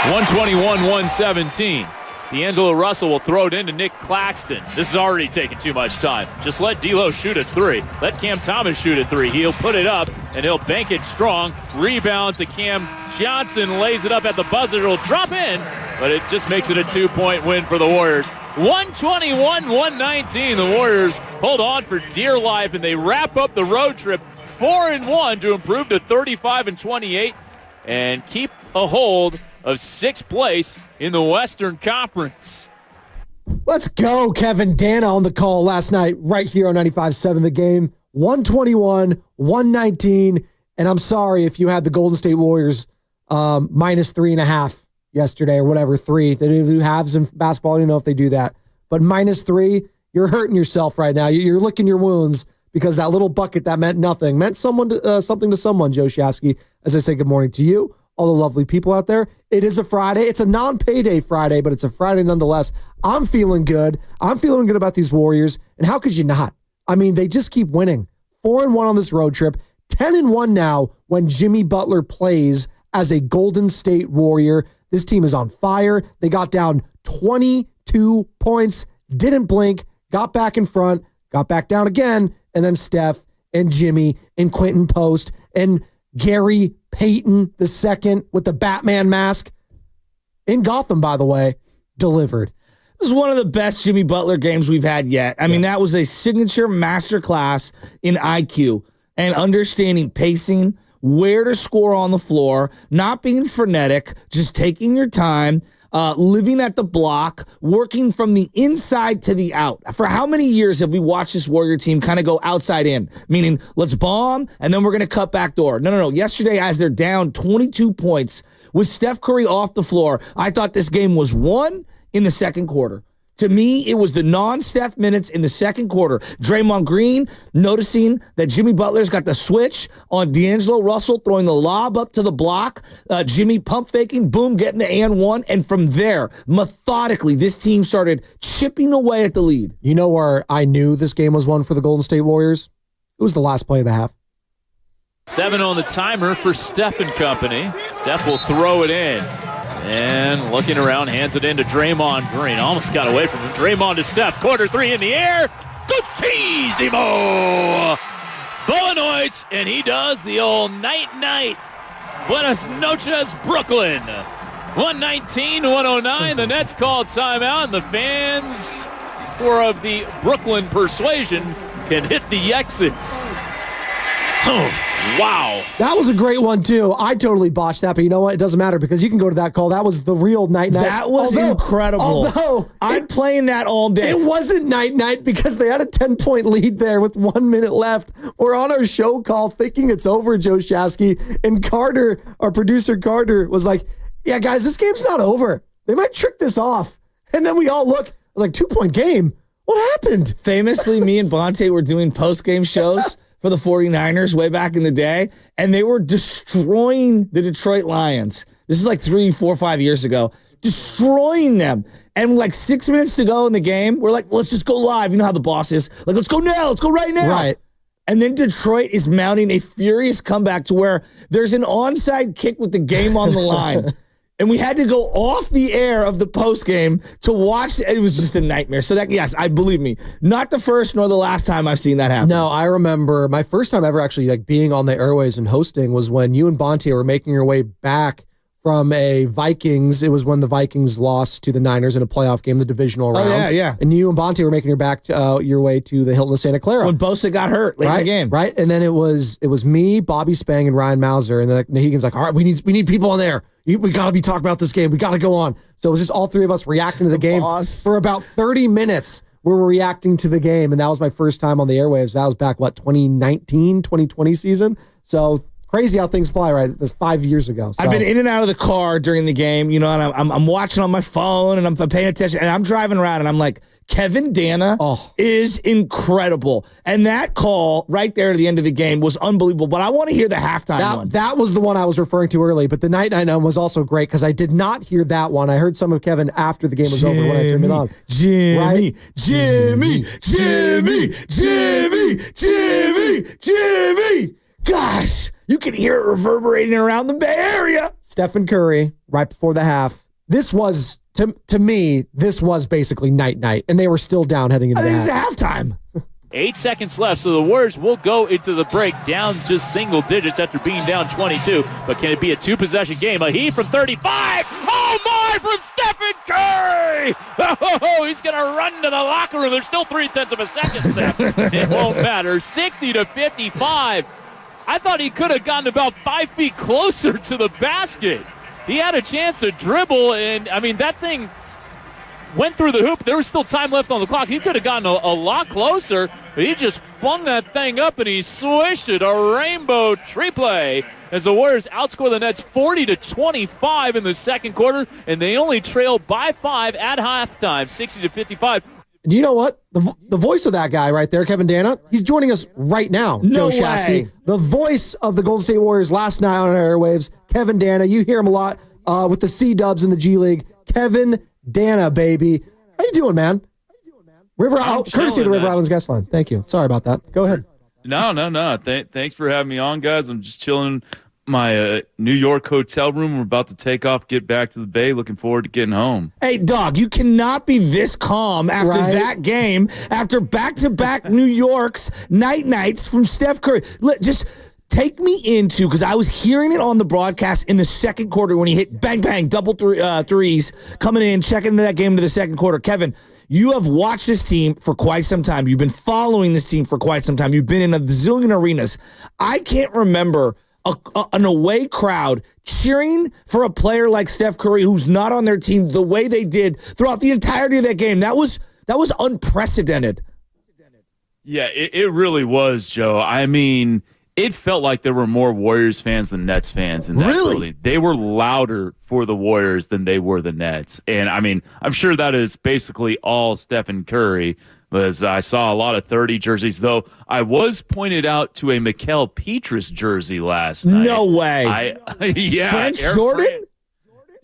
121-117. D'Angelo Russell will throw it into Nick Claxton. This is already taking too much time. Just let D'Lo shoot a three. Let Cam Thomas shoot a three. He'll put it up, and he'll bank it strong. Rebound to Cam Johnson. Lays it up at the buzzer. It'll drop in, but it just makes it a 2-point win for the Warriors. 121-119. The Warriors hold on for dear life, and they wrap up the road trip 4-1 to improve to 35-28 and keep a hold of 6th place in the Western Conference. Let's go, Kevin Dana on the call last night right here on 95.7 The Game. 121-119. And I'm sorry if you had the Golden State Warriors minus 3.5 yesterday or whatever, 3. They do halves in basketball. I don't know if they do that. But minus 3, you're hurting yourself right now. You're licking your wounds because that little bucket that meant nothing meant something to someone, Joe Shasky. As I say good morning to you, all the lovely people out there. It is a Friday. It's a non-payday Friday, but it's a Friday nonetheless. I'm feeling good. I'm feeling good about these Warriors. And how could you not? I mean, they just keep winning. 4-1 on this road trip. 10-1 now when Jimmy Butler plays as a Golden State Warrior. This team is on fire. They got down 22 points, didn't blink, got back in front, got back down again, and then Steph and Jimmy and Quinton post and Gary Payton II with the Batman mask in Gotham, by the way, delivered. This is one of the best Jimmy Butler games we've had yet. I mean, that was a signature masterclass in IQ and understanding pacing, where to score on the floor, not being frenetic, just taking your time, living at the block, working from the inside to the out. For how many years have we watched this Warrior team kind of go outside in, meaning let's bomb and then we're going to cut back door? No. Yesterday, as they're down 22 points with Steph Curry off the floor, I thought this game was won in the second quarter. To me, it was the non-Steph minutes in the second quarter. Draymond Green noticing that Jimmy Butler's got the switch on D'Angelo Russell, throwing the lob up to the block. Jimmy pump faking, boom, getting the and one. And from there, methodically, this team started chipping away at the lead. You know where I knew this game was won for the Golden State Warriors? It was the last play of the half. 7 on the timer for Steph and company. Steph will throw it in. And looking around, hands it into Draymond Green. Almost got away from him. Draymond to Steph. Quarter 3 in the air. Guccisimo! Bowenoids, and he does the old night-night. Buenas noches, Brooklyn. 119-109. The Nets called timeout, and the fans who are of the Brooklyn persuasion can hit the exits. Oh, wow. That was a great one, too. I totally botched that, but you know what? It doesn't matter because you can go to that call. That was the real night-night. That was incredible. Although I'm playing that all day. It wasn't night-night because they had a 10-point lead there with 1 minute left. We're on our show call thinking it's over, Joe Shasky. And Carter, our producer Carter, was like, yeah, guys, this game's not over. They might trick this off. And then we all look. It was like, 2-point game. What happened? Famously, me and Bonte were doing post-game shows for the 49ers way back in the day, and they were destroying the Detroit Lions. This is like 3, 4, 5 years ago. Destroying them. And like 6 minutes to go in the game, we're like, let's just go live. You know how the boss is. Like, let's go now. Let's go right now. Right. And then Detroit is mounting a furious comeback to where there's an onside kick with the game on the line. And we had to go off the air of the postgame to watch. It was just a nightmare. So that, yes, I believe me, not the first nor the last time I've seen that happen. No, I remember my first time ever actually like being on the airways and hosting was when you and Bonte were making your way back from a Vikings. It was when the Vikings lost to the Niners in a playoff game, the divisional round. Oh, yeah. And you and Bonte were making your way to the Hilton of Santa Clara. When Bosa got hurt late in the game. Right. And then it was me, Bobby Spang, and Ryan Mauser. And then Nahegan's like, all right, we need people on there. We got to be talking about this game. We got to go on. So it was just all three of us reacting to the game for about 30 minutes. We were reacting to the game, and that was my first time on the airwaves. That was back, 2019, 2020 season. So crazy how things fly, right? That's 5 years ago. So. I've been in and out of the car during the game, and I'm watching on my phone, and I'm paying attention, and I'm driving around, and I'm like, Kevin Dana is incredible. And that call right there at the end of the game was unbelievable, but I want to hear the halftime one. That was the one I was referring to early, but the night one was also great because I did not hear that one. I heard some of Kevin after the game was over when I turned it on. Jimmy. Gosh, you can hear it reverberating around the Bay Area. Stephen Curry, right before the half, this was, to me, this was basically night-night, and they were still down heading into I think it's that. halftime. 8 seconds left, so the Warriors will go into the break down just single digits after being down 22. But can it be a two-possession game? A heave from 35. Oh, my, from Stephen Curry. Oh, he's going to run to the locker room. There's still 0.3 of a second, Steph. It won't matter. 60-55. I thought he could have gotten about 5 feet closer to the basket. He had a chance to dribble, and, I mean, that thing went through the hoop. There was still time left on the clock. He could have gotten a lot closer, but he just flung that thing up and he swished it. A rainbow triple as the Warriors outscore the Nets 40-25 in the second quarter, and they only trail by 5 at halftime, 60-55. Do you know what? The voice of that guy right there, Kevin Dana, he's joining us right now, No Joe Shasky. way. The voice of the Golden State Warriors last night on our airwaves, Kevin Dana. You hear him a lot with the C-Dubs in the G League. Kevin Dana, baby. How you doing, man? Courtesy of the River Islands guest line. Thank you. Sorry about that. Go ahead. No. Thanks for having me on, guys. I'm just chilling in my New York hotel room. We're about to take off, get back to the Bay. Looking forward to getting home. Hey, dog, you cannot be this calm after that game, after back-to-back New York's nights from Steph Curry. Just take me into, because I was hearing it on the broadcast in the second quarter when he hit bang, double threes, coming in, checking into that game into the second quarter. Kevin, you have watched this team for quite some time. You've been following this team for quite some time. You've been in a zillion arenas. I can't remember an away crowd cheering for a player like Steph Curry who's not on their team the way they did throughout the entirety of that game. That was unprecedented. Yeah, it really was, Joe. I mean, it felt like there were more Warriors fans than Nets fans in that building. They were louder for the Warriors than they were the Nets. And, I mean, I'm sure that is basically all Stephen Curry, because I saw a lot of 30 jerseys, though I was pointed out to a Mikal Petrus jersey last night. No way. Yeah. French Jordan?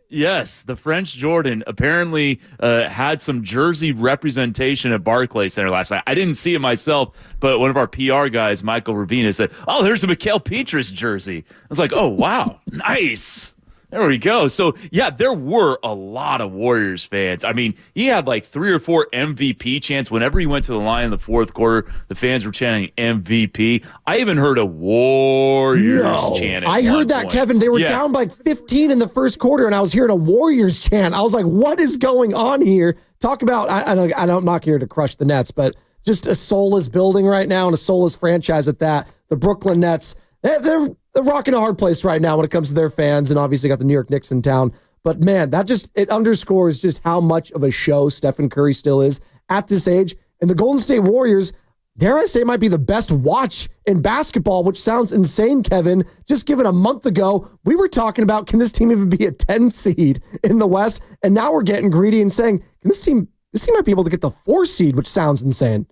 Yes, the French Jordan apparently had some jersey representation at Barclays Center last night. I didn't see it myself, but one of our PR guys, Michael Rubina, said, "Oh, there's a Mikal Petrus jersey." I was like, "Oh, wow, nice." There we go. So, yeah, there were a lot of Warriors fans. I mean, he had like 3 or 4 MVP chants. Whenever he went to the line in the fourth quarter, the fans were chanting MVP. I even heard a Warriors chant. I heard that, Kevin. They were down like 15 in the first quarter, and I was hearing a Warriors chant. I was like, what is going on here? Talk about, I'm not here to crush the Nets, but just a soulless building right now and a soulless franchise at that. The Brooklyn Nets, they're rocking a hard place right now when it comes to their fans, and obviously got the New York Knicks in town. But, man, it underscores just how much of a show Stephen Curry still is at this age. And the Golden State Warriors, dare I say, might be the best watch in basketball, which sounds insane, Kevin. Just given a month ago, we were talking about, can this team even be a 10 seed in the West? And now we're getting greedy and saying, can this team might be able to get the 4 seed, which sounds insane.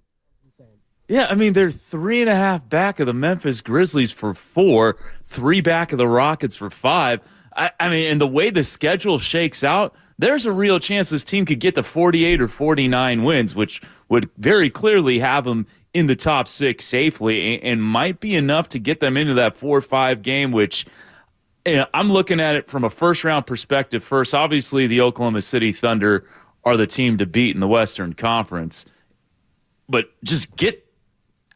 Yeah, I mean, they're 3.5 back of the Memphis Grizzlies for 4, 3 back of the Rockets for 5. I mean, and the way the schedule shakes out, there's a real chance this team could get to 48 or 49 wins, which would very clearly have them in the top 6 safely and might be enough to get them into that 4-5 game, which I'm looking at it from a first-round perspective first. Obviously, the Oklahoma City Thunder are the team to beat in the Western Conference, but just get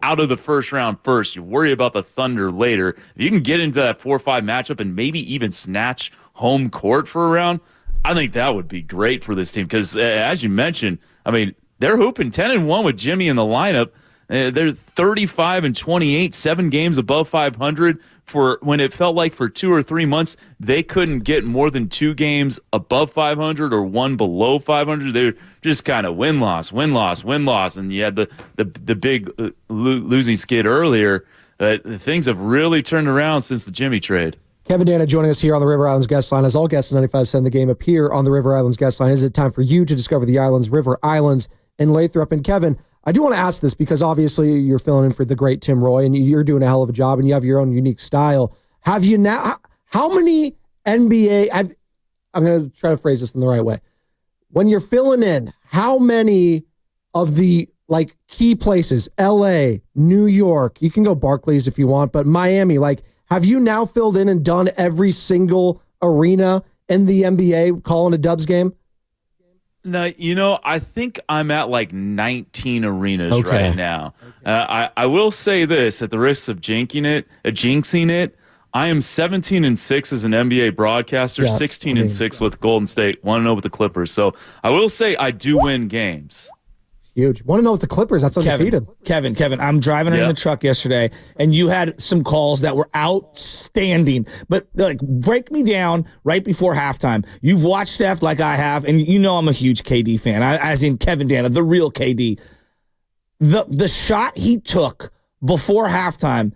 out of the first round first. You worry about the Thunder later. If you can get into that 4-5 matchup and maybe even snatch home court for a round, I think that would be great for this team because, as you mentioned, I mean, they're hooping 10-1 with Jimmy in the lineup. They're 35-28, 7 games above 500 for when it felt like for 2 or 3 months they couldn't get more than 2 games above 500 or 1 below 500. They're just kind of win-loss, and you had the big losing skid earlier. Things have really turned around since the Jimmy trade. Kevin Dana joining us here on the River Islands guest line. As all guests in 95.7 The Game appear on the River Islands guest line, is it time for you to discover the islands, River Islands, in Lathrop? And Kevin, I do want to ask this because obviously you're filling in for the great Tim Roy and you're doing a hell of a job and you have your own unique style. Have you now, how many NBA, I'm going to try to phrase this in the right way. When you're filling in, how many of the like key places, LA, New York, you can go Barclays if you want, but Miami, like have you now filled in and done every single arena in the NBA calling a Dubs game? No, I think I'm at like 19 arenas right now. I will say this at the risk of jinxing it. I am 17-6 as an NBA broadcaster, 16-6 with Golden State, 1-0 with the Clippers. So I will say I do win games. Huge. Want to know if the Clippers, that's undefeated. Kevin, I'm driving in the truck yesterday, and you had some calls that were outstanding. But, break me down right before halftime. You've watched Steph like I have, and you know I'm a huge KD fan, as in Kevin Dana, the real KD. The shot he took before halftime,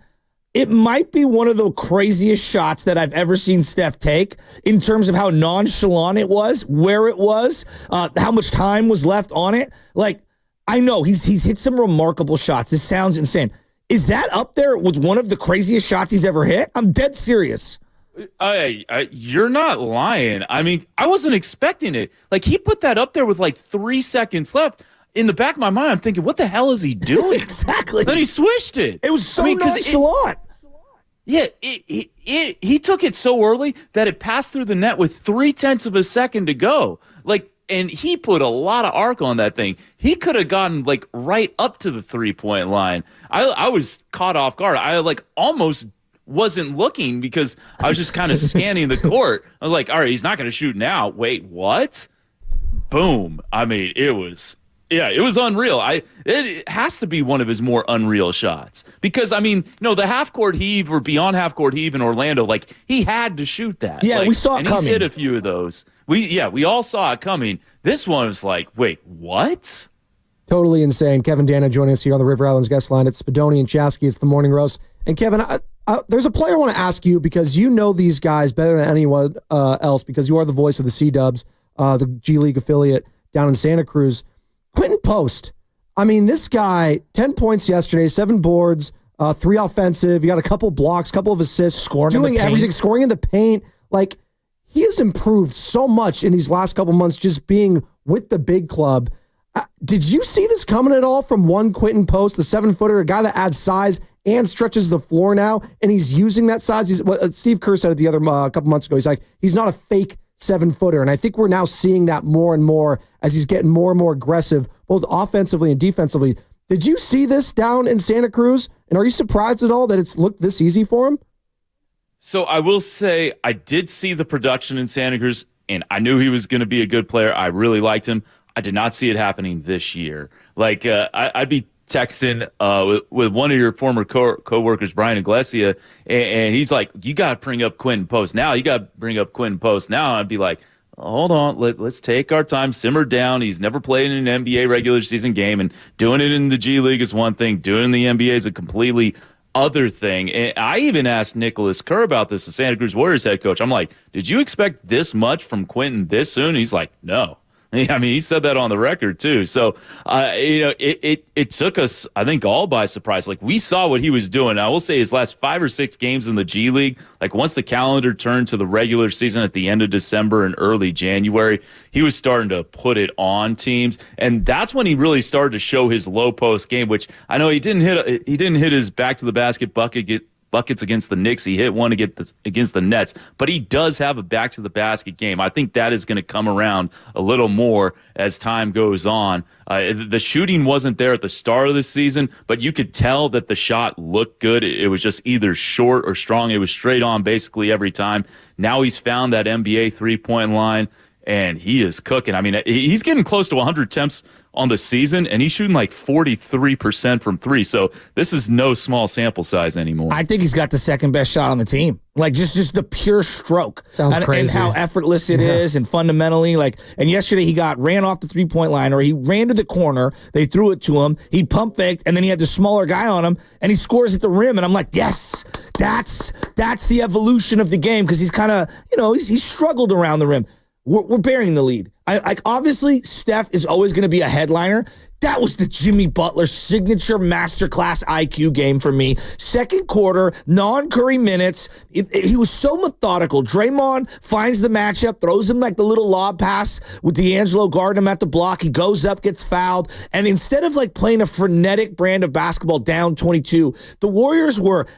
it might be one of the craziest shots that I've ever seen Steph take in terms of how nonchalant it was, where it was, how much time was left on it. I know he's hit some remarkable shots. This sounds insane. Is that up there with one of the craziest shots he's ever hit? I'm dead serious. You're not lying. I mean, I wasn't expecting it. He put that up there with 3 seconds left. In the back of my mind, I'm thinking, what the hell is he doing? Exactly. Then he swished it. It was so nonchalant. He took it so early that it passed through the net with 0.3 of a second to go. And he put a lot of arc on that thing. He could have gotten right up to the 3-point line. I was caught off guard. I almost wasn't looking because I was just kind of scanning the court. I was like, all right, he's not going to shoot now. Wait, what? Boom. I mean, it was unreal. It has to be one of his more unreal shots because, the half-court heave or beyond half-court heave in Orlando, he had to shoot that. Yeah, we saw it coming. And he's hit a few of those. We all saw it coming. This one was wait, what? Totally insane. Kevin Dana joining us here on the River Islands guest line. It's Spadoni and Shasky. It's the Morning Roast. And Kevin, there's a player I want to ask you because you know these guys better than anyone else because you are the voice of the C-Dubs, the G League affiliate down in Santa Cruz. Quinton Post. This guy, 10 points yesterday, 7 boards, 3 offensive. He got a couple blocks, couple of assists, doing everything, scoring in the paint. He has improved so much in these last couple months just being with the big club. Did you see this coming at all from one Quinton Post, the 7-footer, a guy that adds size and stretches the floor now, and he's using that size? Steve Kerr said it the other couple months ago. He's he's not a fake 7-footer, and I think we're now seeing that more and more as he's getting more and more aggressive, both offensively and defensively. Did you see this down in Santa Cruz, and are you surprised at all that it's looked this easy for him? So I will say I did see the production in Santa Cruz, and I knew he was going to be a good player. I really liked him. I did not see it happening this year. I'd be texting with one of your former co-workers, Brian Iglesias, and he's like, you got to bring up Quinton Post now. You got to bring up Quinton Post now. And I'd be like, hold on, let's take our time, simmer down. He's never played in an NBA regular season game, and doing it in the G League is one thing. Doing it in the NBA is a completely other thing. And I even asked Nicholas Kerr about this, the Santa Cruz Warriors head coach. I'm like, did you expect this much from Quinton this soon? He's like, no. He said that on the record too. So, it took us, I think, all by surprise. We saw what he was doing. I will say his last 5 or 6 games in the G League, once the calendar turned to the regular season at the end of December and early January, he was starting to put it on teams. And that's when he really started to show his low post game, which I know he didn't hit his back to the basket buckets against the Knicks. He hit one against the Nets, but he does have a back-to-the-basket game. I think that is going to come around a little more as time goes on. The shooting wasn't there at the start of the season, but you could tell that the shot looked good. It was just either short or strong. It was straight on basically every time. Now he's found that NBA three-point line, and he is cooking. He's getting close to 100 attempts on the season, and he's shooting 43% from 3. So this is no small sample size anymore. I think he's got the second best shot on the team. Just the pure stroke. Sounds crazy. And how effortless it is, and fundamentally, and yesterday he ran off the 3-point line, or he ran to the corner, they threw it to him, he pump faked, and then he had the smaller guy on him, and he scores at the rim, and I'm like, yes, that's the evolution of the game, because he's kind of, he's struggled around the rim. We're bearing the lead. Obviously, Steph is always going to be a headliner. That was the Jimmy Butler signature masterclass IQ game for me. Second quarter, non-Curry minutes. He was so methodical. Draymond finds the matchup, throws him the little lob pass with D'Angelo guarding him at the block. He goes up, gets fouled. And instead of playing a frenetic brand of basketball down 22, the Warriors were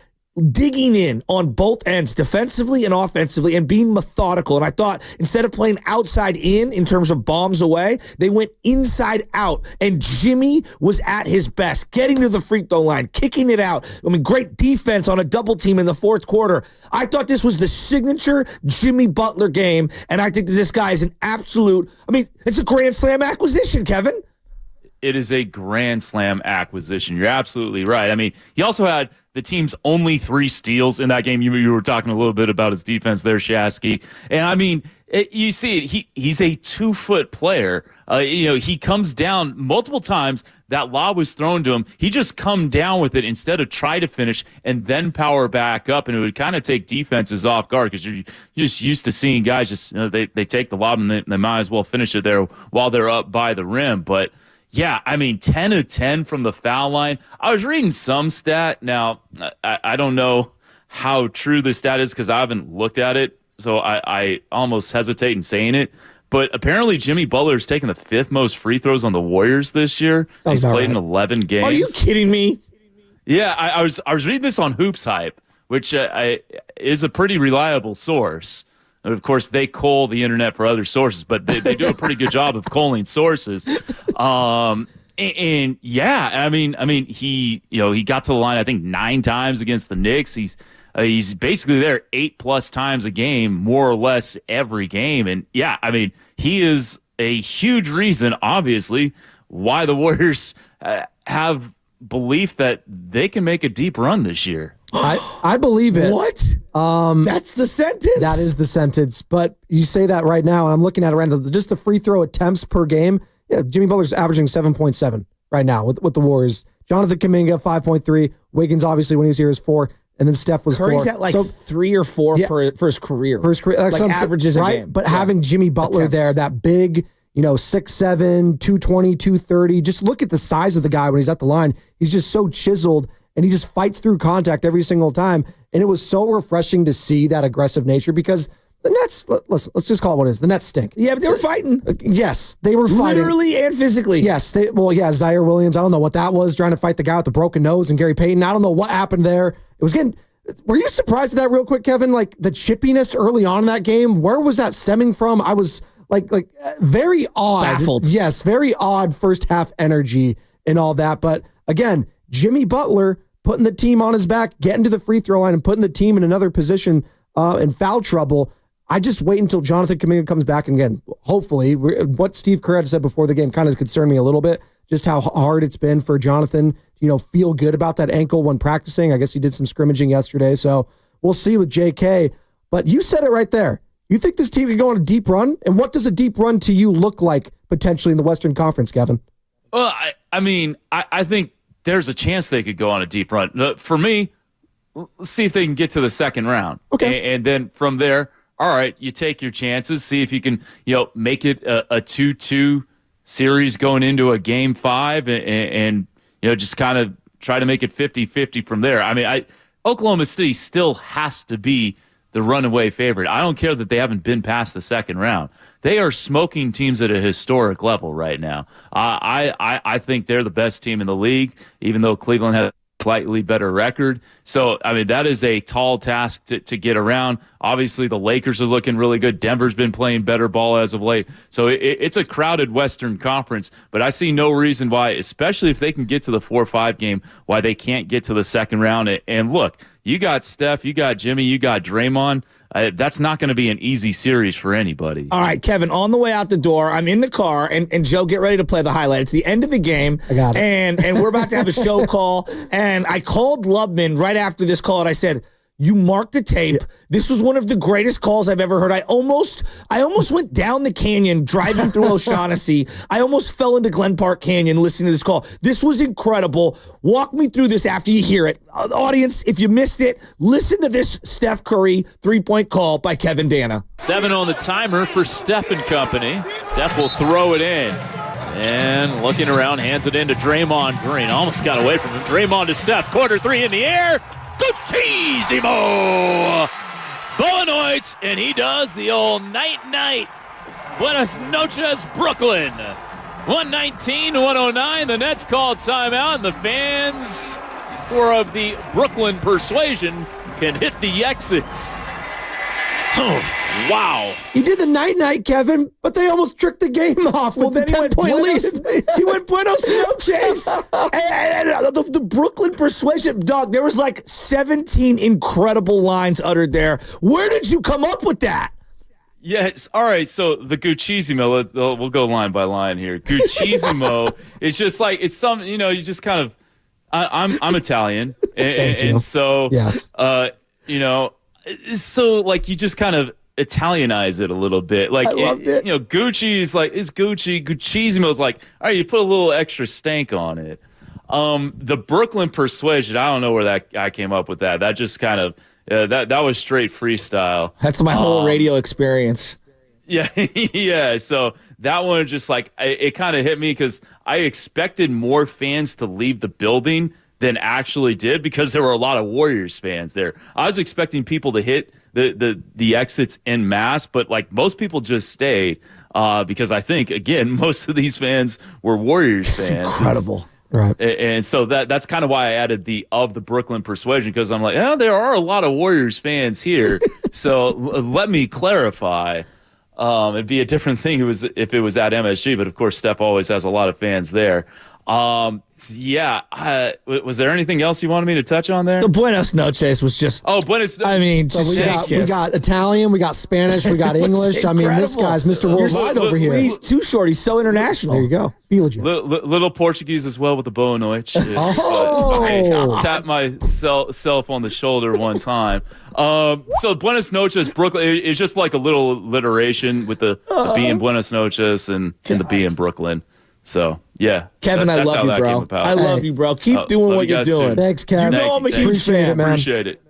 digging in on both ends, defensively and offensively, and being methodical. And I thought instead of playing outside in terms of bombs away, they went inside out. And Jimmy was at his best, getting to the free throw line, kicking it out. I mean, great defense on a double team in the fourth quarter. I thought this was the signature Jimmy Butler game, and I think that this guy is an absolute, it's a Grand Slam acquisition, Kevin. It is a Grand Slam acquisition. You're absolutely right. I mean, he also had the team's only 3 steals in that game. You were talking a little bit about his defense there, Shasky. And I mean, you see it. He's a 2-foot player. He comes down multiple times. That lob was thrown to him. He just come down with it instead of try to finish and then power back up. And it would kind of take defenses off guard because you're just used to seeing guys just, they take the lob and they might as well finish it there while they're up by the rim. But yeah, I mean, 10 of 10 from the foul line. I was reading some stat. Now, I don't know how true the stat is because I haven't looked at it, so I almost hesitate in saying it. But apparently Jimmy Butler's taken the 5th most free throws on the Warriors this year. He's played in 11 games. Are you kidding me? Yeah, I was reading this on Hoops Hype, which is a pretty reliable source. Of course, they cull the internet for other sources, but they do a pretty good job of culling sources. And yeah, I mean, he got to the line I think 9 times against the Knicks. He's basically there 8+ times a game, more or less every game. And yeah, I mean, he is a huge reason, obviously, why the Warriors have belief that they can make a deep run this year. I believe it. What? That's the sentence. That is the sentence. But you say that right now, and I'm looking at it right now. Just the free throw attempts per game. Yeah, Jimmy Butler's averaging 7.7 right now with the Warriors. Jonathan Kuminga 5.3. Wiggins obviously when he was here is 4, and then Steph was Curry's 4. at like 3 or 4 for his career. Like averages right? a game. But having Jimmy Butler there, that big, 6'7", 220, 230. Just look at the size of the guy when he's at the line. He's just so chiseled. And he just fights through contact every single time. And it was so refreshing to see that aggressive nature because the Nets, let's just call it what it is. The Nets stink. Yeah, but they were fighting. Yes, they were fighting. Literally and physically. Yes. Zaire Williams, I don't know what that was, trying to fight the guy with the broken nose and Gary Payton. I don't know what happened there. It was getting, were you surprised at that real quick, Kevin? Like the chippiness early on in that game, where was that stemming from? I was like very odd. Baffled. Yes, very odd first half energy and all that. But again, Jimmy Butler putting the team on his back, getting to the free throw line, and putting the team in another position in foul trouble. I just wait until Jonathan Kuminga comes back. And again, hopefully, what Steve Kerr had said before the game kind of concerned me a little bit, just how hard it's been for Jonathan to feel good about that ankle when practicing. I guess he did some scrimmaging yesterday, so we'll see with JK. But you said it right there. You think this team could go on a deep run? And what does a deep run to you look like potentially in the Western Conference, Kevin? Well, I think there's a chance they could go on a deep run. For me, let's see if they can get to the second round. Okay. And then from there, all right, you take your chances, see if you can, make it a 2-2 series going into a game 5 and just kind of try to make it 50-50 from there. I mean, Oklahoma City still has to be the runaway favorite. I don't care that they haven't been past the second round. They are smoking teams at a historic level right now. I think they're the best team in the league, even though Cleveland has a slightly better record. So, I mean, that is a tall task to get around. Obviously, the Lakers are looking really good. Denver's been playing better ball as of late. So it's a crowded Western Conference, but I see no reason why, especially if they can get to the 4-5 game, why they can't get to the second round. And look, you got Steph, you got Jimmy, you got Draymond. That's not going to be an easy series for anybody. All right, Kevin, on the way out the door, I'm in the car, and Joe, get ready to play the highlight. It's the end of the game, I got it. And we're about to have a show call, and I called Lubman right after this call, and I said, you marked the tape. Yeah. This was one of the greatest calls I've ever heard. I almost went down the canyon driving through O'Shaughnessy. I almost fell into Glen Park Canyon listening to this call. This was incredible. Walk me through this after you hear it. Audience, if you missed it, listen to this Steph Curry 3-point call by Kevin Dana. 7 on the timer for Steph and company. Steph will throw it in. And looking around, hands it in to Draymond Green. Almost got away from him. Draymond to Steph. Quarter 3 in the air. Gutissimo! Bowenoids, and he does the old night-night. Buenas noches, Brooklyn. 119-109. The Nets called timeout, and the fans or of the Brooklyn persuasion can hit the exits. Oh, wow. He did the night-night, Kevin, but they almost tricked the game off with the 10-point lead. He went buenos noches. And the Brooklyn persuasion, dog, there was like 17 incredible lines uttered there. Where did you come up with that? Yes. All right. So the Guccisimo, we'll go line by line here. Guccisimo is just like, it's some, you just kind of, I'm Italian. And so, yes. So like you just kind of Italianize it a little bit. Like, I loved it. Gucci is like, is Gucci. Guccisimo is like, all right, you put a little extra stank on it. The Brooklyn persuasion, I don't know where I came up with that. That just kind of, that was straight freestyle. That's my whole radio experience. Yeah, yeah. So that one just like it kind of hit me because I expected more fans to leave the building than actually did because there were a lot of Warriors fans there. I was expecting people to hit the exits en masse, but like most people just stayed because I think again most of these fans were Warriors fans. Incredible. Right. And so that's kind of why I added the Brooklyn persuasion, because I'm like, there are a lot of Warriors fans here. So let me clarify. It'd be a different thing if it was at MSG, but of course Steph always has a lot of fans there. Was there anything else you wanted me to touch on there? The Buenos Noches was just. Oh, Buenos. I mean, So we got Italian, we got Spanish, we got English. I mean, this guy's Mr. Worldwide over here. He's too short. He's so international. There you go. Little Portuguese as well with the boa noite. Oh. Tap myself on the shoulder one time. So Buenos Noches, Brooklyn, it's just like a little alliteration with the B in Buenos Noches and the B in Brooklyn. So, yeah. Kevin, I love you, bro. I love you, bro. Keep doing what you're doing. Thanks, Kevin. I'm a huge fan. Appreciate it.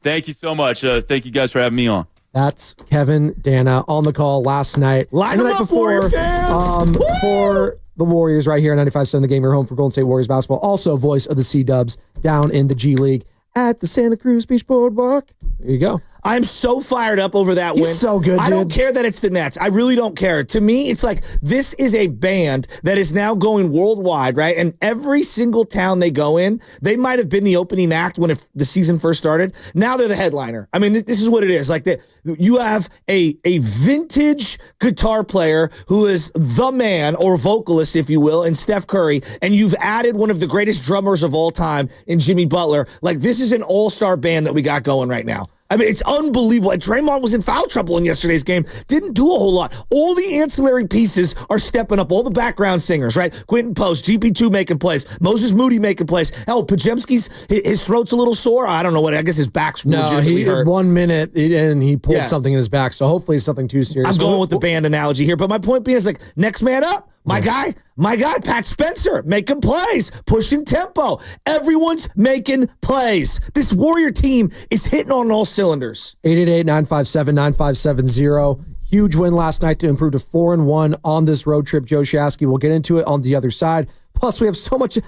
Thank you so much. Thank you guys for having me on. That's Kevin Dana on the call last night. Line the them night up, Warrior fans. For the Warriors right here at 95.7 The Game, your home for Golden State Warriors basketball. Also voice of the C-Dubs down in the G League at the Santa Cruz Beach Boardwalk. There you go. I'm so fired up over that win. He's so good, I don't dude. care that it's the Nets. I really don't care. To me, it's like this is a band that is now going worldwide, right? And every single town they go in, they might have been the opening act when the season first started. Now they're the headliner. I mean, this is what it is. Like you have a vintage guitar player who is the man or vocalist, if you will, in Steph Curry, and you've added one of the greatest drummers of all time in Jimmy Butler. Like this is an all-star band that we got going right now. I mean, it's unbelievable. And Draymond was in foul trouble in yesterday's game. Didn't do a whole lot. All the ancillary pieces are stepping up. All the background singers, right? Quinton Post, GP2 making plays. Moses Moody making plays. Hell, Pajemski's, his throat's a little sore. I don't know what. I guess his back's legitimately hurt. 1 minute and he pulled something in his back. So hopefully it's something too serious. I'm going with the band analogy here. But my point being is like, next man up. My guy, Pat Spencer, making plays, pushing tempo. Everyone's making plays. This Warrior team is hitting on all cylinders. 888-957-9570. Huge win last night to improve to 4-1 on this road trip. Joe Shasky. We'll get into it on the other side. Plus, we have so much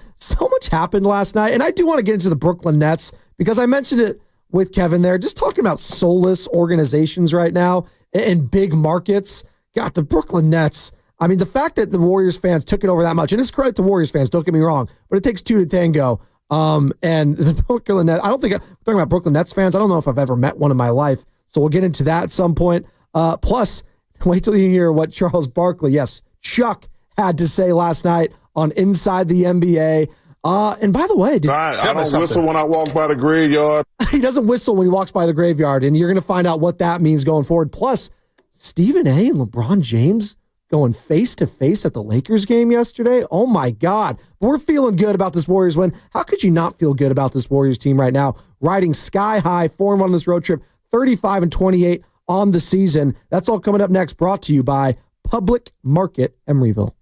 happened last night. And I do want to get into the Brooklyn Nets because I mentioned it with Kevin there. Just talking about soulless organizations right now in big markets. God, the Brooklyn Nets. I mean, the fact that the Warriors fans took it over that much, and it's credit to Warriors fans, don't get me wrong, but it takes two to tango. And the Brooklyn Nets, I don't think, I'm talking about Brooklyn Nets fans, I don't know if I've ever met one in my life, so we'll get into that at some point. Plus, wait till you hear what Charles Barkley, yes, Chuck, had to say last night on Inside the NBA. And by the way, I don't whistle when I walk by the graveyard. He doesn't whistle when he walks by the graveyard, and you're going to find out what that means going forward. Plus, Stephen A. and LeBron James going face-to-face at the Lakers game yesterday. Oh, my God. We're feeling good about this Warriors win. How could you not feel good about this Warriors team right now? Riding sky-high, 4-1 on this road trip, 35-28 on the season. That's all coming up next, brought to you by Public Market Emeryville.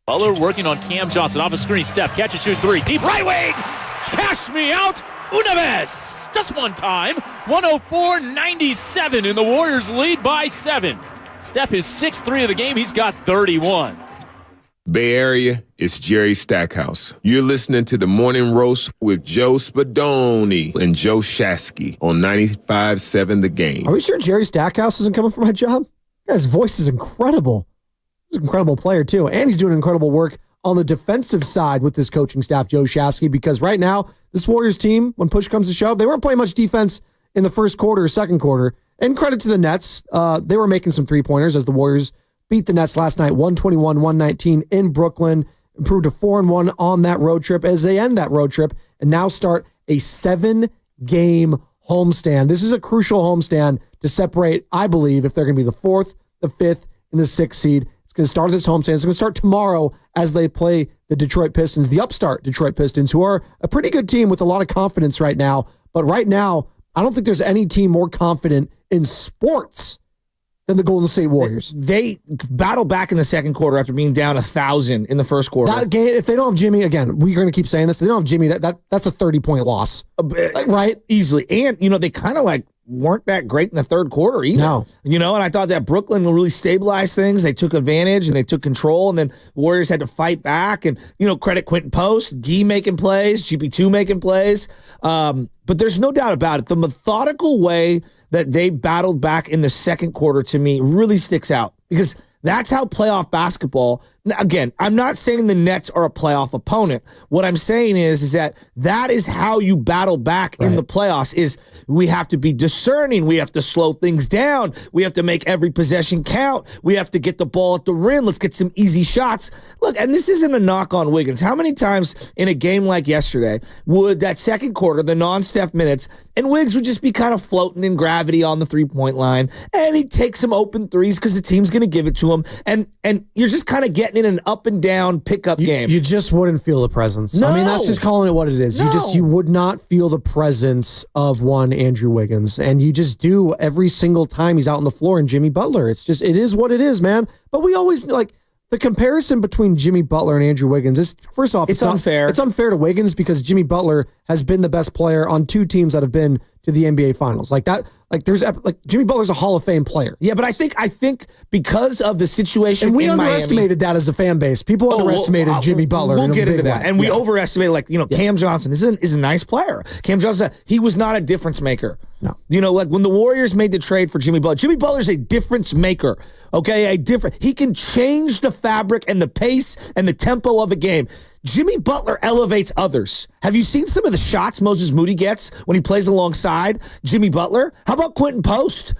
Butler working on Cam Johnson. Off a screen. Steph, catch and shoot three. Deep right wing. Cash me out. Una vez. Just one time. 104-97, and the Warriors lead by 7. Steph is 6-3 of the game. He's got 31. Bay Area, it's Jerry Stackhouse. You're listening to The Morning Roast with Joe Spadoni and Joe Shasky on 95.7 The Game. Are we sure Jerry Stackhouse isn't coming for my job? His voice is incredible. He's an incredible player, too. And he's doing incredible work on the defensive side with this coaching staff, Joe Shasky, because right now, this Warriors team, when push comes to shove, they weren't playing much defense in the first quarter or second quarter. And credit to the Nets. They were making some three-pointers as the Warriors beat the Nets last night, 121-119 in Brooklyn, improved to 4-1 on that road trip as they end that road trip and now start a 7-game homestand. This is a crucial homestand to separate, I believe, if they're going to be the 4th, the 5th, and the 6th seed. It's going to start this homestand. It's going to start tomorrow as they play the Detroit Pistons, the upstart Detroit Pistons, who are a pretty good team with a lot of confidence right now. But right now, I don't think there's any team more confident in sports than the Golden State Warriors. They battle back in the second quarter after being down 1,000 in the first quarter. That game, if they don't have Jimmy, again, we're going to keep saying this. If they don't have Jimmy, that's a 30-point loss, right? Easily. And, they kind of weren't that great in the third quarter either. No. And I thought that Brooklyn will really stabilize things. They took advantage and they took control, and then Warriors had to fight back. And, credit Quinton Post, Gee making plays, GP2 making plays. But there's no doubt about it. The methodical way that they battled back in the second quarter, to me, really sticks out because that's how playoff basketball. Again, I'm not saying the Nets are a playoff opponent. What I'm saying is that is how you battle back in the playoffs. Is we have to be discerning. We have to slow things down. We have to make every possession count. We have to get the ball at the rim. Let's get some easy shots. Look, and this isn't a knock on Wiggins. How many times in a game like yesterday would that second quarter, the non-Steph minutes, and Wiggs would just be kind of floating in gravity on the three-point line, and he'd take some open threes because the team's going to give it to him, and you're just kind of getting in an up and down pickup game. You just wouldn't feel the presence. No. I mean, that's just calling it what it is. No. You would not feel the presence of one Andrew Wiggins, and you just do every single time he's out on the floor. And Jimmy Butler, it is what it is, man. But we always the comparison between Jimmy Butler and Andrew Wiggins is, first off, it's unfair. It's unfair to Wiggins because Jimmy Butler has been the best player on 2 teams that have been to the NBA Finals. Jimmy Butler's a Hall of Fame player. Yeah, but I think because of the situation and we in underestimated Miami, that as a fan base. People underestimated Jimmy Butler. We'll get into that. Way. And we overestimated, Cam Johnson is a nice player. Cam Johnson, he was not a difference maker. No. When the Warriors made the trade for Jimmy Butler's a difference maker. Okay, he can change the fabric and the pace and the tempo of a game. Jimmy Butler elevates others. Have you seen some of the shots Moses Moody gets when he plays alongside Jimmy Butler? How about Quinton Post?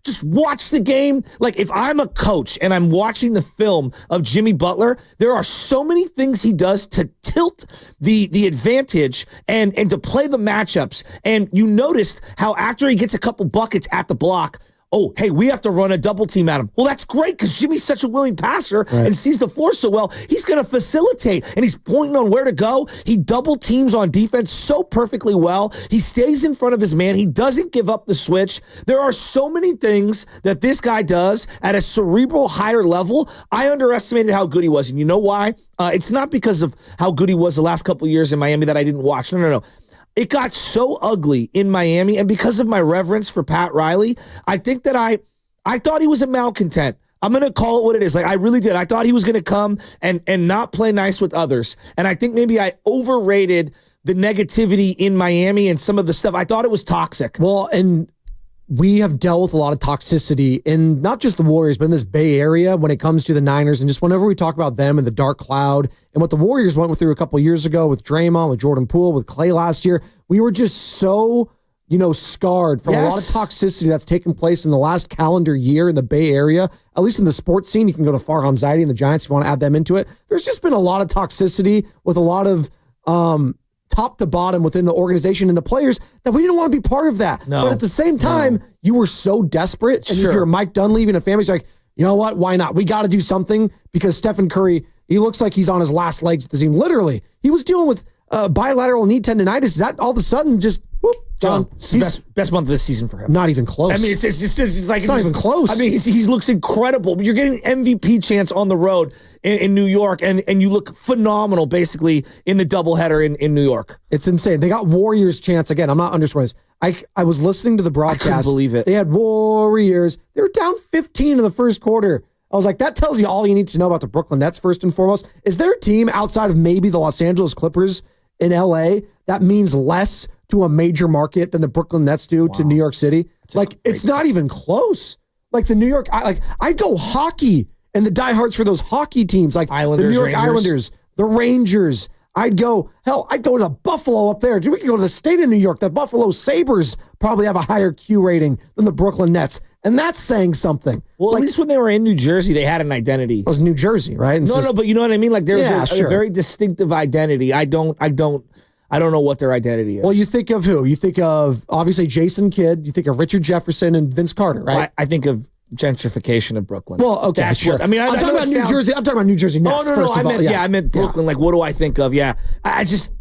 Just watch the game. If I'm a coach and I'm watching the film of Jimmy Butler, there are so many things he does to tilt the advantage and to play the matchups. And you noticed how after he gets a couple buckets at the block, oh, hey, we have to run a double team at him. Well, that's great because Jimmy's such a willing passer and sees the floor so well. He's going to facilitate, and he's pointing on where to go. He double teams on defense so perfectly well. He stays in front of his man. He doesn't give up the switch. There are so many things that this guy does at a cerebral higher level. I underestimated how good he was, and you know why? It's not because of how good he was the last couple of years in Miami that I didn't watch. No. It got so ugly in Miami, and because of my reverence for Pat Riley, I think that I thought he was a malcontent. I'm going to call it what it is. I really did. I thought he was going to come and not play nice with others. And I think maybe I overrated the negativity in Miami and some of the stuff. I thought it was toxic. Well, and we have dealt with a lot of toxicity in not just the Warriors, but in this Bay Area when it comes to the Niners. And just whenever we talk about them and the dark cloud and what the Warriors went through a couple of years ago with Draymond, with Jordan Poole, with Clay last year, we were just so, scarred from a lot of toxicity that's taken place in the last calendar year in the Bay Area, at least in the sports scene. You can go to Farhan Zaidi and the Giants if you want to add them into it. There's just been a lot of toxicity with a lot of top to bottom within the organization and the players that we didn't want to be part of that. No. But at the same time, you were so desperate. And if you're Mike Dunleavy and a family, it's like, you know what? Why not? We got to do something because Stephen Curry, he looks like he's on his last legs at the team. Literally, he was dealing with bilateral knee tendonitis. That all of a sudden just Done. It's the best month of the season for him. Not even close. I mean, it's like... It's not even close. I mean, he looks incredible. You're getting MVP chance on the road in New York, and you look phenomenal, basically, in the doubleheader in New York. It's insane. They got Warriors chance again. I'm not underscoring this. I was listening to the broadcast. I couldn't believe it. They had Warriors. They were down 15 in the first quarter. I was like, that tells you all you need to know about the Brooklyn Nets, first and foremost. Is there a team outside of maybe the Los Angeles Clippers in LA that means less to a major market than the Brooklyn Nets do to New York City? Like, it's not even close. Like the New York, I'd go hockey and the diehards for those hockey teams, like Islanders, the New York Rangers. Islanders, the Rangers. I'd go to Buffalo up there. Dude, we can go to the state of New York. The Buffalo Sabres probably have a higher Q rating than the Brooklyn Nets. And that's saying something. Well, at least when they were in New Jersey, they had an identity. It was New Jersey, right? No, but you know what I mean? Like there's a very distinctive identity. I don't know what their identity is. Well, you think of who? You think of, obviously, Jason Kidd. You think of Richard Jefferson and Vince Carter, right? I think of gentrification of Brooklyn. Well, okay, That's sure. what, I mean, I'm talking about New Jersey. I'm talking about New Jersey Nets, first of all. I meant Brooklyn. Like, what do I think of? Yeah. I just,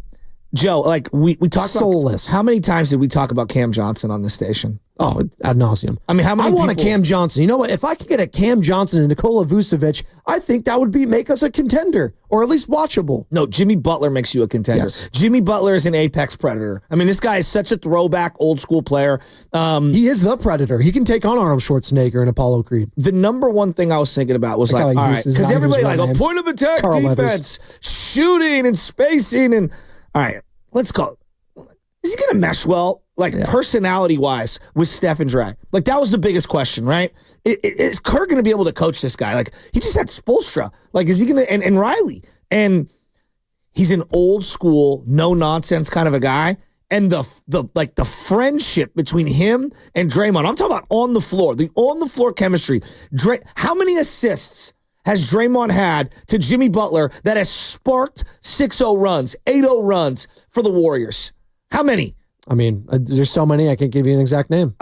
Joe, like, we talked soulless. How many times did we talk about Cam Johnson on this station? Oh, ad nauseum. I mean, how many I want people... a Cam Johnson. You know what? If I could get a Cam Johnson and Nikola Vucevic, I think that would make us a contender, or at least watchable. No, Jimmy Butler makes you a contender. Yes. Jimmy Butler is an apex predator. I mean, this guy is such a throwback, old school player. He is the predator. He can take on Arnold Schwarzenegger and Apollo Creed. The number one thing I was thinking about was all right, because everybody like a point of attack Carl defense, shooting and spacing, and all right, let's go. Is he going to mesh well? Like personality-wise with Steph and Dre. Like that was the biggest question, right? Is Kerr going to be able to coach this guy? Like he just had Spoelstra. Like is he going to, and Riley. And he's an old school, no nonsense kind of a guy. And the friendship between him and Draymond, I'm talking about on the floor chemistry. How many assists has Draymond had to Jimmy Butler that has sparked 6-0 runs, 8-0 runs for the Warriors? How many? I mean, there's so many, I can't give you an exact name.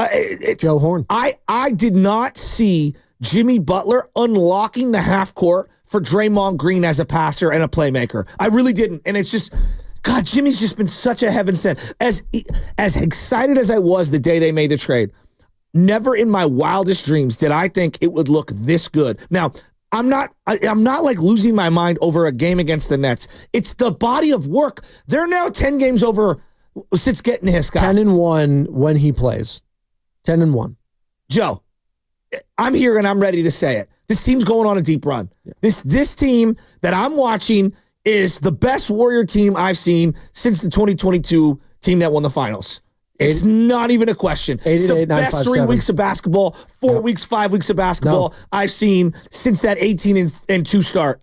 Joe Horn. I did not see Jimmy Butler unlocking the half court for Draymond Green as a passer and a playmaker. I really didn't. And it's just, God, Jimmy's just been such a heaven sent. As excited as I was the day they made the trade, never in my wildest dreams did I think it would look this good. Now, I'm not like losing my mind over a game against the Nets. It's the body of work. They're now 10 games over since getting his guy. 10-1 when he plays. 10-1. Joe, I'm here and I'm ready to say it. This team's going on a deep run. Yeah. This team that I'm watching is the best Warrior team I've seen since the 2022 team that won the finals. It's not even a question. It's the best 3 weeks of basketball, 4 weeks, 5 weeks of basketball I've seen since that 18-2 start.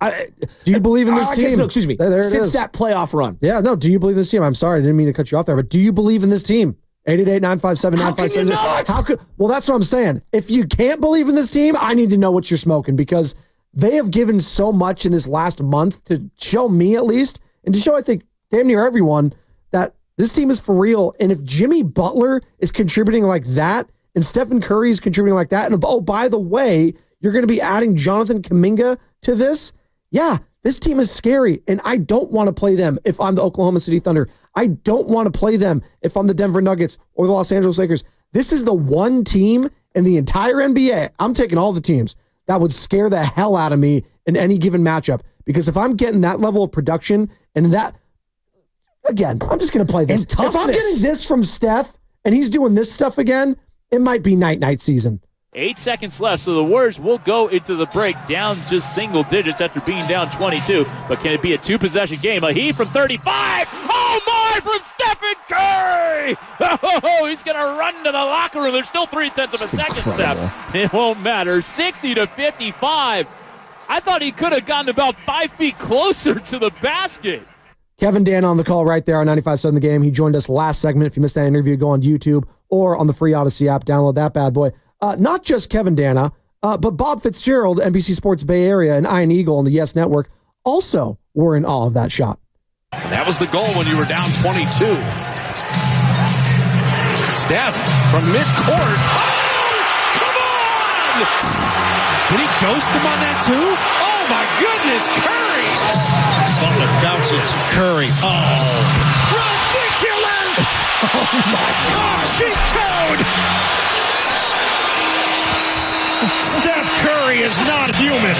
Do you believe in this team? Excuse me. Since that playoff run. Yeah, no. Do you believe in this team? I'm sorry, I didn't mean to cut you off there, but do you believe in this team? 888-957-9570. How can you not? Well, that's what I'm saying. If you can't believe in this team, I need to know what you're smoking, because they have given so much in this last month to show me, at least, and to show, I think, damn near everyone, that this team is for real. And if Jimmy Butler is contributing like that, and Stephen Curry is contributing like that, and oh, by the way, you're going to be adding Jonathan Kuminga to this, yeah, this team is scary, and I don't want to play them if I'm the Oklahoma City Thunder. I don't want to play them if I'm the Denver Nuggets or the Los Angeles Lakers. This is the one team in the entire NBA, I'm taking all the teams, that would scare the hell out of me in any given matchup. Because if I'm getting that level of production and that, again, I'm just going to play this. If I'm getting this from Steph and he's doing this stuff again, it might be night-night season. 8 seconds left, so the Warriors will go into the break down just single digits after being down 22. But can it be a two-possession game? A heat from 35. Oh, my, from Stephen Curry. Oh, he's going to run to the locker room. There's still 0.3 of a second, Steph. It won't matter. 60-55. I thought he could have gotten about 5 feet closer to the basket. Kevin Dana on the call right there on 95.7 The Game. He joined us last segment. If you missed that interview, go on YouTube or on the free Odyssey app. Download that bad boy. Not just Kevin Dana, but Bob Fitzgerald, NBC Sports Bay Area, and Iron Eagle on the Yes Network also were in awe of that shot. And that was the goal when you were down 22. Steph from midcourt. Oh, come on! Did he ghost him on that too? Oh my goodness, Curry! Butler bounces Curry. Oh, ridiculous! Cheat code! Steph Curry is not human.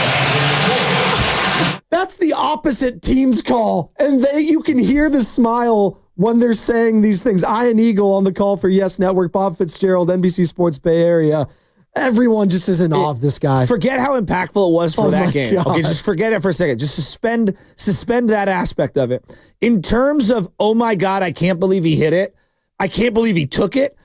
That's the opposite team's call. And you can hear the smile when they're saying these things. Ian Eagle on the call for Yes Network, Bob Fitzgerald, NBC Sports Bay Area. Everyone just is in awe of this guy. Forget how impactful it was for that game. God. Okay, just forget it for a second. Just suspend that aspect of it. In terms of, oh my God, I can't believe he hit it. I can't believe he took it.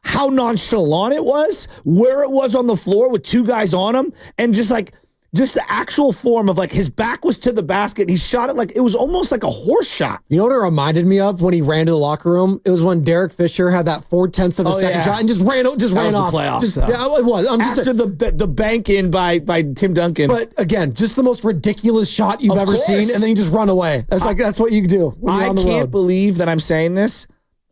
How nonchalant it was, where it was on the floor with two guys on him, and just the actual form of his back was to the basket. He shot it it was almost like a horse shot. You know what it reminded me of when he ran to the locker room? It was when Derek Fisher had that 0.4 of a second shot and just ran off. The playoffs. Yeah, it was. After the bank in by Tim Duncan. But again, just the most ridiculous shot you've ever seen, and then you just run away. That's what you do when you're on the road. I can't believe that I'm saying this.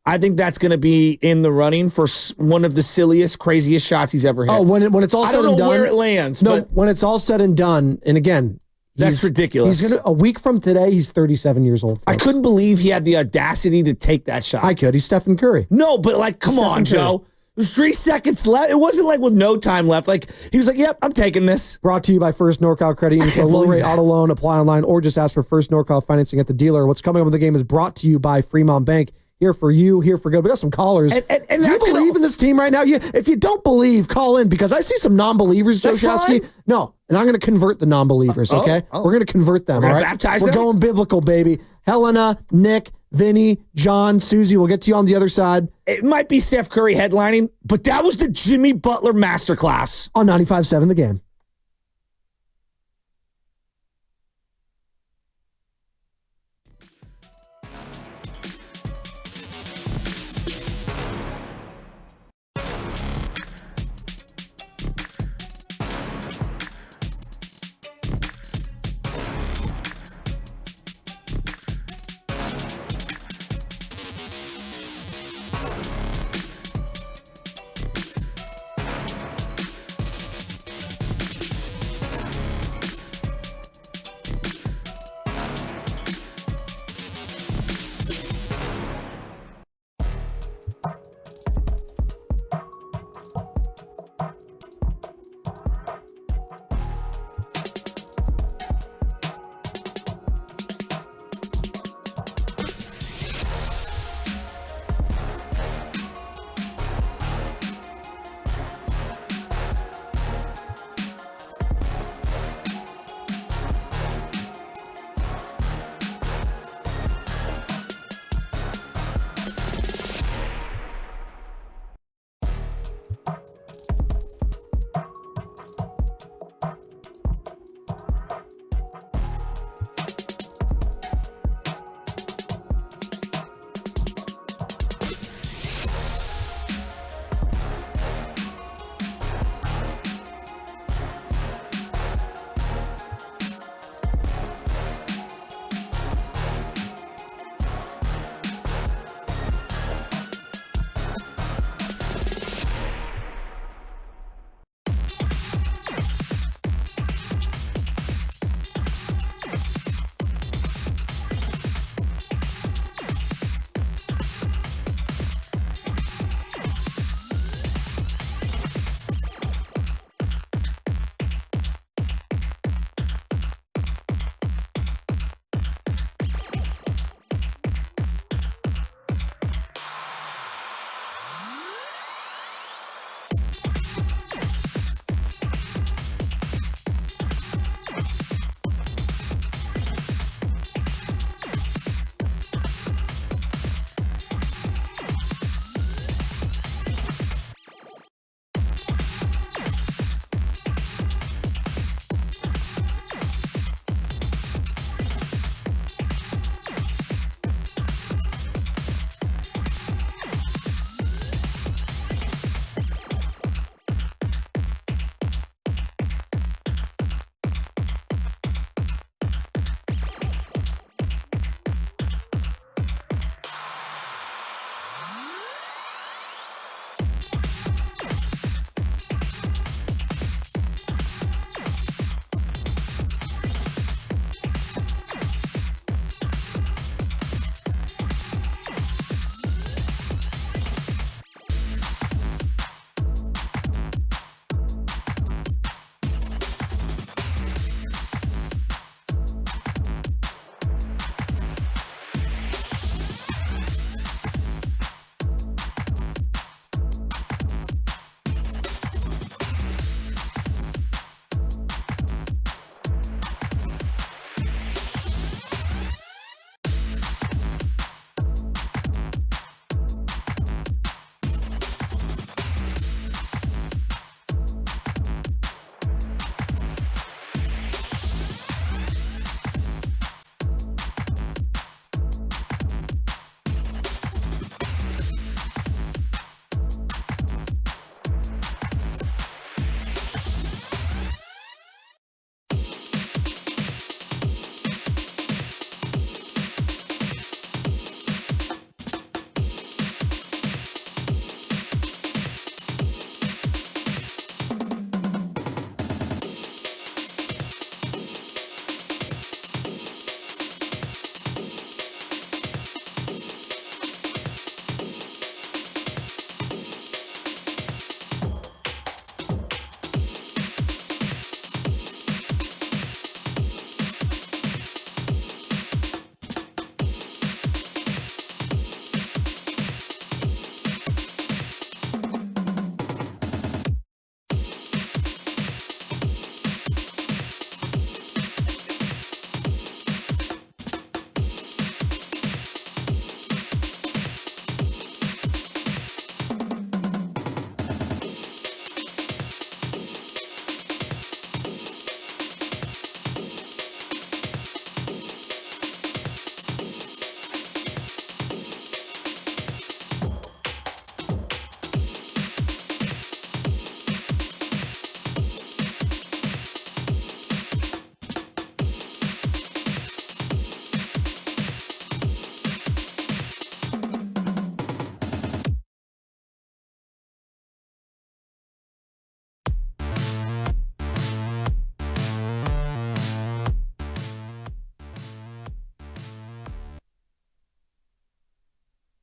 I think that's going to be in the running for one of the silliest, craziest shots he's ever hit. Oh, when it's all said and done. I don't know where it lands. No, but when it's all said and done, and again, that's ridiculous. He's a week from today, he's 37 years old. Folks. I couldn't believe he had the audacity to take that shot. I could. He's Stephen Curry. No, but come on, Joe. There's 3 seconds left. It wasn't with no time left. He was yep, I'm taking this. Brought to you by First NorCal Credit Union. For a low-rate auto loan, apply online, or just ask for First NorCal financing at the dealer. What's coming up in the game is brought to you by Fremont Bank. Here for you, here for good. We got some callers. And do you believe in this team right now? If you don't believe, call in, because I see some non-believers, Joe Shasky. No, and I'm going to convert the non-believers, okay? We're going to convert them, all right? Baptize We're them? going biblical, baby. Helena, Nick, Vinny, John, Susie. We'll get to you on the other side. It might be Steph Curry headlining, but that was the Jimmy Butler masterclass. On 95.7 The Game.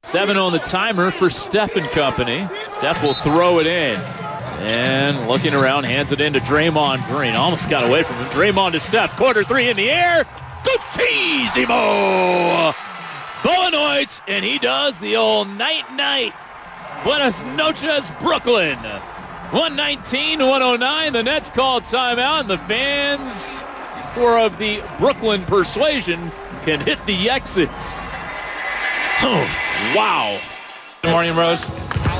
7 on the timer for Steph and company. Steph will throw it in. And looking around, hands it in to Draymond Green. Almost got away from him. Draymond to Steph. Quarter 3 in the air. Guchisimo! Bowenoids, and he does the old night-night. Buenas noches, Brooklyn. 119-109. The Nets call timeout, and the fans who are of the Brooklyn persuasion can hit the exits. Oh, wow. Good morning, Rose.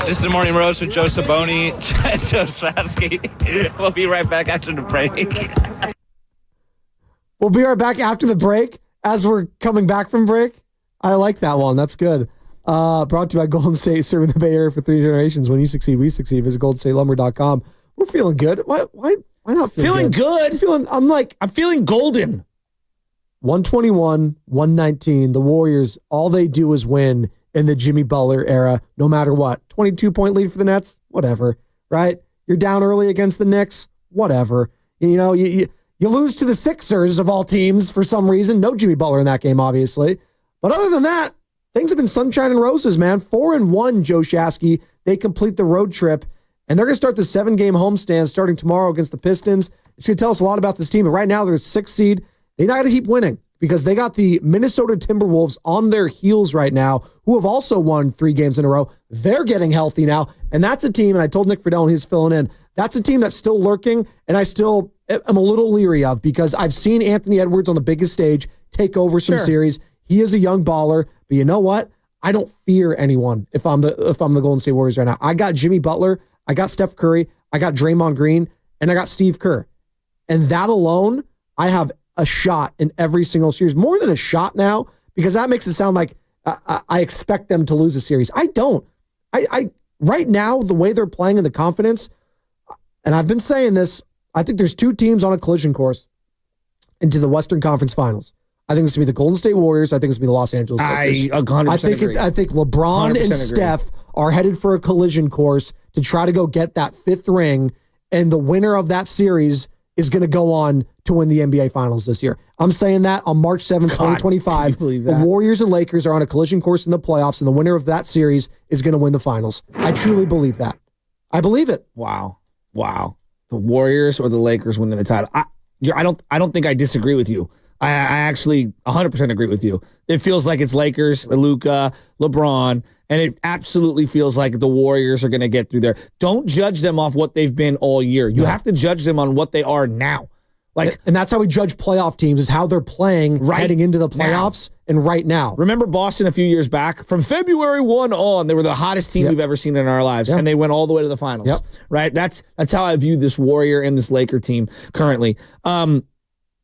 This is the Morning Roast with Joe Saboni, Joe Shasky. We'll be right back after the break. We'll be right back after the break as we're coming back from break. I like that one. That's good. Brought to you by Golden State, serving the Bay Area for 3 generations. When you succeed, we succeed. Visit goldenstatelumber.com. We're feeling good. Why not Feeling good? I'm feeling golden. 121, 119. The Warriors, all they do is win in the Jimmy Butler era, no matter what. 22-point lead for the Nets? Whatever, right? You're down early against the Knicks? Whatever. You know, you lose to the Sixers of all teams for some reason. No Jimmy Butler in that game, obviously. But other than that, things have been sunshine and roses, man. 4-1, Joe Shasky. They complete the road trip, and they're going to start the 7-game homestand starting tomorrow against the Pistons. It's going to tell us a lot about this team. But right now, they're the 6th seed. They got to keep winning because they got the Minnesota Timberwolves on their heels right now, who have also won 3 games in a row. They're getting healthy now, and that's a team, and I told Nick Friedel when he's filling in, that's a team that's still lurking, and I still am a little leery of because I've seen Anthony Edwards on the biggest stage take over some series. He is a young baller, but you know what? I don't fear anyone if I'm the Golden State Warriors right now. I got Jimmy Butler, I got Steph Curry, I got Draymond Green, and I got Steve Kerr. And that alone, I have a shot in every single series. More than a shot now, because that makes it sound like I expect them to lose a series. I don't. I right now, the way they're playing and the confidence, and I've been saying this, I think there's 2 teams on a collision course into the Western Conference Finals. I think it's going to be the Golden State Warriors. I think it's going to be the Los Angeles Lakers. I 100% agree. I think LeBron and Steph are headed for a collision course to try to go get that 5th ring, and the winner of that series is going to go on to win the NBA Finals this year. I'm saying that on March 7th, 2025. The Warriors and Lakers are on a collision course in the playoffs, and the winner of that series is going to win the Finals. I truly believe that. I believe it. Wow. The Warriors or the Lakers winning the title. I don't think I disagree with you. I actually 100% agree with you. It feels like it's Lakers, Luka, LeBron, and it absolutely feels like the Warriors are going to get through there. Don't judge them off what they've been all year. You have to judge them on what they are now. And that's how we judge playoff teams, is how they're playing heading into the playoffs and right now. Remember Boston a few years back? From February 1 on, they were the hottest team we've ever seen in our lives, and they went all the way to the finals. Right? That's how I view this Warrior and this Laker team currently.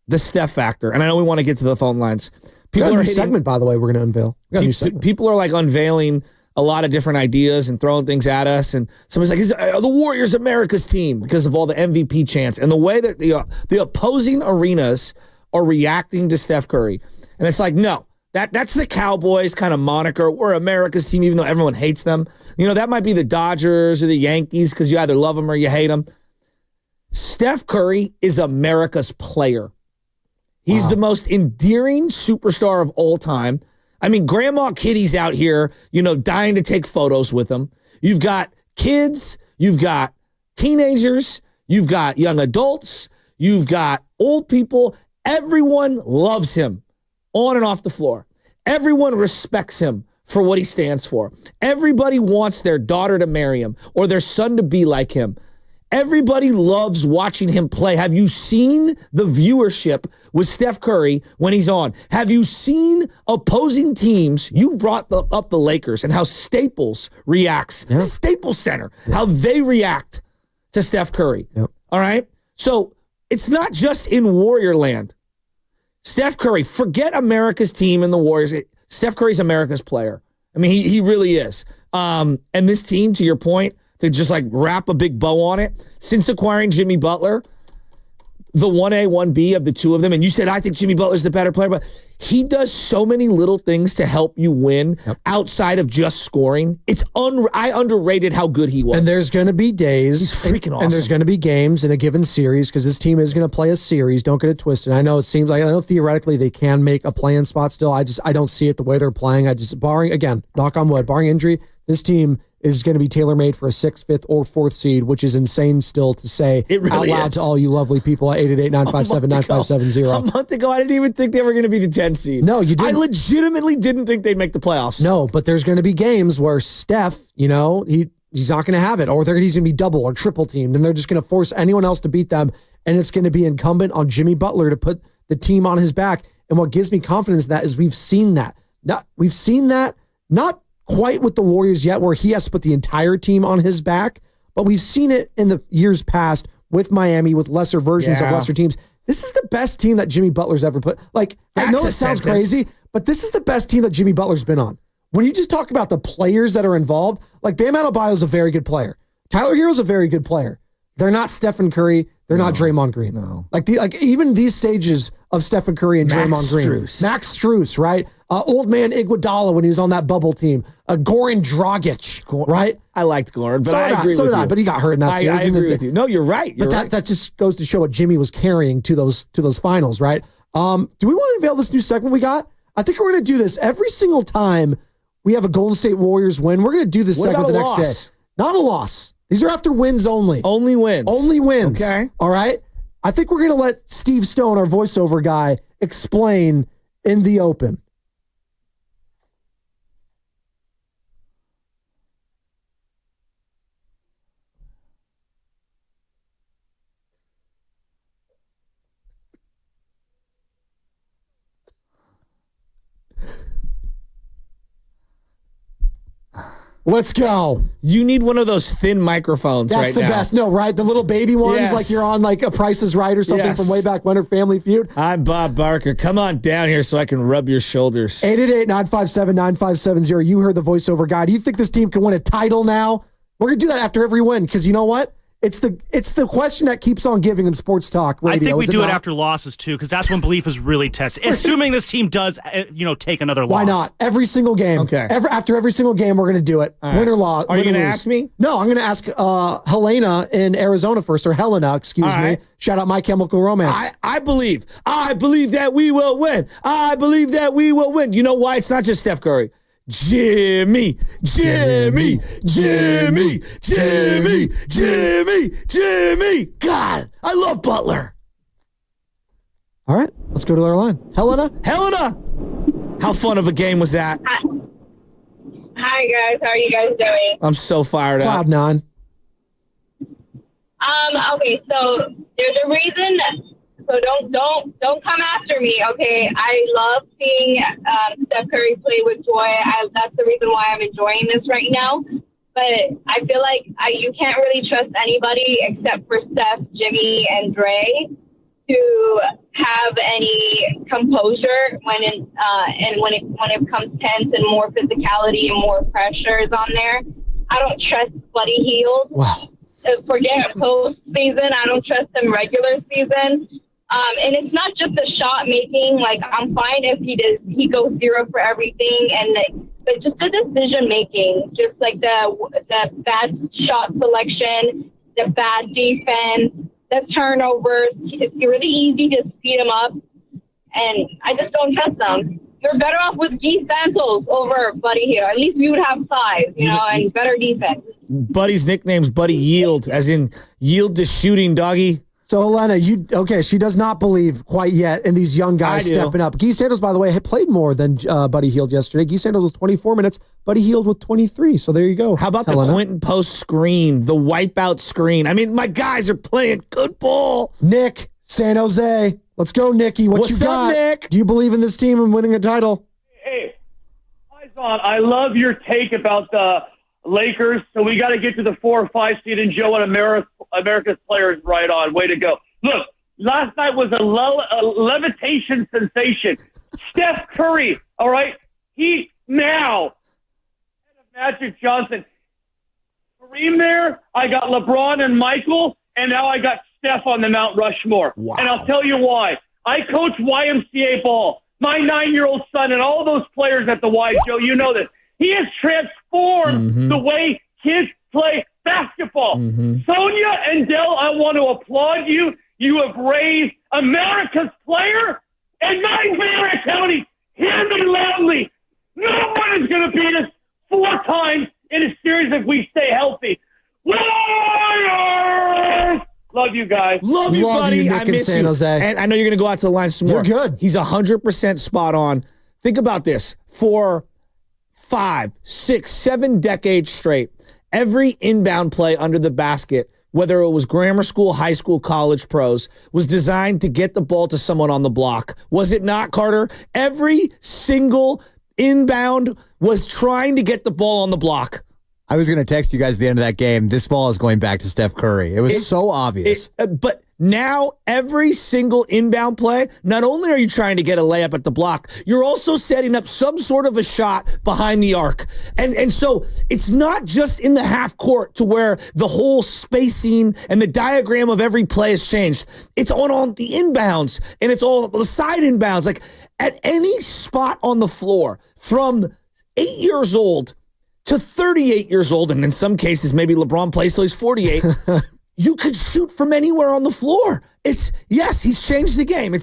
The Steph factor, and I know we want to get to the phone lines. People are a new segment, by the way, we're going to unveil. People are like unveiling a lot of different ideas and throwing things at us, and somebody's like, are the Warriors America's team because of all the MVP chants and the way that the opposing arenas are reacting to Steph Curry. And it's like, no, that's the Cowboys kind of moniker. We're America's team, even though everyone hates them. You know, that might be the Dodgers or the Yankees because you either love them or you hate them. Steph Curry is America's player. He's the most endearing superstar of all time. I mean, Grandma Kitty's out here, dying to take photos with him. You've got kids, you've got teenagers, you've got young adults, you've got old people. Everyone loves him on and off the floor. Everyone respects him for what he stands for. Everybody wants their daughter to marry him or their son to be like him. Everybody loves watching him play. Have you seen the viewership with Steph Curry when he's on? Have you seen opposing teams? You brought up the Lakers and how Staples reacts. Yeah. Staples Center, how they react to Steph Curry. Yep. All right? So it's not just in Warrior land. Steph Curry, forget America's team and the Warriors. Steph Curry's America's player. I mean, he really is. And this team, to your point, to just like wrap a big bow on it, since acquiring Jimmy Butler, the 1A, 1B of the two of them, and you said, I think Jimmy Butler's the better player, but he does so many little things to help you win outside of just scoring. I underrated how good he was. And there's going to be days. He's freaking awesome. And there's going to be games in a given series because this team is going to play a series. Don't get it twisted. I know theoretically they can make a play-in spot still. I don't see it the way they're playing. Barring, again, knock on wood, barring injury, this team is going to be tailor-made for a 6th, 5th, or 4th seed, which is insane still to say out loud to all you lovely people at 888-957-9570. A month ago, I didn't even think they were going to be the 10th seed. No, you didn't. I legitimately didn't think they'd make the playoffs. No, but there's going to be games where Steph, he's not going to have it, or he's going to be double or triple teamed, and they're just going to force anyone else to beat them, and it's going to be incumbent on Jimmy Butler to put the team on his back. And what gives me confidence in that is we've seen that. Not quite with the Warriors yet, where he has to put the entire team on his back, but we've seen it in the years past with Miami, with lesser versions of lesser teams. This is the best team that Jimmy Butler's ever put. I know it sounds crazy, but this is the best team that Jimmy Butler's been on. When you just talk about the players that are involved, Bam Adebayo's a very good player. Tyler Hero's a very good player. They're not Stephen Curry. They're not Draymond Green. No. Even these stages of Stephen Curry and Draymond Green. Max Strus, right? Old man Iguodala when he was on that bubble team. Goran Dragic, right? I liked Goran, but I agree with you. So did I, but he got hurt in that series. I agree with you. No, you're right. That just goes to show what Jimmy was carrying to those finals, right? Do we want to unveil this new segment we got? I think we're going to do this every single time we have a Golden State Warriors win. We're going to do this segment the next day. Not a loss. These are after wins only. Only wins. Only wins. Okay. All right? I think we're going to let Steve Stone, our voiceover guy, explain in the open. Let's go. You need one of those thin microphones right now. That's the best. No, right? The little baby ones, like you're on A Price is Right or something from way back when, or Family Feud. I'm Bob Barker. Come on down here so I can rub your shoulders. 888-957-9570. You heard the voiceover guy. Do you think this team can win a title now? We're going to do that after every win because you know what? It's the question that keeps on giving in sports talk radio. I think we do it after losses too, because that's when belief is really tested. Assuming this team does, take another loss. Why not? Every single game. Okay. After every single game, we're going to do it. Right. Win or loss. Are you going to ask me? No, I'm going to ask Helena in Arizona first, or Helena, excuse me. Shout out My Chemical Romance. I believe that we will win. I believe that we will win. You know why? It's not just Steph Curry. Jimmy. God, I love Butler. All right, let's go to our line. Helena. How fun of a game was that? Hi guys, how are you guys doing? I'm so fired up. Cloud nine. Okay, so there's a reason. So don't come after me, okay? I love seeing Steph Curry play with joy. That's the reason why I'm enjoying this right now. But I feel like you can't really trust anybody except for Steph, Jimmy, and Dre to have any composure when it comes tense and more physicality and more pressure is on there. I don't trust Buddy Hield. Wow. Forget postseason. I don't trust him regular season. And it's not just the shot making. I'm fine if he goes 0 for everything, but just the decision making, just the bad shot selection, the bad defense, the turnovers. It's really easy to speed him up, and I just don't trust them. You're better off with G Santos over Buddy here. At least we would have size, and better defense. Buddy's nickname's Buddy Yield, as in yield to shooting, doggy. So, Helena, she does not believe quite yet in these young guys stepping up. Guy Santos, by the way, had played more than Buddy Hield yesterday. Guy Santos was 24 minutes. Buddy Hield with 23. So there you go. How about Helena? The Quinton post screen, the wipeout screen? I mean, my guys are playing good ball. Nick, San Jose. Let's go, Nicky. What's you got? Up, Nick? Do you believe in this team and winning a title? Hey, I love your take about the Lakers, so we got to get to the 4 or 5 seed, and Joe and America's players right on. Way to go. Look, last night was a levitation sensation. Steph Curry, all right? He now, Magic Johnson. Kareem there, I got LeBron and Michael, and now I got Steph on the Mount Rushmore. Wow. And I'll tell you why. I coach YMCA ball. My 9-year-old son and all those players at the Y, Joe, you know this. He has transformed the way kids play basketball. Sonia and Dell, I want to applaud you. You have raised America's player and 9 Marion counties. Hear me loudly. No one is going to beat us 4 times in a series if we stay healthy. Warriors! Love you guys. Love you, buddy. Nick I in miss San you. Jose. And I know you're going to go out to the line some more. You're good. He's 100% spot on. Think about this. For 5, 6, 7 decades straight, every inbound play under the basket, whether it was grammar school, high school, college, pros, was designed to get the ball to someone on the block. Was it not, Carter? Every single inbound was trying to get the ball on the block. I was going to text you guys at the end of that game. This ball is going back to Steph Curry. It was so obvious. But now every single inbound play, not only are you trying to get a layup at the block, you're also setting up some sort of a shot behind the arc. And so it's not just in the half court to where the whole spacing and the diagram of every play has changed. It's on the inbounds, and it's all the side inbounds. Like at any spot on the floor from 8 years old to 38 years old, and in some cases, maybe LeBron plays till he's 48, you could shoot from anywhere on the floor. He's changed the game.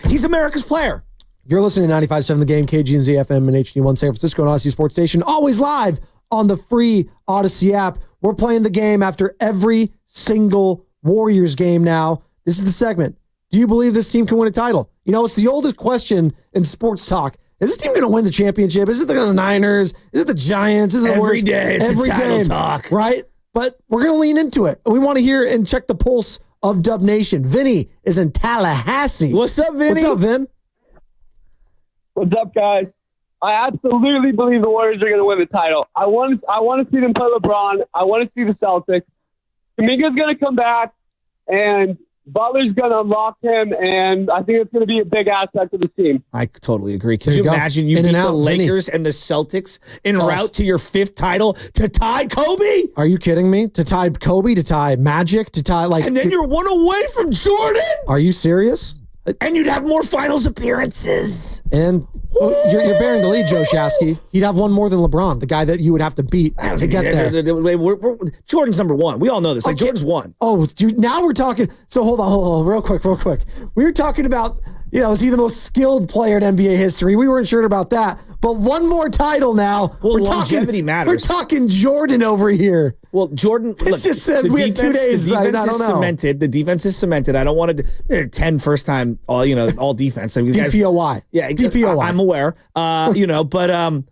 He's America's player. You're listening to 95.7 The Game, KGNZ FM and HD1 San Francisco and Odyssey Sports Station. Always live on the free Odyssey app. We're playing the game after every single Warriors game now. This is the segment. Do you believe this team can win a title? You know, it's the oldest question in sports talk. Is this team going to win the championship? Is it the Niners? Is it the Giants? Is it the Every day, it's a title talk. Right? But we're going to lean into it. We want to hear and check the pulse of Dub Nation. Vinny is in Tallahassee. What's up, Vinny? What's up, Vin? What's up, guys? I absolutely believe the Warriors are going to win the title. I want to see them play LeBron. I want to see the Celtics. Kuminga's going to come back, and Butler's going to unlock him, and I think it's going to be a big aspect of the team. I totally agree. Can you imagine you beat the Lakers and the Celtics en route to your 5th title to tie Kobe? Are you kidding me? To tie Kobe, to tie Magic, to tie And then you're 1 away from Jordan? Are you serious? And you'd have more finals appearances. And you're bearing the lead, Joe Shasky. He'd have one more than LeBron, the guy that you would have to beat to get there. Jordan's number 1. We all know this. Like, Jordan's 1. Oh, dude, now we're talking. So hold on, real quick. We were talking about, is he the most skilled player in NBA history? We weren't sure about that. But one more title now. Well, longevity matters. We're talking Jordan over here. Well, Jordan, it's just said we had 2 days. The defense is cemented. The defense is cemented. I don't want to 10 first time all defense. I mean, DPOY. Yeah, DPOY. I'm aware. But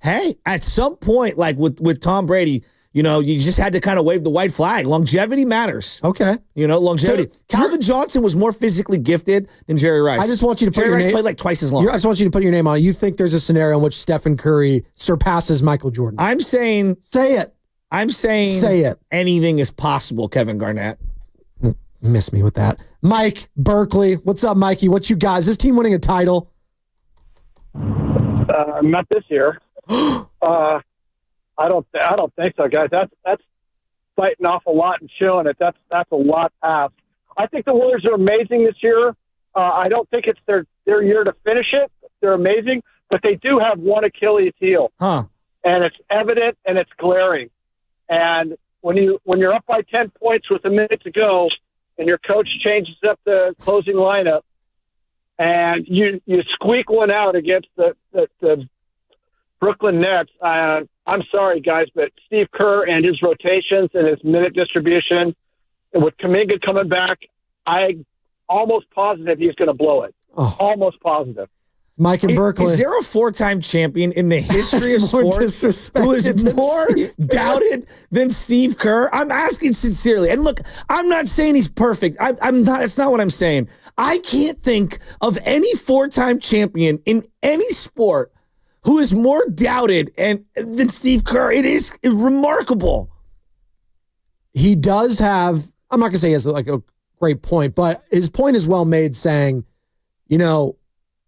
hey, at some point, like with Tom Brady, you just had to kind of wave the white flag. Longevity matters. Okay. Longevity. Calvin Johnson was more physically gifted than Jerry Rice. I just want you to put Jerry your Rice name. played like twice as long. I just want you to put your name on it. You think there's a scenario in which Stephen Curry surpasses Michael Jordan? I'm saying. Say it. I'm saying. Say it. Anything is possible, Kevin Garnett. Miss me with that. Mike Berkeley. What's up, Mikey? What you got? Is this team winning a title? Not this year. I don't think so, guys. That's fighting off a lot and showing it. That's a lot past. I think the Warriors are amazing this year. I don't think it's their year to finish it. They're amazing, but they do have one Achilles heel, and it's evident and it's glaring. And when you're up by 10 points with a minute to go, and your coach changes up the closing lineup, and you squeak one out against the Brooklyn Nets. I'm sorry, guys, but Steve Kerr and his rotations and his minute distribution, and with Kuminga coming back, I'm almost positive he's going to blow it. Almost positive. Mike and Berkeley. Is there a 4-time champion in the history of sports who is more doubted than Steve Kerr? I'm asking sincerely. And look, I'm not saying he's perfect. I'm not. That's not what I'm saying. I can't think of any 4-time champion in any sport who is more doubted than Steve Kerr. It is remarkable. He does have, I'm not going to say he has like a great point, but his point is well made saying,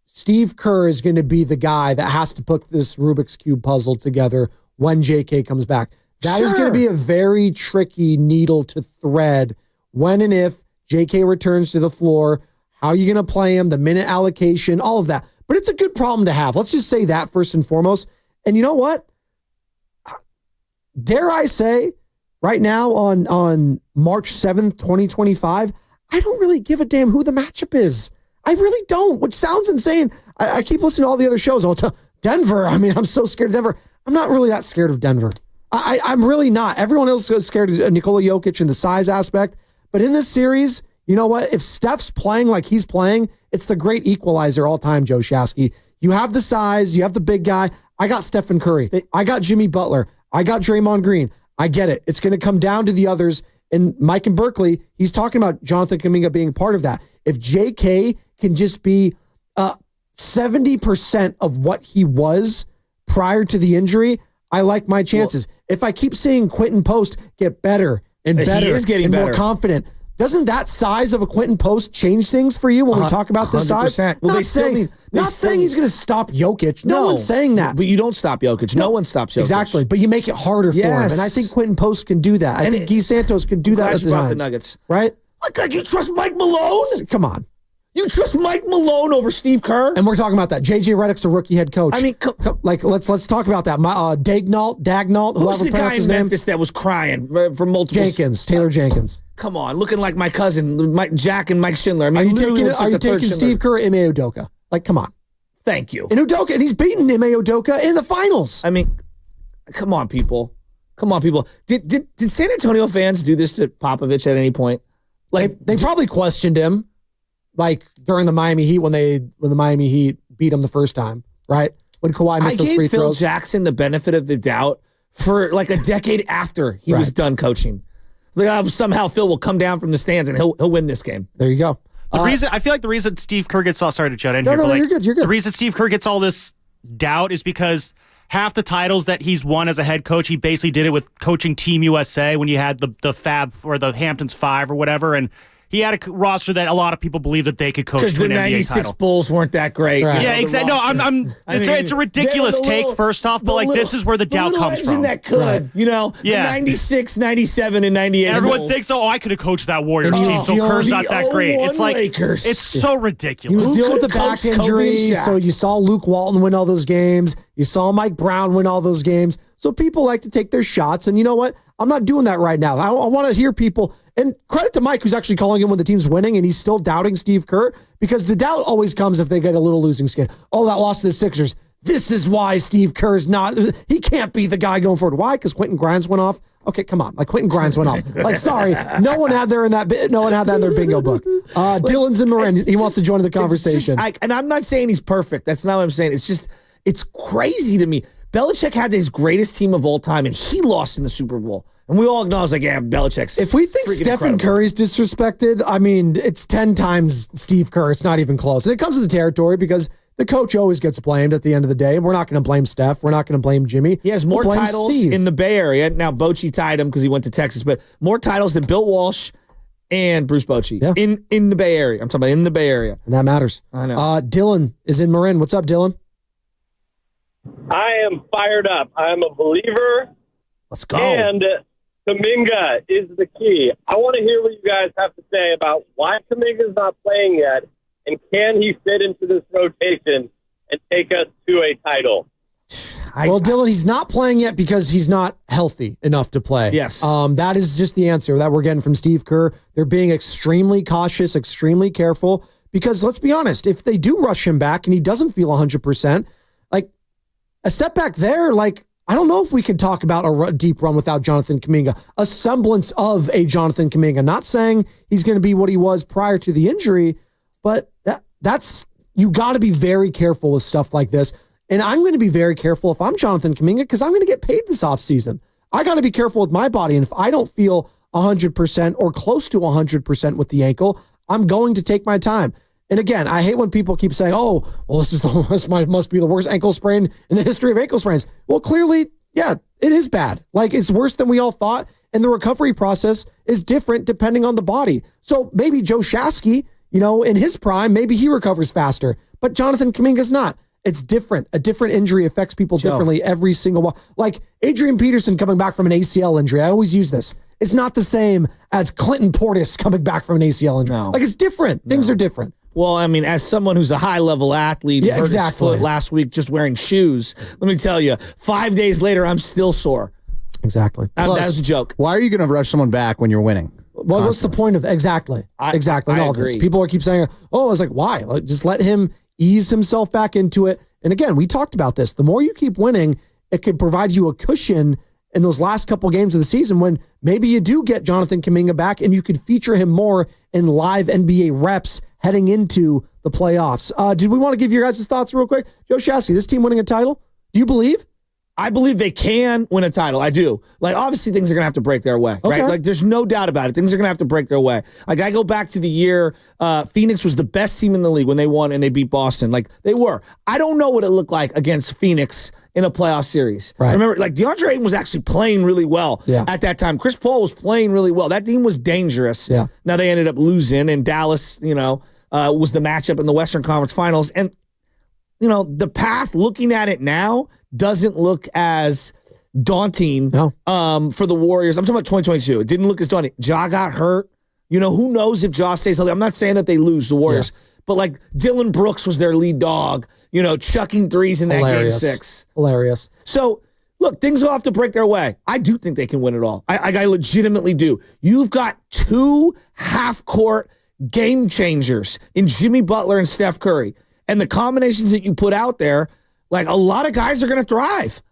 Steve Kerr is going to be the guy that has to put this Rubik's Cube puzzle together when JK comes back. That is going to be a very tricky needle to thread when and if JK returns to the floor. How are you going to play him? The minute allocation, all of that. But it's a good problem to have. Let's just say that first and foremost. And you know what? Dare I say, right now on March 7th, 2025, I don't really give a damn who the matchup is. I really don't, which sounds insane. I keep listening to all the other shows. I'll tell Denver. I mean, I'm so scared of Denver. I'm not really that scared of Denver. I'm really not. Everyone else is scared of Nikola Jokic and the size aspect. But in this series, you know what? If Steph's playing like he's playing, it's the great equalizer all time, Joe Shasky. You have the size. You have the big guy. I got Stephen Curry. I got Jimmy Butler. I got Draymond Green. I get it. It's going to come down to the others. And Mike and Berkeley, he's talking about Jonathan Kuminga being part of that. If JK can just be 70% of what he was prior to the injury, I like my chances. If I keep seeing Quinton Post get better and better and more confident, doesn't that size of a Quinton Post change things for you when we talk about this size? Well, not saying he's going to stop Jokic. No one's saying that. But you don't stop Jokic. No one stops Jokic. Exactly. But you make it harder for him. And I think Quinton Post can do that. I think Guy Santos can do that at the times. The Nuggets. Right? Like you trust Mike Malone? Come on. You trust Mike Malone over Steve Kerr? And we're talking about that. JJ Redick's a rookie head coach. I mean, let's talk about that. Dagnalt, who's the guy in Memphis that was crying for multiple... Taylor Jenkins. Come on, looking like my cousin, Jack and Mike Schindler. I mean, are you taking Steve Kerr or Ime Udoka? Like, come on. Thank you. And he's beaten Ime Udoka in the finals. I mean, come on, people. Did San Antonio fans do this to Popovich at any point? Like they probably questioned him. Like during the Miami Heat when the Miami Heat beat him the first time, right? When Kawhi missed those free throws. I gave Phil Jackson the benefit of the doubt for like a decade after he was done coaching. Like, somehow Phil will come down from the stands and he'll win this game. There you go. I feel like the reason Steve Kerr gets sorry to jut in here. You're good. The reason Steve Kerr gets all this doubt is because half the titles that he's won as a head coach, he basically did it with coaching Team USA when you had the Fab or the Hamptons 5 or whatever, and he had a roster that a lot of people believe that they could coach to an NBA title. Because the 96 Bulls weren't that great. Right. Yeah, exactly. No, it's a ridiculous take, first off, but this is where the doubt comes from. That could, the 96, 97, and 98 Everyone Bulls. thinks, I could have coached that Warriors team, so Kerr's not that great. It's like, Lakers. It's so ridiculous. He was dealing with the back injury, so you saw Luke Walton win all those games. You saw Mike Brown win all those games. So people like to take their shots, and you know what? I'm not doing that right now. I want to hear people... And credit to Mike, who's actually calling him when the team's winning, and he's still doubting Steve Kerr, because the doubt always comes if they get a little losing skin. Oh, that loss to the Sixers. This is why Steve Kerr's not... He can't be the guy going forward. Why? Because Quentin Grimes went off? Okay, come on. Like, Quentin Grimes went off. Like, sorry. No one had that in their bingo book. Dylan's in Marin. He wants to join the conversation. And I'm not saying he's perfect. That's not what I'm saying. It's just... It's crazy to me. Belichick had his greatest team of all time, and he lost in the Super Bowl. And we all acknowledge, Belichick's if we think Stephen Curry's disrespected, I mean, it's 10 times Steve Kerr. It's not even close. And it comes with the territory because the coach always gets blamed at the end of the day. We're not going to blame Steph. We're not going to blame Jimmy. He has more titles in the Bay Area. Now, Bochy tied him because he went to Texas, but more titles than Bill Walsh and Bruce Bochy in the Bay Area. I'm talking about in the Bay Area. And that matters. I know. Dylan is in Marin. What's up, Dylan? I am fired up. I'm a believer. Let's go. And Kuminga is the key. I want to hear what you guys have to say about why Kuminga's not playing yet, and can he fit into this rotation and take us to a title? Well, Dylan, he's not playing yet because he's not healthy enough to play. Yes. That is just the answer that we're getting from Steve Kerr. They're being extremely cautious, extremely careful, because let's be honest, if they do rush him back and he doesn't feel 100%, like a setback there, like I don't know if we can talk about a deep run without Jonathan Kuminga, a semblance of a Jonathan Kuminga. Not saying he's going to be what he was prior to the injury, but that's you got to be very careful with stuff like this. And I'm going to be very careful if I'm Jonathan Kuminga because I'm going to get paid this offseason. I got to be careful with my body. And if I don't feel 100% or close to 100% with the ankle, I'm going to take my time. And again, I hate when people keep saying, oh, well, this must be the worst ankle sprain in the history of ankle sprains. Well, clearly, yeah, it is bad. Like, it's worse than we all thought. And the recovery process is different depending on the body. So maybe Joe Shasky, in his prime, maybe he recovers faster. But Jonathan Kuminga's not. It's different. A different injury affects people differently every single one. Like Adrian Peterson coming back from an ACL injury. I always use this. It's not the same as Clinton Portis coming back from an ACL injury. No. Like, it's different. Things are different. Well, I mean, as someone who's a high-level athlete, hurt his foot last week just wearing shoes, let me tell you, 5 days later, I'm still sore. Exactly. That was a joke. Why are you going to rush someone back when you're winning? Well, what's the point of exactly I all agree. this? People keep saying, "Oh," I was like, "Why?" Like, just let him ease himself back into it. And again, we talked about this. The more you keep winning, it could provide you a cushion in those last couple games of the season when maybe you do get Jonathan Kuminga back and you could feature him more in live NBA reps heading into the playoffs. Did we want to give your guys' thoughts real quick? Joe Shasky, this team winning a title? Do you believe? I believe they can win a title. I do. Like, obviously, things are going to have to break their way, right? Like, there's no doubt about it. Things are going to have to break their way. Like, I go back to the year Phoenix was the best team in the league when they won and they beat Boston. Like, they were. I don't know what it looked like against Phoenix in a playoff series. Right. Remember, like, DeAndre Ayton was actually playing really well at that time. Chris Paul was playing really well. That team was dangerous. Yeah. Now, they ended up losing, and Dallas, was the matchup in the Western Conference Finals. And, the path, looking at it now, doesn't look as daunting for the Warriors. I'm talking about 2022. It didn't look as daunting. Ja got hurt. Who knows if Ja stays healthy? I'm not saying that they lose, the Warriors, but like Dylan Brooks was their lead dog, chucking threes in that game 6. Hilarious. So, look, things will have to break their way. I do think they can win it all. I legitimately do. You've got 2 half-court game changers in Jimmy Butler and Steph Curry. And the combinations that you put out there, like, a lot of guys are going to thrive.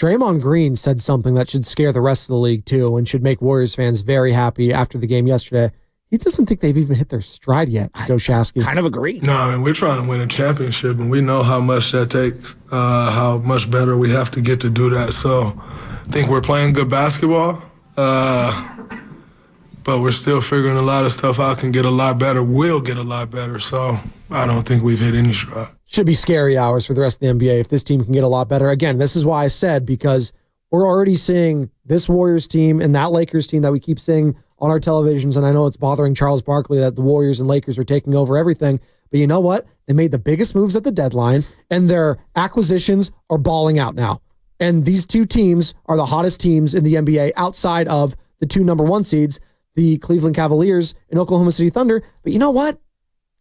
Draymond Green said something that should scare the rest of the league too and should make Warriors fans very happy after the game yesterday. He doesn't think they've even hit their stride yet, Joe Shasky. Kind of agree. No, I mean, we're trying to win a championship, and we know how much that takes, how much better we have to get to do that. So I think we're playing good basketball, but we're still figuring a lot of stuff out, can get a lot better, will get a lot better. So I don't think we've hit any stride. Should be scary hours for the rest of the NBA if this team can get a lot better. Again, this is why I said, because we're already seeing this Warriors team and that Lakers team that we keep seeing on our televisions, and I know it's bothering Charles Barkley that the Warriors and Lakers are taking over everything, but you know what? They made the biggest moves at the deadline, and their acquisitions are balling out now. And these two teams are the hottest teams in the NBA outside of the 2 number 1 seeds, the Cleveland Cavaliers and Oklahoma City Thunder. But you know what?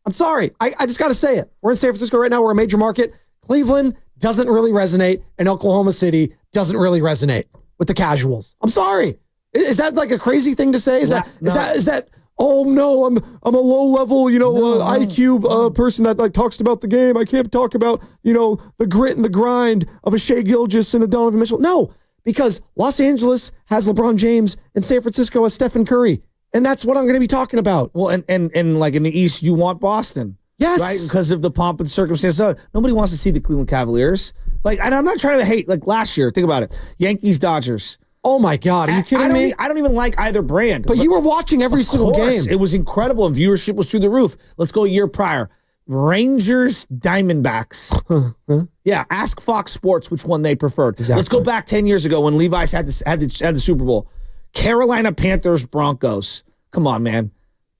I'm sorry. I just got to say it. We're in San Francisco right now. We're a major market. Cleveland doesn't really resonate, and Oklahoma City doesn't really resonate with the casuals. I'm sorry. Is that like a crazy thing to say? Is that? Oh no, I'm a low level, IQ person that like talks about the game. I can't talk about the grit and the grind of a Shai Gilgeous and a Donovan Mitchell. No, because Los Angeles has LeBron James and San Francisco has Stephen Curry. And that's what I'm going to be talking about. Well, and like in the East, you want Boston. Yes. Right? Because of the pomp and circumstance. So nobody wants to see the Cleveland Cavaliers. Like, and I'm not trying to hate, like last year, think about it. Yankees, Dodgers. Oh my God, are you kidding me? I don't even like either brand. But you were watching every single game. It was incredible, and viewership was through the roof. Let's go a year prior. Rangers, Diamondbacks. Yeah, ask Fox Sports which one they preferred. Exactly. Let's go back 10 years ago when Levi's had the Super Bowl. Carolina Panthers, Broncos. Come on, man.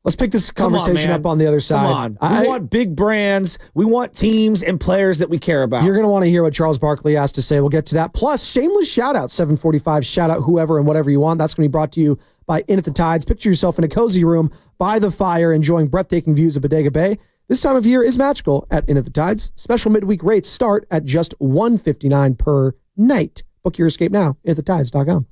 Let's pick this conversation up on the other side. Come on. We want big brands. We want teams and players that we care about. You're going to want to hear what Charles Barkley has to say. We'll get to that. Plus, shameless shout-out, 745. Shout out whoever and whatever you want. That's going to be brought to you by In at the Tides. Picture yourself in a cozy room by the fire enjoying breathtaking views of Bodega Bay. This time of year is magical at In at the Tides. Special midweek rates start at just $159 per night. Book your escape now. inatthetides.com.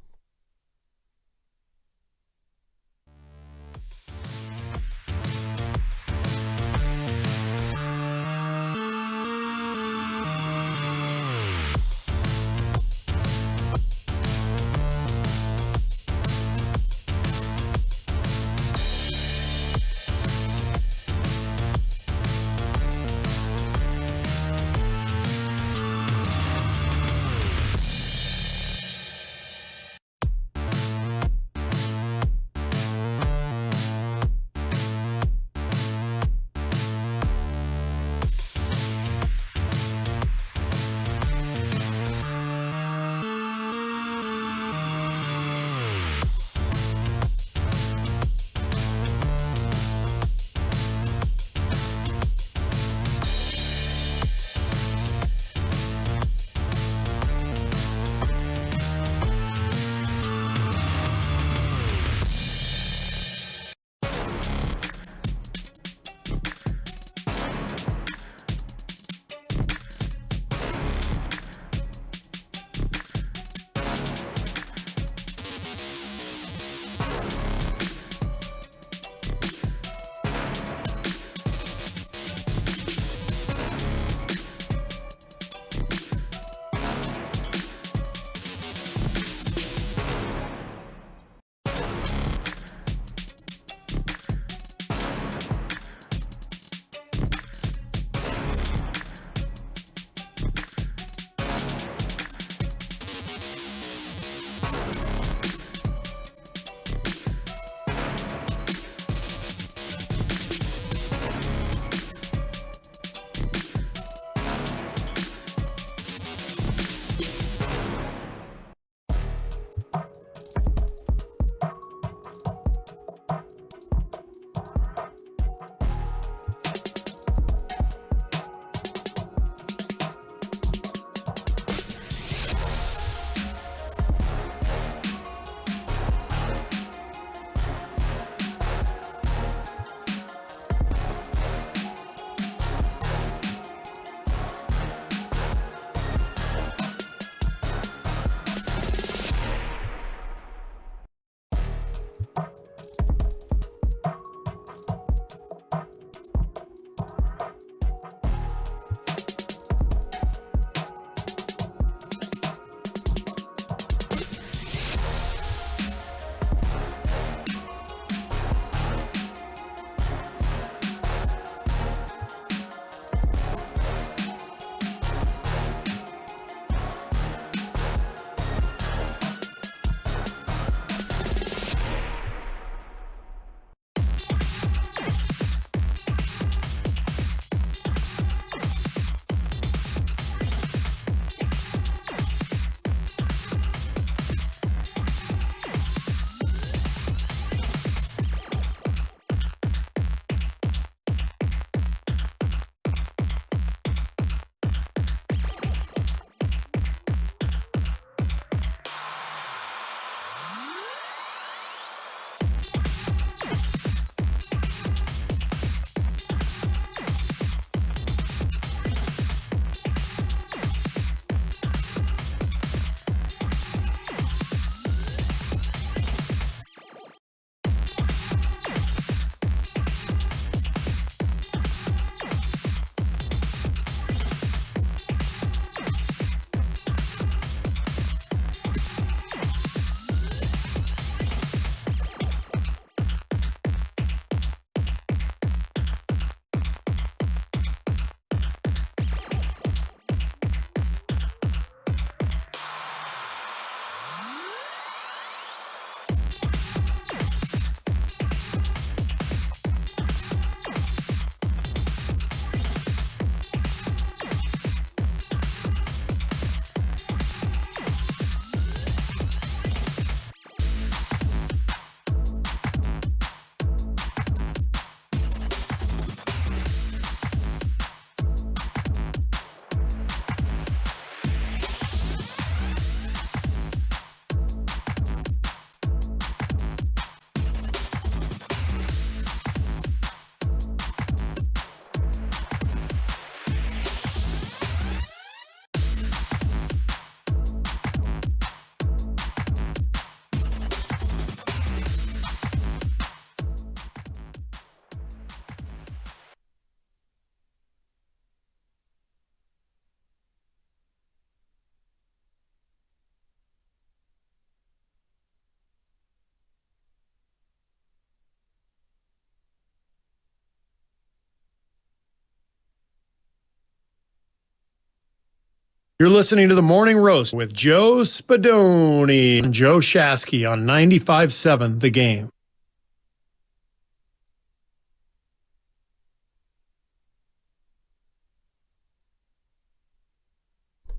You're listening to The Morning Roast with Joe Spadoni and Joe Shasky on 95.7 The Game.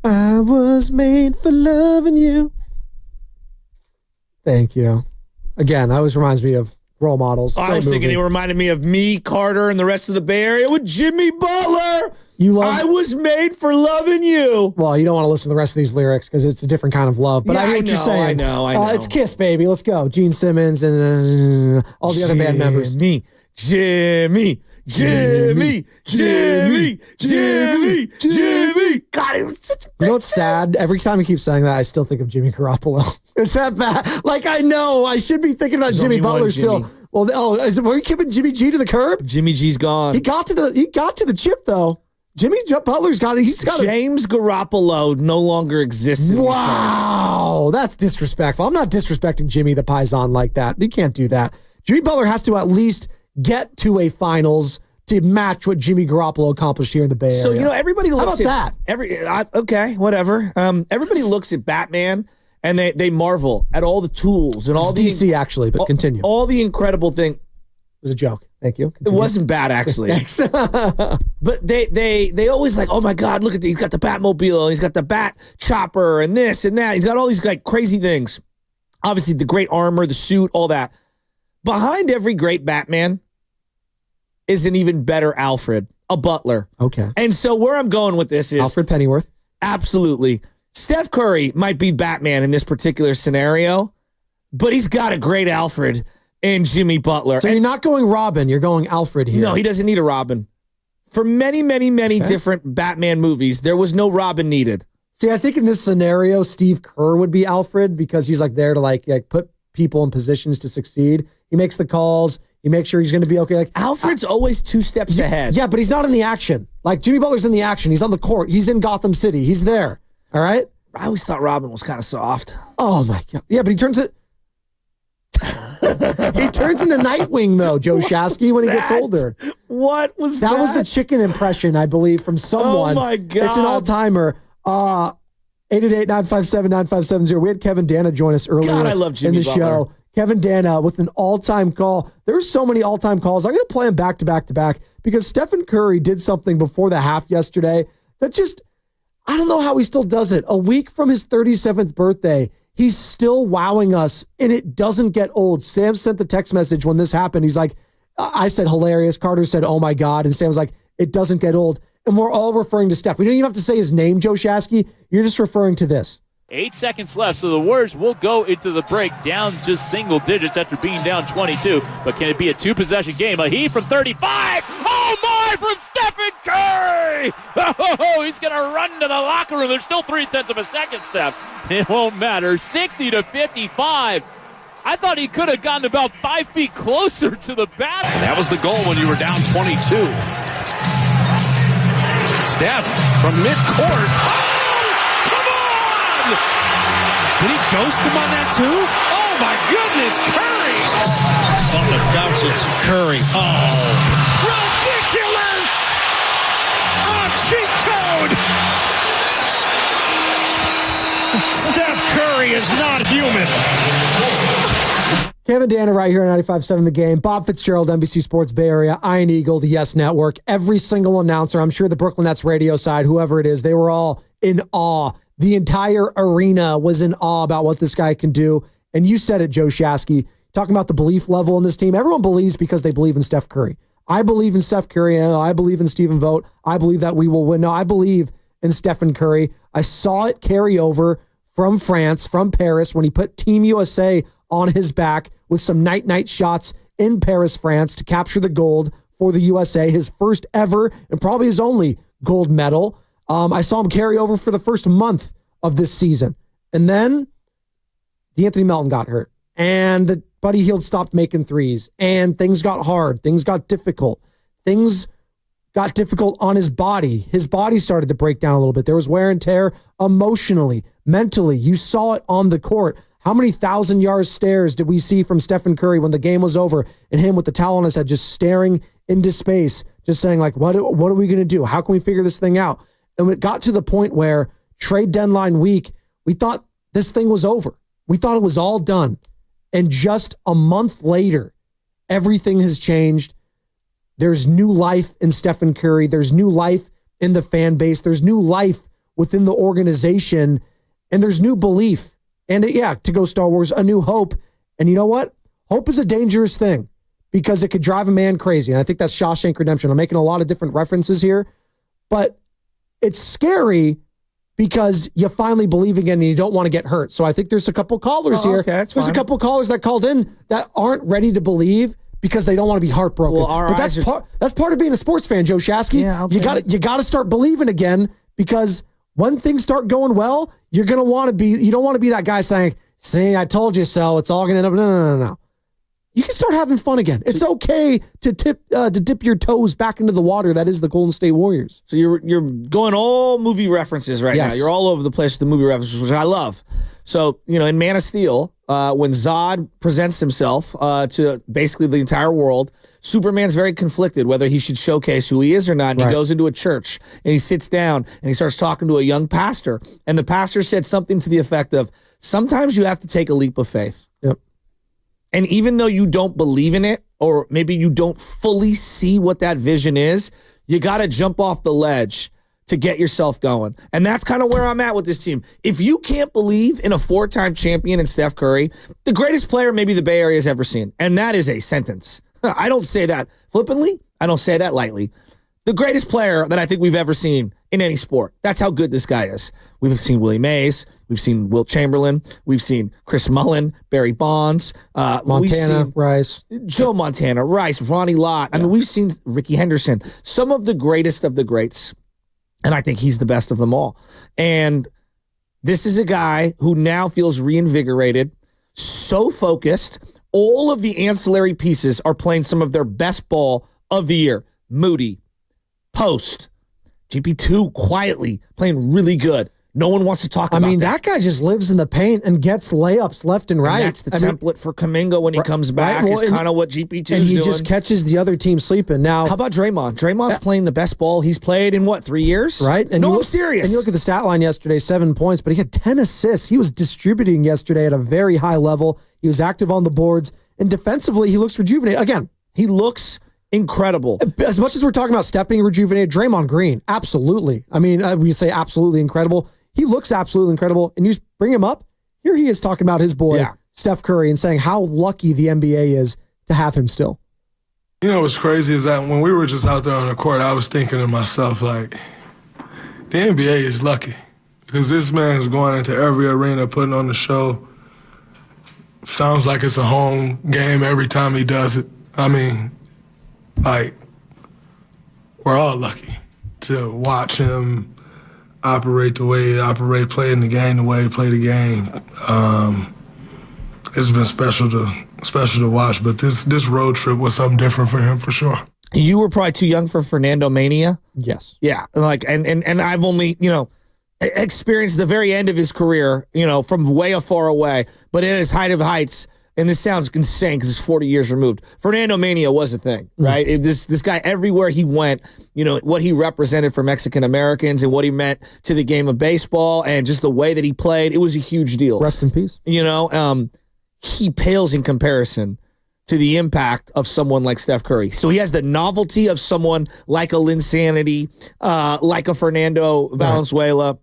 I was made for loving you. Thank you. Again, that always reminds me of role models. I was thinking it reminded me of me, Carter, and the rest of the Bay Area with Jimmy Butler. I was made for loving you. Well, you don't want to listen to the rest of these lyrics because it's a different kind of love. But Yeah, I hear what you're saying. I know. It's Kiss, baby. Let's go. Gene Simmons and all the other band members. Jimmy. God, it was such a You know what's sad? Every time he keeps saying that, I still think of Jimmy Garoppolo. Is that bad? Like, I know. I should be thinking about Jimmy Butler still. Well, were you keeping Jimmy G to the curb? Jimmy G's gone. He got to the chip, though. Jimmy Butler's got it. James Garoppolo no longer exists in these parts. Wow, that's disrespectful. I'm not disrespecting Jimmy the Paisan like that. You can't do that. Jimmy Butler has to at least get to a finals to match what Jimmy Garoppolo accomplished here in the Bay Area. So, everybody looks at that. Okay, whatever. Everybody looks at Batman and they marvel at all the tools and all the DC actually, but continue. All the incredible thing. It was a joke. Thank you. Continue. It wasn't bad actually. Thanks. But they always like, oh my God, look at he's got the Batmobile and he's got the Bat Chopper and this and that. He's got all these like crazy things. Obviously, the great armor, the suit, all that. Behind every great Batman is an even better Alfred, a butler. Okay. And so where I'm going with this is Alfred Pennyworth. Absolutely. Steph Curry might be Batman in this particular scenario, but he's got a great Alfred in Jimmy Butler. So you're not going Robin, you're going Alfred here. No, he doesn't need a Robin. For many, many, many different Batman movies, there was no Robin needed. See, I think in this scenario, Steve Kerr would be Alfred because he's like there to like put people in positions to succeed. He makes the calls. He makes sure he's going to be okay. Like Alfred's always 2 steps ahead. Yeah, but he's not in the action. Like Jimmy Butler's in the action. He's on the court. He's in Gotham City. He's there. All right. I always thought Robin was kind of soft. Oh my God. Yeah, but he turns it. He turns into Nightwing though, Joe Shasky, when he gets older. What was that? That was the chicken impression, I believe, from someone. Oh my God. It's an all-timer. 888-957-9570. We had Kevin Dana join us earlier God, I love Jimmy in the Butler. show. Kevin Dana with an all-time call. There were so many all-time calls. I'm going to play them back to back to back because Stephen Curry did something before the half yesterday that just, I don't know how he still does it. A week from his 37th birthday, he's still wowing us, and it doesn't get old. Sam sent the text message when this happened. He's like, I said hilarious. Carter said, oh my God. And Sam was like, it doesn't get old. And we're all referring to Steph. We don't even have to say his name, Joe Shasky. You're just referring to this. 8 seconds left, so the Warriors will go into the break down just single digits after being down 22. But can it be a 2-possession game? A heat from 35. Oh my, from Stephen Curry! Oh, he's going to run to the locker room. There's still 0.3 of a second, Steph. It won't matter. 60-55. I thought he could have gotten about 5 feet closer to the basket. That was the goal when you were down 22. Steph from midcourt. Oh, come on! Did he ghost him on that too? Oh my goodness, Curry! Butler bounces, Curry. Oh, ridiculous! Oh, cheat code! Steph Curry is not human. Kevin Dana right here on 95.7 The Game. Bob Fitzgerald, NBC Sports Bay Area, Iron Eagle, the Yes Network. Every single announcer, I'm sure the Brooklyn Nets radio side, whoever it is, they were all in awe. The entire arena was in awe about what this guy can do. And you said it, Joe Shasky, talking about the belief level in this team. Everyone believes because they believe in Steph Curry. I believe in Steph Curry. I believe in Stephen Vogt. I believe that we will win. No, I believe in Stephen Curry. I saw it carry over from France, from Paris, when he put Team USA on his back with some night-night shots in Paris, France to capture the gold for the USA, his first ever and probably his only gold medal. I saw him carry over for the first month of this season. And then D'Anthony Melton got hurt and Buddy Hield stopped making threes and things got hard. Things got difficult. Things got difficult on his body. His body started to break down a little bit. There was wear and tear emotionally, mentally. You saw it on the court. How many 1,000-yard stares did we see from Stephen Curry when the game was over and him with the towel on his head just staring into space, just saying like, what are we going to do? How can we figure this thing out? And it got to the point where trade deadline week, we thought this thing was over. We thought it was all done. And just a month later, everything has changed. There's new life in Stephen Curry. There's new life in the fan base. There's new life within the organization. And there's new belief. And to go Star Wars, a new hope. And you know what? Hope is a dangerous thing because it could drive a man crazy. And I think that's Shawshank Redemption. I'm making a lot of different references here. But it's scary because you finally believe again and you don't want to get hurt. So I think there's a couple callers here. Okay, that's there's fine. a couple callers that called in that aren't ready to believe because they don't want to be heartbroken. Well, but that's part of being a sports fan, Joe Shasky. Yeah, you got to start believing again because when things start going well, you don't want to be that guy saying, "See, I told you so. It's all going to end up." No. You can start having fun again. It's okay to dip your toes back into the water that is the Golden State Warriors. So you're going all movie references right now. You're all over the place with the movie references, which I love. So, in Man of Steel, when Zod presents himself to basically the entire world, Superman's very conflicted whether he should showcase who he is or not. And he goes into a church and he sits down and he starts talking to a young pastor. And the pastor said something to the effect of, sometimes you have to take a leap of faith. Yep. And even though you don't believe in it, or maybe you don't fully see what that vision is, you got to jump off the ledge to get yourself going. And that's kind of where I'm at with this team. If you can't believe in a 4-time champion in Steph Curry, the greatest player maybe the Bay Area has ever seen, and that is a sentence. I don't say that flippantly. I don't say that lightly. The greatest player that I think we've ever seen in any sport. That's how good this guy is. We've seen Willie Mays. We've seen Wilt Chamberlain. We've seen Chris Mullin, Barry Bonds. Montana, Rice. Joe Montana, Rice, Ronnie Lott. I mean, we've seen Ricky Henderson. Some of the greatest of the greats. And I think he's the best of them all. And this is a guy who now feels reinvigorated, so focused. All of the ancillary pieces are playing some of their best ball of the year. Moody, Post, GP2 quietly playing really good. No one wants to talk about that guy just lives in the paint and gets layups left and right. And that's the template for Kuminga when he comes back. Well, is kind of what GP2 is doing. And he just catches the other team sleeping. Now, how about Draymond? Draymond's playing the best ball he's played in, 3 years? Right. And I'm serious. And you look at the stat line yesterday, 7 points, but he had 10 assists. He was distributing yesterday at a very high level. He was active on the boards. And defensively, he looks rejuvenated. Again, he looks incredible. As much as we're talking about Steph being rejuvenated, Draymond Green, absolutely. I mean, we say absolutely incredible. He looks absolutely incredible. And you just bring him up. Here he is talking about his boy, Steph Curry, and saying how lucky the NBA is to have him still. You know what's crazy is that when we were just out there on the court, I was thinking to myself, like, the NBA is lucky because this man's going into every arena, putting on the show. Sounds like it's a home game every time he does it. I mean, like, we're all lucky to watch him operate the way he operates, play in the game the way he played the game. It's been special to watch, but this road trip was something different for him for sure. You were probably too young for Fernando Mania. Yes. Yeah. And I've only, experienced the very end of his career, from way far away, but in his height of heights, and this sounds insane because it's 40 years removed. Fernando Mania was a thing, right? This guy, everywhere he went, what he represented for Mexican Americans and what he meant to the game of baseball and just the way that he played, it was a huge deal. Rest in peace. He pales in comparison to the impact of someone like Steph Curry. So he has the novelty of someone like a Linsanity, like a Fernando Valenzuela,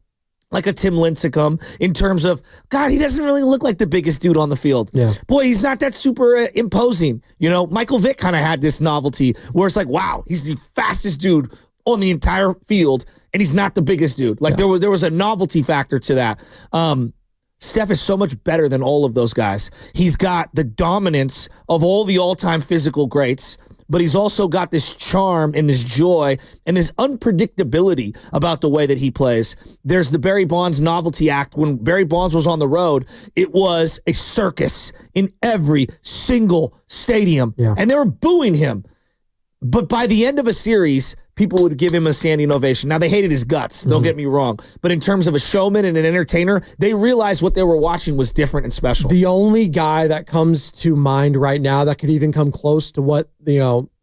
like a Tim Lincecum, in terms of, God, he doesn't really look like the biggest dude on the field. Yeah. Boy, he's not that super imposing. Michael Vick kind of had this novelty where it's like, wow, he's the fastest dude on the entire field, and he's not the biggest dude. There was a novelty factor to that. Steph is so much better than all of those guys. He's got the dominance of all the all-time physical greats, but he's also got this charm and this joy and this unpredictability about the way that he plays. There's the Barry Bonds novelty act. When Barry Bonds was on the road, it was a circus in every single stadium, and they were booing him. But by the end of a series, people would give him a standing ovation. Now, they hated his guts, don't get me wrong. But in terms of a showman and an entertainer, they realized what they were watching was different and special. The only guy that comes to mind right now that could even come close to what,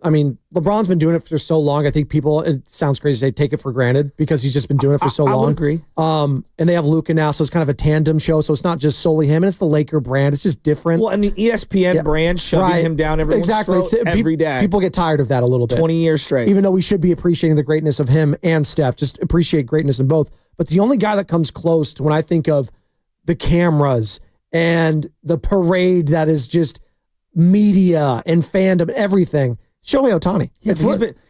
I mean, LeBron's been doing it for so long. I think people, it sounds crazy to say, take it for granted because he's just been doing it for so long. I would agree. And they have Luka now, so it's kind of a tandem show. So it's not just solely him, and it's the Laker brand. It's just different. Well, and the ESPN brand shoving him down everyone's throat every day. People get tired of that a little bit. 20 years straight. Even though we should be appreciating the greatness of him and Steph, just appreciate greatness in both. But the only guy that comes close to when I think of the cameras and the parade that is just media and fandom, everything, Shohei Ohtani.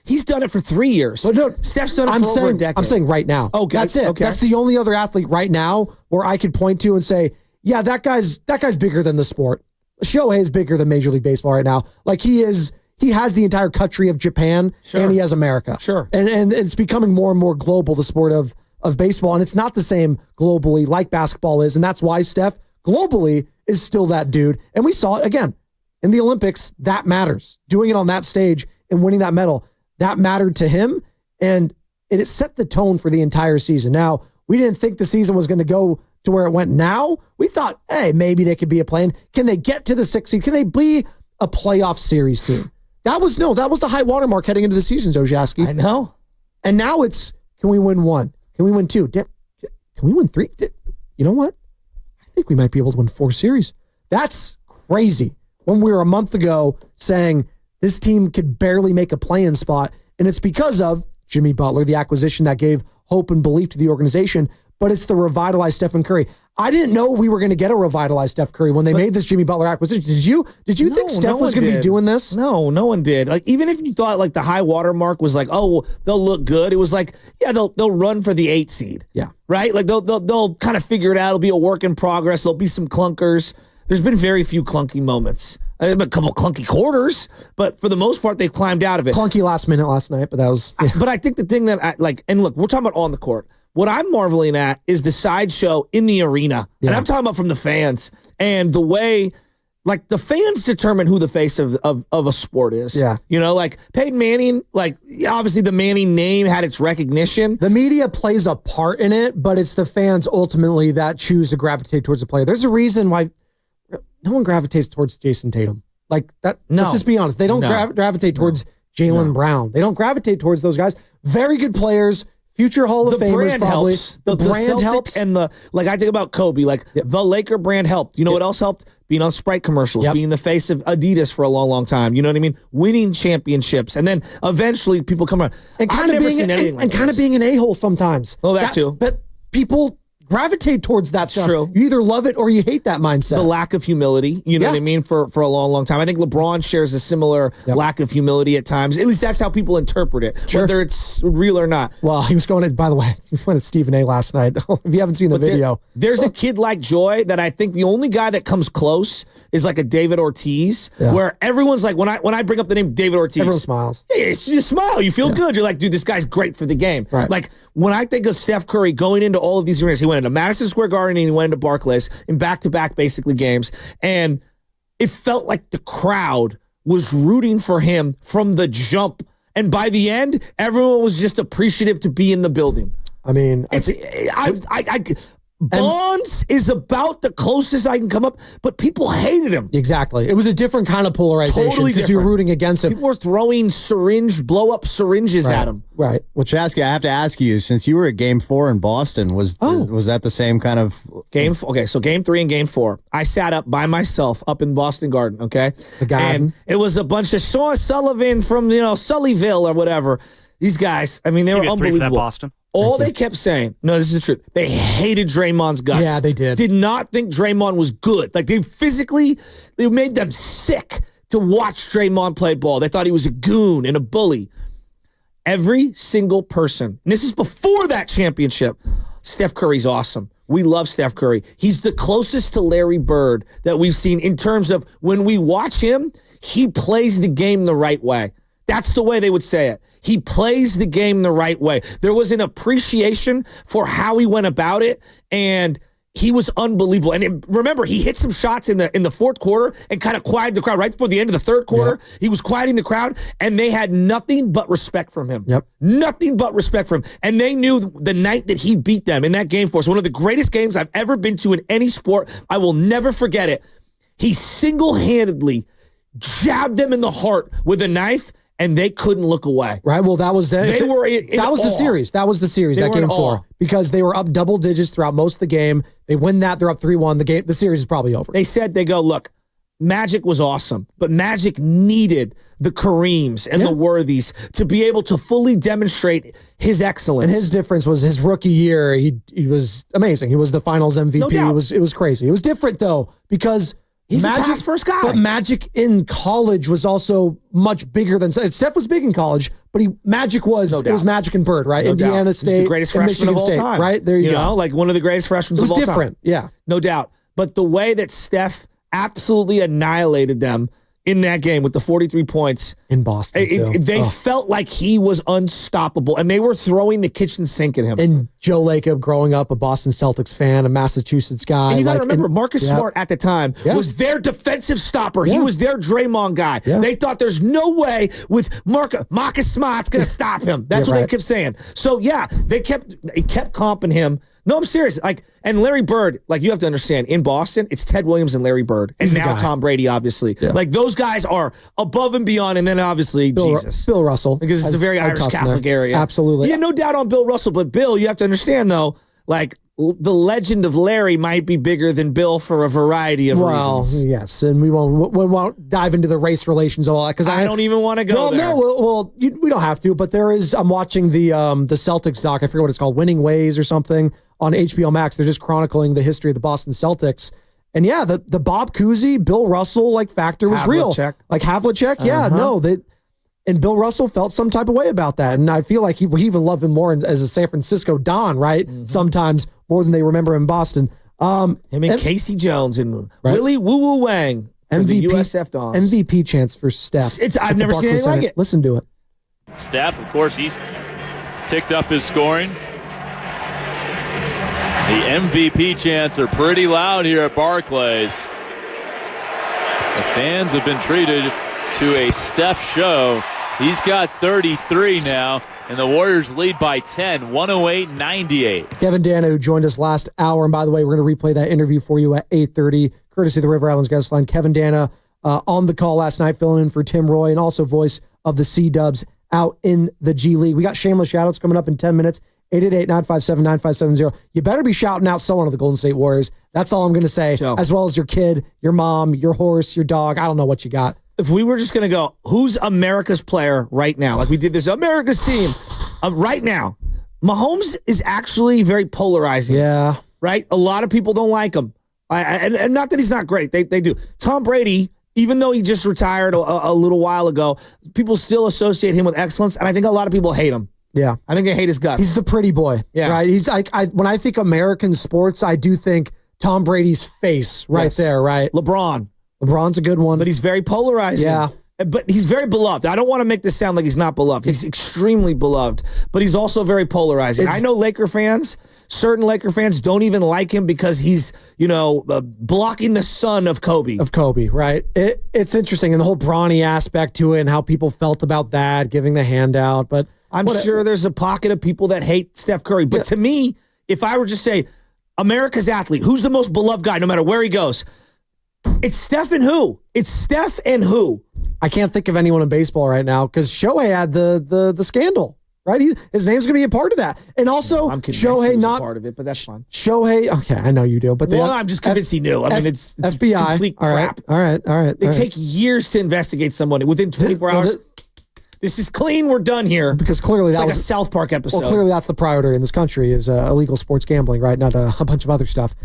He's done it for 3 years. But no, Steph's done it for over a decade. I'm saying right now. Okay, that's it. Okay. That's the only other athlete right now where I could point to and say, yeah, that guy's bigger than the sport. Shohei is bigger than Major League Baseball right now. Like he has the entire country of Japan and he has America. Sure. And it's becoming more and more global, the sport of baseball. And it's not the same globally like basketball is. And that's why Steph globally is still that dude. And we saw it again. In the Olympics, that matters. Doing it on that stage and winning that medal, that mattered to him, and it set the tone for the entire season. Now, we didn't think the season was going to go to where it went now. We thought, hey, maybe they could be a play-in. Can they get to the 6th seed? Can they be a playoff series team? That was the high watermark heading into the season, Shasky. I know. And now it's, can we win 1? Can we win 2? Can we win 3? You know what? I think we might be able to win 4 series. That's crazy. When we were a month ago saying this team could barely make a play-in spot, and it's because of Jimmy Butler, the acquisition that gave hope and belief to the organization, but it's the revitalized Stephen Curry. I didn't know we were going to get a revitalized Steph Curry when they made this Jimmy Butler acquisition. Did you think Steph was going to be doing this? No, no one did. Like, even if you thought like the high water mark was like, oh, well, they'll look good. It was like, yeah, they'll run for the 8th seed. Yeah. Right? Like they'll kind of figure it out. It'll be a work in progress. There'll be some clunkers. There's been very few clunky moments. There's been a couple clunky quarters, but for the most part, they've climbed out of it. Clunky last minute last night, but that was... Yeah. But I think the thing that and look, we're talking about on the court. What I'm marveling at is the sideshow in the arena. Yeah. And I'm talking about from the fans and the way, like, the fans determine who the face of a sport is. Yeah. You know, like Peyton Manning, like, obviously the Manning name had its recognition. The media plays a part in it, but it's the fans ultimately that choose to gravitate towards the player. There's a reason why no one gravitates towards Jason Tatum. Like that. No. Let's just be honest. They don't gravitate towards Jaylen Brown. They don't gravitate towards those guys. Very good players. Future Hall of Famers, probably. Helps. The brand helps. And I think about Kobe, the Laker brand helped. You know what else helped? Being on Sprite commercials, being the face of Adidas for a long, long time. You know what I mean? Winning championships. And then eventually people come around. And kind of being an a-hole sometimes. Oh, that too. But people gravitate towards that stuff. True. You either love it or you hate that mindset. The lack of humility, you know what I mean, for a long, long time. I think LeBron shares a similar lack of humility at times. At least that's how people interpret it, whether it's real or not. Well, he was going to, by the way, he went to Stephen A last night. If you haven't seen the video. There's a kid like Joy that I think the only guy that comes close is like a David Ortiz, where everyone's like, when I bring up the name David Ortiz, everyone smiles. Yeah, you smile. You feel good. You're like, dude, this guy's great for the game. Right. Like, when I think of Steph Curry going into all of these arenas, he went into Madison Square Garden and he went into Barclays in back-to-back basically games, and it felt like the crowd was rooting for him from the jump, and by the end, everyone was just appreciative to be in the building. I mean, Bonds is about the closest I can come up, but people hated him. Exactly. It was a different kind of polarization Totally because you're rooting against him. People were throwing blow-up syringes at him. Right. Well, Shasky, I have to ask you, since you were at Game 4 in Boston, was that the same kind of... Okay, so Game 3 and Game 4, I sat up by myself up in Boston Garden, okay? The Garden. And it was a bunch of Sean Sullivan from, Sullyville or whatever. These guys, I mean, they were unbelievable. For that Boston. All they kept saying, no, this is the truth. They hated Draymond's guts. Yeah, they did. Did not think Draymond was good. Like, they made them sick to watch Draymond play ball. They thought he was a goon and a bully. Every single person, and this is before that championship, Steph Curry's awesome. We love Steph Curry. He's the closest to Larry Bird that we've seen in terms of when we watch him, he plays the game the right way. That's the way they would say it. He plays the game the right way. There was an appreciation for how he went about it, and he was unbelievable. And remember, he hit some shots in the fourth quarter and kind of quieted the crowd right before the end of the third quarter. Yeah. He was quieting the crowd, and they had nothing but respect from him. Yep. Nothing but respect from him. And they knew the night that he beat them in that game for us, one of the greatest games I've ever been to in any sport. I will never forget it. He single-handedly jabbed them in the heart with a knife, and they couldn't look away. Right. Well, that was They were that was the series. That was the series. They that were in game 4 awe. because they were up double digits throughout most of the game. They win that. They're up 3-1. The series is probably over. They said, they go, look, Magic was awesome, but Magic needed the Kareems and the Worthies to be able to fully demonstrate his excellence. And his difference was his rookie year. He was amazing. He was the Finals MVP. No doubt. It was crazy. It was different though because he's Magic, a pass first guy. But Magic in college was also much bigger than Steph was big in college, but Magic was it was Magic and Bird, right? No Indiana doubt. State, He's the greatest and freshman Michigan of all State, time, right? There you go. know, like one of the greatest freshmen It was of all time. different, yeah, no doubt. But the way that Steph absolutely annihilated them in that game with the 43 points in Boston, they felt like he was unstoppable, and they were throwing the kitchen sink at him. And Joe Lacob, growing up a Boston Celtics fan, a Massachusetts guy. And you got to remember, Marcus Smart at the time was their defensive stopper. He was their Draymond guy. They thought there's no way with Marcus Smart's going to stop him. That's what they kept saying. So they kept comping him. No, I'm serious. And Larry Bird, you have to understand, in Boston, it's Ted Williams and Larry Bird, and now Tom Brady, obviously. Yeah. Those guys are above and beyond, and then obviously Jesus. Bill Russell. Because it's a very Irish Catholic area. Absolutely. Yeah, no doubt on Bill Russell, but Bill, you have to understand, though, the legend of Larry might be bigger than Bill for a variety of reasons. Yes, and we won't dive into the race relations of all that because I don't even want to go there. No, we don't have to. But there is. I'm watching the Celtics doc. I forget what it's called, Winning Ways or something on HBO Max. They're just chronicling the history of the Boston Celtics. And the Bob Cousy, Bill Russell factor was real. Havlicek, and Bill Russell felt some type of way about that. And I feel like we even love him more as a San Francisco Don, right? Mm-hmm. Sometimes more than they remember him in Boston. Him and Casey Jones and Willie Woo Woo Wang. MVP, the USF Dons. MVP chance for Steph. I've never seen anything like it. Listen to it. Steph, of course, he's ticked up his scoring. The MVP chants are pretty loud here at Barclays. The fans have been treated to a Steph show. He's got 33 now, and the Warriors lead by 10, 108-98. Kevin Dana, who joined us last hour, and by the way, we're going to replay that interview for you at 8:30, courtesy of the River Islands guest line. Kevin Dana on the call last night, filling in for Tim Roy, and also voice of the C-Dubs out in the G League. We got shameless shout-outs coming up in 10 minutes. 888-957-9570. You better be shouting out someone of the Golden State Warriors. That's all I'm going to say, as well as your kid, your mom, your horse, your dog. I don't know what you got. If we were just going to go, who's America's player right now? Like we did this, America's team. Right now, Mahomes is actually very polarizing. Yeah. Right? A lot of people don't like him. And not that he's not great. They do. Tom Brady, even though he just retired a little while ago, people still associate him with excellence, and I think a lot of people hate him. Yeah. I think they hate his guts. He's the pretty boy. Yeah. Right? He's when I think American sports, I do think Tom Brady's face there, right? LeBron's a good one. But he's very polarizing. Yeah. But he's very beloved. I don't want to make this sound like he's not beloved. He's extremely beloved, but he's also very polarizing. I know certain Laker fans don't even like him because he's, blocking the son of Kobe. Right? It's interesting, and the whole brawny aspect to it and how people felt about that, giving the handout. But I'm sure there's a pocket of people that hate Steph Curry. But to me, if I were just say, America's athlete, who's the most beloved guy no matter where he goes? It's Steph and who? I can't think of anyone in baseball right now because Shohei had the scandal, right? His name's going to be a part of that. And also, I'm convinced Shohei he was not a part of it, but that's fine. Shohei, okay, I know you do. But I'm just convinced he knew. It's FBI. Complete crap. All right. They take years to investigate someone. Within 24 hours, this is clean. We're done here. Because clearly it's like a South Park episode. Well, clearly that's the priority in this country is illegal sports gambling, right? Not a bunch of other stuff.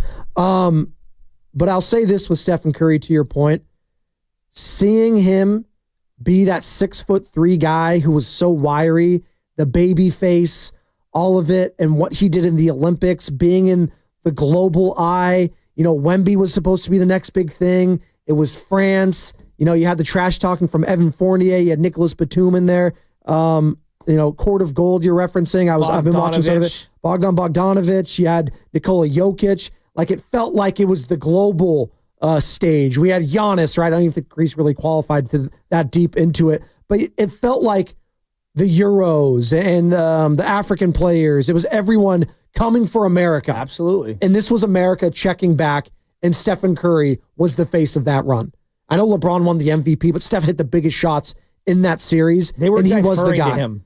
But I'll say this with Stephen Curry, to your point, seeing him be that 6'3" guy who was so wiry, the baby face, all of it, and what he did in the Olympics, being in the global eye. Wemby was supposed to be the next big thing. It was France. You had the trash talking from Evan Fournier. You had Nicholas Batum in there. Court of Gold you're referencing. I've been watching some of it. Bogdan Bogdanovic. You had Nikola Jokic. It felt like it was the global stage. We had Giannis, right? I don't even think Greece really qualified to that deep into it. But it felt like the Euros and the African players. It was everyone coming for America. Absolutely. And this was America checking back, and Stephen Curry was the face of that run. I know LeBron won the MVP, but Steph hit the biggest shots in that series, They were and he was the deferring to guy. him.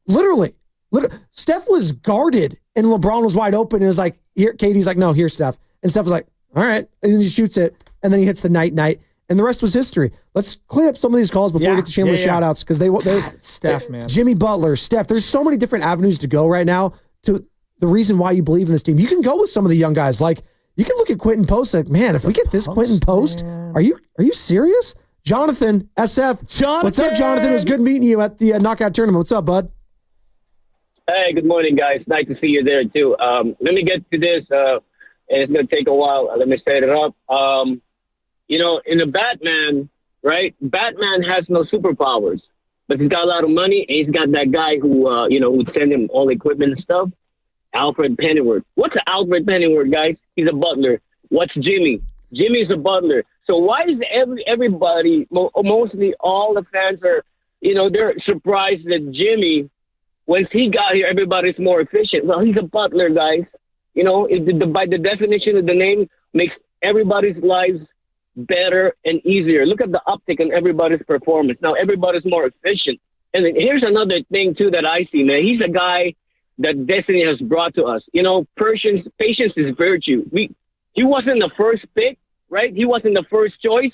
Literally, Steph was guarded, and LeBron was wide open, and it was like, here, KD's like, no, here, Steph. And Steph was like, all right. And then he shoots it, and then he hits the night, and the rest was history. Let's clean up some of these calls before we get to shameless shout-outs, because they Steph, man. Jimmy Butler, Steph, there's so many different avenues to go right now to the reason why you believe in this team. You can go with some of the young guys. Like, you can look at Quinton Post, like, man, if we get this Quinton Post, are you serious? Jonathan, SF. Jonathan! What's up, Jonathan? It was good meeting you at the knockout tournament. What's up, bud? Hey, good morning, guys. Nice to see you there, too. Let me get to this, and it's going to take a while. Let me set it up. In the Batman, right, Batman has no superpowers, but he's got a lot of money, and he's got that guy who, would send him all the equipment and stuff, Alfred Pennyworth. What's Alfred Pennyworth, guys? He's a butler. What's Jimmy? Jimmy's a butler. So why is everybody, mostly all the fans are, they're surprised that Jimmy, once he got here, everybody's more efficient. Well, he's a butler, guys. By the definition of the name, makes everybody's lives better and easier. Look at the uptick in everybody's performance. Now everybody's more efficient. And then here's another thing, too, that I see, man. He's a guy that destiny has brought to us. Patience is virtue. He wasn't the first pick, right? He wasn't the first choice.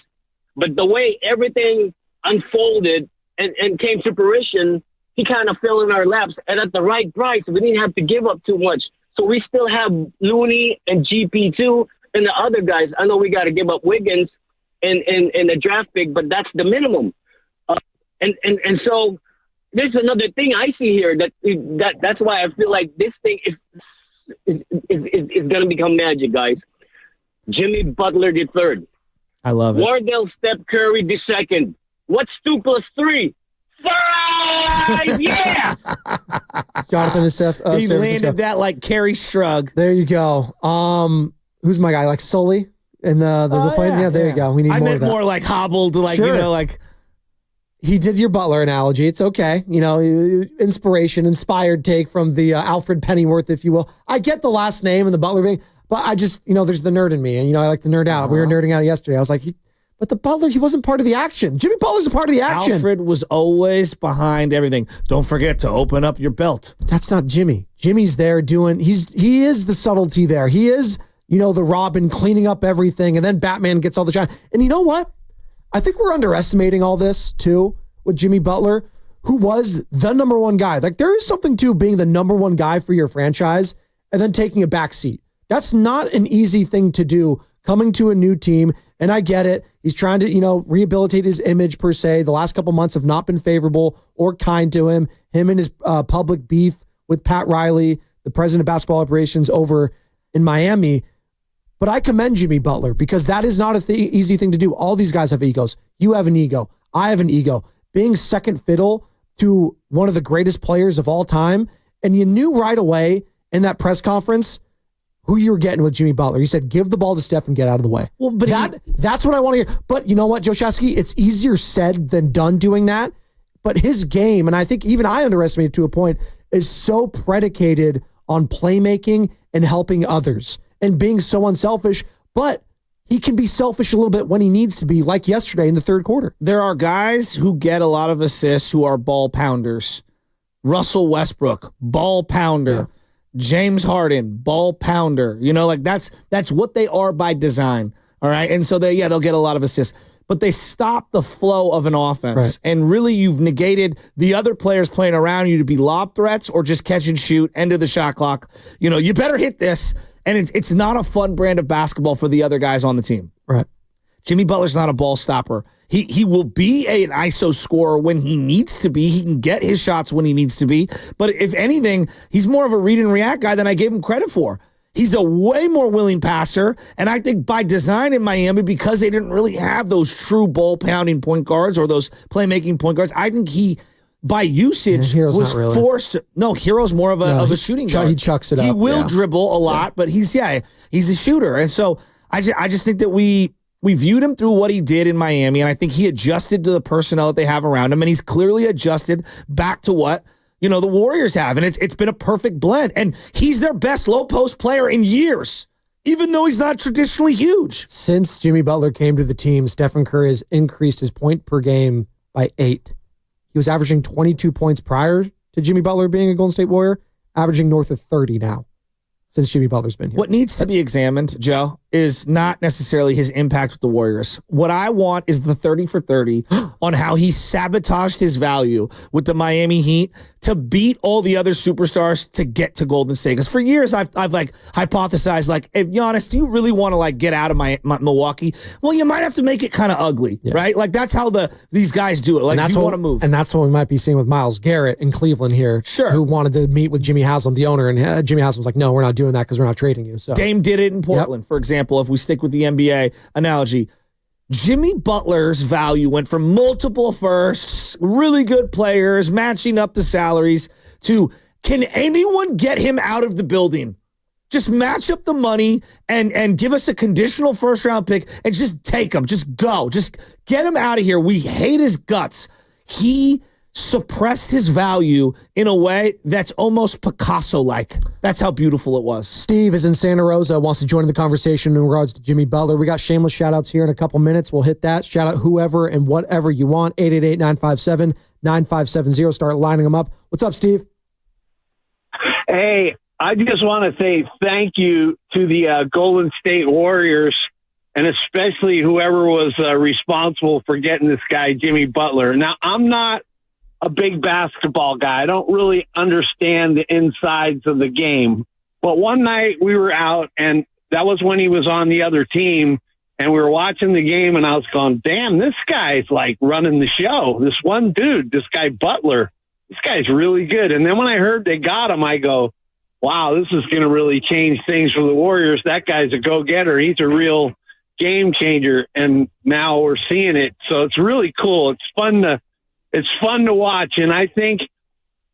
But the way everything unfolded and came to fruition, he kind of fell in our laps. And at the right price, we didn't have to give up too much. So we still have Looney and GP2 and the other guys. I know we got to give up Wiggins and the draft pick, but that's the minimum. And so there's another thing I see here that's why I feel like this thing is going to become magic, guys. Jimmy Butler the third. I love it. Wardell Steph Curry the second. What's 2 + 3? 5! Yeah! Jonathan and Steph. He landed that like Kerry Shrug. There you go. Who's my guy? Like Sully in the plane? Yeah, there you go. We need more of that. I meant more like hobbled, like, Sure. like. He did your Butler analogy. It's okay. Inspired take from the Alfred Pennyworth, if you will. I get the last name and the Butler thing, but I just, there's the nerd in me, and, I like to nerd out. We were nerding out yesterday. I was like, but the Butler, he wasn't part of the action. Jimmy Butler's a part of the action. Alfred was always behind everything. Don't forget to open up your belt. That's not Jimmy. Jimmy's there he is the subtlety there. He is, the Robin cleaning up everything, and then Batman gets all the shine. And you know what? I think we're underestimating all this, too, with Jimmy Butler, who was the number one guy. Like, there is something to being the number one guy for your franchise and then taking a back seat. That's not an easy thing to do, coming to a new team. And I get it. He's trying to, rehabilitate his image, per se. The last couple months have not been favorable or kind to him. Him and his public beef with Pat Riley, the president of basketball operations over in Miami. But I commend Jimmy Butler, because that is not an easy thing to do. All these guys have egos. You have an ego. I have an ego. Being second fiddle to one of the greatest players of all time, and you knew right away in that press conference who you were getting with Jimmy Butler. He said, give the ball to Steph and get out of the way. Well, but that's what I want to hear. But you know what, Joe Shasky? It's easier said than done doing that. But his game, and I think even I underestimated to a point, is so predicated on playmaking and helping others and being so unselfish. But he can be selfish a little bit when he needs to be, like yesterday in the third quarter. There are guys who get a lot of assists who are ball pounders. Russell Westbrook, ball pounder. Yeah. James Harden, ball pounder. That's what they are by design. All right. And so they'll get a lot of assists. But they stop the flow of an offense. Right. And really, you've negated the other players playing around you to be lob threats or just catch and shoot, end of the shot clock. You better hit this. And it's not a fun brand of basketball for the other guys on the team. Right. Jimmy Butler's not a ball stopper. He will be an ISO scorer when he needs to be. He can get his shots when he needs to be. But if anything, he's more of a read and react guy than I gave him credit for. He's a way more willing passer. And I think by design in Miami, because they didn't really have those true ball pounding point guards or those playmaking point guards, I think he, by usage, was forced to. No, Hero's more of a shooting guard. He chucks it up. He will dribble a lot, but he's a shooter. And so I just think that we viewed him through what he did in Miami, and I think he adjusted to the personnel that they have around him, and he's clearly adjusted back to what the Warriors have, and it's been a perfect blend. And he's their best low post player in years, even though he's not traditionally huge. Since Jimmy Butler came to the team, Stephen Curry has increased his point per game by 8. He was averaging 22 points prior to Jimmy Butler being a Golden State Warrior, averaging north of 30 now since Jimmy Butler's been here. What needs to be examined, Joe, is not necessarily his impact with the Warriors. What I want is the 30 for 30 on how he sabotaged his value with the Miami Heat to beat all the other superstars to get to Golden State. Because for years I've like hypothesized, like, if Giannis, do you really want to like get out of my Milwaukee? Well, you might have to make it kind of ugly, right? Like that's how these guys do it. Like you want to move. And that's what we might be seeing with Myles Garrett in Cleveland here. Sure. Who wanted to meet with Jimmy Haslam, the owner, and Jimmy Haslam was like, no, we're not doing that because we're not trading you. So Dame did it in Portland, for example, if we stick with the NBA analogy. Jimmy Butler's value went from multiple firsts, really good players, matching up the salaries, to can anyone get him out of the building? Just match up the money and give us a conditional first-round pick and just take him. Just go. Just get him out of here. We hate his guts. He suppressed his value in a way that's almost Picasso-like. That's how beautiful it was. Steve is in Santa Rosa, wants to join the conversation in regards to Jimmy Butler. We got shameless shout-outs here in a couple minutes. We'll hit that. Shout out whoever and whatever you want. 888-957-9570. Start lining them up. What's up, Steve? Hey, I just want to say thank you to the Golden State Warriors, and especially whoever was responsible for getting this guy, Jimmy Butler. Now, I'm not a big basketball guy. I don't really understand the insides of the game. But one night we were out, and that was when he was on the other team, and we were watching the game, and I was going, damn, this guy's like running the show. This one dude, this guy Butler, this guy's really good. And then when I heard they got him, I go, wow, this is going to really change things for the Warriors. That guy's a go-getter. He's a real game changer, and now we're seeing it. So it's really cool. It's fun to watch, and I think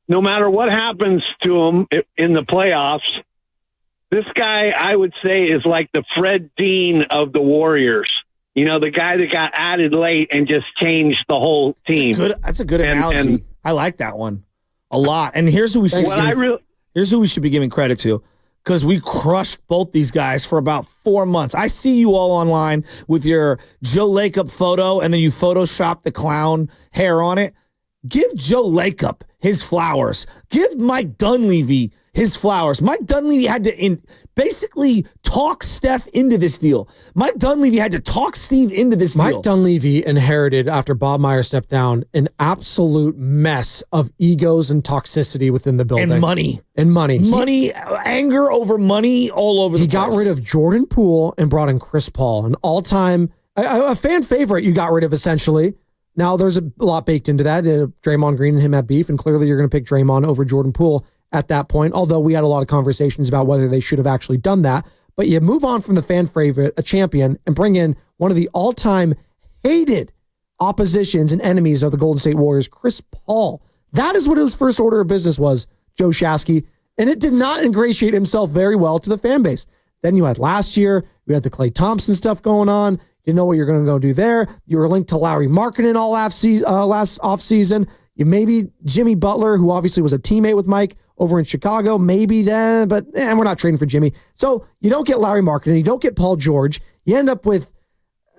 no matter what happens to him in the playoffs, this guy, I would say, is like the Fred Dean of the Warriors. You know, the guy that got added late and just changed the whole team. That's a good analogy. I like that one a lot. And here's who we should here's who we should be giving credit to, because we crushed both these guys for about 4 months. I see you all online with your Joe Lacob photo, and then you Photoshop the clown hair on it. Give Joe Lacob his flowers. Give Mike Dunleavy his flowers. Mike Dunleavy had to basically talk Steph into this deal. Mike Dunleavy had to talk Steve into this deal. Mike Dunleavy inherited, after Bob Meyer stepped down, an absolute mess of egos and toxicity within the building. And money. Anger over money all over the place. He got rid of Jordan Poole and brought in Chris Paul, an all-time, a fan favorite you got rid of, essentially. Now, there's a lot baked into that. Draymond Green and him had beef, and clearly you're going to pick Draymond over Jordan Poole at that point, although we had a lot of conversations about whether they should have actually done that. But you move on from the fan favorite, a champion, and bring in one of the all-time hated oppositions and enemies of the Golden State Warriors, Chris Paul. That is what his first order of business was, Joe Shasky, and it did not ingratiate himself very well to the fan base. Then you had last year, we had the Klay Thompson stuff going on. Didn't know what you're going to go do there. You were linked to Larry Markkinen all last offseason. You maybe Jimmy Butler, who obviously was a teammate with Mike over in Chicago, maybe then, but we're not trading for Jimmy. So you don't get Larry Markkinen. You don't get Paul George. You end up with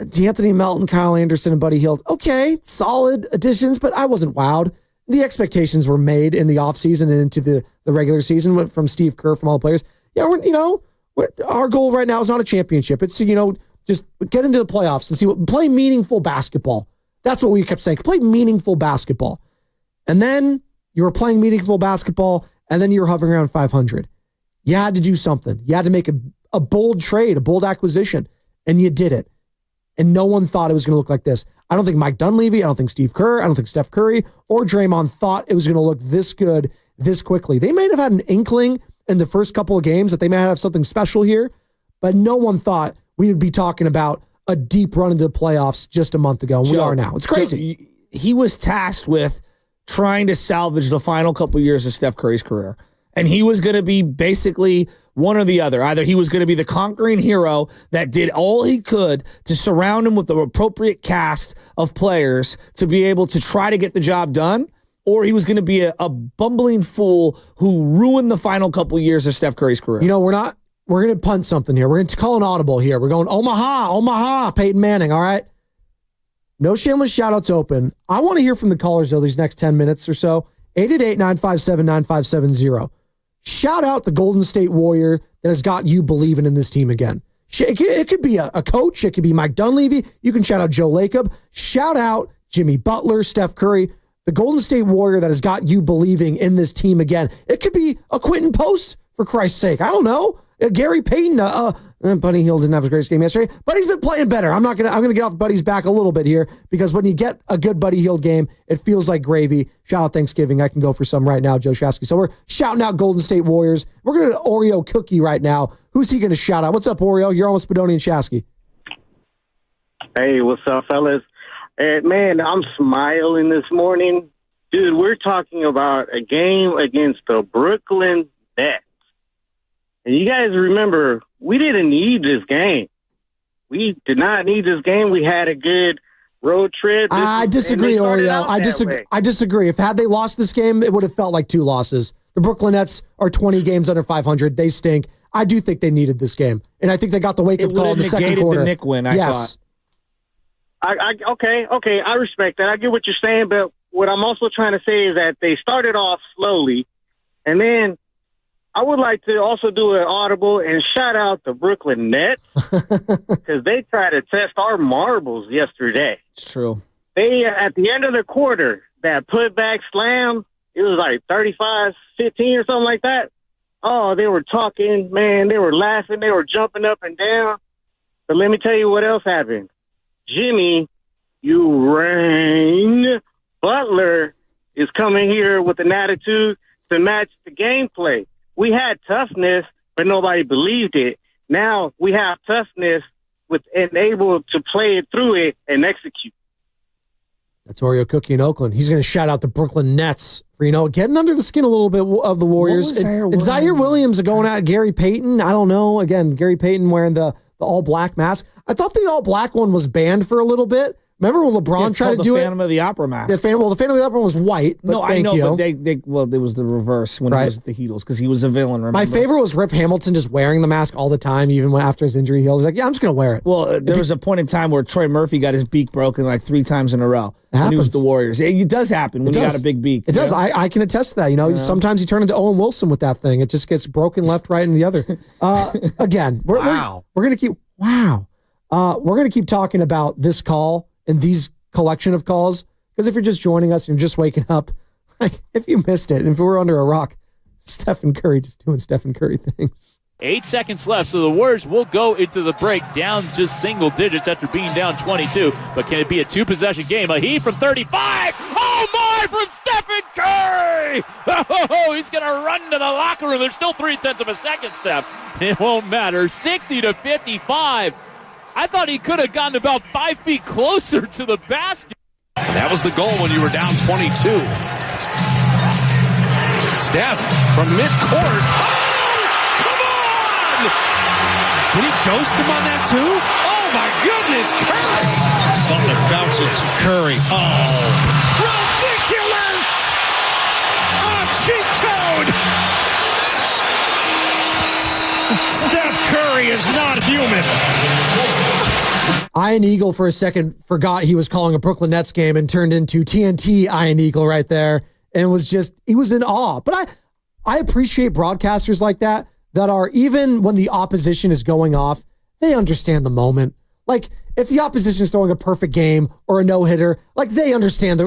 D'Anthony Melton, Kyle Anderson, and Buddy Hield. Okay, solid additions, but I wasn't wowed. The expectations were made in the offseason and into the regular season from Steve Kerr, from all the players. Yeah, our goal right now is not a championship. It's to, just get into the playoffs and play meaningful basketball. That's what we kept saying. Play meaningful basketball. And then you were playing meaningful basketball, and then you were hovering around 500. You had to do something. You had to make a bold trade, a bold acquisition, and you did it. And no one thought it was going to look like this. I don't think Mike Dunleavy, I don't think Steve Kerr, I don't think Steph Curry or Draymond thought it was going to look this good this quickly. They may have had an inkling in the first couple of games that they may have something special here, but no one thought we would be talking about a deep run into the playoffs just a month ago. And we are now. It's crazy. He was tasked with trying to salvage the final couple years of Steph Curry's career. And he was going to be basically one or the other. Either he was going to be the conquering hero that did all he could to surround him with the appropriate cast of players to be able to try to get the job done, or he was going to be a bumbling fool who ruined the final couple years of Steph Curry's career. We're going to punt something here. We're going to call an audible here. We're going Omaha, Peyton Manning, all right? No shameless shout-outs open. I want to hear from the callers, though, these next 10 minutes or so. 888-957-9570. Shout out the Golden State Warrior that has got you believing in this team again. It could be a coach. It could be Mike Dunleavy. You can shout out Joe Lacob. Shout out Jimmy Butler, Steph Curry. The Golden State Warrior that has got you believing in this team again. It could be a Quinton Post, for Christ's sake. I don't know. Gary Payton. Buddy Hill didn't have his greatest game yesterday, but he's been playing better. I'm gonna get off Buddy's back a little bit here because when you get a good Buddy Hield game, it feels like gravy. Shout out Thanksgiving. I can go for some right now, Joe Shasky. So we're shouting out Golden State Warriors. We're going to Oreo Cookie right now. Who's he going to shout out? What's up, Oreo? You're on with Spadoni and Shasky. Hey, what's up, fellas? Man, I'm smiling this morning. Dude, we're talking about a game against the Brooklyn Nets. And you guys remember, we didn't need this game. We did not need this game. We had a good road trip. I disagree, Oreo. I disagree. If had they lost this game, it would have felt like 2 losses. The Brooklyn Nets are 20 games under 500. They stink. I do think they needed this game. And I think they got the wake-up call in the second quarter. The Nick win, I thought. Okay, I respect that. I get what you're saying, but what I'm also trying to say is that they started off slowly, and then I would like to also do an audible and shout out the Brooklyn Nets because they tried to test our marbles yesterday. It's true. They, at the end of the quarter, that putback slam, it was like 35-15 or something like that. Oh, they were talking, man. They were laughing. They were jumping up and down. But let me tell you what else happened. Jimmy, you rang. Butler is coming here with an attitude to match the gameplay. We had toughness, but nobody believed it. Now we have toughness and able to play it through it and execute. That's Oreo Cookie in Oakland. He's going to shout out the Brooklyn Nets for, getting under the skin a little bit of the Warriors. Zaire Williams going at Gary Payton. I don't know. Again, Gary Payton wearing the all-black mask. I thought the all-black one was banned for a little bit. Remember when LeBron tried to do it? The Phantom of the Opera mask. The Phantom of the Opera was white. But I know, but it was the reverse when he was at the Heatles because he was a villain. Remember? My favorite was Rip Hamilton just wearing the mask all the time, even when after his injury healed. He's like, yeah, I'm just going to wear it. Well, there was a point in time where Troy Murphy got his beak broken like 3 times in a row. When he was the Warriors. It does happen when you got a big beak. It does. I can attest to that. Sometimes you turn into Owen Wilson with that thing. It just gets broken left, right, and the other. Again, we're going to keep. Wow. We're going to keep talking about this call and these collection of calls, because if you're just joining us and you're just waking up, like if you missed it, and if we're under a rock, Stephen Curry just doing Stephen Curry things. 8 seconds left, so the Warriors will go into the break down just single digits after being down 22. But can it be a 2-possession game? A heat from 35. Oh my, from Stephen Curry! Oh, he's going to run to the locker room. There's still 0.3 of a second, Steph. It won't matter. 60-55. I thought he could have gotten about 5 feet closer to the basket. That was the goal when you were down 22. Steph from midcourt. Oh, come on! Did he ghost him on that too? Oh my goodness, Curry! Butler bounces Curry. Oh, ridiculous! A cheat code! Steph Curry is not human. Iron Eagle for a second forgot he was calling a Brooklyn Nets game and turned into TNT Iron Eagle right there. And he was in awe. But I appreciate broadcasters like that are, even when the opposition is going off, they understand the moment. Like, if the opposition is throwing a perfect game or a no-hitter, like, they understand.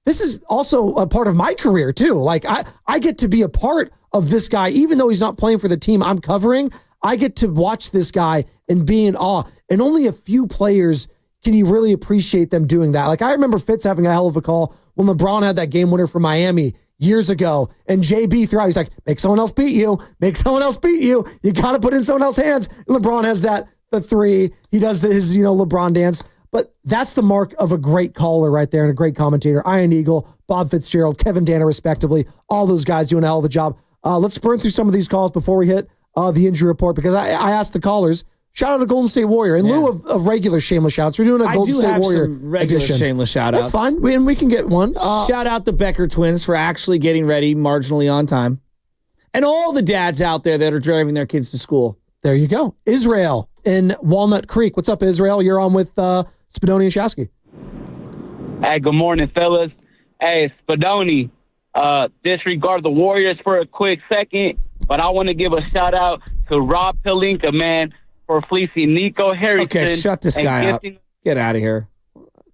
This is also a part of my career, too. Like, I get to be a part of this guy, even though he's not playing for the team I'm covering. I get to watch this guy and be in awe. And only a few players can you really appreciate them doing that. Like, I remember Fitz having a hell of a call when LeBron had that game winner for Miami years ago. And JB threw out, he's like, make someone else beat you. Make someone else beat you. You got to put in someone else's hands. And LeBron has the 3. He does his LeBron dance. But that's the mark of a great caller right there and a great commentator. Iron Eagle, Bob Fitzgerald, Kevin Danner, respectively. All those guys doing a hell of a job. Let's burn through some of these calls before we hit the injury report, because I asked the callers, shout out to Golden State Warrior. In lieu of regular shameless shouts, we're doing a Golden State Warrior some regular edition. Shameless shout outs. That's fine. We can get one. Shout out the Becker twins for actually getting ready marginally on time. And all the dads out there that are driving their kids to school. There you go. Israel in Walnut Creek. What's up, Israel? You're on with Spadoni and Shasky. Hey, good morning, fellas. Hey, Spadoni, disregard the Warriors for a quick second, but I want to give a shout-out to Rob Pelinka, man, for fleecing Nico Harrison. Okay, shut this guy up. Get out of here.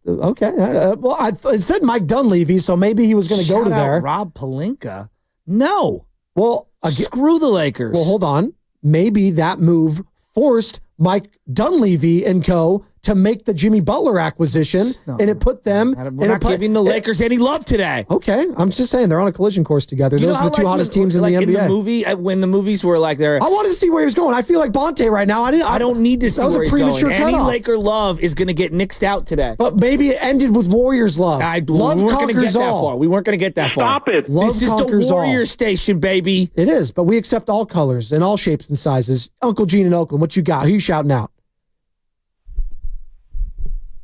Okay. Well, it said Mike Dunleavy, so maybe he was going to go to there. Rob Pelinka? No. Well, screw the Lakers. Well, hold on. Maybe that move forced Mike Dunleavy and co. to make the Jimmy Butler acquisition, and it put them. We're not giving the Lakers any love today. Okay, I'm just saying they're on a collision course together. Those are the two hottest teams in the NBA. In the movie, when the movies were like there, I wanted to see where he was going. I feel like Bonte right now. I don't need to see where he's going. Any cutoff. Laker love is going to get nixed out today. But maybe it ended with Warriors love. Love we weren't going to get that far. We weren't going to get that far. Stop it. Love this is the Warrior station, baby. It is, but we accept all colors and all shapes and sizes. Uncle Gene in Oakland, what you got? Who you shouting out?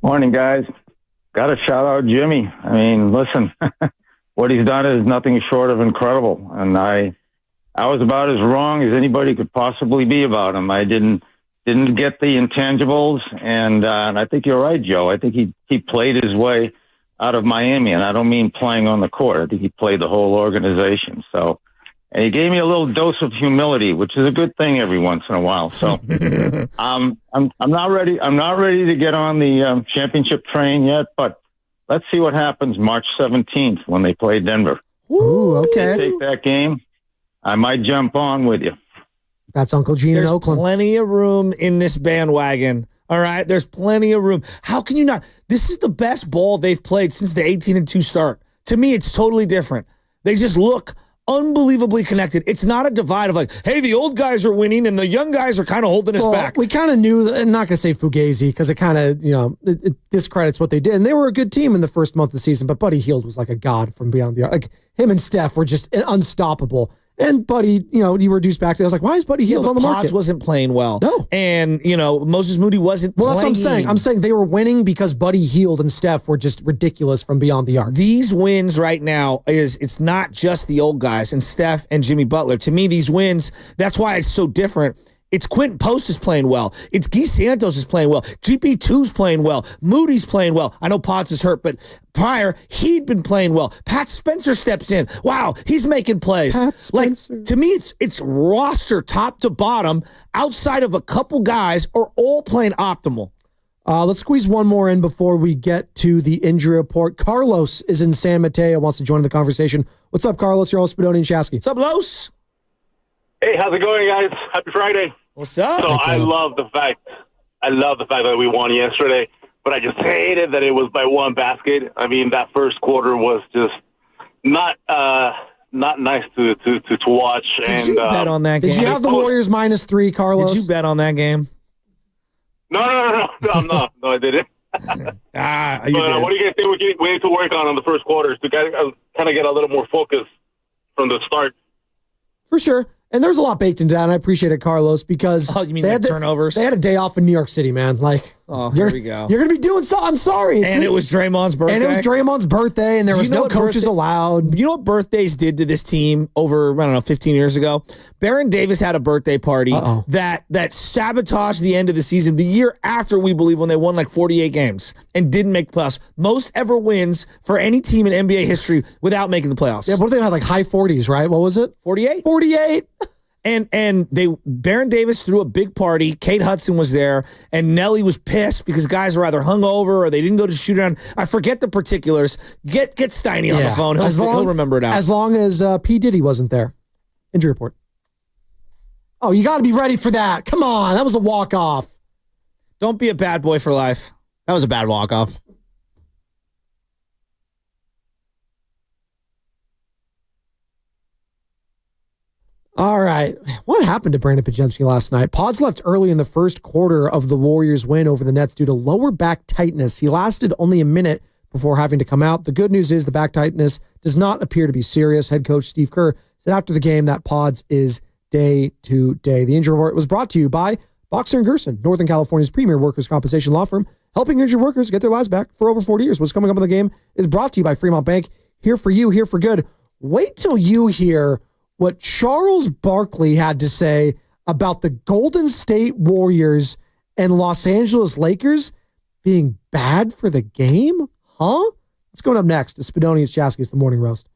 Morning, guys. Got to shout out Jimmy. I mean, listen, what he's done is nothing short of incredible. And I was about as wrong as anybody could possibly be about him. I didn't get the intangibles, and I think you're right, Joe. I think he played his way out of Miami, and I don't mean playing on the court. I think he played the whole organization. So, and he gave me a little dose of humility, which is a good thing every once in a while. So, I'm not ready. I'm not ready to get on the championship train yet, but let's see what happens March 17th when they play Denver. Ooh, okay. Take that game. I might jump on with you. That's Uncle Gene in Oakland. There's plenty of room in this bandwagon. All right, there's plenty of room. How can you not? This is the best ball they've played since the 18-2 start. To me, it's totally different. They just look unbelievably connected. It's not a divide of like, hey, the old guys are winning and the young guys are kind of holding us back. We kind of knew, I'm not going to say Fugazi because it kind of, it discredits what they did. And they were a good team in the first month of the season, but Buddy Hield was like a god from beyond the arc. Like him and Steph were just unstoppable. And Buddy, he reduced back to, I was like, why is Buddy Hield on the market? Pods wasn't playing well. No. And, Moses Moody wasn't playing. That's what I'm saying. I'm saying they were winning because Buddy Hield and Steph were just ridiculous from beyond the arc. These wins right now it's not just the old guys and Steph and Jimmy Butler. To me, these wins, that's why it's so different. It's Quinton Post is playing well. It's Guy Santos is playing well. GP2's playing well. Moody's playing well. I know Potts is hurt, but prior, he'd been playing well. Pat Spencer steps in. Wow, he's making plays. Pat Spencer. To me, it's roster top to bottom, outside of a couple guys, are all playing optimal. Let's squeeze one more in before we get to the injury report. Carlos is in San Mateo, wants to join the conversation. What's up, Carlos? You're all Spadoni and Shasky. What's up, Los? Hey, how's it going, guys? Happy Friday. What's up? So I love the fact that we won yesterday, but I just hated that it was by one basket. I mean, that first quarter was just not nice to watch. Did you bet on that game? Did you have the Warriors -3, Carlos? Did you bet on that game? No, no, I didn't. You did. What do you guys think we need to work on the first quarters to kind of get a little more focus from the start? For sure. And there's a lot baked into that, and I appreciate it, Carlos, because you mean the turnovers? They had a day off in New York City, man. Like, here we go. You're going to be doing so. I'm sorry. And it was Draymond's birthday. And it was Draymond's birthday, and there was no coaches allowed. You know what birthdays did to this team over, 15 years ago? Baron Davis had a birthday party that sabotaged the end of the season the year after, we believe, when they won like 48 games and didn't make the playoffs. Most ever wins for any team in NBA history without making the playoffs. Yeah, what they had, like high 40s, right? What was it? 48? 48. And Baron Davis threw a big party. Kate Hudson was there, and Nelly was pissed because guys were either hungover or they didn't go to shoot around. I forget the particulars. Get Steiny on the phone. He'll remember it out. As long as P. Diddy wasn't there. Injury report. Oh, you got to be ready for that. Come on. That was a walk-off. Don't be a bad boy for life. That was a bad walk-off. All right. What happened to Brandon Podziemski last night? Pods left early in the first quarter of the Warriors' win over the Nets due to lower back tightness. He lasted only a minute before having to come out. The good news is the back tightness does not appear to be serious. Head coach Steve Kerr said after the game that Pods is day to day. The injury report was brought to you by Boxer & Gerson, Northern California's premier workers' compensation law firm, helping injured workers get their lives back for over 40 years. What's coming up in the game is brought to you by Fremont Bank. Here for you, here for good. Wait till you hear what Charles Barkley had to say about the Golden State Warriors and Los Angeles Lakers being bad for the game? Huh? What's going up next? It's Spadoni and Shasky. It's the Morning Roast.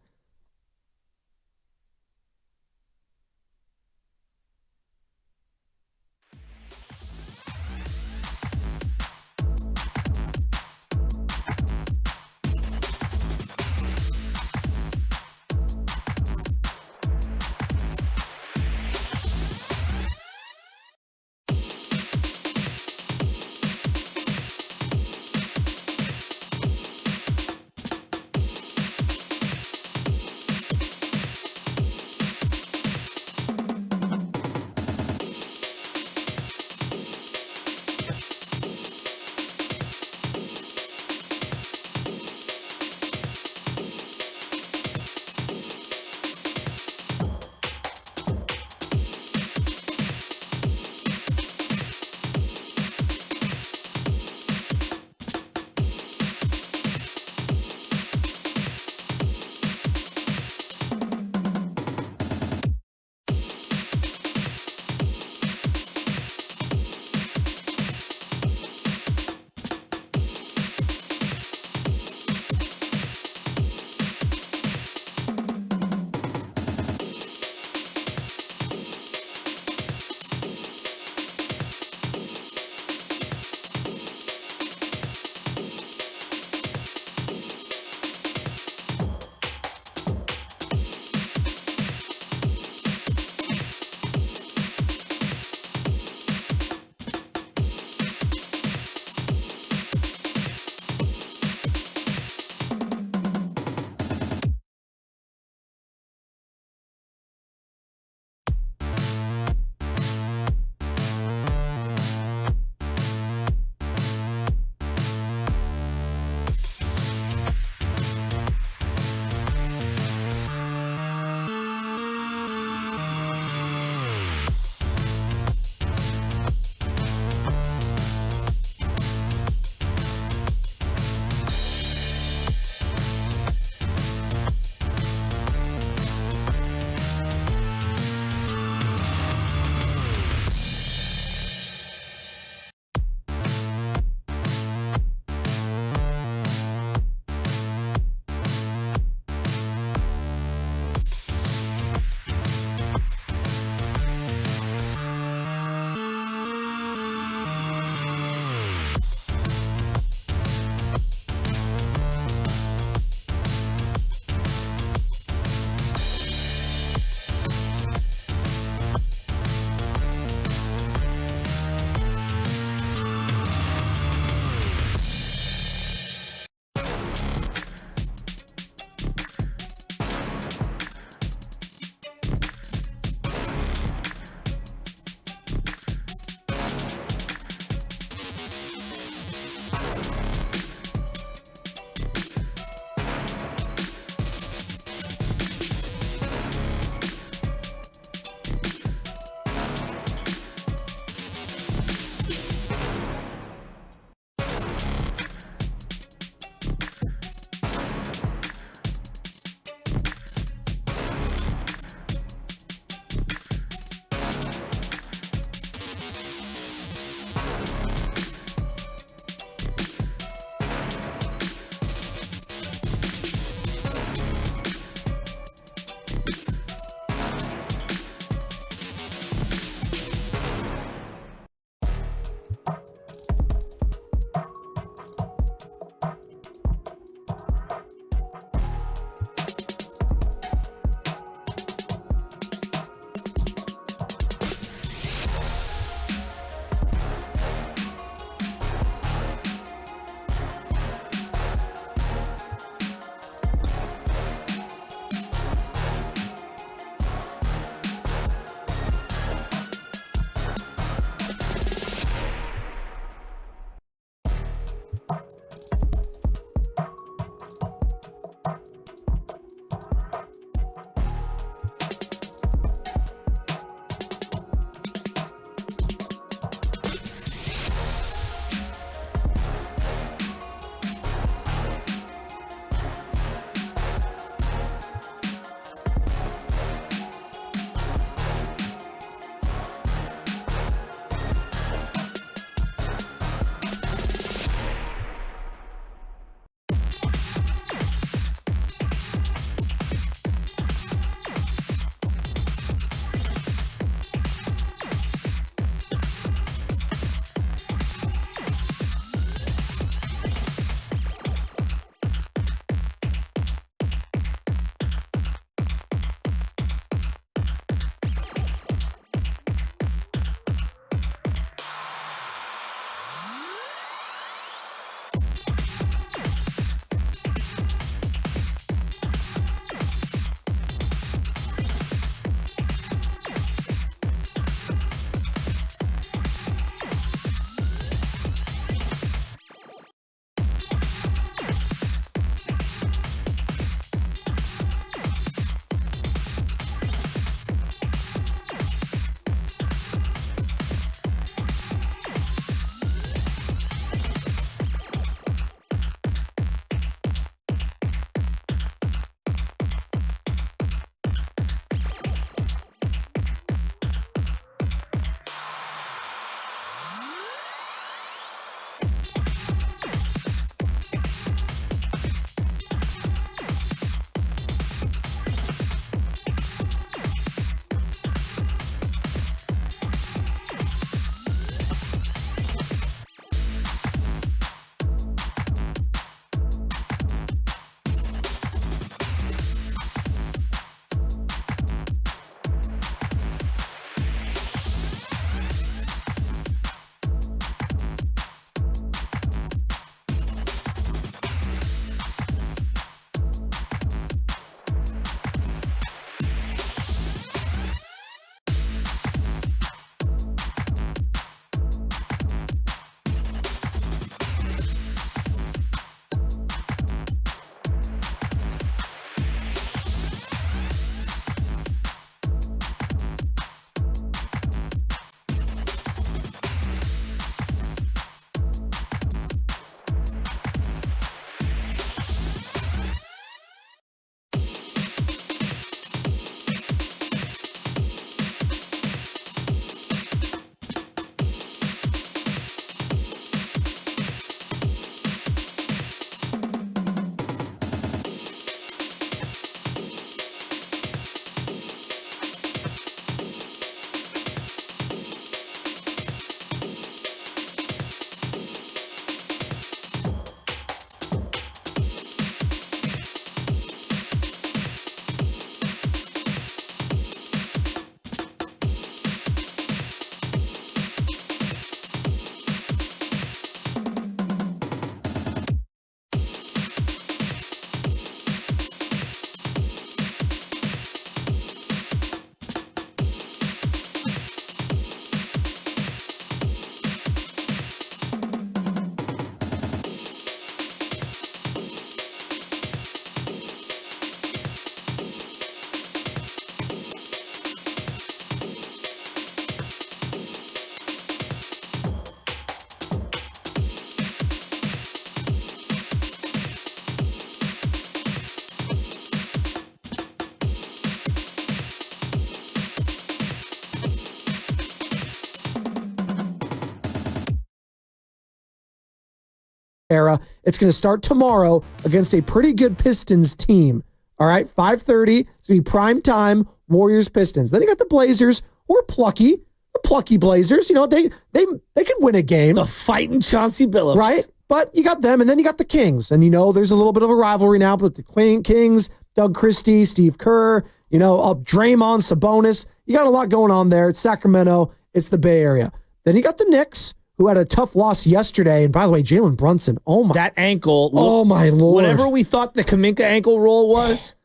era. It's going to start tomorrow against a pretty good Pistons team. All right, 5:30. It's going to be prime time, Warriors-Pistons. Then you got the Blazers, who are plucky. The plucky Blazers, they could win a game. The fighting Chauncey Billups. Right? But you got them, and then you got the Kings. And there's a little bit of a rivalry now with the Kings, Doug Christie, Steve Kerr, Draymond, Sabonis. You got a lot going on there. It's Sacramento. It's the Bay Area. Then you got the Knicks, who had a tough loss yesterday. And by the way, Jalen Brunson, that ankle. Oh, my Lord. Whatever we thought the Kaminka ankle roll was,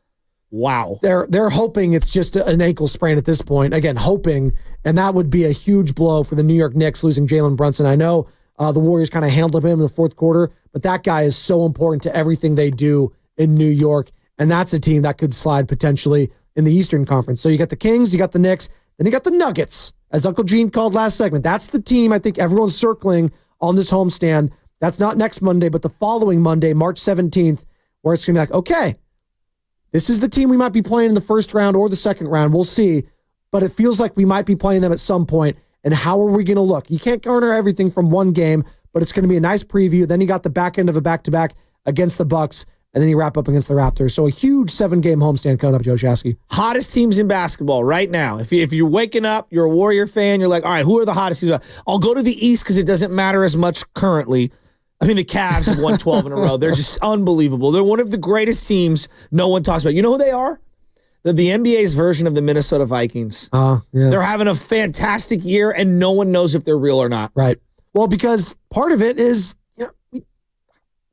wow. They're hoping it's just an ankle sprain at this point. Again, hoping. And that would be a huge blow for the New York Knicks, losing Jalen Brunson. I know the Warriors kind of handled him in the fourth quarter, but that guy is so important to everything they do in New York. And that's a team that could slide potentially in the Eastern Conference. So you got the Kings, you got the Knicks, then you got the Nuggets, as Uncle Gene called last segment. That's the team I think everyone's circling on this homestand. That's not next Monday, but the following Monday, March 17th, where it's going to be like, okay, this is the team we might be playing in the first round or the second round. We'll see. But it feels like we might be playing them at some point. And how are we going to look? You can't garner everything from one game, but it's going to be a nice preview. Then you got the back end of a back-to-back against the Bucks. And then you wrap up against the Raptors. So a huge 7-game homestand coming up, Joe Shasky. Hottest teams in basketball right now. If you're waking up, you're a Warrior fan, you're like, all right, who are the hottest teams? I'll go to the East because it doesn't matter as much currently. I mean, the Cavs have won 12 in a row. They're just unbelievable. They're one of the greatest teams no one talks about. You know who they are? They're the NBA's version of the Minnesota Vikings. Yeah. They're having a fantastic year, and no one knows if they're real or not. Right. Well, because part of it is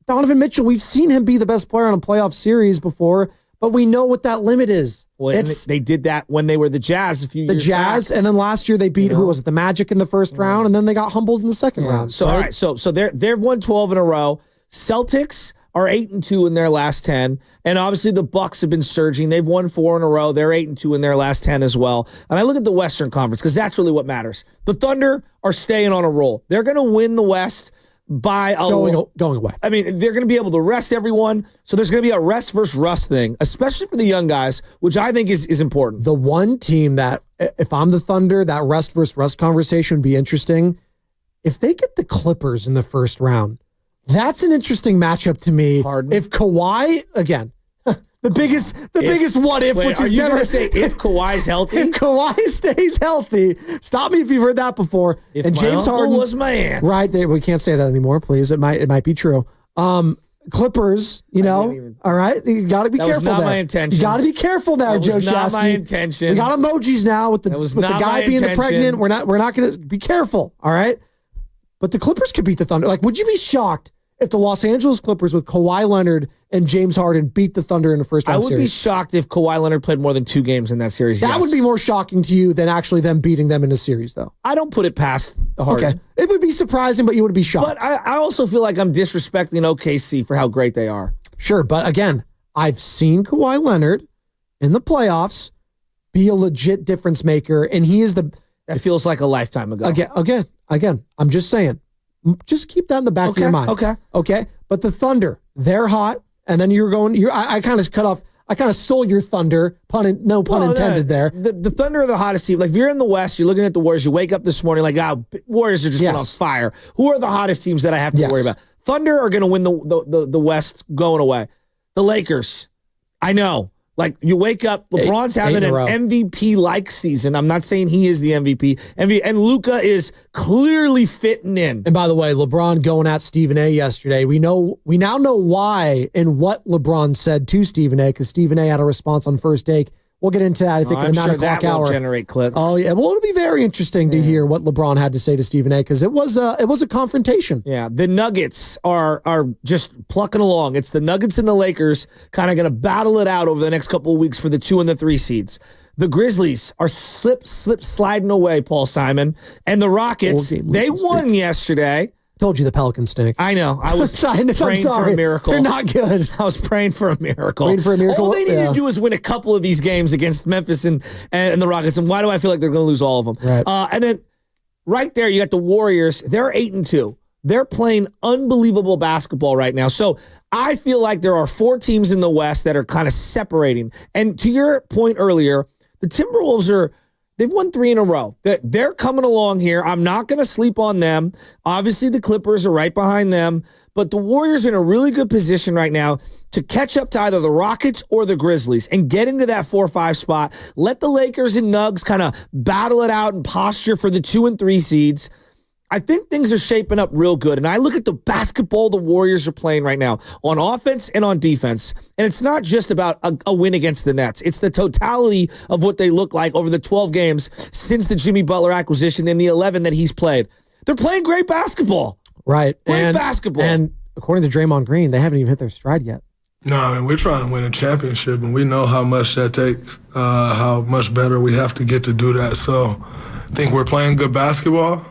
Donovan Mitchell, we've seen him be the best player on a playoff series before, but we know what that limit is. Well, they did that when they were the Jazz a few years back. And then last year they beat, who was it, the Magic in the first round, and then they got humbled in the second round. So, all right, so they've won 12 in a row. Celtics are 8-2 in their last 10, and obviously the Bucks have been surging. They've won 4 in a row. They're 8-2 in their last 10 as well. And I look at the Western Conference because that's really what matters. The Thunder are staying on a roll. They're going to win the West by going away. I mean, they're going to be able to rest everyone. So there's going to be a rest versus rust thing, especially for the young guys, which I think is important. The one team that, if I'm the Thunder, that rest versus rust conversation would be interesting. If they get the Clippers in the first round, that's an interesting matchup to me. If Kawhi, again, the biggest what if, which is never say if Kawhi's healthy. If Kawhi stays healthy, stop me if you've heard that before. If and my James uncle Harden was my aunt, right? We can't say that anymore, please. It might be true. Clippers, all right. You got to be careful. That was not there. my intention. You got to be careful there, Joe Shasky. That was not my intention. We got emojis now with the guy being the pregnant. We're not going to be careful. All right. But the Clippers could beat the Thunder. Like, would you be shocked if the Los Angeles Clippers with Kawhi Leonard and James Harden beat the Thunder in the first round series? I would be shocked if Kawhi Leonard played more than 2 games in that series. That would be more shocking to you than actually them beating them in a series, though. I don't put it past Harden. Okay. It would be surprising, but you would be shocked. But I also feel like I'm disrespecting OKC for how great they are. Sure, but again, I've seen Kawhi Leonard in the playoffs be a legit difference maker, and he is the... That feels like a lifetime ago. Again, I'm just saying. Just keep that in the back of your mind. Okay. But the Thunder, they're hot. And then I kind of stole your thunder. No pun intended there. The Thunder are the hottest team. Like, if you're in the West, you're looking at the Warriors, you wake up this morning like, Warriors are just on fire. Who are the hottest teams that I have to worry about? Thunder are going to win the West going away. The Lakers, I know. Like, you wake up, LeBron's having an MVP-like season. I'm not saying he is the MVP. And Luka is clearly fitting in. And by the way, LeBron going at Stephen A yesterday. We now know why and what LeBron said to Stephen A, because Stephen A had a response on First Take. We'll get into that, I think, in the 9 o'clock hour. Will generate clips. Oh, yeah. Well, it'll be very interesting to hear what LeBron had to say to Stephen A, because it was a confrontation. Yeah, the Nuggets are just plucking along. It's the Nuggets and the Lakers kind of going to battle it out over the next couple of weeks for the 2 and the 3 seeds. The Grizzlies are sliding away, Paul Simon. And the Rockets, they won yesterday. Told you the Pelicans stink. I know. I was praying for a miracle. They're not good. I was praying for a miracle. All they need to do is win a couple of these games against Memphis and the Rockets. And why do I feel like they're going to lose all of them? Right. And then right there, you got the Warriors. They're 8-2. They're playing unbelievable basketball right now. So I feel like there are 4 teams in the West that are kind of separating. And to your point earlier, the Timberwolves are They've won 3 in a row. They're coming along here. I'm not going to sleep on them. Obviously, the Clippers are right behind them, but the Warriors are in a really good position right now to catch up to either the Rockets or the Grizzlies and get into that 4-5 spot. Let the Lakers and Nugs kind of battle it out and posture for the 2 and 3 seeds. I think things are shaping up real good. And I look at the basketball the Warriors are playing right now on offense and on defense. And it's not just about a win against the Nets. It's the totality of what they look like over the 12 games since the Jimmy Butler acquisition and the 11 that he's played. They're playing great basketball. Right. Great basketball. And according to Draymond Green, they haven't even hit their stride yet. No, I mean, we're trying to win a championship, and we know how much that takes, how much better we have to get to do that. So I think we're playing good basketball.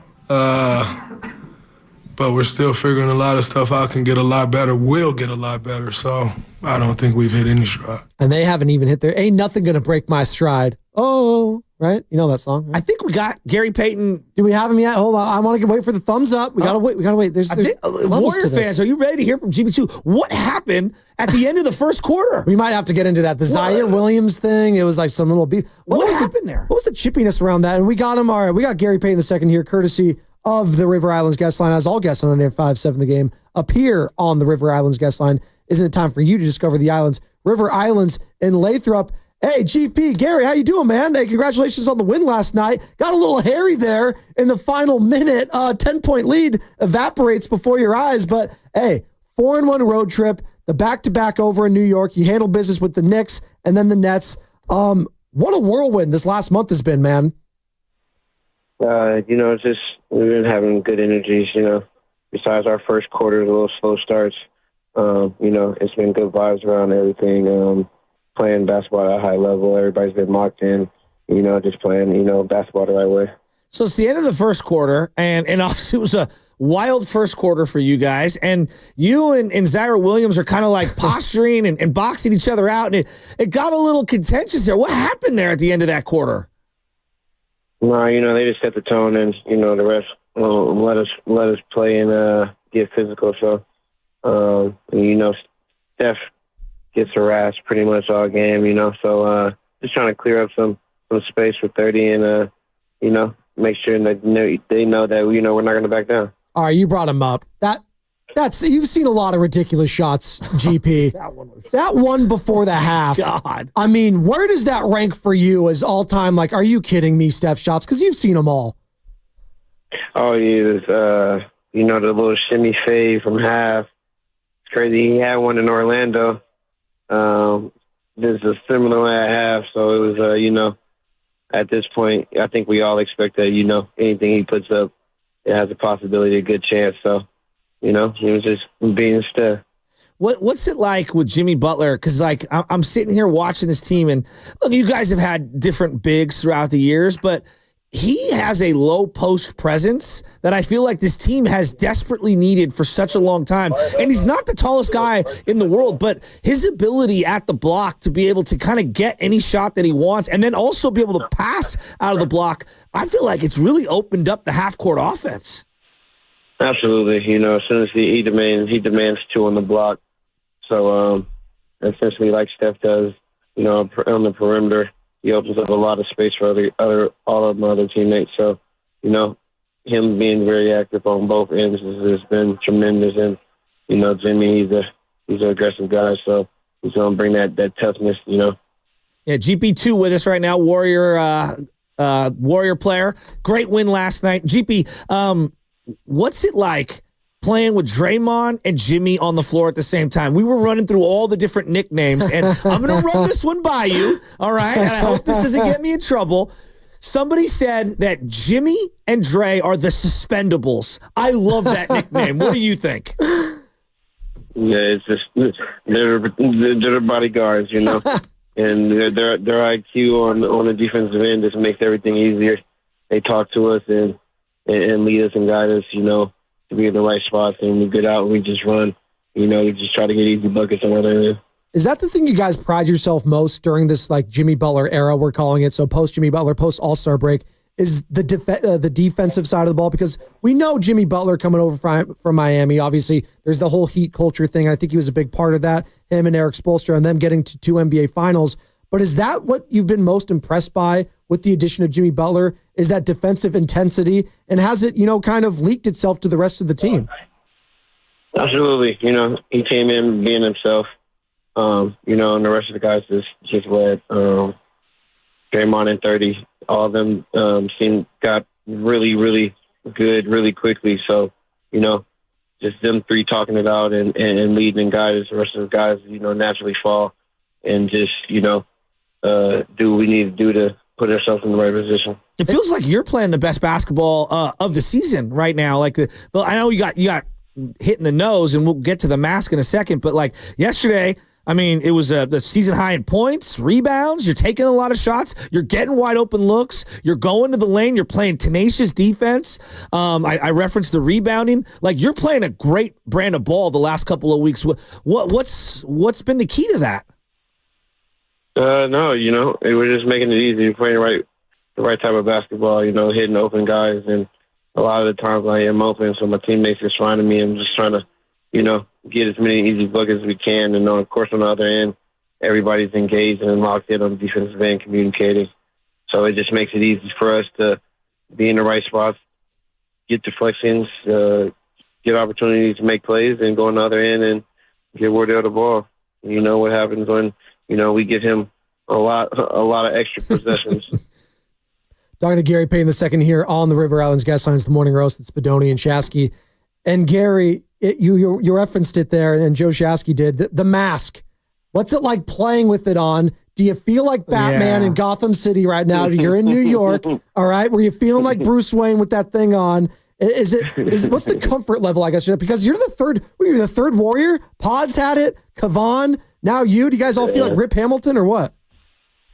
But we're still figuring a lot of stuff out, can get a lot better, will get a lot better. So I don't think we've hit any stride. And they haven't even hit their, ain't nothing going to break my stride. Oh, right? You know that song, right? I think we got Gary Payton. Do we have him yet? Hold on. I want to wait for the thumbs up. We got to wait. We got to wait. There's Warrior fans, are you ready to hear from GB2? What happened at the end of the first quarter? We might have to get into that. The Zaire Williams thing, it was like some little beef. What happened there? What was the chippiness around that? And we got him. All right, we got Gary Payton the second here, courtesy of the River Islands guest line. As all guests on 5-7 the game appear on the River Islands guest line. Isn't it time for you to discover the islands? River Islands in Lathrop. Hey, GP, Gary, how you doing, man? Hey, congratulations on the win last night. Got a little hairy there in the final minute. 10-point lead evaporates before your eyes. But, hey, 4-1 road trip, the back-to-back over in New York. You handled business with the Knicks and then the Nets. What a whirlwind this last month has been, man. It's just we've been having good energies, besides our first quarter, a little slow starts. It's been good vibes around everything. Playing basketball at a high level. Everybody's been locked in, just playing, basketball the right way. So it's the end of the first quarter, and obviously it was a wild first quarter for you guys. And you and Zaire Williams are kind of like posturing and boxing each other out, and it got a little contentious there. What happened there at the end of that quarter? No, they just set the tone, and the rest let us play and get physical. So, Steph gets harassed pretty much all game. So just trying to clear up some space for 30, and make sure that they know that we're not going to back down. All right, you brought him up. That's you've seen a lot of ridiculous shots, GP. That one before the half. God. I mean, where does that rank for you as all time? Like, are you kidding me, Steph shots? Because you've seen them all. Oh, yeah. The little shimmy fade from half. It's crazy. He had one in Orlando. This is a similar one at half. So it was, at this point, I think we all expect that, anything he puts up, it has a possibility, a good chance. So, he was just being Steph. What's it like with Jimmy Butler? Because, I'm sitting here watching this team, and look, you guys have had different bigs throughout the years, but he has a low post presence that I feel like this team has desperately needed for such a long time. And he's not the tallest guy in the world, but his ability at the block to be able to kind of get any shot that he wants and then also be able to pass out of the block, I feel like it's really opened up the half-court offense. Absolutely. As soon as he demands 2 on the block. So, essentially, like Steph does, on the perimeter, he opens up a lot of space for all of my other teammates. So, him being very active on both ends has been tremendous. And, Jimmy, he's an aggressive guy, so he's going to bring that toughness, Yeah, GP2 with us right now, Warrior player. Great win last night. GP, what's it like playing with Draymond and Jimmy on the floor at the same time? We were running through all the different nicknames, and I'm going to run this one by you, all right? And I hope this doesn't get me in trouble. Somebody said that Jimmy and Dre are the suspendables. I love that nickname. What do you think? Yeah, it's just they're the bodyguards, and their IQ on the defensive end just makes everything easier. They talk to us and lead us and guide us, to be in the right spots, and we get out and we just run. We just try to get easy buckets on other end. Is that the thing you guys pride yourself most during this Jimmy Butler era, we're calling it? So post Jimmy Butler, post All-Star break, is the defensive side of the ball? Because we know Jimmy Butler coming over from Miami. Obviously, there's the whole Heat culture thing. I think he was a big part of that, him and Eric Spoelstra, and them getting to 2 NBA finals. But is that what you've been most impressed by with the addition of Jimmy Butler is that defensive intensity, and has it, kind of leaked itself to the rest of the team? Absolutely. He came in being himself, and the rest of the guys just led. Draymond and 30, all of them got really, really good really quickly. So, just them three talking it out and leading guys, the rest of the guys, naturally fall and just, do what we need to do to put ourselves in the right position. It feels like you're playing the best basketball of the season right now. Like I know you got hit in the nose, and we'll get to the mask in a second, but like yesterday, I mean, it was the season high in points, rebounds. You're taking a lot of shots. You're getting wide open looks. You're going to the lane. You're playing tenacious defense. I referenced the rebounding. Like, you're playing a great brand of ball the last couple of weeks. What's been the key to that? No, we're just making it easy. We're playing the right type of basketball. Hitting open guys, and a lot of the times I am open, so my teammates are finding me. I'm just trying to, get as many easy buckets as we can. And, of course, on the other end, everybody's engaged and locked in on the defensive end communicating. So it just makes it easy for us to be in the right spots, get deflections, get opportunities to make plays, and go on the other end and get Wardell the ball. You know what happens when, we give him a lot of extra possessions. Talking to Gary Payne II here on the River Islands Guest Lines, the Morning Roast. It's Spadoni and Shasky. And Gary, you referenced it there, and Joe Shasky did. The mask. What's it like playing with it on? Do you feel like Batman in Gotham City right now? You're in New York, all right? Were you feeling like Bruce Wayne with that thing on? What's the comfort level, I guess? Because you're the third Warrior. Pods had it. Kavan. Now you. Do you guys all feel like Rip Hamilton or what?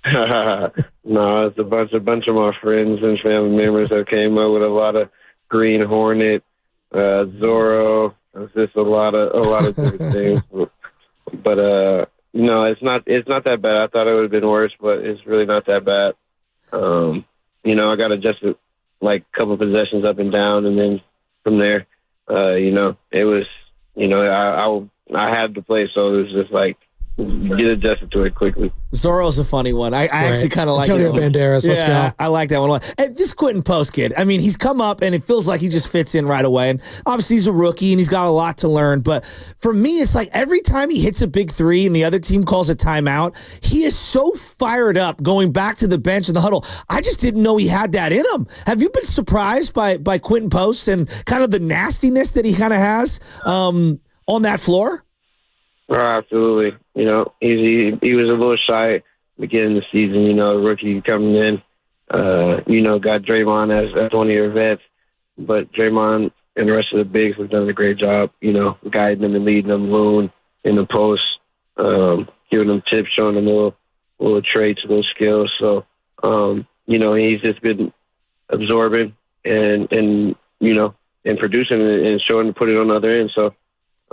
No, it's a bunch of my friends and family members that came up with a lot of Green Hornet, Zorro. It's just a lot of different things. But it's not that bad. I thought it would have been worse, but it's really not that bad. I got adjusted like a couple of possessions up and down, and then from there, it was, I had to play, so it was just like, get adjusted to it quickly. Zorro's a funny one. I actually kind of like Antonio it. Banderas. Let's go. I like that one. And this Quinton Post kid, I mean, he's come up and it feels like he just fits in right away. And obviously he's a rookie and he's got a lot to learn. But for me, it's like every time he hits a big three and the other team calls a timeout, he is so fired up going back to the bench in the huddle. I just didn't know he had that in him. Have you been surprised by Quinton Post and kind of the nastiness that he kind of has on that floor? Oh, absolutely. He was a little shy at the beginning of the season, rookie coming in, got Draymond as one of your vets, but Draymond and the rest of the bigs have done a great job, guiding them and leading them, Loon in the post, giving them tips, showing them little traits, little skills. So, he's just been absorbing and producing and showing to put it on the other end. So,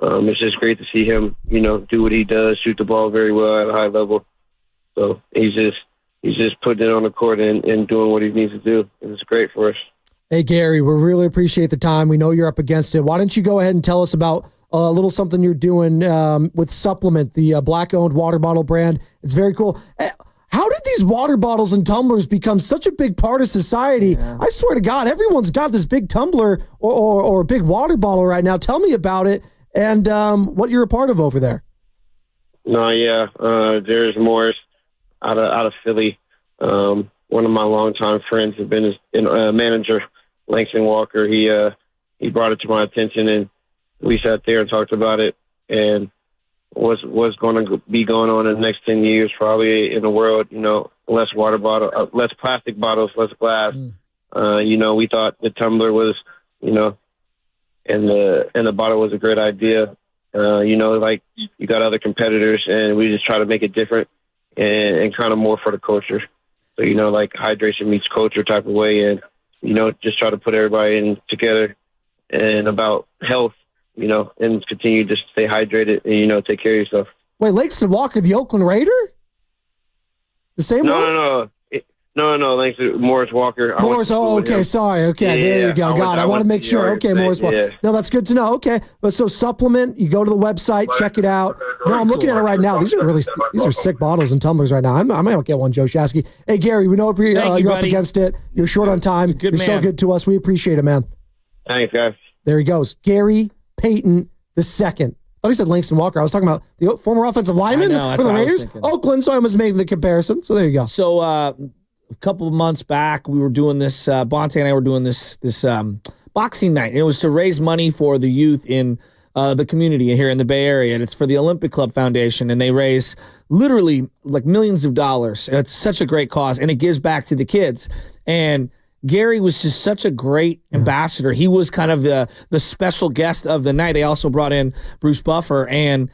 it's just great to see him, do what he does, shoot the ball very well at a high level. So he's just putting it on the court and doing what he needs to do. And it's great for us. Hey, Gary, we really appreciate the time. We know you're up against it. Why don't you go ahead and tell us about a little something you're doing with Supplement, the Black-owned water bottle brand. It's very cool. How did these water bottles and tumblers become such a big part of society? Yeah. I swear to God, everyone's got this big tumbler or big water bottle right now. Tell me about it. And what you're a part of over there. No, yeah. There's Morris out of Philly. One of my longtime friends has been his manager, Langston Walker. He brought it to my attention, and we sat there and talked about it and what's going to be going on in the next 10 years, probably in the world. Less water bottle, less plastic bottles, less glass. We thought the tumbler was, and the bottle was a great idea. Like you got other competitors, and we just try to make it different and kind of more for the culture. So, like hydration meets culture type of way, and, just try to put everybody in together and about health, and continue to stay hydrated and, take care of yourself. Wait, Langston Walker, the Oakland Raider? The same one? No, Langston Morris Walker. Morris, okay, sorry. Okay, there you go. Got it. I want to make sure. Okay, Morris Walker. No, that's good to know. Okay, but so Supplement, you go to the website, check it out. No, I'm looking at it right now. These are sick bottles and tumblers right now. I might get one, Joe Shasky. Hey, Gary, we know you're up against it. You're short on time. You're so good to us. We appreciate it, man. Thanks, guys. There he goes. Gary Payton II. I thought he said Langston Walker. I was talking about the former offensive lineman for the Raiders. Oakland, so I was making the comparison. So there you go. So a couple of months back, we were doing this, Bonte and I were doing this boxing night. And it was to raise money for the youth in the community here in the Bay Area. And it's for the Olympic Club Foundation. And they raise literally like millions of dollars. It's such a great cause. And it gives back to the kids. And Gary was just such a great ambassador. He was kind of the special guest of the night. They also brought in Bruce Buffer, and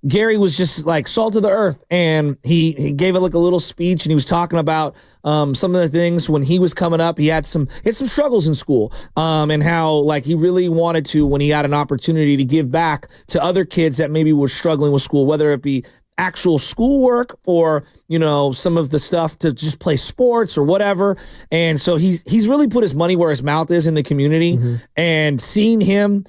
Gary was just like salt of the earth. And he gave it like a little speech, and he was talking about some of the things when he was coming up. He had some struggles in school, and how like he really wanted to, when he had an opportunity, to give back to other kids that maybe were struggling with school, whether it be actual schoolwork or, you know, some of the stuff to just play sports or whatever. And so he's really put his money where his mouth is in the community, and seeing him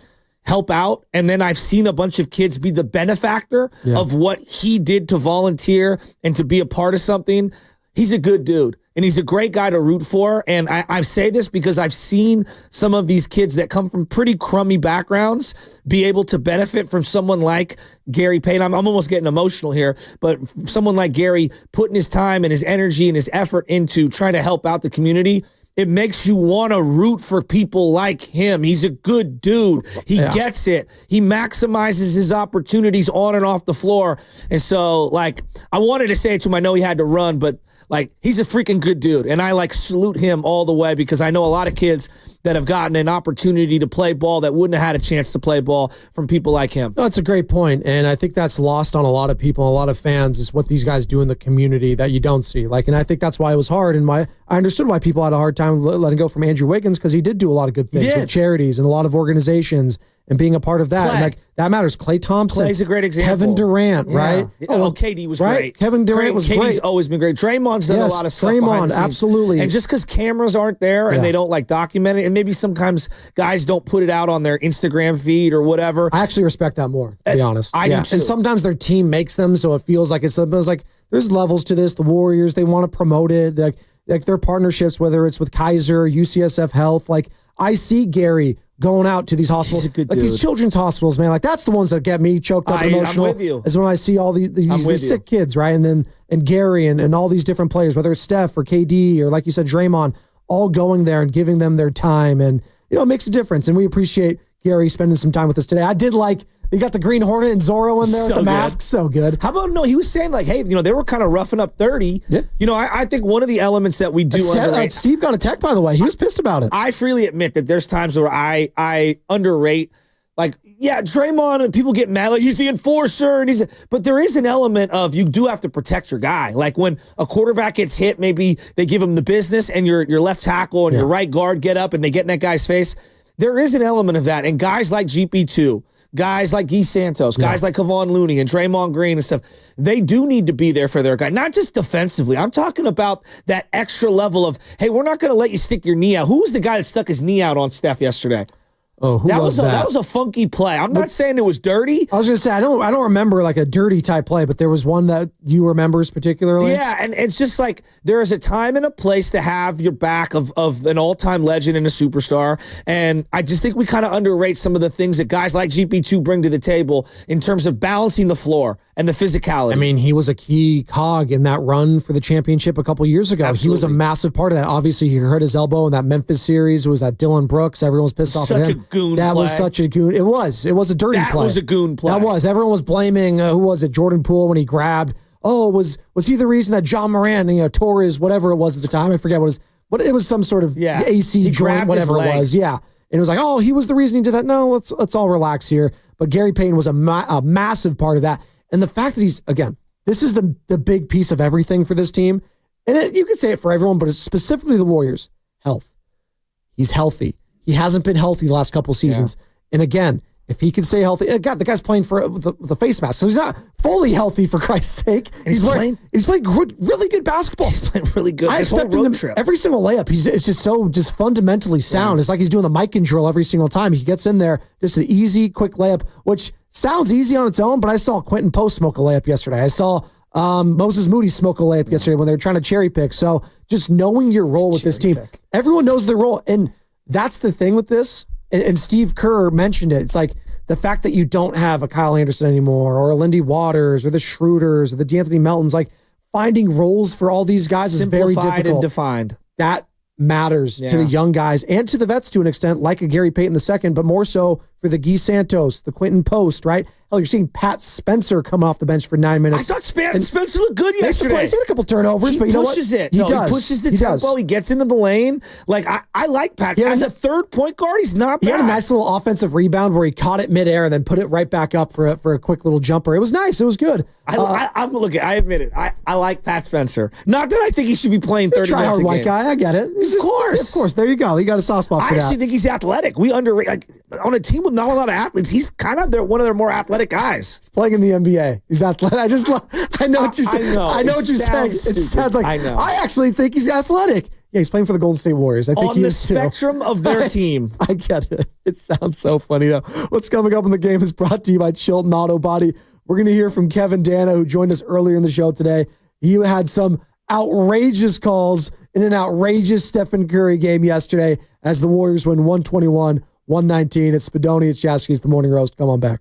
help out. And then I've seen a bunch of kids be the benefactor of what he did to volunteer and to be a part of something. He's a good dude. And he's a great guy to root for. And I say this because I've seen some of these kids that come from pretty crummy backgrounds be able to benefit from someone like Gary Payton. I'm almost getting emotional here, but someone like Gary putting his time and his energy and his effort into trying to help out the community. It makes you want to root for people like him. He's a good dude. He gets it. He maximizes his opportunities on and off the floor. And so, like, I wanted to say it to him. I know he had to run, but like, he's a freaking good dude. And I like salute him all the way, because I know a lot of kids that have gotten an opportunity to play ball that wouldn't have had a chance to play ball from people like him. No, that's a great point. And I think that's lost on a lot of people, a lot of fans, is what these guys do in the community that you don't see. Like, and I think that's why it was hard. And I understood why people had a hard time letting go from Andrew Wiggins, because he did do a lot of good things with charities and a lot of organizations and being a part of that. And like, that matters. Klay Thompson. Clay's a great example. Kevin Durant, right? Oh, KD was great. Kevin Durant was great. KD's always been great. Draymond's done a lot of stuff. Draymond, absolutely. And just because cameras aren't there and they don't like document it, and maybe sometimes guys don't put it out on their Instagram feed or whatever. I actually respect that more, to be honest. I do too. And sometimes their team makes them, so it feels like it's like there's levels to this. The Warriors, they want to promote it. Like their partnerships, whether it's with Kaiser, UCSF Health. Like, I see Gary going out to these hospitals, like these children's hospitals, man. Like, that's the ones that get me choked up emotional. I'm with you. Is when I see all these sick kids, right? And Gary and all these different players, whether it's Steph or KD or, like you said, Draymond, all going there and giving them their time, and you know, it makes a difference. And we appreciate Gary spending some time with us today. I did like. You got the Green Hornet and Zorro in there with the mask. So good. How about, no, he was saying like, hey, you know, they were kind of roughing up 30. Yeah. You know, I think one of the elements that we do underrate. Steve got a tech, by the way. He was pissed about it. I freely admit that there's times where I underrate, like, yeah, Draymond, and people get mad, like, he's the enforcer, and but there is an element of, you do have to protect your guy. Like, when a quarterback gets hit, maybe they give him the business, and your left tackle and your right guard get up and they get in that guy's face. There is an element of that. And guys like GP2, guys like Guy Santos, guys like Kevon Looney and Draymond Green and stuff, they do need to be there for their guy, not just defensively. I'm talking about that extra level of, hey, we're not going to let you stick your knee out. Who was the guy that stuck his knee out on Steph yesterday? Oh, who was that? That was a funky play. I'm not saying it was dirty. I was going to say, I don't remember like a dirty type play, but there was one that you remembers particularly. Yeah, and it's just like, there is a time and a place to have your back of an all-time legend and a superstar. And I just think we kind of underrate some of the things that guys like GP2 bring to the table in terms of balancing the floor and the physicality. I mean, he was a key cog in that run for the championship a couple years ago. Absolutely. He was a massive part of that. Obviously, he hurt his elbow in that Memphis series. It was that Dylan Brooks. Everyone was pissed off at him. That was such a goon. It was a dirty play. That was a goon play. That was. Everyone was blaming, who was it, Jordan Poole, when he grabbed. Oh, was he the reason that John Moran, tore his, whatever it was at the time? I forget what it was, some sort of AC joint, whatever it was. Yeah. And it was like, oh, he was the reason he did that. No, let's all relax here. But Gary Payton was a massive part of that. And the fact that he's, again, this is the big piece of everything for this team. And you could say it for everyone, but it's specifically the Warriors. Health. He's healthy. He hasn't been healthy the last couple seasons. Yeah. And again, If he can stay healthy, and God, the guy's playing with a face mask, so he's not fully healthy for Christ's sake. And he's playing really good basketball. He's playing really good. I expect him every single layup. It's just fundamentally sound. Yeah. It's like he's doing the mic and drill every single time. He gets in there, just an easy, quick layup, which sounds easy on its own, but I saw Quinton Post smoke a layup yesterday. I saw Moses Moody smoke a layup yesterday when they were trying to cherry pick. So just knowing your role with this team, everyone knows their role. And that's the thing with this. And Steve Kerr mentioned it. It's like the fact that you don't have a Kyle Anderson anymore or a Lindy Waters or the Schroeders or the D'Anthony Meltons, like finding roles for all these guys is very difficult. And defined. That matters to the young guys and to the vets to an extent, like a Gary Payton II, but more so for the Guy Santos, the Quinton Post, right? Hell, you're seeing Pat Spencer come off the bench for 9 minutes. I thought Spencer looked good yesterday. He's had a couple turnovers, but you know what? He pushes the tempo. He gets into the lane. Like, I like Pat. As a third point guard, he's not bad. He had a nice little offensive rebound where he caught it midair and then put it right back up for a quick little jumper. It was nice. It was good. I admit it. I like Pat Spencer. Not that I think he should be playing 30 minutes a game. White guy. I get it. Of course. There you go. You got a soft spot for that. I actually think he's athletic. We underrate on a team with not a lot of athletes. He's kind of one of their more athletic guys. He's playing in the NBA. He's athletic. I know what you're saying. I know what you're saying. It sounds like I actually think he's athletic. Yeah, he's playing for the Golden State Warriors. I think on the spectrum of their team. I get it. It sounds so funny though. What's coming up in the game is brought to you by Chilton Auto Body. We're going to hear from Kevin Dana, who joined us earlier in the show today. He had some outrageous calls in an outrageous Stephen Curry game yesterday as the Warriors win 121-119. It's Spadoni, it's Shasky, it's the Morning Roast. Come on back.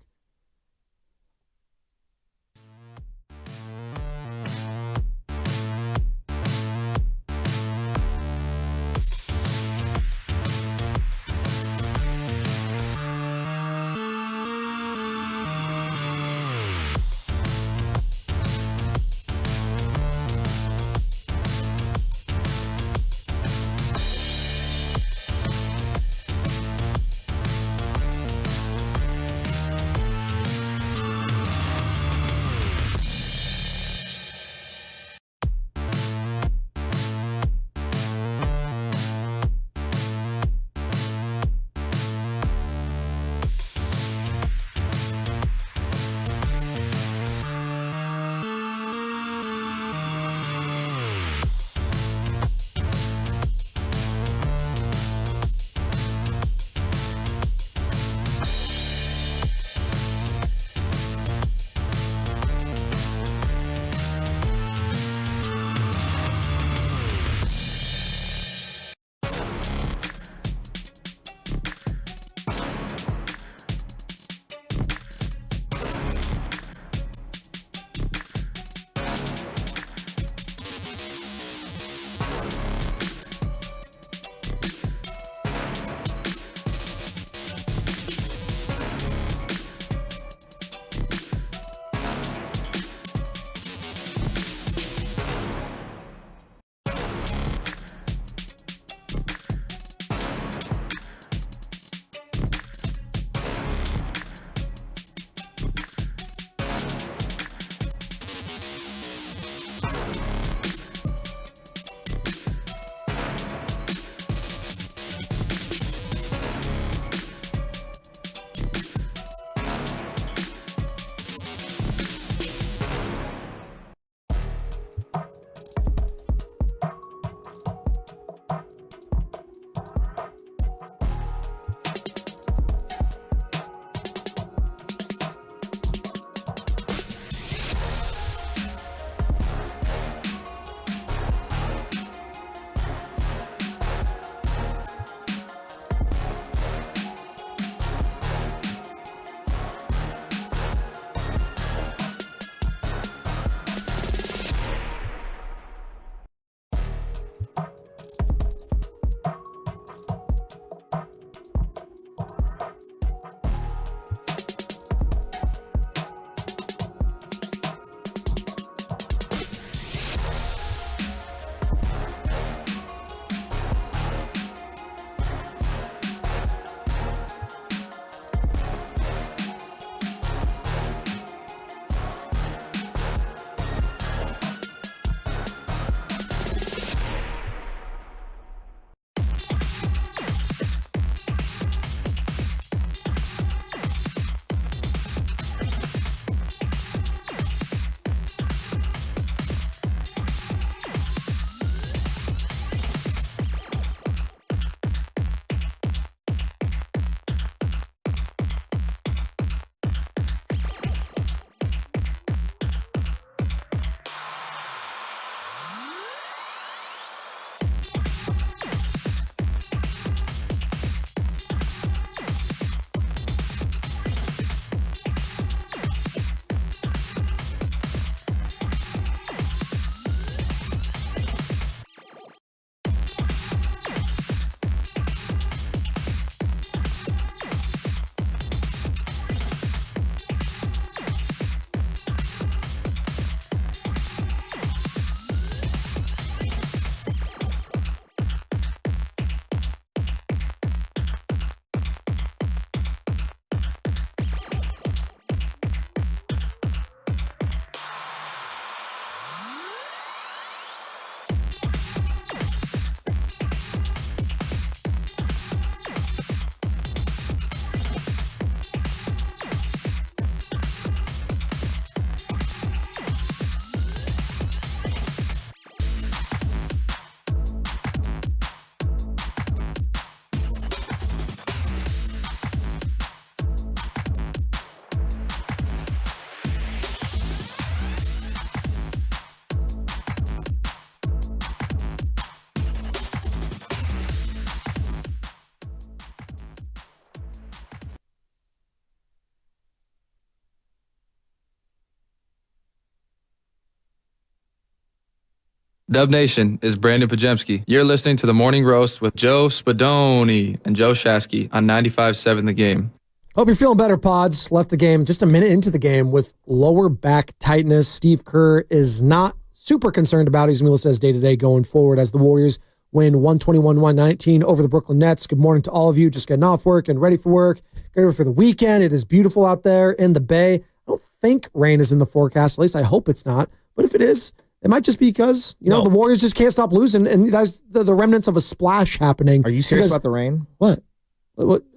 Dub Nation is Brandon Pajemski. You're listening to The Morning Roast with Joe Spadoni and Joe Shasky on 95.7 The Game. Hope you're feeling better, Pods. Left the game just a minute into the game with lower back tightness. Steve Kerr is not super concerned about it. He's going to be listed as day-to-day going forward as the Warriors win 121-119 over the Brooklyn Nets. Good morning to all of you. Just getting off work and ready for work. Getting ready for the weekend. It is beautiful out there in the Bay. I don't think rain is in the forecast. At least I hope it's not. But if it is, it might just be because, the Warriors just can't stop losing, and that's the remnants of a splash happening. Are you serious about the rain? What?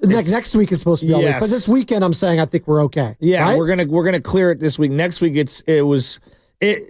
Next week is supposed to be all week, but this weekend I'm saying I think we're okay. Yeah, right? we're gonna clear it this week. Next week it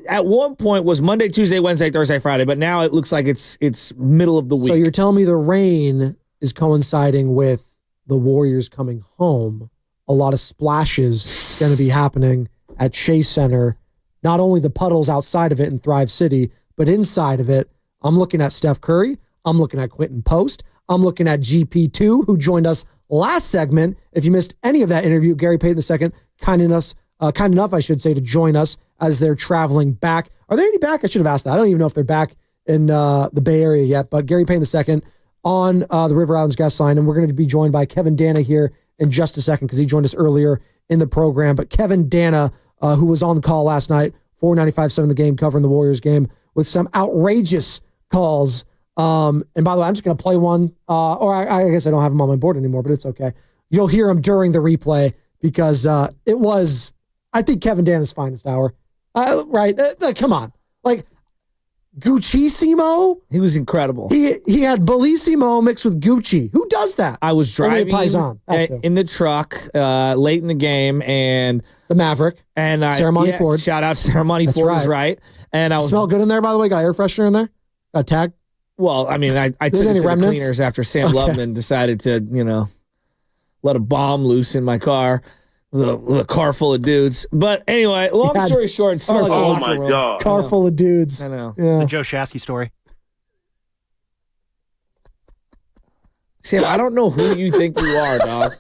at one point was Monday, Tuesday, Wednesday, Thursday, Friday, but now it looks like it's middle of the week. So you're telling me the rain is coinciding with the Warriors coming home? A lot of splashes going to be happening at Chase Center. Not only the puddles outside of it in Thrive City, but inside of it. I'm looking at Steph Curry. I'm looking at Quinton Post. I'm looking at GP2, who joined us last segment. If you missed any of that interview, Gary Payton II, kind enough, I should say, to join us as they're traveling back. Are there any back? I should have asked that. I don't even know if they're back in the Bay Area yet, but Gary Payton II on the River Islands guest line, and we're going to be joined by Kevin Dana here in just a second because he joined us earlier in the program. But Kevin Dana, who was on the call last night for 95.7 The Game, covering the Warriors game with some outrageous calls. And by the way, I'm just going to play one, or I guess I don't have him on my board anymore, but it's okay. You'll hear him during the replay because it was, I think, Kevin Dana's finest hour. Right? Come on. Like, Gucci-simo? He was incredible. He had Bellissimo mixed with Gucci. Who does that? I was driving in the truck late in the game, and the Maverick and Ceremony Ford. Shout out Ceremony Ford is right. And I was smell good in there, by the way. Got air freshener in there. Got tag. Well, I mean, I took it to the cleaners after Sam Lubman decided to, let a bomb loose in my car with a car full of dudes. But anyway, long story short, it smelled like a locker room. God. Car full of dudes. I know. Yeah. The Joe Shasky story. Sam, I don't know who you think you are, dog.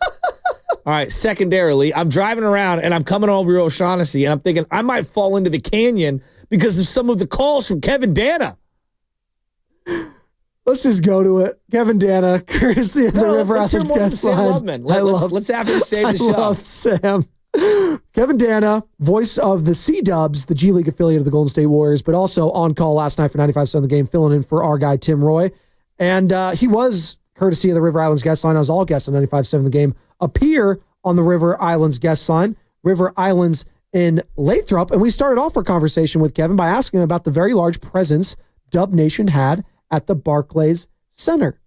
All right, secondarily, I'm driving around and I'm coming over O'Shaughnessy and I'm thinking I might fall into the canyon because of some of the calls from Kevin Dana. Let's just go to it. Kevin Dana, courtesy of the River Islands guest line. Let's have him save the show. I love Sam. Kevin Dana, voice of the C-Dubs, the G League affiliate of the Golden State Warriors, but also on call last night for 95.7 The Game, filling in for our guy Tim Roy. And he was courtesy of the River Islands guest line, as all guests on 95.7 The Game appear on the River Islands guest line. River Islands in Lathrop. And we started off our conversation with Kevin by asking him about the very large presence Dub Nation had at the Barclays Center.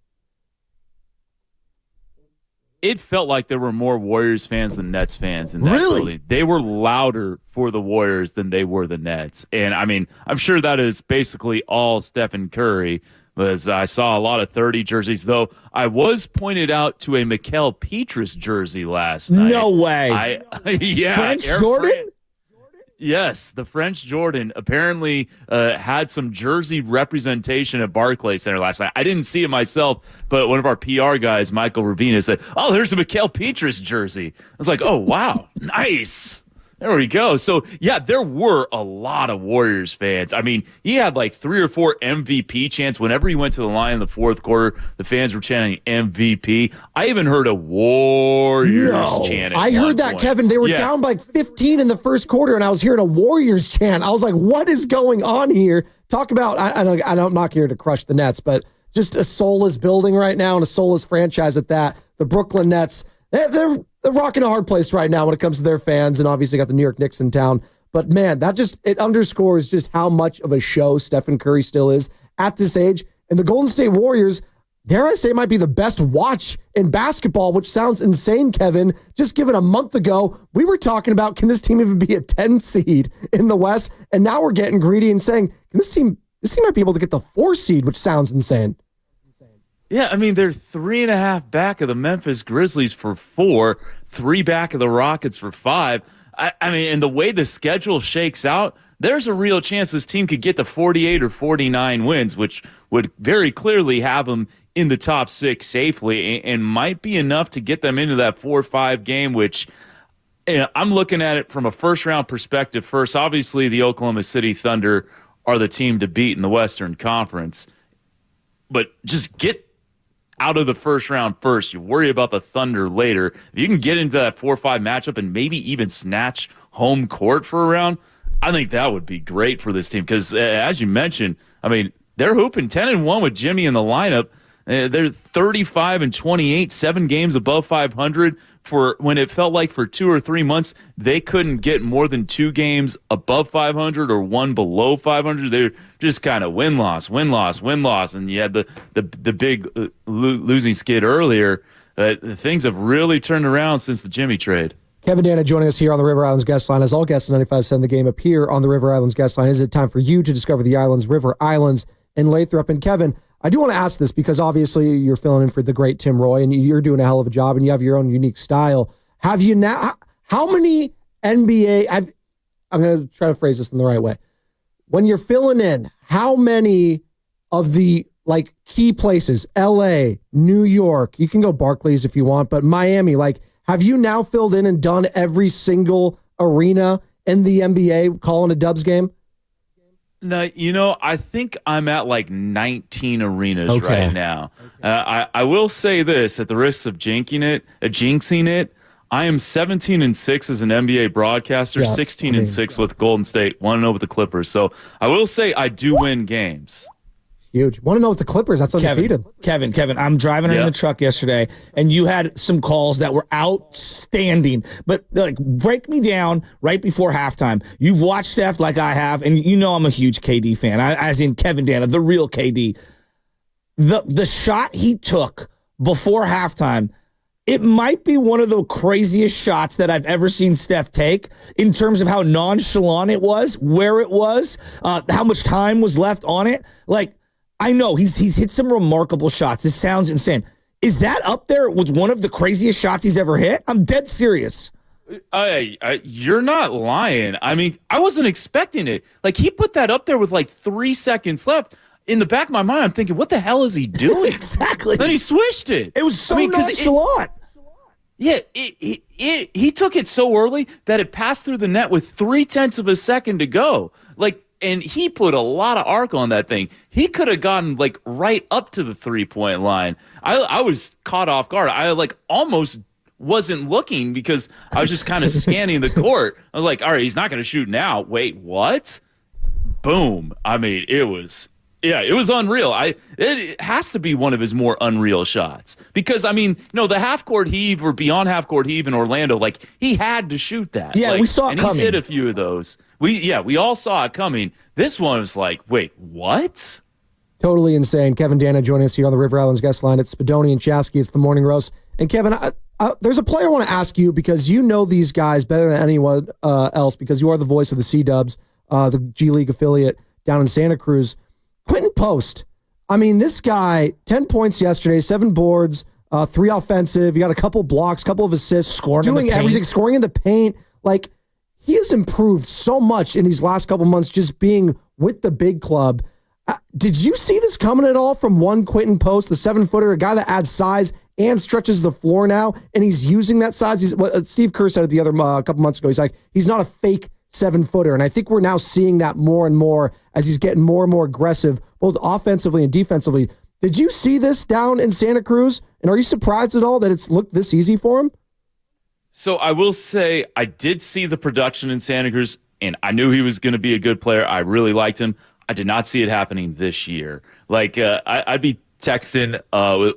It felt like there were more Warriors fans than Nets fans in that building. They were louder for the Warriors than they were the Nets. And, I mean, I'm sure that is basically all Stephen Curry, because I saw a lot of 30 jerseys, though I was pointed out to a Mikal Petrus jersey last night. No way. Yeah. French Jordan? Yes, the French Jordan apparently had some jersey representation at Barclays Center last night. I didn't see it myself, but one of our PR guys, Michael Rubina, said, "Oh, there's a Mikal Petrus jersey." I was like, "Oh, wow, nice." There we go. So, yeah, there were a lot of Warriors fans. I mean, he had like 3 or 4 MVP chants. Whenever he went to the line in the fourth quarter, the fans were chanting MVP. I even heard a Warriors chant. I heard that, point. Kevin. They were down by like 15 in the first quarter, and I was hearing a Warriors chant. I was like, what is going on here? Talk about, I'm not here to crush the Nets, but just a soulless building right now and a soulless franchise at that. The Brooklyn Nets, they're rocking a hard place right now when it comes to their fans, and obviously got the New York Knicks in town. But man, it underscores just how much of a show Stephen Curry still is at this age. And the Golden State Warriors, dare I say, might be the best watch in basketball, which sounds insane, Kevin. Just given a month ago, we were talking about, can this team even be a 10 seed in the West? And now we're getting greedy and saying, can this team might be able to get the 4 seed, which sounds insane. Yeah, I mean, they're 3.5 back of the Memphis Grizzlies for 4, 3 back of the Rockets for 5. I mean, and the way the schedule shakes out, there's a real chance this team could get to 48 or 49 wins, which would very clearly have them in the top 6 safely and might be enough to get them into that 4-5 game, which I'm looking at it from a first-round perspective first. Obviously, the Oklahoma City Thunder are the team to beat in the Western Conference. But just get out of the first round first. You worry about the Thunder later. If you can get into that 4-5 matchup and maybe even snatch home court for a round, I think that would be great for this team because, as you mentioned, I mean, they're hooping 10-1 with Jimmy in the lineup. They're 35-28, 7 games above 500 for when it felt like for 2 or 3 months they couldn't get more than 2 games above 500 or 1 below 500. They're just kind of win-loss, and you had the big losing skid earlier. Things have really turned around since the Jimmy trade. Kevin Dana joining us here on the River Islands guest line. As all guests in 95.7 The Game appear on the River Islands guest line, is it time for you to discover the islands, River Islands, in Lathrop? And Kevin, I do want to ask this because obviously you're filling in for the great Tim Roy, and you're doing a hell of a job, and you have your own unique style. Have you now? How many NBA? I'm going to try to phrase this in the right way. When you're filling in, how many of the key places? L.A., New York. You can go Barclays if you want, but Miami. Have you now filled in and done every single arena in the NBA calling a Dubs game? No, I think I'm at 19 arenas right now. I will say this, at the risk of jinxing it, I am 17-6 as an NBA broadcaster, 16-6 with Golden State, 1-0 with the Clippers. So I will say I do win games. Huge. Want to know with the Clippers? That's undefeated. Kevin, I'm driving in the truck yesterday, and you had some calls that were outstanding. But break me down right before halftime. You've watched Steph like I have, and you know I'm a huge KD fan. As in Kevin Dana, the real KD. The shot he took before halftime, it might be one of the craziest shots that I've ever seen Steph take in terms of how nonchalant it was, where it was, how much time was left on it. I know he's hit some remarkable shots. This sounds insane. Is that up there with one of the craziest shots he's ever hit? I'm dead serious. You're not lying. I mean, I wasn't expecting it. He put that up there with 3 seconds left. In the back of my mind, I'm thinking, what the hell is he doing? Exactly. Then he swished it. It was so nonchalant. He took it so early that it passed through the net with 0.3 of a second to go. And he put a lot of arc on that thing. He could have gotten right up to the 3-point line. I was caught off guard. I almost wasn't looking because I was just kind of scanning the court. I was like, all right, he's not going to shoot now. Wait, what? Boom. I mean, it was unreal. It has to be one of his more unreal shots because, the half-court heave or beyond half-court heave in Orlando, he had to shoot that. Yeah, we saw it coming. And he's hit a few of those. We all saw it coming. This one was wait, what? Totally insane. Kevin Dana joining us here on the River Islands guest line. It's Spadoni and Shasky. It's the Morning Roast. And Kevin, there's a player I want to ask you because you know these guys better than anyone else because you are the voice of the C-Dubs, the G League affiliate down in Santa Cruz. Quinton Post. This guy, 10 points yesterday, 7 boards, 3 offensive. He got a couple blocks, couple of assists, doing everything, scoring in the paint. He has improved so much in these last couple months just being with the big club. Did you see this coming at all from one Quinton Post, the 7-footer, a guy that adds size and stretches the floor now, and he's using that size? Steve Kerr said it the other couple months ago. He's not a fake 7-footer, and I think we're now seeing that more and more as he's getting more and more aggressive, both offensively and defensively. Did you see this down in Santa Cruz, and are you surprised at all that it's looked this easy for him? So I will say I did see the production in Santa Cruz, and I knew he was going to be a good player. I really liked him. I did not see it happening this year. I'd be texting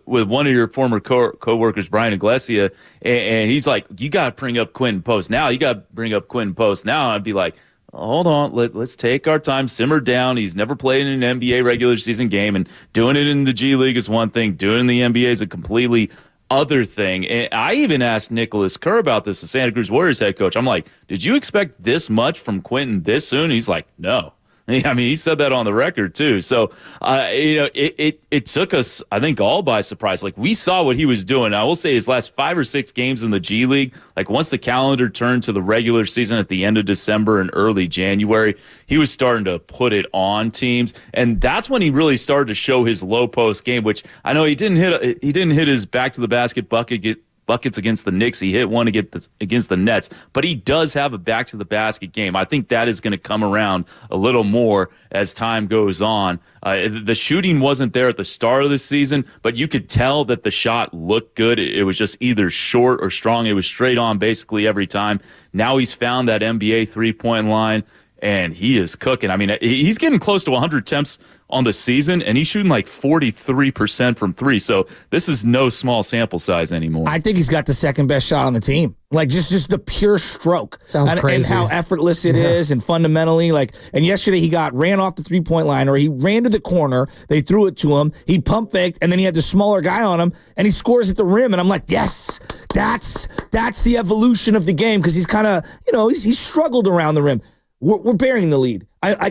with one of your former co-workers, Brian Iglesia, and he's like, you got to bring up Quinton Post now. You got to bring up Quinton Post now. And I'd be like, hold on, let's take our time, simmer down. He's never played in an NBA regular season game, and doing it in the G League is one thing. Doing it in the NBA is a completely other thing. And I even asked Nicholas Kerr about this, the Santa Cruz Warriors head coach. I'm like, did you expect this much from Quinton this soon? He's like, no. He said that on the record too. So, it took us, I think, all by surprise. We saw what he was doing. I will say his last 5 or 6 games in the G League, once the calendar turned to the regular season at the end of December and early January, he was starting to put it on teams. And that's when he really started to show his low post game, which I know he didn't hit his back to the basket bucket buckets against the Knicks. He hit one against the Nets. But he does have a back-to-the-basket game. I think that is going to come around a little more as time goes on. The shooting wasn't there at the start of the season, but you could tell that the shot looked good. It was just either short or strong. It was straight on basically every time. Now he's found that NBA three-point line, and he is cooking. I mean, he's getting close to 100 attempts on the season, and he's shooting like 43% from three. So this is no small sample size anymore. I think he's got the second best shot on the team. Like just the pure stroke. Sounds crazy. And how effortless it is, and fundamentally, and yesterday he ran off the three-point line, or he ran to the corner, they threw it to him, he pump faked, and then he had the smaller guy on him, and he scores at the rim, and I'm like, yes, that's the evolution of the game, because he's kind of, he's struggled around the rim. We're bearing the lead.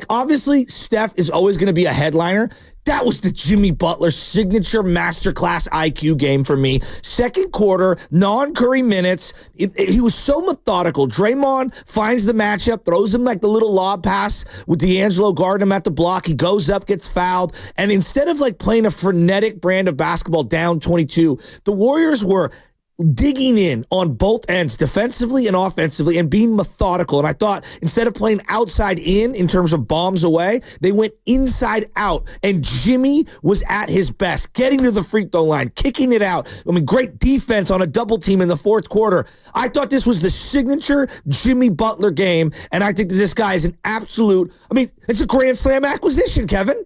Obviously, Steph is always going to be a headliner. That was the Jimmy Butler signature masterclass IQ game for me. Second quarter, non-Curry minutes. He was so methodical. Draymond finds the matchup, throws him like the little lob pass with D'Angelo guarding him at the block. He goes up, gets fouled. And instead of playing a frenetic brand of basketball down 22, the Warriors were digging in on both ends, defensively and offensively, and being methodical. And I thought instead of playing outside in terms of bombs away, they went inside out. And Jimmy was at his best, getting to the free throw line, kicking it out. I mean, great defense on a double team in the fourth quarter. I thought this was the signature Jimmy Butler game, and I think that this guy is an absolute, it's a Grand Slam acquisition, Kevin.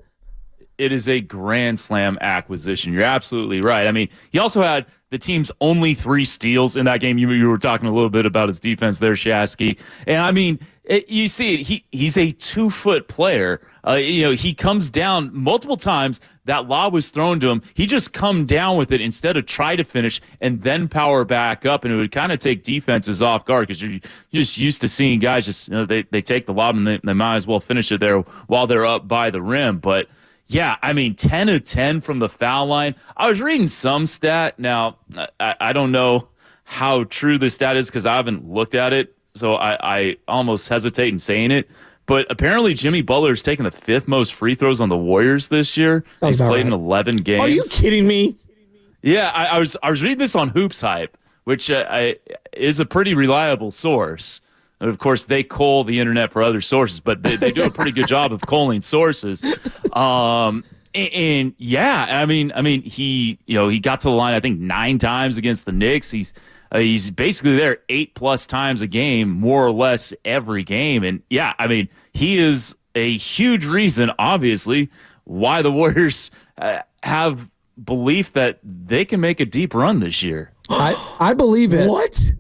It is a Grand Slam acquisition. You're absolutely right. I mean, he also had the team's only 3 steals in that game. You were talking a little bit about his defense there, Shasky. And I mean, you see it. He's a 2-foot player. He comes down multiple times. That lob was thrown to him. He just come down with it instead of try to finish and then power back up. And it would kind of take defenses off guard, because you're just used to seeing guys just, they take the lob and they might as well finish it there while they're up by the rim. But yeah, 10 of 10 from the foul line. I was reading some stat. Now, I don't know how true this stat is because I haven't looked at it, so I almost hesitate in saying it. But apparently Jimmy Butler's taken the 5th most free throws on the Warriors this year. He's played in 11 games. Are you kidding me? Yeah, I was reading this on Hoops Hype, which is a pretty reliable source. And of course, they cull the internet for other sources, but they do a pretty good job of culling sources. And yeah, he got to the line, I think, 9 times against the Knicks. He's basically there 8+ times a game, more or less every game. And yeah, he is a huge reason, obviously, why the Warriors have belief that they can make a deep run this year. I believe it. What?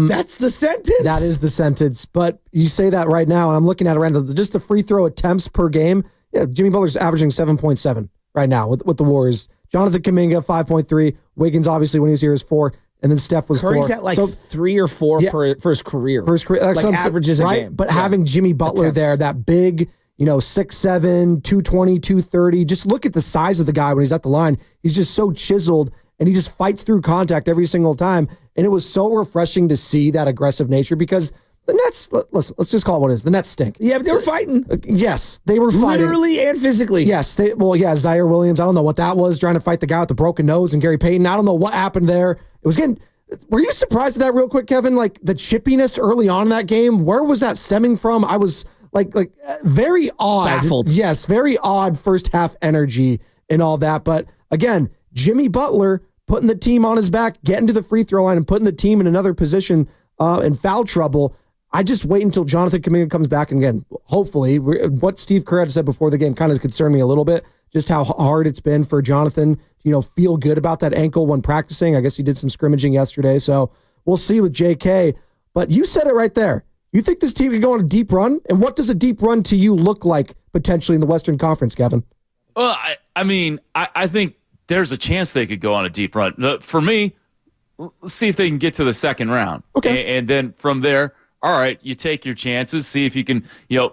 That's the sentence? That is the sentence. But you say that right now, and I'm looking at it right now. Just the free throw attempts per game. Yeah, Jimmy Butler's averaging 7.7 right now with the Warriors. Jonathan Kuminga, 5.3. Wiggins, obviously, when he was here, is 4. And then Steph was Curry's 4. Curry's at 3 or 4 for his career. Averages a game. But having Jimmy Butler there, that big, 6'7", 220, 230. Just look at the size of the guy when he's at the line. He's just so chiseled, and he just fights through contact every single time. And it was so refreshing to see that aggressive nature, because the Nets, let's just call it what it is. The Nets stink. Yeah, but they were fighting. Yes, they were fighting. Literally and physically. Yes. Zaire Williams, I don't know what that was, trying to fight the guy with the broken nose, and Gary Payton. I don't know what happened there. It was getting... Were you surprised at that real quick, Kevin? Like the chippiness early on in that game, where was that stemming from? I was like very odd. Baffled. Yes, very odd first half energy and all that. But again, Jimmy Butler putting the team on his back, getting to the free throw line and putting the team in another position in foul trouble. I just wait until Jonathan Kuminga comes back. And again, hopefully, what Steve Kerr had said before the game kind of concerned me a little bit, just how hard it's been for Jonathan to, feel good about that ankle when practicing. I guess he did some scrimmaging yesterday, so we'll see with JK. But you said it right there. You think this team could go on a deep run? And what does a deep run to you look like potentially in the Western Conference, Kevin? Well, I think there's a chance they could go on a deep run. For me, let's see if they can get to the second round. Okay. And then from there, all right, you take your chances, see if you can,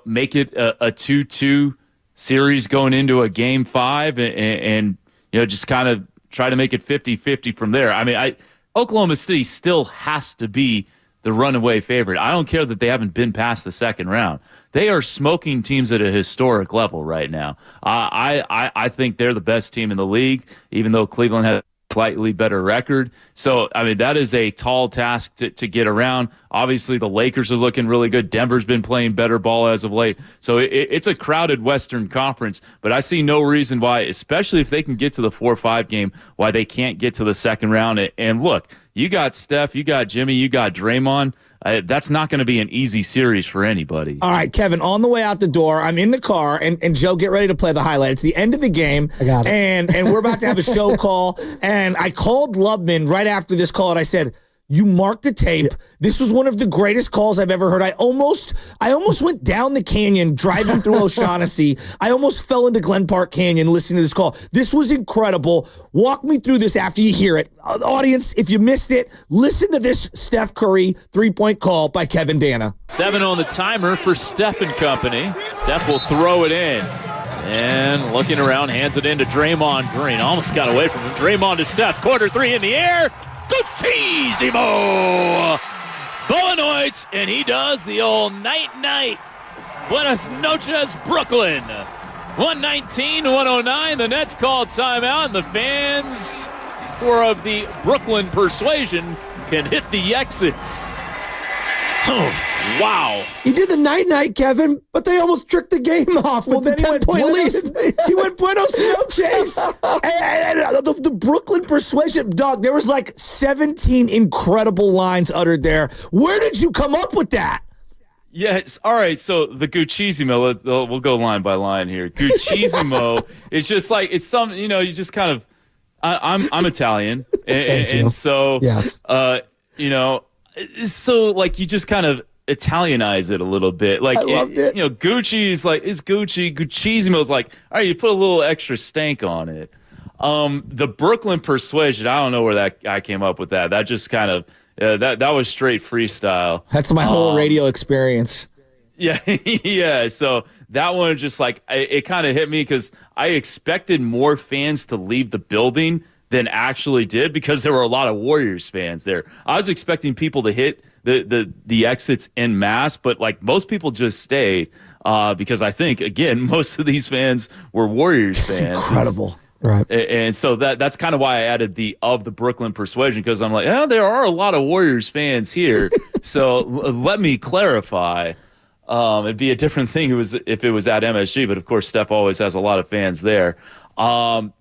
make it a 2-2 series going into a game 5 and just kind of try to make it 50-50 from there. Oklahoma City still has to be the runaway favorite. I don't care that they haven't been past the second round. They are smoking teams at a historic level right now. I think they're the best team in the league, even though Cleveland has slightly better record. So, I mean, that is a tall task to get around. Obviously, the Lakers are looking really good. Denver's been playing better ball as of late. So it's a crowded Western Conference, but I see no reason why, especially if they can get to the 4-5 game, why they can't get to the second round. And look, you got Steph, you got Jimmy, you got Draymond. That's not going to be an easy series for anybody. All right, Kevin, on the way out the door, I'm in the car, and Joe, get ready to play the highlight. It's the end of the game, I got it. and we're about to have a show call, and I called Lubman right after this call, and I said, you marked the tape. Yeah. This was one of the greatest calls I've ever heard. I almost went down the canyon driving through O'Shaughnessy. I almost fell into Glen Park Canyon listening to this call. This was incredible. Walk me through this after you hear it. Audience, if you missed it, listen to this Steph Curry three-point call by Kevin Dana. 7 on the timer for Steph and company. Steph will throw it in. And looking around, hands it into Draymond Green. Almost got away from him. Draymond to Steph. Quarter 3 in the air. Guccisimo! Bowenoich, and he does the old night-night. Buenos noches, Brooklyn. 119-109. The Nets call timeout, and the fans who are of the Brooklyn persuasion can hit the exits. Oh, wow. He did the night-night, Kevin, but they almost tricked the game off with the 10-point lead. He went Buenos noches. and the Brooklyn persuasion, dog, there was like 17 incredible lines uttered there. Where did you come up with that? Yes. All right. So the Guccisimo, we'll go line by line here. Guccisimo is just like, it's some, you just kind of, I'm Italian. And so, yes. So like you just kind of Italianize it a little bit. Like, I loved it. Gucci is like, is Gucci. Guccisimo is like, all right, you put a little extra stank on it. The Brooklyn persuasion, I don't know where that guy came up with that. That just kind of, that was straight freestyle. That's my whole radio experience. Yeah, yeah. So that one just like, it kind of hit me because I expected more fans to leave the building than actually did because there were a lot of Warriors fans there. I was expecting people to hit the exits en masse, but like most people just stayed because I think, again, most of these fans were Warriors fans. Incredible. Right. And so that's kind of why I added the Brooklyn persuasion, because I'm like, there are a lot of Warriors fans here. So let me clarify. It'd be a different thing if it was at MSG, but of course Steph always has a lot of fans there. Was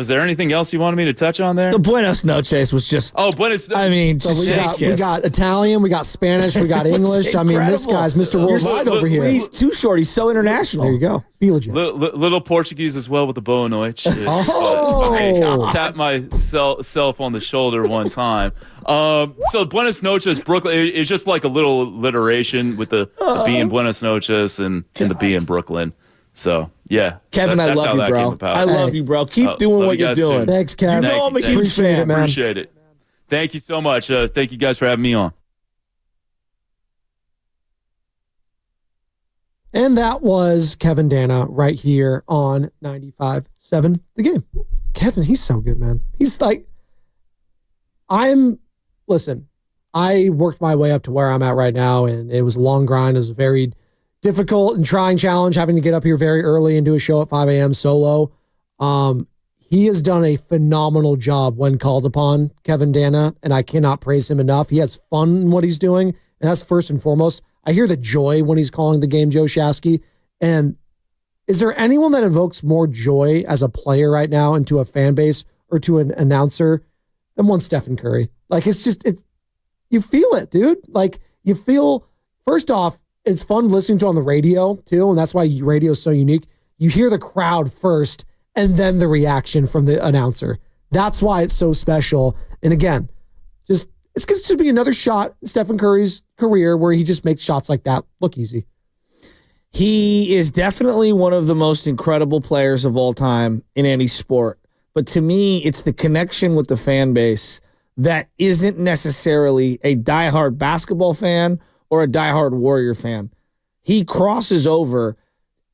there anything else you wanted me to touch on there? The Buenos noches was just. Oh, Buenos. I mean, so we got Italian, we got Spanish, we got English. I mean, this guy's Mr. Worldwide over here. He's too short. He's so international. There you go. Be legit. Little Portuguese as well with the Bowenoich. I tapped myself on the shoulder one time. So Buenos noches, Brooklyn. It's just like a little alliteration with the B in Buenos noches and the B in Brooklyn. So, yeah. Kevin, I love you, bro. I love you, bro. Keep doing what you're doing. Too. Thanks, Kevin. You know I'm a huge fan, man. Appreciate it. Thank you so much. Thank you guys for having me on. And that was Kevin Dana right here on 95.7 The Game. Kevin, he's so good, man. He's like, listen, I worked my way up to where I'm at right now, and it was a long grind. It was very difficult and trying challenge, having to get up here very early and do a show at 5 a.m. solo. He has done a phenomenal job when called upon, Kevin Dana, and I cannot praise him enough. He has fun in what he's doing, and that's first and foremost. I hear the joy when he's calling the game, Joe Shasky. And is there anyone that evokes more joy as a player right now into a fan base or to an announcer than one Stephen Curry? Like, it's you feel it, dude. Like, you feel, first off, it's fun listening to on the radio too, and that's why radio is so unique. You hear the crowd first and then the reaction from the announcer. That's why it's so special. And again, it's going to be another shot in Stephen Curry's career where he just makes shots like that look easy. He is definitely one of the most incredible players of all time in any sport. But to me, it's the connection with the fan base that isn't necessarily a diehard basketball fan or a diehard Warrior fan. He crosses over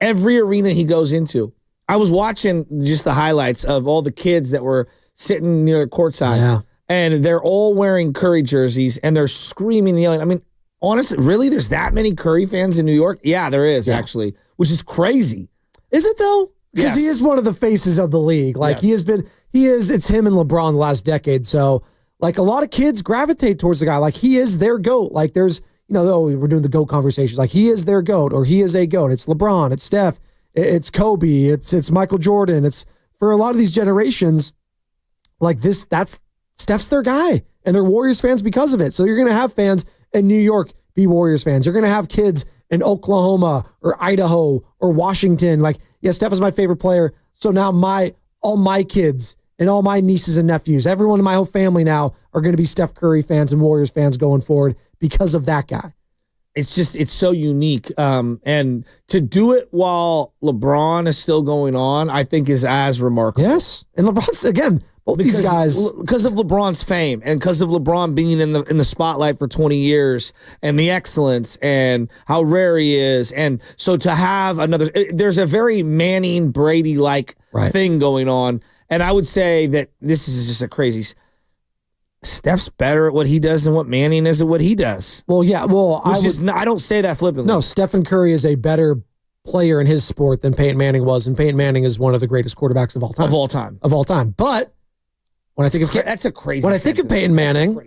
every arena he goes into. I was watching just the highlights of all the kids that were sitting near the courtside. Yeah. And they're all wearing Curry jerseys, and they're screaming, yelling. I mean, honestly, really, there's that many Curry fans in New York? Yeah, there is, actually, which is crazy. Is it, though? Because he is one of the faces of the league. Like, he It's him and LeBron the last decade. So, like, a lot of kids gravitate towards the guy. Like, he is their GOAT. Like, there's, we're doing the GOAT conversations. Like, he is their GOAT, or he is a GOAT. It's LeBron, it's Steph, it's Kobe, it's Michael Jordan. It's, for a lot of these generations, like that's Steph's their guy, and they're Warriors fans because of it. So you're going to have fans in New York be Warriors fans. You're going to have kids in Oklahoma or Idaho or Washington. Like, yeah, Steph is my favorite player. So now all my kids and all my nieces and nephews, everyone in my whole family now are going to be Steph Curry fans and Warriors fans going forward because of that guy. It's so unique. And to do it while LeBron is still going on, I think is as remarkable. Yes. And LeBron's, again, both these guys. Because of LeBron's fame and because of LeBron being in the spotlight for 20 years and the excellence and how rare he is. And so to have there's a very Manning Brady-like thing going on. And I would say that this is just a crazy. Steph's better at what he does than what Manning is at what he does. Well, yeah. Well, I don't say that flippantly. No, Stephen Curry is a better player in his sport than Peyton Manning was, and Peyton Manning is one of the greatest quarterbacks of all time. But when I think of that's a crazy. When I think of Peyton Manning,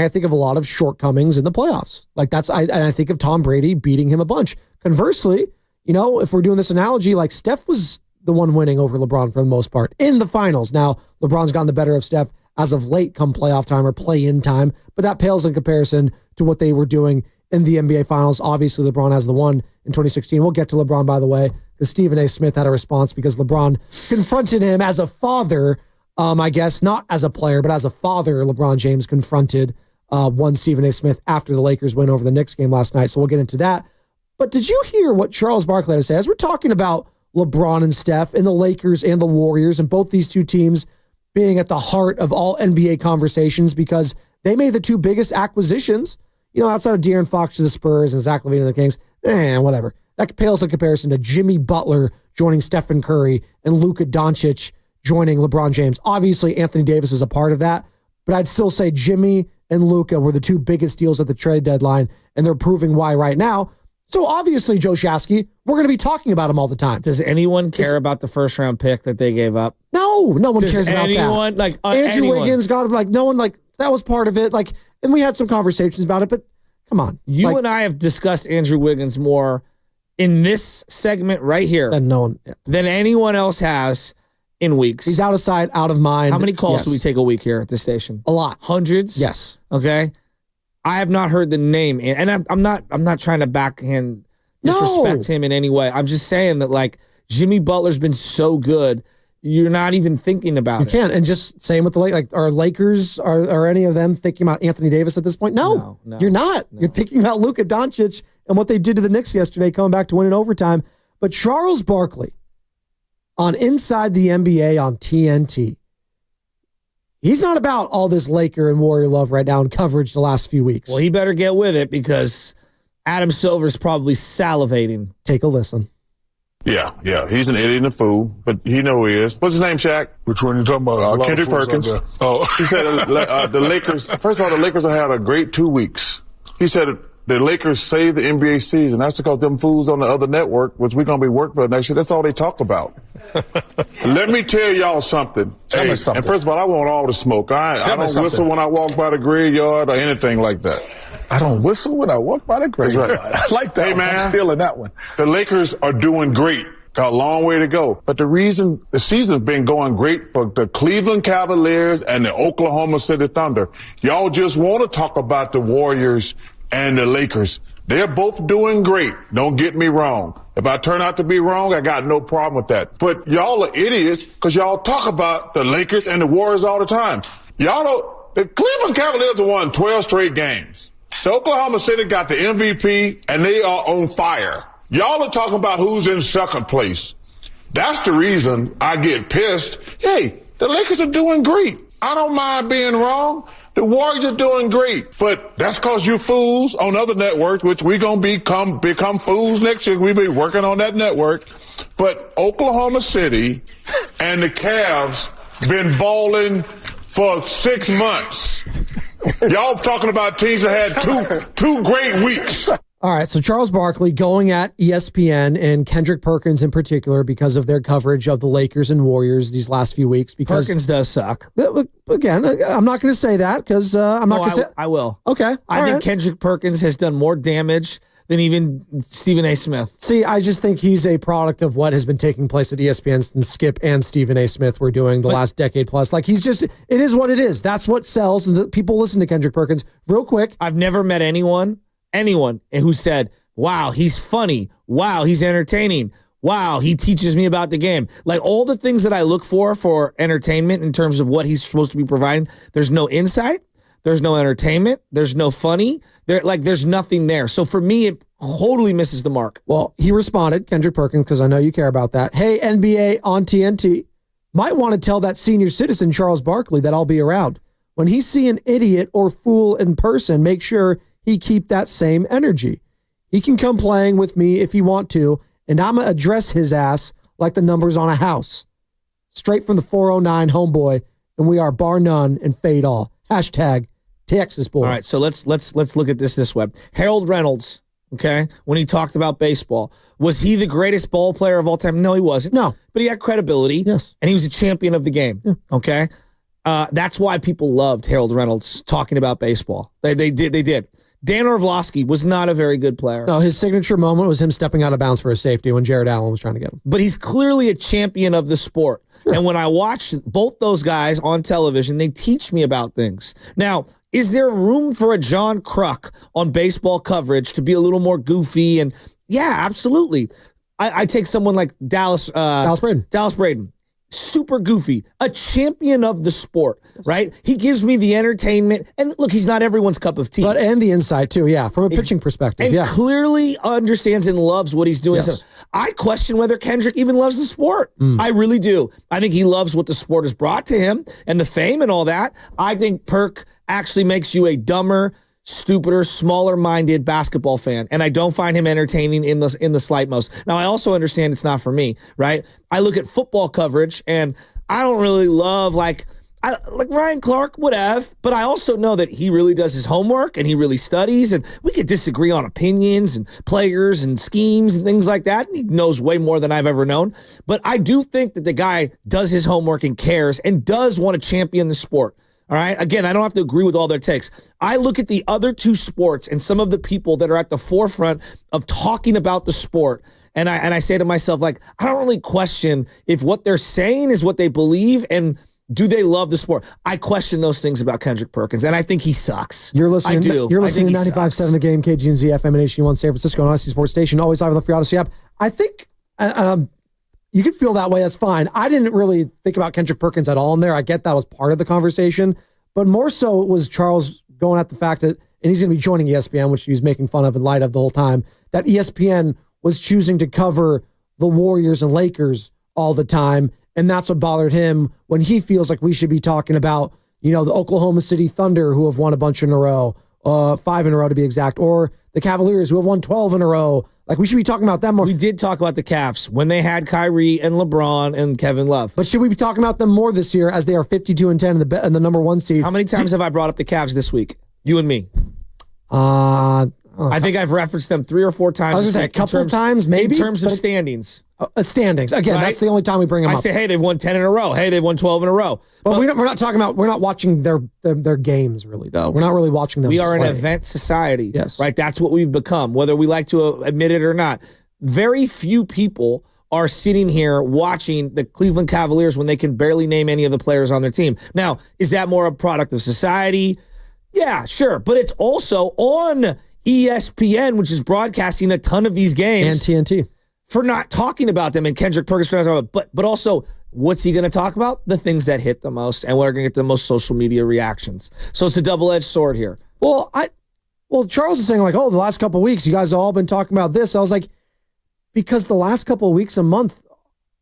I think of a lot of shortcomings in the playoffs. Like I think of Tom Brady beating him a bunch. Conversely, if we're doing this analogy, like Steph was the one winning over LeBron for the most part in the finals. Now LeBron's gotten the better of Steph as of late come playoff time or play-in time, but that pales in comparison to what they were doing in the NBA Finals. Obviously, LeBron has the one in 2016. We'll get to LeBron, by the way, because Stephen A. Smith had a response because LeBron confronted him as a father, I guess, not as a player, but as a father. LeBron James confronted one Stephen A. Smith after the Lakers win over the Knicks game last night, so we'll get into that. But did you hear what Charles Barkley had to say? As we're talking about LeBron and Steph and the Lakers and the Warriors and both these two teams being at the heart of all NBA conversations because they made the two biggest acquisitions, outside of De'Aaron Fox to the Spurs and Zach LaVine to the Kings, whatever. That pales in comparison to Jimmy Butler joining Stephen Curry and Luka Doncic joining LeBron James. Obviously, Anthony Davis is a part of that, but I'd still say Jimmy and Luka were the two biggest deals at the trade deadline, and they're proving why right now. So obviously, Joe Shasky, we're going to be talking about him all the time. Does anyone care about the first-round pick that they gave up? No one cares about that. Andrew Wiggins got no one that was part of it. And we had some conversations about it, but come on. You and I have discussed Andrew Wiggins more in this segment right here than anyone else has in weeks. He's out of sight, out of mind. How many calls do we take a week here at this station? A lot. Hundreds? Yes. Okay. I have not heard the name, and I'm not trying to backhand disrespect him in any way. I'm just saying that Jimmy Butler's been so good, you're not even thinking about it. You can't. And just same with the Lakers. Are Lakers are any of them thinking about Anthony Davis at this point? No, you're not. No. You're thinking about Luka Doncic and what they did to the Knicks yesterday, coming back to win in overtime. But Charles Barkley on Inside the NBA on TNT. He's not about all this Laker and Warrior love right now in coverage the last few weeks. Well, he better get with it because Adam Silver's probably salivating. Take a listen. Yeah. He's an idiot and a fool, but he know who he is. What's his name, Shaq? Which one are you talking about? Kendrick Perkins. He said the Lakers, first of all, the Lakers have had a great 2 weeks. He said the Lakers saved the NBA season. That's because them fools on the other network, which we're going to be working for next year, that's all they talk about. Let me tell y'all something. Tell me something. And first of all, I want all the smoke. I don't whistle when I walk by the graveyard or anything like that. I don't whistle when I walk by the graveyard. Right. I like that. Hey, man. I'm stealing that one. The Lakers are doing great. Got a long way to go. But the reason the season's been going great for the Cleveland Cavaliers and the Oklahoma City Thunder, y'all just want to talk about the Warriors and the Lakers. They're both doing great. Don't get me wrong. If I turn out to be wrong, I got no problem with that. But y'all are idiots because y'all talk about the Lakers and the Warriors all the time. Y'all don't. The Cleveland Cavaliers have won 12 straight games. The Oklahoma City got the MVP and they are on fire. Y'all are talking about who's in second place. That's the reason I get pissed. Hey, the Lakers are doing great. I don't mind being wrong. The Warriors are doing great, but that's because you fools on other networks, which we're going to become fools next year. We'll be working on that network. But Oklahoma City and the Cavs been balling for 6 months. Y'all talking about teams that had two great weeks. All right, so Charles Barkley going at ESPN and Kendrick Perkins in particular because of their coverage of the Lakers and Warriors these last few weeks. Because Perkins does suck. Again, I'm not going to say that because I'm not going to say. I will. Okay, I think Kendrick Perkins has done more damage than even Stephen A. Smith. See, I just think he's a product of what has been taking place at ESPN since Skip and Stephen A. Smith were doing the last decade plus. Like, he's just, it is what it is. That's what sells, and people listen to Kendrick Perkins. Real quick. I've never met anyone who said, wow, he's funny. Wow, he's entertaining. Wow, he teaches me about the game. Like, all the things that I look for entertainment in terms of what he's supposed to be providing, there's no insight. There's no entertainment. There's no funny. There's nothing there. So for me, it totally misses the mark. Well, he responded, Kendrick Perkins, because I know you care about that. Hey, NBA on TNT, might want to tell that senior citizen, Charles Barkley, that I'll be around. When he see an idiot or fool in person, make sure he keep that same energy. He can come playing with me if he want to, and I'm going to address his ass like the numbers on a house. Straight from the 409 homeboy, and we are bar none and fade all. Hashtag Texas boy. All right, so let's look at this way. Harold Reynolds, okay, when he talked about baseball, was he the greatest ball player of all time? No, he wasn't. No. But he had credibility. Yes. And he was a champion of the game. Yeah. Okay? That's why people loved Harold Reynolds talking about baseball. They did. Dan Orlovsky was not a very good player. No, his signature moment was him stepping out of bounds for a safety when Jared Allen was trying to get him. But he's clearly a champion of the sport. Sure. And when I watch both those guys on television, they teach me about things. Now, is there room for a John Kruk on baseball coverage to be a little more goofy? And yeah, absolutely. I take someone like Dallas Braden. Super goofy, a champion of the sport, right? He gives me the entertainment. And look, he's not everyone's cup of tea. And the insight too, yeah, from a pitching perspective. And clearly understands and loves what he's doing. Yes. So I question whether Kendrick even loves the sport. I really do. I think he loves what the sport has brought to him and the fame and all that. I think Perk actually makes you a dumber, stupider, smaller-minded basketball fan, and I don't find him entertaining in the slight most. Now, I also understand it's not for me, right? I look at football coverage, and I don't really love like Ryan Clark would have, but I also know that he really does his homework and he really studies, and we could disagree on opinions and players and schemes and things like that. And he knows way more than I've ever known, but I do think that the guy does his homework and cares and does want to champion the sport. All right. Again, I don't have to agree with all their takes. I look at the other two sports and some of the people that are at the forefront of talking about the sport. And I say to myself, like, I don't really question if what they're saying is what they believe and do they love the sport. I question those things about Kendrick Perkins, and I think he sucks. You're listening. I do. You're listening to 95.7 The Game, KGNZ, FM, and HD1 San Francisco, and Odyssey Sports Station. Always live on the free Odyssey app. I think you could feel that way. That's fine. I didn't really think about Kendrick Perkins at all in there. I get that was part of the conversation, but more so it was Charles going at the fact that, and he's going to be joining ESPN, which he's making fun of in light of the whole time, that ESPN was choosing to cover the Warriors and Lakers all the time. And that's what bothered him when he feels like we should be talking about, you know, the Oklahoma City Thunder, who have won a bunch in a row, 5 in a row to be exact, or the Cavaliers, who have won 12 in a row. Like, we should be talking about them more. We did talk about the Cavs when they had Kyrie and LeBron and Kevin Love. But should we be talking about them more this year as they are 52-10 in the number 1 seed? How many times have I brought up the Cavs this week? You and me. I think I've referenced them 3 or 4 times. I was going to say a couple of times, maybe. In terms of standings. Standings. Again, right? That's the only time we bring them up. I say, hey, they've won 10 in a row. Hey, they've won 12 in a row. But we're not talking about, we're not watching their games, really, though. We're not really watching them We are play. an event society. Yes. Right? That's what we've become, whether we like to admit it or not. Very few people are sitting here watching the Cleveland Cavaliers when they can barely name any of the players on their team. Now, is that more a product of society? Yeah, sure. But it's also on ESPN, which is broadcasting a ton of these games. And TNT. For not talking about them, and Kendrick Perkins for not talking about, but also, what's he going to talk about? The things that hit the most, and we're going to get the most social media reactions. So it's a double-edged sword here. Well, Charles is saying, like, oh, the last couple of weeks, you guys have all been talking about this. I was like, because the last couple of weeks, a month,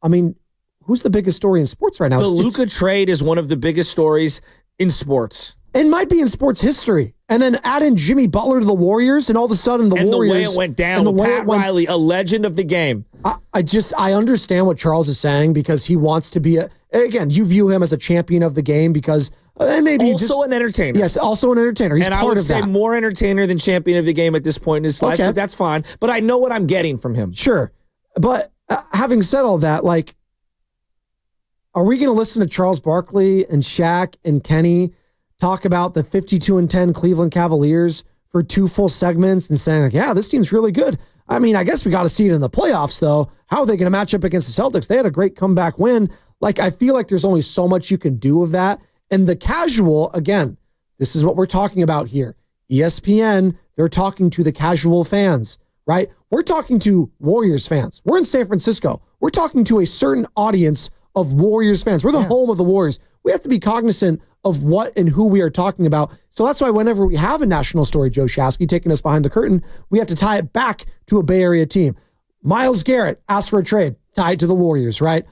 I mean, who's the biggest story in sports right now? The Luka trade is one of the biggest stories in sports. It might be in sports history. And then add in Jimmy Butler to the Warriors, and all of a sudden Warriors... And the way it went down with Pat Riley, a legend of the game. I understand what Charles is saying because he wants to be again, you view him as a champion of the game because And maybe also an entertainer. Yes, also an entertainer. He's and part I would of say that. more entertainer than champion of the game at this point in his life, but that's fine. But I know what I'm getting from him. Sure. But having said all that, like, are we going to listen to Charles Barkley and Shaq and Kenny talk about the 52-10 Cleveland Cavaliers for 2 full segments and saying, like, yeah, this team's really good? I mean, I guess we got to see it in the playoffs, though. How are they going to match up against the Celtics? They had a great comeback win. Like, I feel like there's only so much you can do of that. And the casual, again, this is what we're talking about here. ESPN, they're talking to the casual fans, right? We're talking to Warriors fans. We're in San Francisco. We're talking to a certain audience of Warriors fans. We're the home of the Warriors. We have to be cognizant of what and who we are talking about. So that's why whenever we have a national story, Joe Shasky, taking us behind the curtain, we have to tie it back to a Bay Area team. Myles Garrett asked for a trade, tied to the Warriors, right?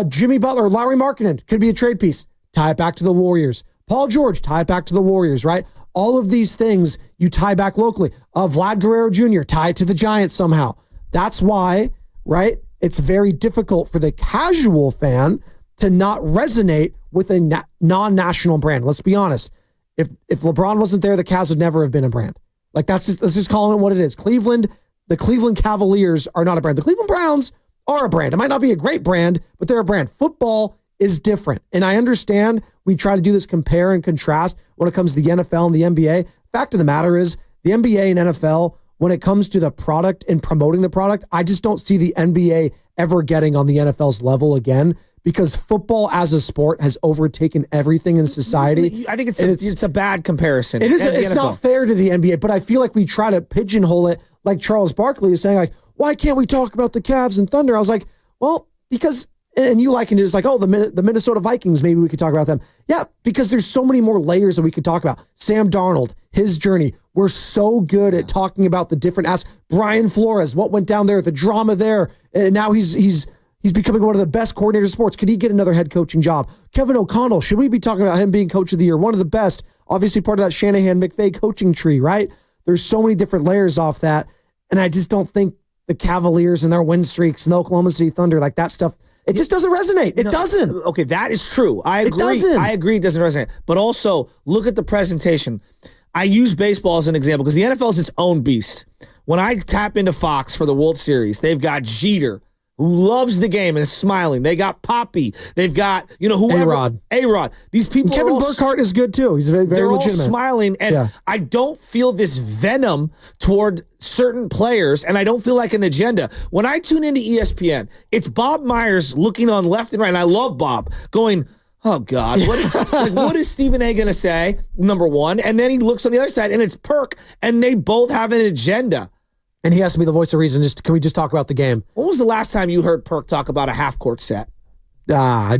Jimmy Butler, Lauri Markkanen, could be a trade piece, tie it back to the Warriors. Paul George, tie it back to the Warriors, right? All of these things you tie back locally. Vlad Guerrero Jr., tie it to the Giants somehow. That's why, right, it's very difficult for the casual fan to not resonate with a non-national brand. Let's be honest. If LeBron wasn't there, the Cavs would never have been a brand. Like, let's just call it what it is. The Cleveland Cavaliers are not a brand. The Cleveland Browns are a brand. It might not be a great brand, but they're a brand. Football is different. And I understand we try to do this compare and contrast when it comes to the NFL and the NBA. Fact of the matter is, the NBA and NFL, when it comes to the product and promoting the product, I just don't see the NBA ever getting on the NFL's level again, because football as a sport has overtaken everything in society. I think it's a bad comparison. It is. It's not fair to the NBA, but I feel like we try to pigeonhole it, like Charles Barkley is saying, like, why can't we talk about the Cavs and Thunder? I was like, well, because, and you likened it as like, oh, the Minnesota Vikings, maybe we could talk about them. Yeah, because there's so many more layers that we could talk about. Sam Darnold, his journey. We're so good at talking about the different aspects. Brian Flores, what went down there, the drama there, and now he's becoming one of the best coordinators of sports. Could he get another head coaching job? Kevin O'Connell, should we be talking about him being coach of the year? One of the best, obviously part of that Shanahan-McVay coaching tree, right? There's so many different layers off that, and I just don't think the Cavaliers and their win streaks and the Oklahoma City Thunder, like that stuff, it just doesn't resonate. It doesn't. Okay, that is true. I agree. It doesn't. I agree it doesn't resonate. But also, look at the presentation. I use baseball as an example because the NFL is its own beast. When I tap into Fox for the World Series, they've got Jeter, who loves the game and is smiling. They got Poppy. They've got, whoever. A-Rod. These people Kevin Burkhardt is good too. He's very, very legitimate. They're all smiling, and I don't feel this venom toward certain players, and I don't feel like an agenda. When I tune into ESPN, it's Bob Myers looking on left and right, and I love Bob, going, oh, God, what is Stephen A. going to say, number one? And then he looks on the other side, and it's Perk, and they both have an agenda. And he has to be the voice of reason. Can we just talk about the game? When was the last time you heard Perk talk about a half-court set? I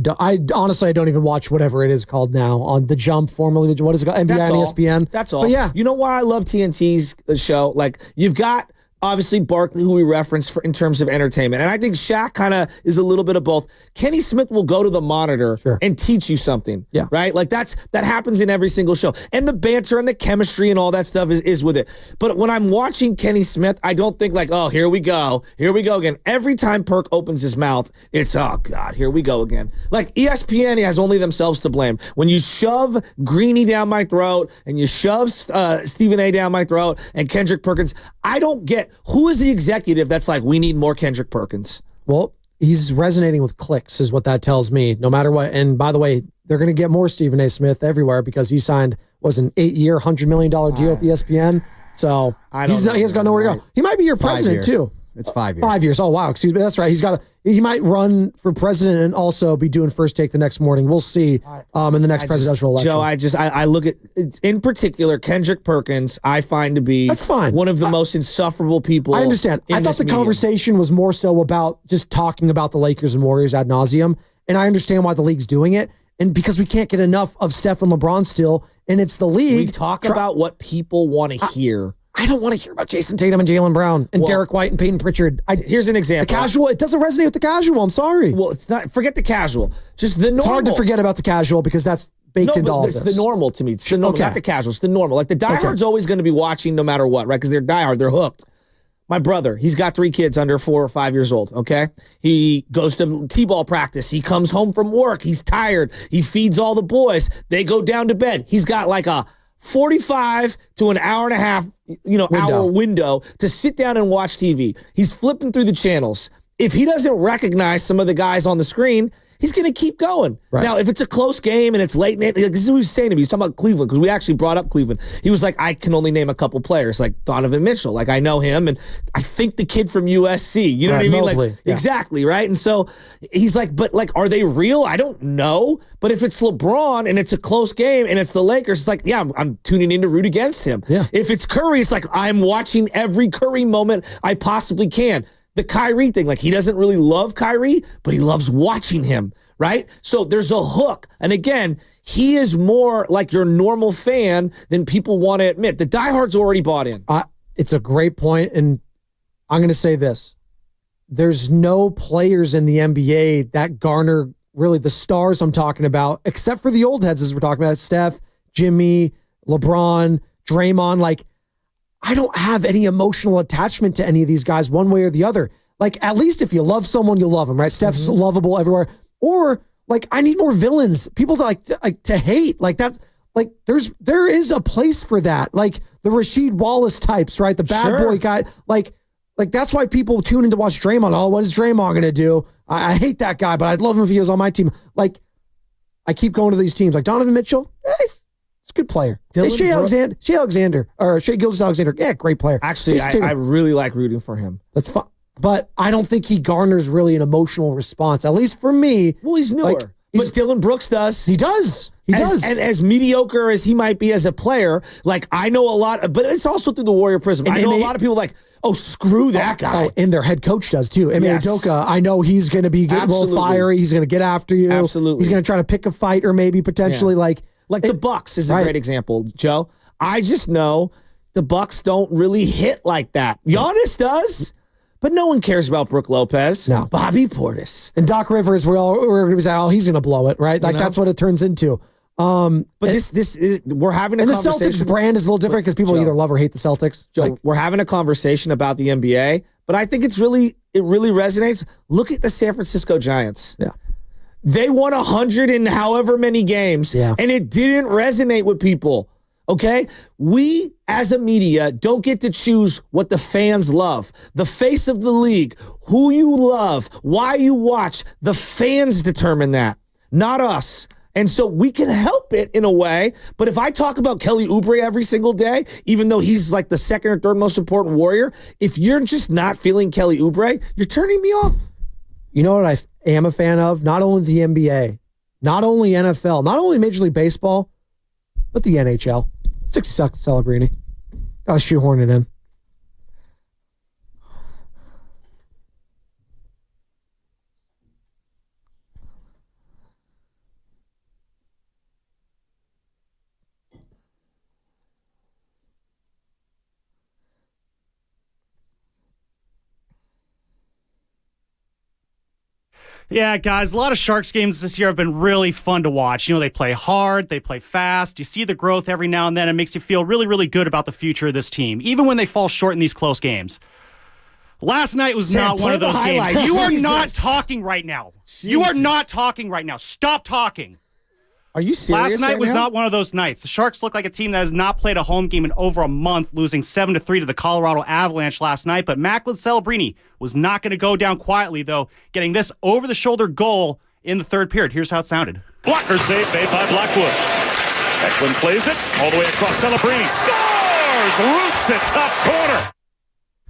honestly, I don't even watch whatever it is called now on The Jump, formerly, what is it called? NBA and ESPN. That's all. But yeah. You know why I love TNT's show? Like, you've got, obviously, Barkley, who we referenced in terms of entertainment. And I think Shaq kind of is a little bit of both. Kenny Smith will go to the monitor and teach you something. Yeah. Right? Like, that happens in every single show. And the banter and the chemistry and all that stuff is with it. But when I'm watching Kenny Smith, I don't think like, oh, here we go. Here we go again. Every time Perk opens his mouth, it's, oh, God, here we go again. Like, ESPN has only themselves to blame. When you shove Greeny down my throat and you shove Stephen A. down my throat and Kendrick Perkins, I don't get who is the executive that's like, we need more Kendrick Perkins? Well, he's resonating with clicks is what that tells me, no matter what. And by the way, they're going to get more Stephen A. Smith everywhere because he signed, an 8-year, $100 million deal with ESPN. So he has got nowhere to go. He might be your president too. It's 5 years. 5 years. Oh, wow. Excuse me. That's right. He might run for president and also be doing First Take the next morning. We'll see in the next presidential election. Joe, I look at, in particular, Kendrick Perkins, I find to be one of the most insufferable people. I understand. I thought the conversation was more so about just talking about the Lakers and Warriors ad nauseum. And I understand why the league's doing it. And because we can't get enough of Steph and LeBron still, and it's the league. We talk about what people want to hear. I don't want to hear about Jason Tatum and Jaylen Brown and Derek White and Peyton Pritchard. Here's an example. The casual, it doesn't resonate with the casual. I'm sorry. Well, it's not. Forget the casual. Just the normal. It's hard to forget about the casual because that's baked into all this. this. It's the normal to me. It's the normal, not the casual. It's the normal. Like the diehard's always going to be watching no matter what, right? Because they're diehard. They're hooked. My brother, he's got 3 kids under 4 or 5 years old, okay? He goes to t-ball practice. He comes home from work. He's tired. He feeds all the boys. They go down to bed. He's got like a 45 to an hour and a half, hour window to sit down and watch TV. He's flipping through the channels. If he doesn't recognize some of the guys on the screen, he's going to keep going. Right. Now, if it's a close game and it's late, this is what he's saying to me. He's talking about Cleveland because we actually brought up Cleveland. He was like, I can only name a couple players, like Donovan Mitchell. Like, I know him, and I think the kid from USC. You know what I mean? Mobley, like, exactly, right? And so he's like, but like, are they real? I don't know. But if it's LeBron and it's a close game and it's the Lakers, it's like, yeah, I'm tuning in to root against him. Yeah. If it's Curry, it's like, I'm watching every Curry moment I possibly can. The Kyrie thing, like he doesn't really love Kyrie, but he loves watching him, right? So there's a hook. And again, he is more like your normal fan than people want to admit. The diehards already bought in. It's a great point, and I'm going to say this. There's no players in the NBA that garner really the stars I'm talking about, except for the old heads as we're talking about, Steph, Jimmy, LeBron, Draymond, like, I don't have any emotional attachment to any of these guys one way or the other. Like, at least if you love someone, you love them, right? Steph's lovable everywhere. Or, like, I need more villains. People to hate. Like, that's, like, there is a place for that. Like, the Rasheed Wallace types, right? The bad boy guy. Like, that's why people tune in to watch Draymond. Oh, what is Draymond going to do? I hate that guy, but I'd love him if he was on my team. Like, I keep going to these teams. Like, Donovan Mitchell, It's a good player. Shea Gilgeous-Alexander, yeah, great player. Actually, I really like rooting for him. That's fine. But I don't think he garners really an emotional response, at least for me. Well, he's newer. But Dylan Brooks does. He does. He does. And as mediocre as he might be as a player, like I know a lot, but it's also through the Warrior prism. I know a lot of people like, oh, screw that guy. And their head coach does too. Ime Udoka, I know he's going to be getting a little fiery. He's going to get after you. Absolutely. He's going to try to pick a fight or maybe potentially like the Bucks is a great example, Joe. I just know the Bucks don't really hit like that. Giannis does. But no one cares about Brook Lopez. No. Bobby Portis. And Doc Rivers, we're going to be saying, oh, he's going to blow it, right? Like, that's what it turns into. But this is, we're having a conversation. And the Celtics brand is a little different because people either love or hate the Celtics. Joe, we're having a conversation about the NBA, but I think it really resonates. Look at the San Francisco Giants. Yeah. They won 100 in however many games, and it didn't resonate with people. Okay? We, as a media, don't get to choose what the fans love. The face of the league, who you love, why you watch, the fans determine that, not us. And so we can help it in a way, but if I talk about Kelly Oubre every single day, even though he's like the second or third most important Warrior, if you're just not feeling Kelly Oubre, you're turning me off. You know what I am a fan of? Not only the NBA, not only NFL, not only Major League Baseball, but the NHL. Sucks, Celebrini. Gotta shoehorn it in. Yeah, guys, a lot of Sharks games this year have been really fun to watch. You know, they play hard, they play fast. You see the growth every now and then. It makes you feel really, really good about the future of this team, even when they fall short in these close games. Last night was not one of those games. You are not talking right now. You are not talking right now. Stop talking. Are you serious? Last night was not one of those nights. The Sharks look like a team that has not played a home game in over a month, losing 7-3 to the Colorado Avalanche last night. But Macklin Celebrini was not going to go down quietly, though, getting this over-the-shoulder goal in the third period. Here's how it sounded. Blocker save made by Blackwood. Macklin plays it all the way across. Celebrini scores! Roots it top corner.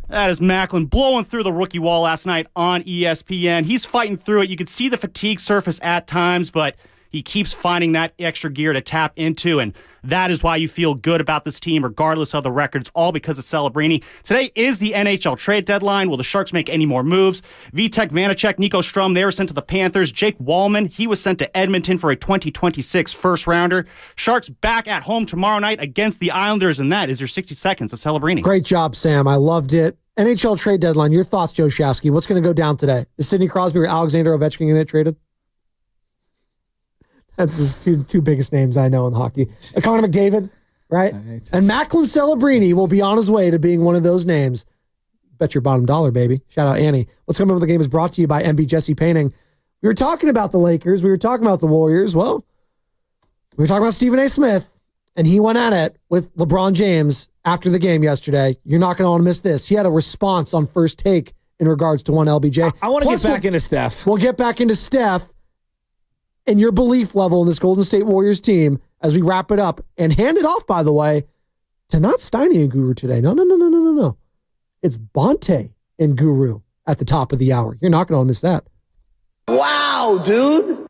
That is Macklin blowing through the rookie wall last night on ESPN. He's fighting through it. You could see the fatigue surface at times, but he keeps finding that extra gear to tap into, and that is why you feel good about this team, regardless of the records, all because of Celebrini. Today is the NHL trade deadline. Will the Sharks make any more moves? Vitek Vanacek, Nico Strum, they were sent to the Panthers. Jake Wallman, he was sent to Edmonton for a 2026 first-rounder. Sharks back at home tomorrow night against the Islanders, and that is your 60 seconds of Celebrini. Great job, Sam. I loved it. NHL trade deadline, your thoughts, Joe Shasky. What's going to go down today? Is Sidney Crosby or Alexander Ovechkin going to get traded? That's his two biggest names I know in hockey. Connor McDavid, right? And Macklin Celebrini will be on his way to being one of those names. Bet your bottom dollar, baby. Shout out Annie. What's coming up with the game is brought to you by MB Jesse Painting. We were talking about the Lakers. We were talking about the Warriors. Well, we were talking about Stephen A. Smith, and he went at it with LeBron James after the game yesterday. You're not going to want to miss this. He had a response on First Take in regards to one LBJ. I want to get back into Steph. We'll get back into Steph and your belief level in this Golden State Warriors team as we wrap it up and hand it off, by the way, to not Steiny and Guru today. No. It's Bonte and Guru at the top of the hour. You're not going to want to miss that. Wow, dude.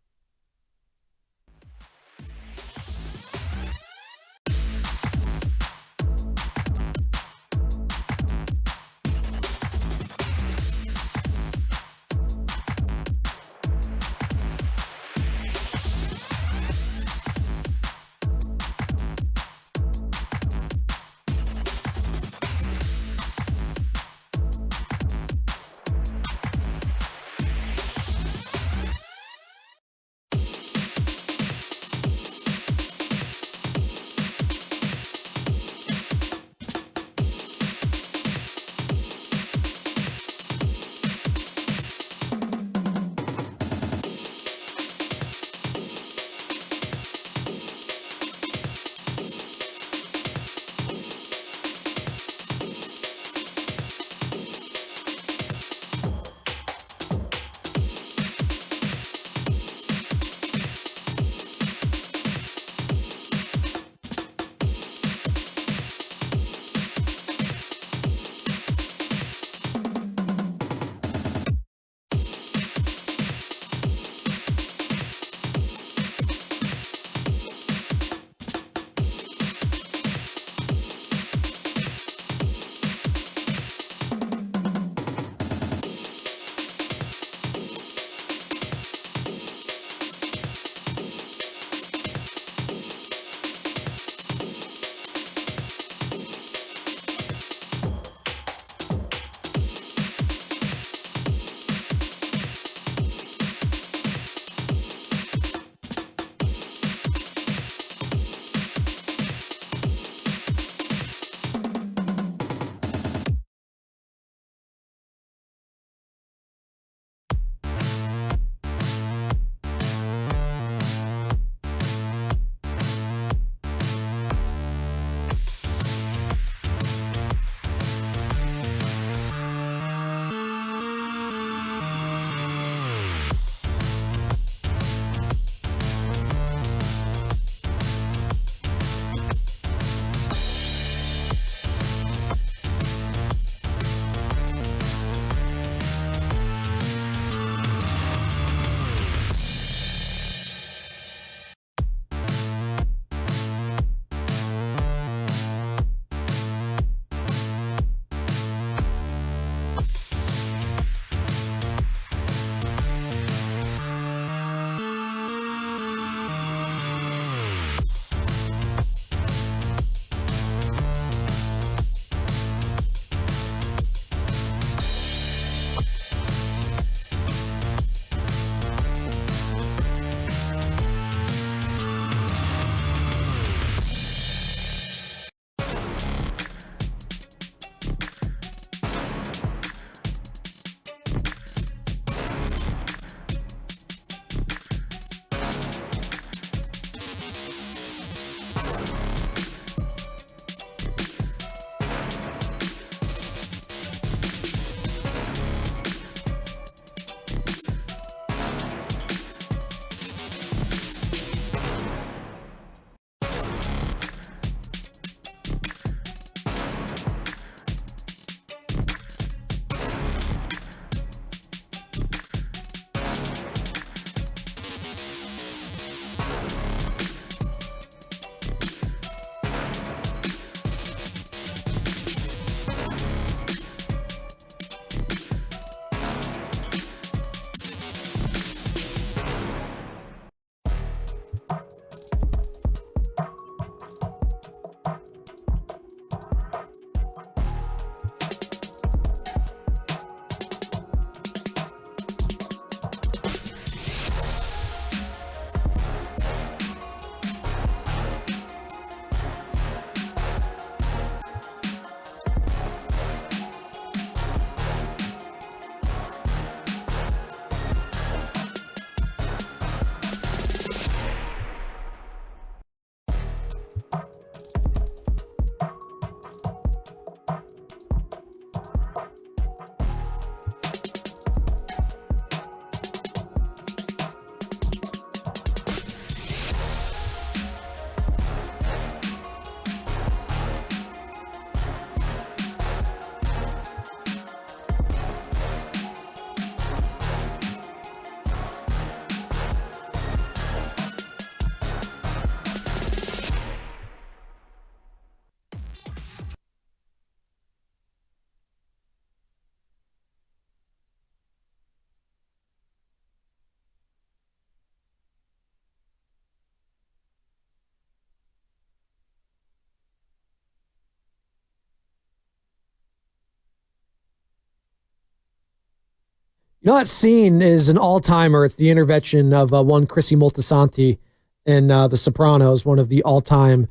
You know, that scene is an all-timer. It's the intervention of one Chrissy Moltisanti in The Sopranos, one of the all-time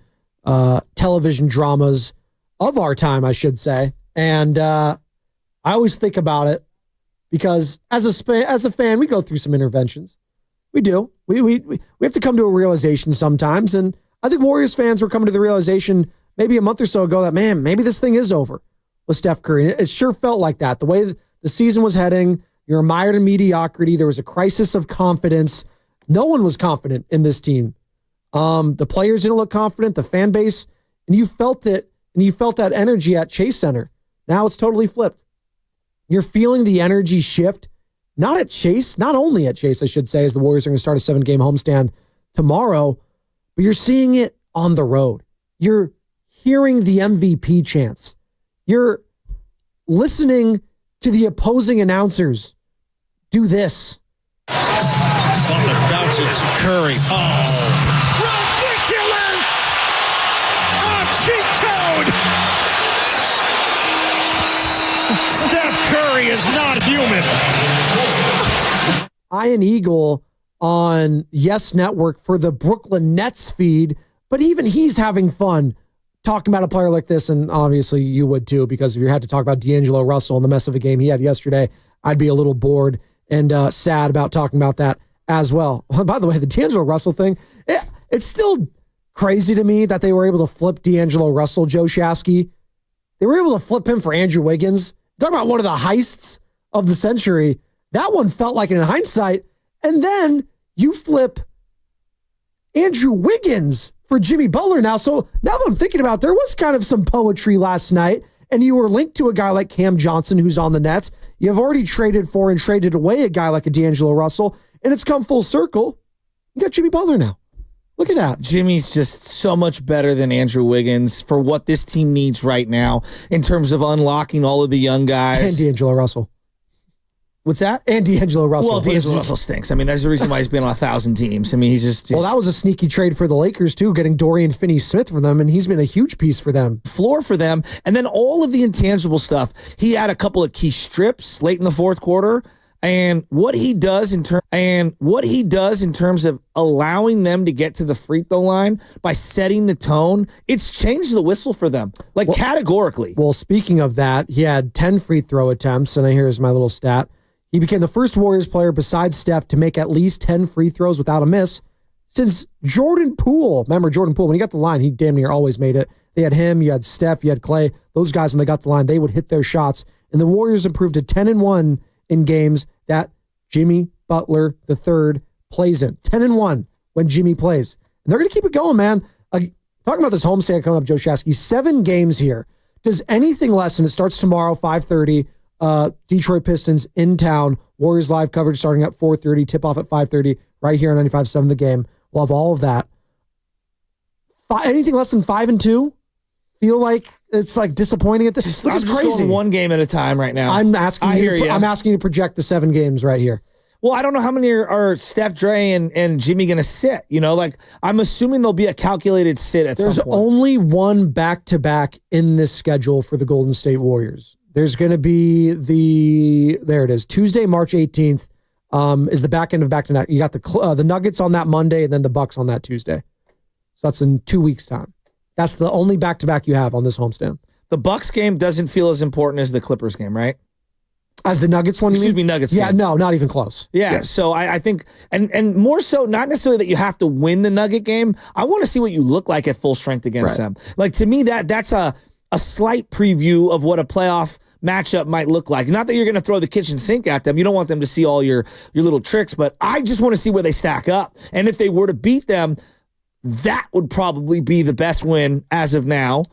television dramas of our time, I should say. And I always think about it because as a fan, we go through some interventions. We do. We have to come to a realization sometimes. And I think Warriors fans were coming to the realization maybe a month or so ago that, man, maybe this thing is over with Steph Curry. It sure felt like that. The way the season was heading, you're mired in mediocrity. There was a crisis of confidence. No one was confident in this team. The players didn't look confident, the fan base, and you felt it, and you felt that energy at Chase Center. Now it's totally flipped. You're feeling the energy shift, not only at Chase, I should say, as the Warriors are going to start a 7-game homestand tomorrow, but you're seeing it on the road. You're hearing the MVP chants. You're listening to the opposing announcers do this. Butler bounces. Curry. Oh. Ridiculous! A cheat code! Steph Curry is not human. Ian Eagle on Yes Network for the Brooklyn Nets feed, but even he's having fun talking about a player like this, and obviously you would too, because if you had to talk about D'Angelo Russell and the mess of a game he had yesterday, I'd be a little bored and sad about talking about that as well. By the way, the D'Angelo Russell thing, it's still crazy to me that they were able to flip D'Angelo Russell, Joe Shasky. They were able to flip him for Andrew Wiggins. Talk about one of the heists of the century. That one felt like it in hindsight. And then you flip Andrew Wiggins for Jimmy Butler now. So now that I'm thinking about it, there was kind of some poetry last night, and you were linked to a guy like Cam Johnson who's on the Nets. You've already traded for and traded away a guy like a D'Angelo Russell, and it's come full circle. You got Jimmy Butler now. Look at that. Jimmy's just so much better than Andrew Wiggins for what this team needs right now in terms of unlocking all of the young guys. And D'Angelo Russell. What's that? And D'Angelo Russell. Well, D'Angelo Russell stinks. I mean, there's a reason why he's been on 1,000 teams. I mean, he's well, that was a sneaky trade for the Lakers, too, getting Dorian Finney-Smith for them, and he's been a huge piece for them. Floor for them. And then all of the intangible stuff. He had a couple of key strips late in the fourth quarter. And what he does in terms of allowing them to get to the free throw line by setting the tone, it's changed the whistle for them, categorically. Well, speaking of that, he had 10 free throw attempts, and here's my little stat. He became the first Warriors player besides Steph to make at least 10 free throws without a miss since Jordan Poole. Remember Jordan Poole, when he got the line, he damn near always made it. They had him, you had Steph, you had Clay. Those guys, when they got the line, they would hit their shots. And the Warriors improved to 10-1 in games that Jimmy Butler III plays in. 10-1 when Jimmy plays. And they're going to keep it going, man. Talking about this homestand coming up, Joe Shasky, 7 games here. Does anything less, and it starts tomorrow, 5:30, Detroit Pistons in town. Warriors live coverage starting at 4:30, tip-off at 5:30, right here on 95.7 The Game. We'll have all of that. Anything less than 5-2? Feel like it's like disappointing at this. This is crazy. Going one game at a time right now. I'm asking you to project the 7 games right here. Well, I don't know how many are Steph, Dre, and Jimmy going to sit. You know, I'm assuming there'll be a calculated sit at some point. There's only one back-to-back in this schedule for the Golden State Warriors. There's going to be there it is, Tuesday, March 18th is the back end of back-to-back. You got the Nuggets on that Monday and then the Bucks on that Tuesday. So that's in 2 weeks' time. That's the only back-to-back you have on this homestand. The Bucks game doesn't feel as important as the Clippers game, right? As the Nuggets one, you mean? Excuse me, Nuggets game. Yeah, no, not even close. Yeah, yes. So I think, and more so, not necessarily that you have to win the Nugget game. I want to see what you look like at full strength against them. Like, to me, that's a slight preview of what a playoff matchup might look like. Not that you're going to throw the kitchen sink at them. You don't want them to see all your little tricks, but I just want to see where they stack up. And if they were to beat them, that would probably be the best win as of now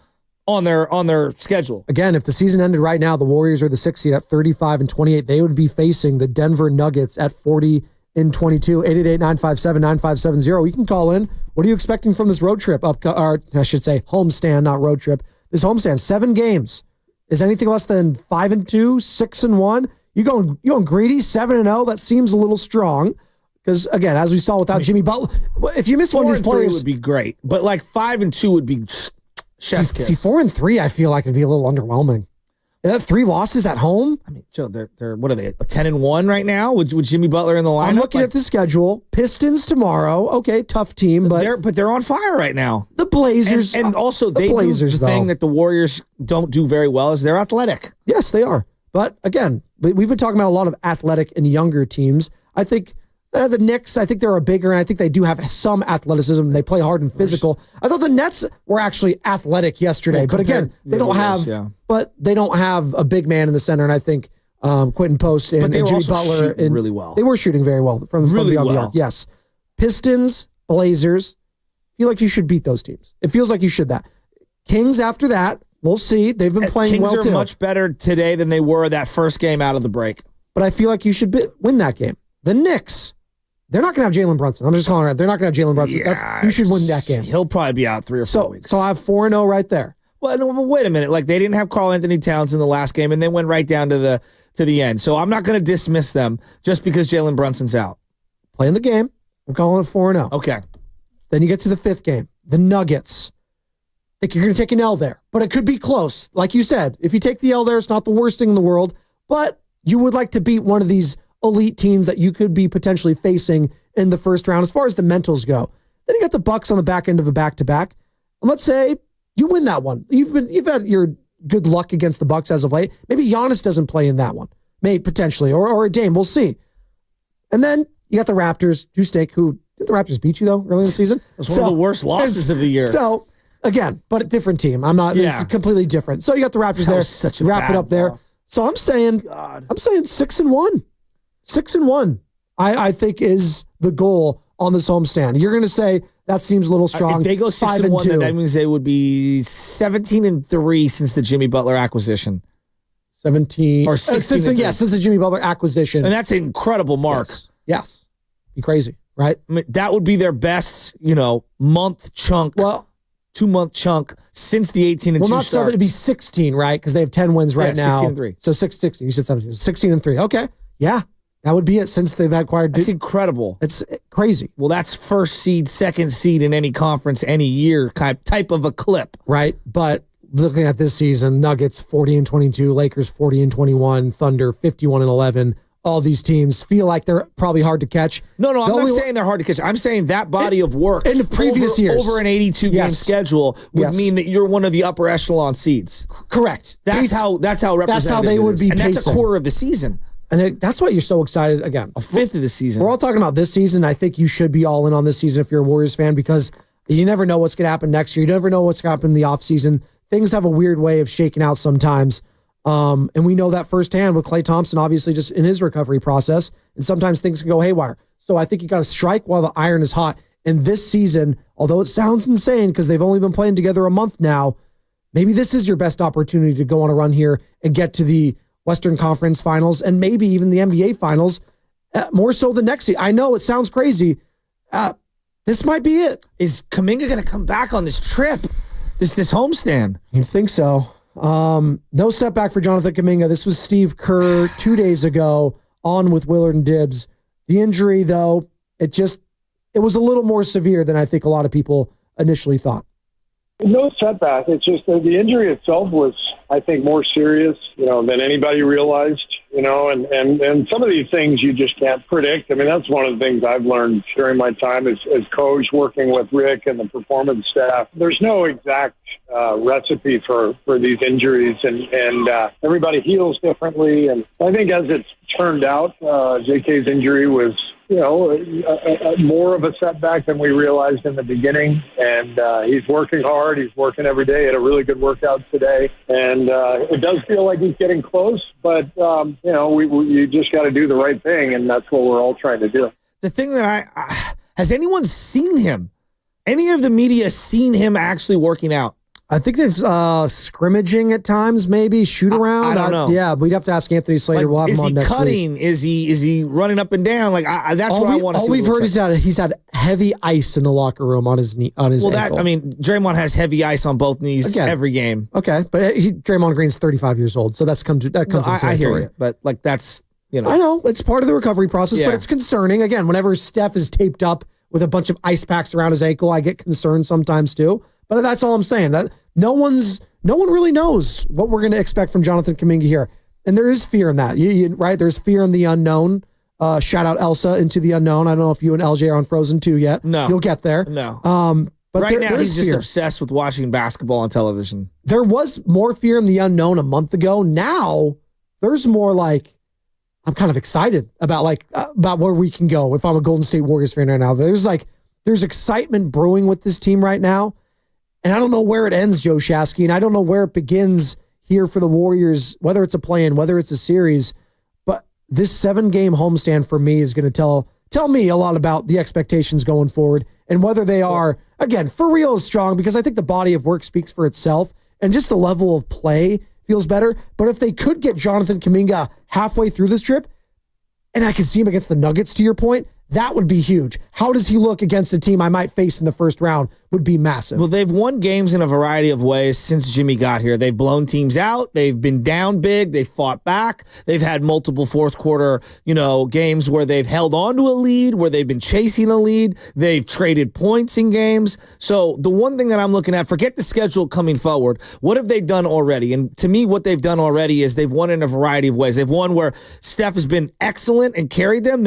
on their schedule. Again, if the season ended right now, the Warriors are the 6th seed at 35-28. They would be facing the Denver Nuggets at 40-22. 888-957-9570. You can call in. What are you expecting from this road trip? Or I should say homestand, not road trip. This homestand, 7 games. Is anything less than 5-2, 6-1? You going greedy, 7-0? That seems a little strong. Because again, as we saw without Jimmy Butler, if you miss one of these players, would be great. But 5-2 would be chef's kiss. See, 4-3, I feel like it'd be a little underwhelming. 3 losses at home. I mean, Joe, they're what are they? 10-1 right now with Jimmy Butler in the lineup. I'm looking at the schedule. Pistons tomorrow. Okay, tough team, but they're on fire right now. The Blazers, and also the they Blazers, do the thing that the Warriors don't do very well is they're athletic. Yes, they are. But again, we've been talking about a lot of athletic and younger teams. I think the Knicks, I think they're bigger, and I think they do have some athleticism. They play hard and physical. I thought the Nets were actually athletic yesterday, but again, they don't have. But they don't have a big man in the center, and I think Quinton Post and Jimmy Butler really well. They were shooting very well from beyond the arc. Yes, Pistons, Blazers. Feel like you should beat those teams. It feels like you should that. Kings after that. We'll see. They've been playing Kings well, too. Kings are much better today than they were that first game out of the break. But I feel like you should win that game. The Knicks, they're not going to have Jalen Brunson. I'm just calling it out. They're not going to have Jalen Brunson. You should win that game. He'll probably be out 3 or 4 weeks. So I have 4-0 right there. Well, no, wait a minute. Like, they didn't have Karl Anthony Towns in the last game, and they went right down to the end. So I'm not going to dismiss them just because Jalen Brunson's out. Playing the game. I'm calling it 4-0. Okay. Then you get to the 5th game. The Nuggets. I think you're going to take an L there, but it could be close. Like you said, if you take the L there, it's not the worst thing in the world, but you would like to beat one of these elite teams that you could be potentially facing in the first round as far as the mentals go. Then you got the Bucks on the back end of a back-to-back. And let's say you win that one. You've had your good luck against the Bucks as of late. Maybe Giannis doesn't play in that one. Maybe potentially, or a Dame. We'll see. And then you got the Raptors, who stink. Did the Raptors beat you, though, early in the season? It was one of the worst losses of the year. So, again, but a different team. It's completely different. So you got the Raptors there. Such a wrap it up there. Loss. So I'm saying 6-1. 6-1, I think, is the goal on this homestand. You're going to say that seems a little strong. If they go 6-1, then that means they would be 17-3 since the Jimmy Butler acquisition. 17 or 16. Since the Jimmy Butler acquisition, and that's an incredible mark. Yes. Be crazy, right? I mean, that would be their best, month chunk. Well, 2-month chunk since the 18-2 not start. 7. It'd be 16, right? Because they have 10 wins right now. 16-3. So 16. You said 17. 16-3. Okay, yeah, that would be it since they've acquired. That's incredible. It's crazy. Well, that's first seed, second seed in any conference, any year type of a clip, right? But looking at this season, Nuggets 40-22, Lakers 40-21, Thunder 51-11. All these teams feel like they're probably hard to catch. No, I'm not saying they're hard to catch. I'm saying that body of work in the previous years over an 82-game schedule would mean that you're one of the upper echelon seeds. Correct. That's how representative. That's how they would be. And that's a quarter of the season. And that's why you're so excited. Again, a fifth of the season. We're all talking about this season. I think you should be all in on this season if you're a Warriors fan, because you never know what's going to happen next year. You never know what's going to happen in the offseason. Things have a weird way of shaking out sometimes. And we know that firsthand with Klay Thompson, obviously, just in his recovery process. And sometimes things can go haywire. So I think you got to strike while the iron is hot. And this season, although it sounds insane because they've only been playing together a month now, maybe this is your best opportunity to go on a run here and get to the Western Conference Finals and maybe even the NBA Finals, more so the next season. I know it sounds crazy. This might be it. Is Kuminga going to come back on this trip, this homestand? You'd think so. No setback for Jonathan Kuminga. This was Steve Kerr 2 days ago on with Willard and Dibbs. The injury, though, it was a little more severe than I think a lot of people initially thought. No setback. It's just that the injury itself was, I think, more serious, than anybody realized, and some of these things you just can't predict. I mean, that's one of the things I've learned during my time as coach working with Rick and the performance staff. There's no exact recipe for these injuries, and everybody heals differently. And I think as it's turned out, JK's injury was, more of a setback than we realized in the beginning. And he's working hard. He's working every day. Had a really good workout today. And it does feel like he's getting close, but, you just got to do the right thing. And that's what we're all trying to do. The thing that has anyone seen him? Any of the media seen him actually working out? I think they've scrimmaging at times, maybe shoot around. I don't know. Yeah, we'd have to ask Anthony Slater. We'll have him on next week. Is he cutting? Is he running up and down? Like that's what I want to see. All we've heard is that he's had heavy ice in the locker room on his knee, on his ankle. Draymond has heavy ice on both knees every game. Okay, but Draymond Green's 35 years old, so that comes with I hear you, but that's I know it's part of the recovery process, but it's concerning. Again, whenever Steph is taped up with a bunch of ice packs around his ankle, I get concerned sometimes too. But that's all I'm saying. That no one's no one really knows what we're going to expect from Jonathan Kuminga here. And there is fear in that, right? There's fear in the unknown. Shout out Elsa into the unknown. I don't know if you and LJ are on Frozen 2 yet. No. You'll get there. No. But right now, he's just fear. obsessed with watching basketball on television. There was more fear in the unknown a month ago. Now, there's more like, I'm kind of excited about where we can go if I'm a Golden State Warriors fan right now. There's excitement brewing with this team right now. And I don't know where it ends, Joe Shasky, and I don't know where it begins here for the Warriors, whether it's a play-in, whether it's a series. But this 7-game homestand for me is going to tell me a lot about the expectations going forward and whether they are, again, for real is strong, because I think the body of work speaks for itself and just the level of play feels better. But if they could get Jonathan Kuminga halfway through this trip, and I could see him against the Nuggets, to your point, that would be huge. How does he look against a team I might face in the first round would be massive. Well, they've won games in a variety of ways since Jimmy got here. They've blown teams out. They've been down big. They've fought back. They've had multiple fourth quarter, games where they've held on to a lead, where they've been chasing a lead. They've traded points in games. So the one thing that I'm looking at, forget the schedule coming forward. What have they done already? And to me, what they've done already is they've won in a variety of ways. They've won where Steph has been excellent and carried them.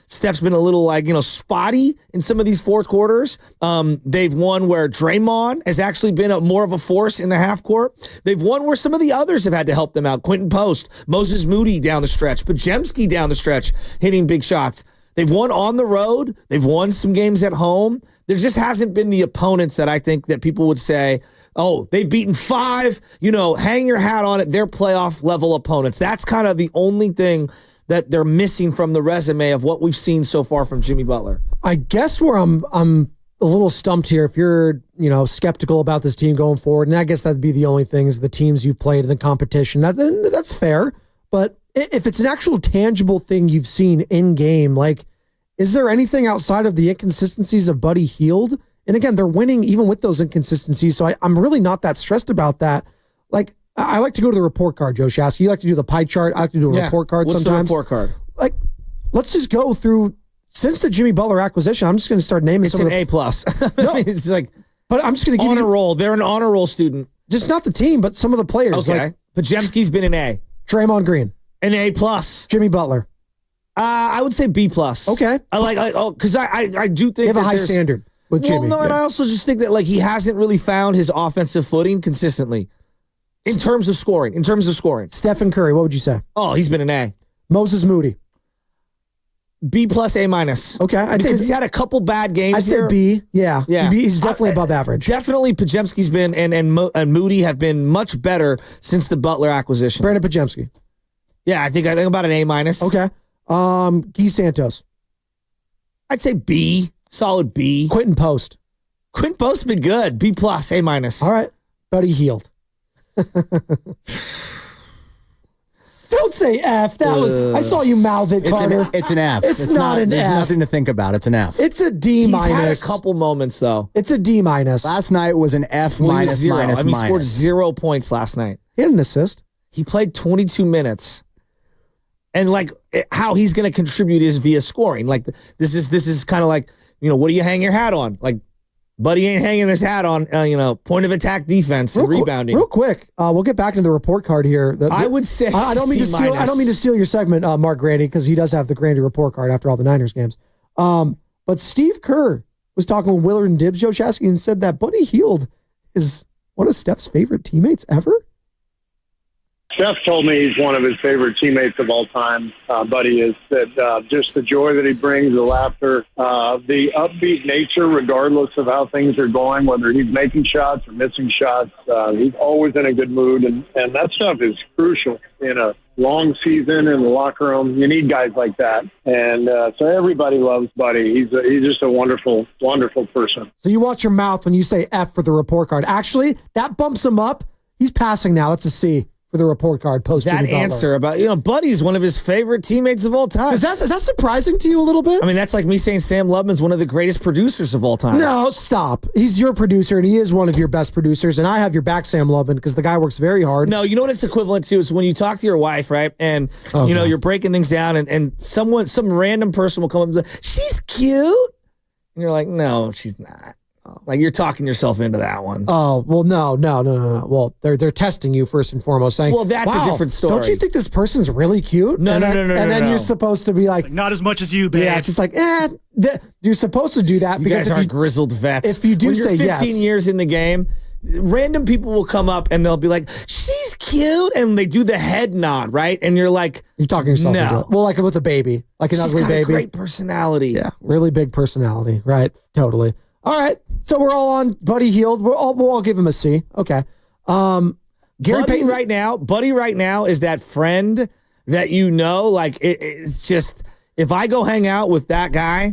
Steph's been a little spotty in some of these fourth quarters. They've won where Draymond has actually been more of a force in the half court. They've won where some of the others have had to help them out. Quinton Post, Moses Moody down the stretch, Pajemski down the stretch, hitting big shots. They've won on the road. They've won some games at home. There just hasn't been the opponents that I think that people would say, oh, they've beaten 5, hang your hat on it. They're playoff level opponents. That's kind of the only thing that they're missing from the resume of what we've seen so far from Jimmy Butler. I guess where I'm a little stumped here, if you're, skeptical about this team going forward, and I guess that'd be the only thing is the teams you've played in the competition. That's fair. But if it's an actual tangible thing you've seen in game, is there anything outside of the inconsistencies of Buddy Hield? And again, they're winning even with those inconsistencies. So I'm really not that stressed about that. I like to go to the report card, Joe Shasky. You like to do the pie chart. I like to do a report card sometimes. What's the report card? Let's just go through, since the Jimmy Butler acquisition, I'm just going to start naming some of the... It's an A+. No, it's but I'm just going to give honor roll. They're an honor roll student. Just not the team, but some of the players. Okay. Pajemski's been an A. Draymond Green. An A+. Jimmy Butler. I would say B+. Okay. Because I do think they have a high standard with Jimmy. Well, no, and I also just think that he hasn't really found his offensive footing consistently. In terms of scoring. Stephen Curry, what would you say? Oh, he's been an A. Moses Moody. B+, A-. Okay. Because he's had a couple bad games. I'd say B. Yeah. He's definitely above average. Definitely Pajemski's been and Moody have been much better since the Butler acquisition. Brandon Pajemski. Yeah, I think about an A-. Okay. Guy Santos. I'd say B. Solid B. Quinton Post. Quinton Post's been good. B+, A-. All right. Buddy Hield. Don't say F. That was. I saw you mouth it, Carter. It's an F. It's not an There's F. nothing to think about. It's an F. It's a D-. He's had a couple moments though. It's a D-. Last night was an F-. He scored 0 points last night. He had an assist. He played 22 minutes. And how he's going to contribute is via scoring. This is kind of what do you hang your hat on? Buddy ain't hanging his hat on, point of attack defense and rebounding. Real quick, we'll get back into the report card here. I would say I don't mean to steal your segment, Mark Grandy, because he does have the Grandy report card after all the Niners games. But Steve Kerr was talking with Willard and Dibbs, Joe Shasky, and said that Buddy Hield is one of Steph's favorite teammates ever. Steph told me he's one of his favorite teammates of all time. Buddy is that just the joy that he brings, the laughter, the upbeat nature, regardless of how things are going, whether he's making shots or missing shots, he's always in a good mood, and that stuff is crucial in a long season in the locker room. You need guys like that, and so everybody loves Buddy. He's just a wonderful, wonderful person. So you watch your mouth when you say F for the report card. Actually, that bumps him up. He's passing now. That's a C. For the report card post that answer about Buddy's one of his favorite teammates of all time. Is that surprising to you a little bit? I mean, that's like me saying Sam Lubman's one of the greatest producers of all time. No, stop. He's your producer and he is one of your best producers, and I have your back, Sam Lubman, because the guy works very hard. No, you know what it's equivalent to is when you talk to your wife, right? And you're breaking things down, and some random person will come up and be like, she's cute, and you're like, no, she's not. Like you're talking yourself into that one. Oh, well, no. Well, they're testing you first and foremost, saying, well, that's a different story. Don't you think this person's really cute? No. And then you're supposed to be like, not as much as you, babe. Yeah, it's just like, you're supposed to do that You because guys are grizzled vets. If you do when you're say 15 yes, years in the game, random people will come up and they'll be like, she's cute. And they do the head nod, right? And you're like, you're talking yourself into no. it. Well, like with a baby, like an She's ugly got baby. A great personality. Yeah, really big personality. Right, totally. All right, so we're all on Buddy Hield. We'll all give him a C. Okay. Gary Payton right now is that friend that you know, like it's just, if I go hang out with that guy,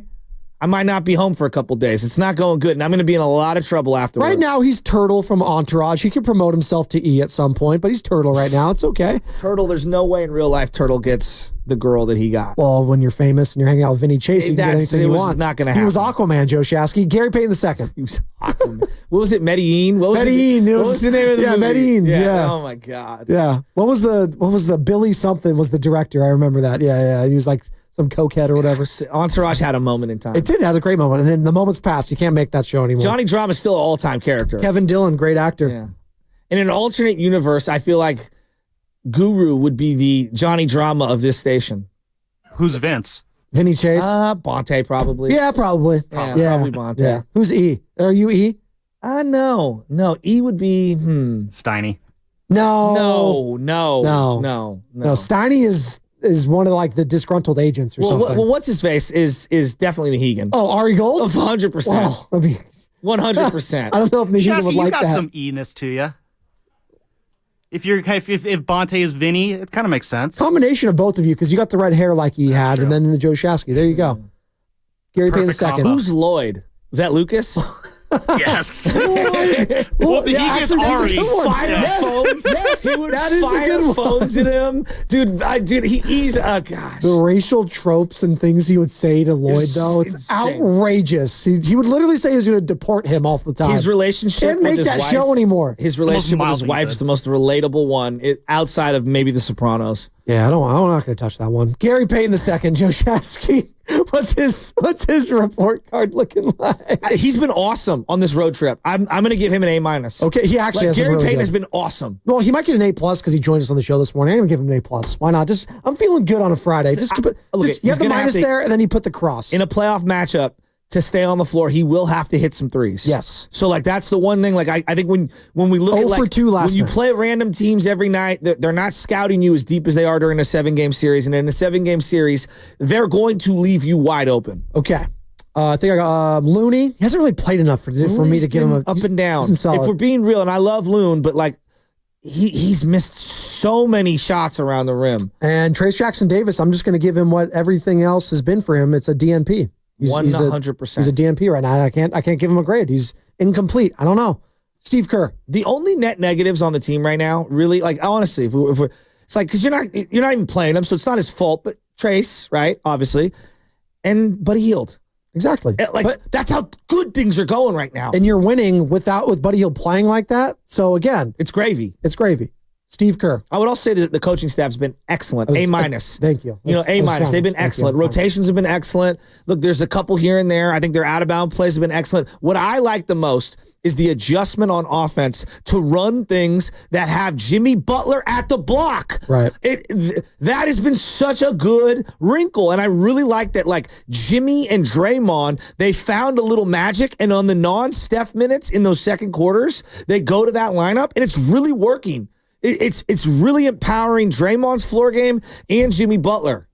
I might not be home for a couple days. It's not going good, and I'm going to be in a lot of trouble afterwards. Right now, he's Turtle from Entourage. He could promote himself to E at some point, but he's Turtle right now. It's okay. Turtle, there's no way in real life Turtle gets the girl that he got. Well, when you're famous and you're hanging out with Vinny Chase, you can get anything you want. Not going to happen. He was Aquaman, Joe Shasky. Gary Payton II. He was Aquaman. What was it, Medellin? What was the name of the movie? Medellin. Yeah. Oh, my God. Yeah. What was the Billy something was the director? I remember that. Yeah. He was like some cokehead or whatever. Entourage had a moment in time. It did have a great moment, and then the moment's passed. You can't make that show anymore. Johnny Drama's still an all-time character. Kevin Dillon, great actor. Yeah. In an alternate universe, I feel like Guru would be the Johnny Drama of this station. Who's Vince? Vinny Chase? Bonte, probably. Yeah, probably. Yeah, probably Bonte. Yeah. Who's E? Are you E? No. E would be, Steiny. No. Steiny is one of like the disgruntled agents or something. Well, what's his face is definitely the Hegan. Oh, Ari Gold? 100%. Well, I mean, 100%. I don't know if the Hegan would like you got that. some E-ness to you. If Bonte is Vinny, it kind of makes sense. Combination of both of you because you got the red hair like he had, and then the Joe Shasky. There you go. Gary Payton II. Who's Lloyd? Is that Lucas? Yes. Well, he gets Ari. Phones. Yes, he would that is a good one. phones at him, dude. He's gosh. The racial tropes and things he would say to Lloyd, though, it's insane. Outrageous. He would literally say he was going to deport him off the time. His relationship can't make with his that wife, show anymore. His relationship with his wife is the most relatable one outside of maybe The Sopranos. Yeah, I'm not going to touch that one. Gary Payton II, Joe Shasky. What's his report card looking like? He's been awesome on this road trip. I'm going to give him an A-. Okay, he actually has Gary really Payton good. has been awesome. Well, he might get an A+ because he joined us on the show this morning. I'm going to give him an A+. Why not? I'm feeling good on a Friday. You have the minus there, and then you put the cross. In a playoff matchup, to stay on the floor, he will have to hit some threes. Yes. So, like, that's the one thing. Like, I think when we look at, like, for 2 last when you night. play random teams every night, they're not scouting you as deep as they are during a 7-game series. And in a 7-game series, they're going to leave you wide open. Okay. I think I got Looney. He hasn't really played enough for me to give him a up and down. If we're being real, and I love Loon, but like he's missed so many shots around the rim. And Trace Jackson Davis, I'm just going to give him what everything else has been for him. It's a DNP. 100%. He's a DNP right now. I can't give him a grade. He's incomplete. I don't know. Steve Kerr. The only net negatives on the team right now, really, like honestly, if we're it's like because you're not even playing him, so it's not his fault. But Trace, right, obviously, and Buddy Hield. Exactly. That's how good things are going right now. And you're winning with Buddy Hield playing like that. So again, it's gravy. It's gravy. Steve Kerr. I would also say that the coaching staff's been excellent. A-. Thank you. A-. They've been excellent. Rotations have been excellent. Look, there's a couple here and there. I think their out-of-bound plays have been excellent. What I like the most is the adjustment on offense to run things that have Jimmy Butler at the block. Right. That has been such a good wrinkle. And I really like that, like, Jimmy and Draymond, they found a little magic. And on the non-Steph minutes in those second quarters, they go to that lineup, and it's really working. It's really empowering Draymond's floor game and Jimmy Butler.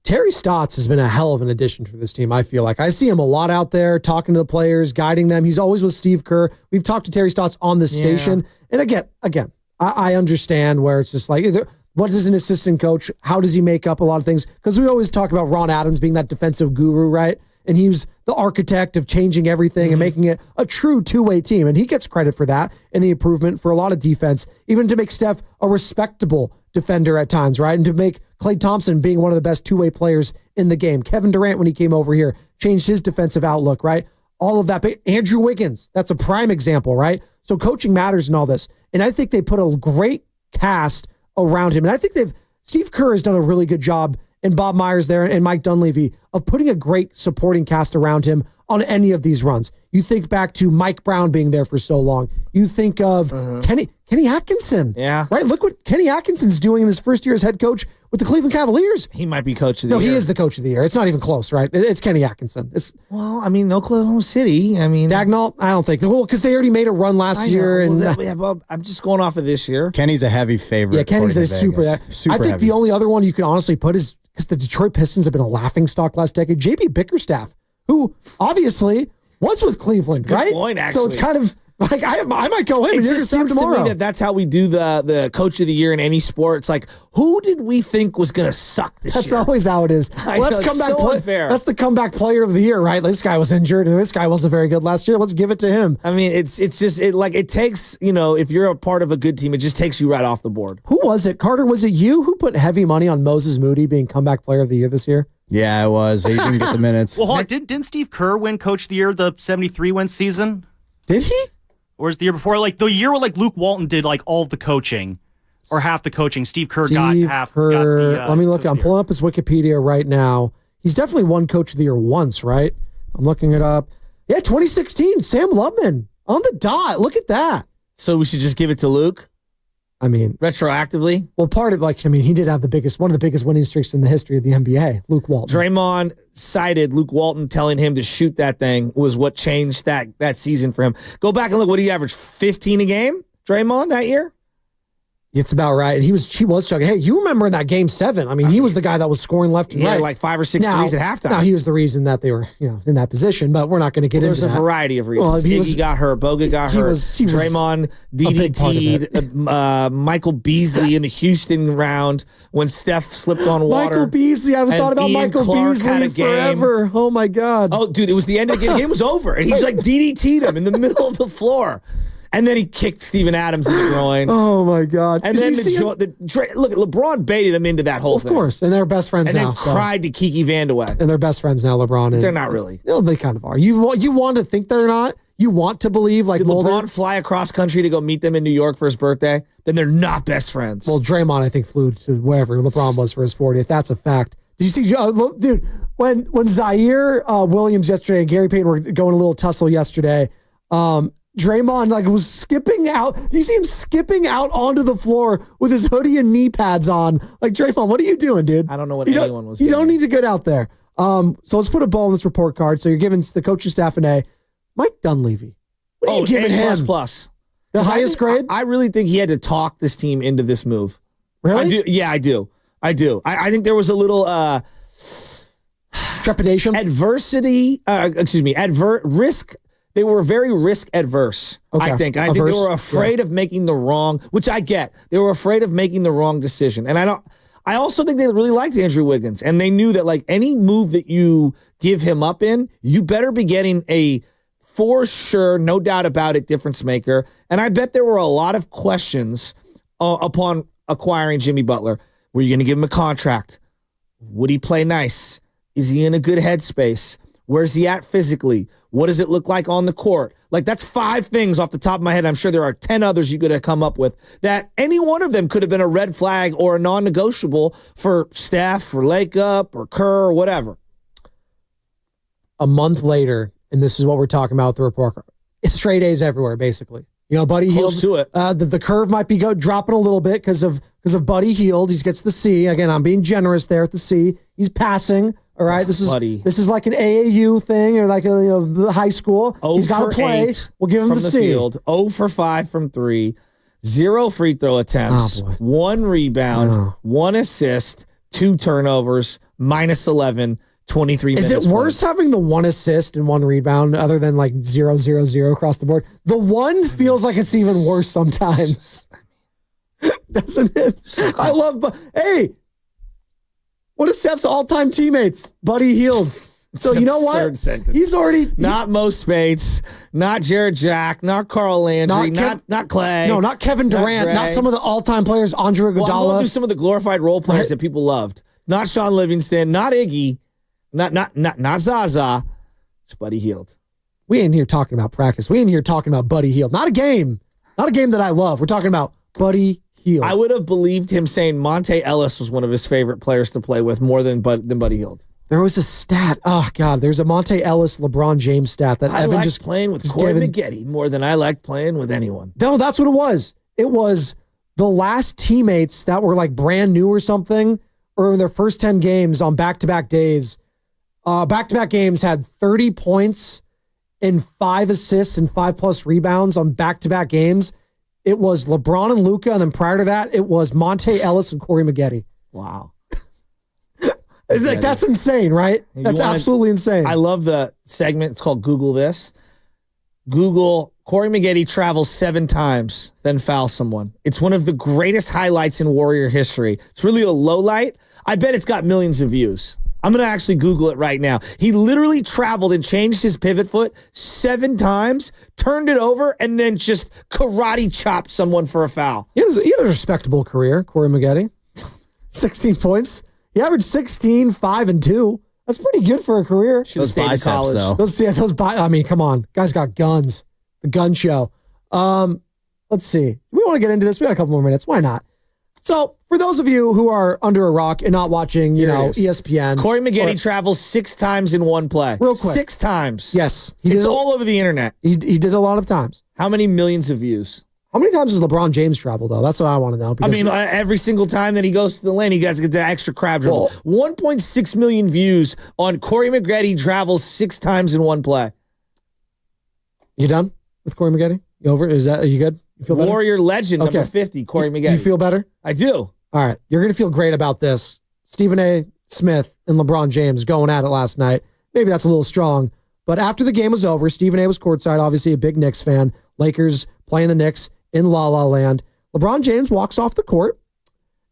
Terry Stotts has been a hell of an addition for this team, I feel like. I see him a lot out there talking to the players, guiding them. He's always with Steve Kerr. We've talked to Terry Stotts on this station. And again, I understand where it's just like, what is an assistant coach? How does he make up a lot of things? Because we always talk about Ron Adams being that defensive guru, right? And he was the architect of changing everything and making it a true two-way team. And he gets credit for that and the improvement for a lot of defense, even to make Steph a respectable defender at times, right? And to make Klay Thompson being one of the best two-way players in the game. Kevin Durant, when he came over here, changed his defensive outlook, right? All of that. But Andrew Wiggins, that's a prime example, right? So coaching matters in all this. And I think they put a great cast around him. And I think Steve Kerr has done a really good job, and Bob Myers there and Mike Dunleavy, of putting a great supporting cast around him on any of these runs. You think back to Mike Brown being there for so long. You think of Kenny Atkinson. Yeah. Right? Look what Kenny Atkinson's doing in his first year as head coach with the Cleveland Cavaliers. He might be coach of the year. No, he is the coach of the year. It's not even close, right? It's Kenny Atkinson. Well, I mean, Oklahoma City. I mean, Dagnall, I don't think. Well, because they already made a run last year. Well, I'm just going off of this year. Kenny's a heavy favorite. Yeah, Kenny's a super I think heavy. the only other one you can honestly put is because the Detroit Pistons have been a laughingstock last decade. JB Bickerstaff, who obviously was with Cleveland, Good right? point, actually. So it's kind of like I might go him. It And you're just going to see him sucks to tomorrow. me that's how we do the coach of the year in any sport. It's like, who did we think was going to suck this That's year? always how it is. I know, it's so unfair. That's the comeback player of the year, right? This guy was injured and this guy wasn't very good last year. Let's give it to him. I mean, it takes, if you're a part of a good team, it just takes you right off the board. Who was it? Carter, was it you who put heavy money on Moses Moody being comeback player of the year this year? Yeah, it was. He didn't get the minutes. Well, hold on. Didn't Steve Kerr win Coach of the Year the 73-win season? Did he? Or was the year before? Like the year where like Luke Walton did like all of the coaching or half the coaching. Steve Kerr got half. Let me look. I'm pulling up his Wikipedia right now. He's definitely won Coach of the Year once, right? I'm looking it up. Yeah, 2016. Sam Lubman on the dot. Look at that. So we should just give it to Luke? I mean, retroactively? Well, part of he did have one of the biggest winning streaks in the history of the NBA, Luke Walton. Draymond cited Luke Walton telling him to shoot that thing was what changed that season for him. Go back and look. What did he average? 15 a game, Draymond, that year? It's about right. He was chugging. Hey, you remember in that game 7? I mean, he was the guy that was scoring left and right. Like 5 or 6 threes at halftime. Now he was the reason that they were, in that position. But we're not going to get into that. There's a variety of reasons. Iggy got hurt. Boga got hurt. Draymond DDT'd Michael Beasley in the Houston round when Steph slipped on water. Michael Beasley. I haven't thought about Ian Michael Clark Beasley forever. Oh my God. Oh, dude, it was the end of the game. The game was over, and he's like DDT'd him in the middle of the floor. And then he kicked Steven Adams in the groin. Oh, my God. And then look, LeBron baited him into that whole thing. Of course. And they're best friends now. And then cried to Kiki Vandeweghe. And they're best friends now, LeBron. And, they're not really. No, they kind of are. You want to think they're not. You want to believe like Did LeBron fly across country to go meet them in New York for his birthday? Then they're not best friends. Well, Draymond, I think, flew to wherever LeBron was for his 40th. That's a fact. Did you see, dude, when Zaire Williams yesterday and Gary Payton were going a little tussle yesterday, Draymond was skipping out. Do you see him skipping out onto the floor with his hoodie and knee pads on? Like, Draymond, what are you doing, dude? I don't know what anyone was doing. You don't need to get out there. So let's put a ball in this report card. So you're giving the coaching staff an A. Mike Dunleavy. What are you giving him? Plus. The highest grade? I really think he had to talk this team into this move. Really? I do. I think there was a little trepidation, adversity. Risk. They were very risk adverse, I think. And I think they were afraid of making the wrong, which I get. They were afraid of making the wrong decision. And I also think they really liked Andrew Wiggins. And they knew that any move that you give him up in, you better be getting a for sure, no doubt about it, difference maker. And I bet there were a lot of questions upon acquiring Jimmy Butler. Were you going to give him a contract? Would he play nice? Is he in a good headspace? Where's he at physically? What does it look like on the court? That's 5 things off the top of my head. I'm sure there are 10 others you could have come up with that any one of them could have been a red flag or a non-negotiable for Steph, for Lakeup, or Kerr, or whatever. A month later, and this is what we're talking about with the report card. It's straight A's everywhere, basically. Buddy Hield. Close to it. The curve might be dropping a little bit because of Buddy Hield. He gets the C. Again, I'm being generous there at the C. He's passing. All right, this is like an AAU thing or like a high school. He's got to play. We'll give him from the the C. field. 0 for 5 from 3. 0 free throw attempts. 1 rebound. 1 assist. 2 turnovers. -11. 23 minutes. Is it worse having the 1 assist and 1 rebound other than 0-0-0 across the board? The 1 feels like it's even worse sometimes. Doesn't it? So I love, hey, one of Steph's all-time teammates, Buddy Hield. So you know what? Sentence. He's already not Mo Spates, not Jared Jack, not Carl Landry, not Clay. No, not Kevin Durant, not some of the all-time players, Andre Iguodala. I'm going through some of the glorified role players that people loved. Not Sean Livingston, not Iggy, not Zaza. It's Buddy Hield. We ain't here talking about practice. We ain't here talking about Buddy Hield. Not a game that I love. We're talking about Buddy Hield. I would have believed him saying Monte Ellis was one of his favorite players to play with more than Buddy Hield. There was a stat. Oh, God. There's a Monte Ellis, LeBron James stat that I Evan like just playing with Corey McGetty more than I like playing with anyone. No, that's what it was. It was the last teammates that were like brand new or something, or in their first 10 games on back-to-back days. Back-to-back games had 30 points and 5 assists and 5+ rebounds on back-to-back games. It was LeBron and Luka, and then prior to that, it was Monte Ellis and Corey McGetty. Wow. It's like, that's insane, right? That's absolutely insane. I love the segment. It's called Google This. Google Corey McGetty travels 7 times, then fouls someone. It's one of the greatest highlights in Warrior history. It's really a low light. I bet it's got millions of views. I'm going to actually Google it right now. He literally traveled and changed his pivot foot 7 times, turned it over, and then just karate chopped someone for a foul. He had a respectable career, Corey McGetty. 16 points. He averaged 16, 5, and 2. That's pretty good for a career. Those biceps, though. I mean, come on. Guy's got guns. The gun show. Let's see. We want to get into this. We got a couple more minutes. Why not? So, for those of you who are under a rock and not watching, ESPN. Corey McGetty travels 6 times in one play. Real quick. 6 times. Yes. It's all over the internet. He did a lot of times. How many millions of views? How many times does LeBron James travel, though? That's what I want to know. I mean, every single time that he goes to the lane, he got to get the extra crab dribble. 1.6 million views on Corey McGetty travels 6 times in one play. You done with Corey McGetty? You over? Are you good? You feel better? Warrior legend, number 50, Corey McGetty. You feel better? I do. All right. You're going to feel great about this. Stephen A. Smith and LeBron James going at it last night. Maybe that's a little strong. But after the game was over, Stephen A. was courtside, obviously a big Knicks fan. Lakers playing the Knicks in La La Land. LeBron James walks off the court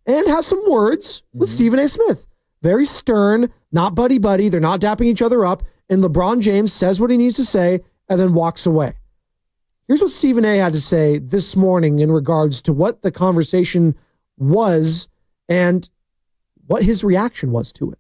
and has some words with Stephen A. Smith. Very stern, not buddy-buddy. They're not dapping each other up. And LeBron James says what he needs to say and then walks away. Here's what Stephen A. had to say this morning in regards to what the conversation was and what his reaction was to it.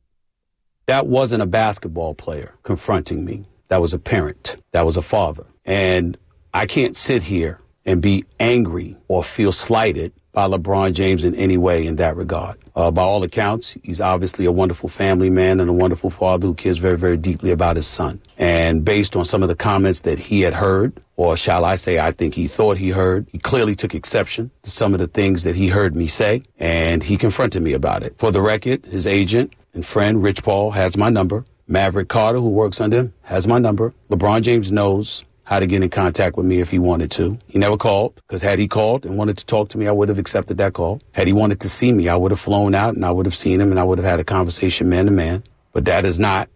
That wasn't a basketball player confronting me. That was a parent. That was a father. And I can't sit here and be angry or feel slighted by LeBron James in any way in that regard. By all accounts, he's obviously a wonderful family man and a wonderful father who cares very, very deeply about his son. And based on some of the comments that he had heard, or shall I say, I think he thought he heard, he clearly took exception to some of the things that he heard me say, and he confronted me about it. For the record, his agent and friend, Rich Paul, has my number. Maverick Carter, who works under him, has my number. LeBron James knows how to get in contact with me if he wanted to. He never called, because had he called and wanted to talk to me, I would have accepted that call. Had he wanted to see me, I would have flown out and I would have seen him and I would have had a conversation man to man. But that is not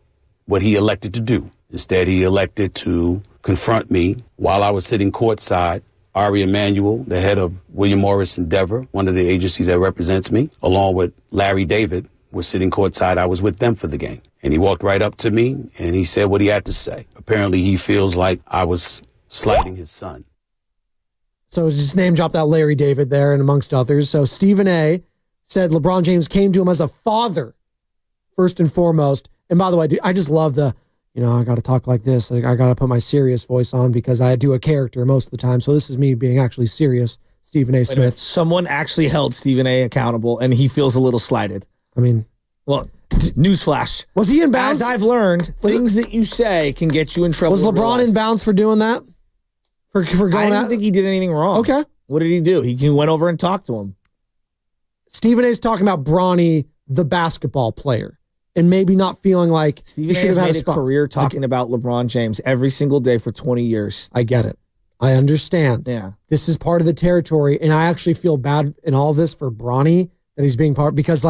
what he elected to do. Instead, he elected to confront me while I was sitting courtside. Ari Emanuel, the head of William Morris Endeavor, one of the agencies that represents me, along with Larry David, was sitting courtside. I was with them for the game. And he walked right up to me and he said what he had to say. Apparently he feels like I was slighting his son. So just name drop that Larry David there and amongst others. So Stephen A. said LeBron James came to him as a father, first and foremost. And by the way, I just love I got to talk like this. Like, I got to put my serious voice on because I do a character most of the time. So this is me being actually serious. Stephen A. Smith. Someone actually held Stephen A. accountable and he feels a little slighted. I mean, well, newsflash. Was he in bounds? As I've learned, things that you say can get you in trouble. Was LeBron in bounds for doing that? For going I don't think he did anything wrong. Okay. What did he do? He went over and talked to him. Stephen A's talking about Bronny, the basketball player, and maybe not feeling like Stephen A has made a career talking about LeBron James every single day for 20 years. I get it. I understand. Yeah. This is part of the territory, and I actually feel bad in all of this for Bronny that he's being part, because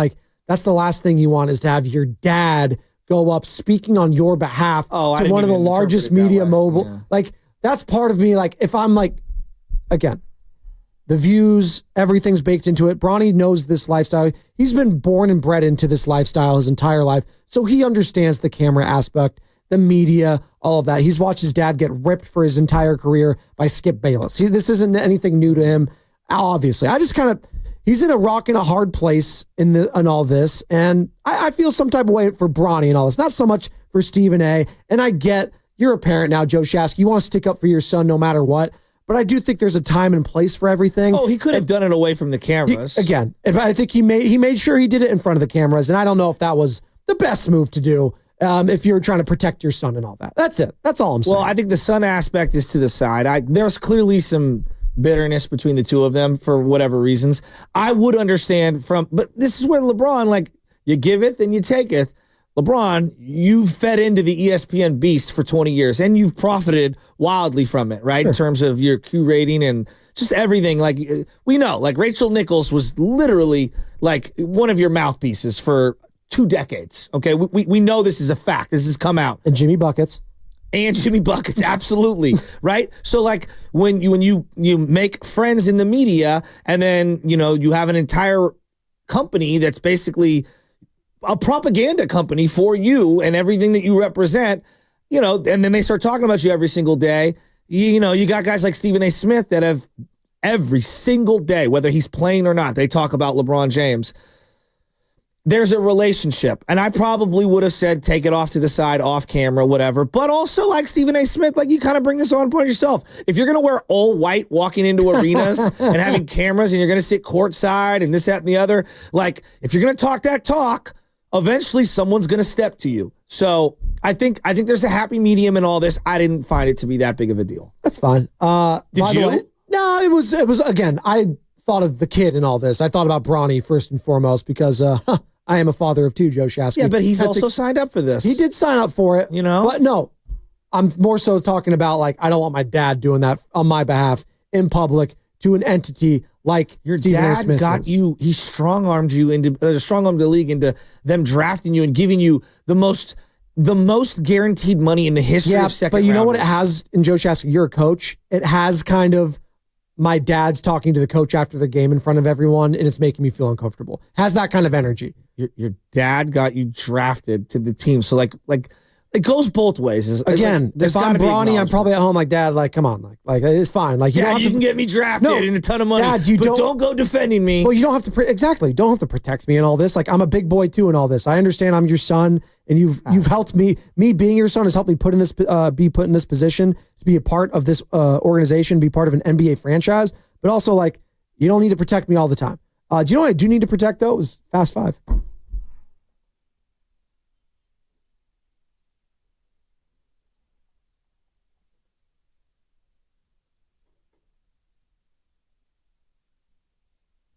that's the last thing you want, is to have your dad go up speaking on your behalf to one of the largest media mobile. Yeah. That's part of me. If I'm again, the views, everything's baked into it. Bronny knows this lifestyle. He's been born and bred into this lifestyle his entire life. So he understands the camera aspect, the media, all of that. He's watched his dad get ripped for his entire career by Skip Bayless. This isn't anything new to him, obviously. I just he's in a rock and a hard place in all this. And I feel some type of way for Bronny and all this. Not so much for Stephen A. And I get, you're a parent now, Joe Shasky. You want to stick up for your son no matter what. But I do think there's a time and place for everything. Oh, he could have done it away from the cameras. But I think he made sure he did it in front of the cameras. And I don't know if that was the best move to do if you're trying to protect your son and all that. That's it. That's all I'm saying. Well, I think the son aspect is to the side. There's clearly some bitterness between the two of them for whatever reasons. I would understand but this is where LeBron, like, you giveth and you taketh. LeBron, you've fed into the ESPN beast for 20 years, and you've profited wildly from it, right? Sure. In terms of your Q rating and just everything. Like, we know, like, Rachel Nichols was literally, like, one of your mouthpieces for 2 decades, okay? We know this is a fact. This has come out. And Jimmy Buckets. And Jimmy Buckets, absolutely, right? So, like, when you make friends in the media, and then, you have an entire company that's basically a propaganda company for you and everything that you represent, and then they start talking about you every single day. You got guys like Stephen A. Smith that have every single day, whether he's playing or not, they talk about LeBron James. There's a relationship. And I probably would have said, take it off to the side, off camera, whatever. But also, like Stephen A. Smith, like, you kind of bring this on point yourself. If you're going to wear all white walking into arenas and having cameras and you're going to sit courtside and this, that, and the other, like, if you're going to talk that talk, eventually someone's going to step to you. So I think there's a happy medium in all this. I didn't find it to be that big of a deal. That's fine. Did you? No, it was, again, I thought of the kid in all this. I thought about Bronny first and foremost because I am a father of 2, Joe Shasky. Yeah, but he's also signed up for this. He did sign up for it. But no, I'm more so talking about, like, I don't want my dad doing that on my behalf in public to an entity like your Stephen A. dad Smith got you. He strong-armed you into strong-armed the league into them drafting you and giving you the most guaranteed money in the history of second rounders. But you know what it has in Joe Shasky? You're a coach. It has kind of my dad's talking to the coach after the game in front of everyone, and it's making me feel uncomfortable. Has that kind of energy. Your dad got you drafted to the team, so like it goes both ways. Again, if I'm Bronny, I'm probably at home like, Dad, like, come on, like it's fine. Like, you can get me drafted and a ton of money, Dad, but don't go defending me. Well, you don't have to exactly. Don't have to protect me and all this. Like, I'm a big boy too in all this. I understand I'm your son, and you've helped me. Me being your son has helped me be put in this position to be a part of this organization, be part of an NBA franchise. But also, like, you don't need to protect me all the time. Do you know what I do need to protect though? Is Fast Five.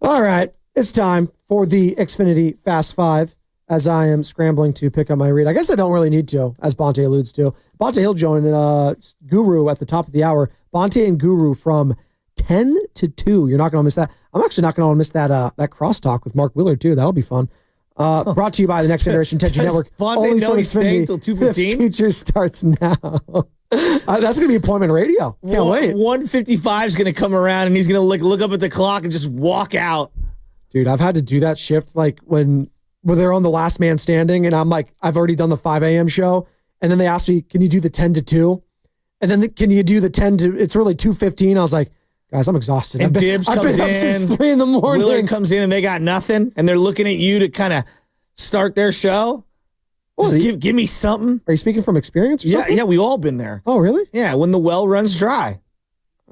All right, it's time for the Xfinity Fast Five as I am scrambling to pick up my read. I guess I don't really need to, as Bonte alludes to. Bonte Hill joining Guru at the top of the hour. Bonte and Guru from 10 to 2. You're not going to miss that. I'm actually not going to miss that crosstalk with Mark Willard, too. That'll be fun. Brought to you by the Next Generation Tension Network. Bonte know he's staying until 2:15? The future starts now. That's going to be appointment radio. Can't wait. 1:55 is going to come around, and he's going to look up at the clock and just walk out. Dude, I've had to do that shift like when they're on the last man standing, and I'm like, I've already done the 5 a.m. show, and then they asked me, can you do the 10 to 2? And then can you do the 10 to, it's really 2:15. I was like, guys, I'm exhausted. And Dibs comes in. Up since 3 in the morning. Willard comes in, and they got nothing, and they're looking at you to kind of start their show. Just give me something. Are you speaking from experience or something? Yeah, we all been there. Oh, really? Yeah, when the well runs dry.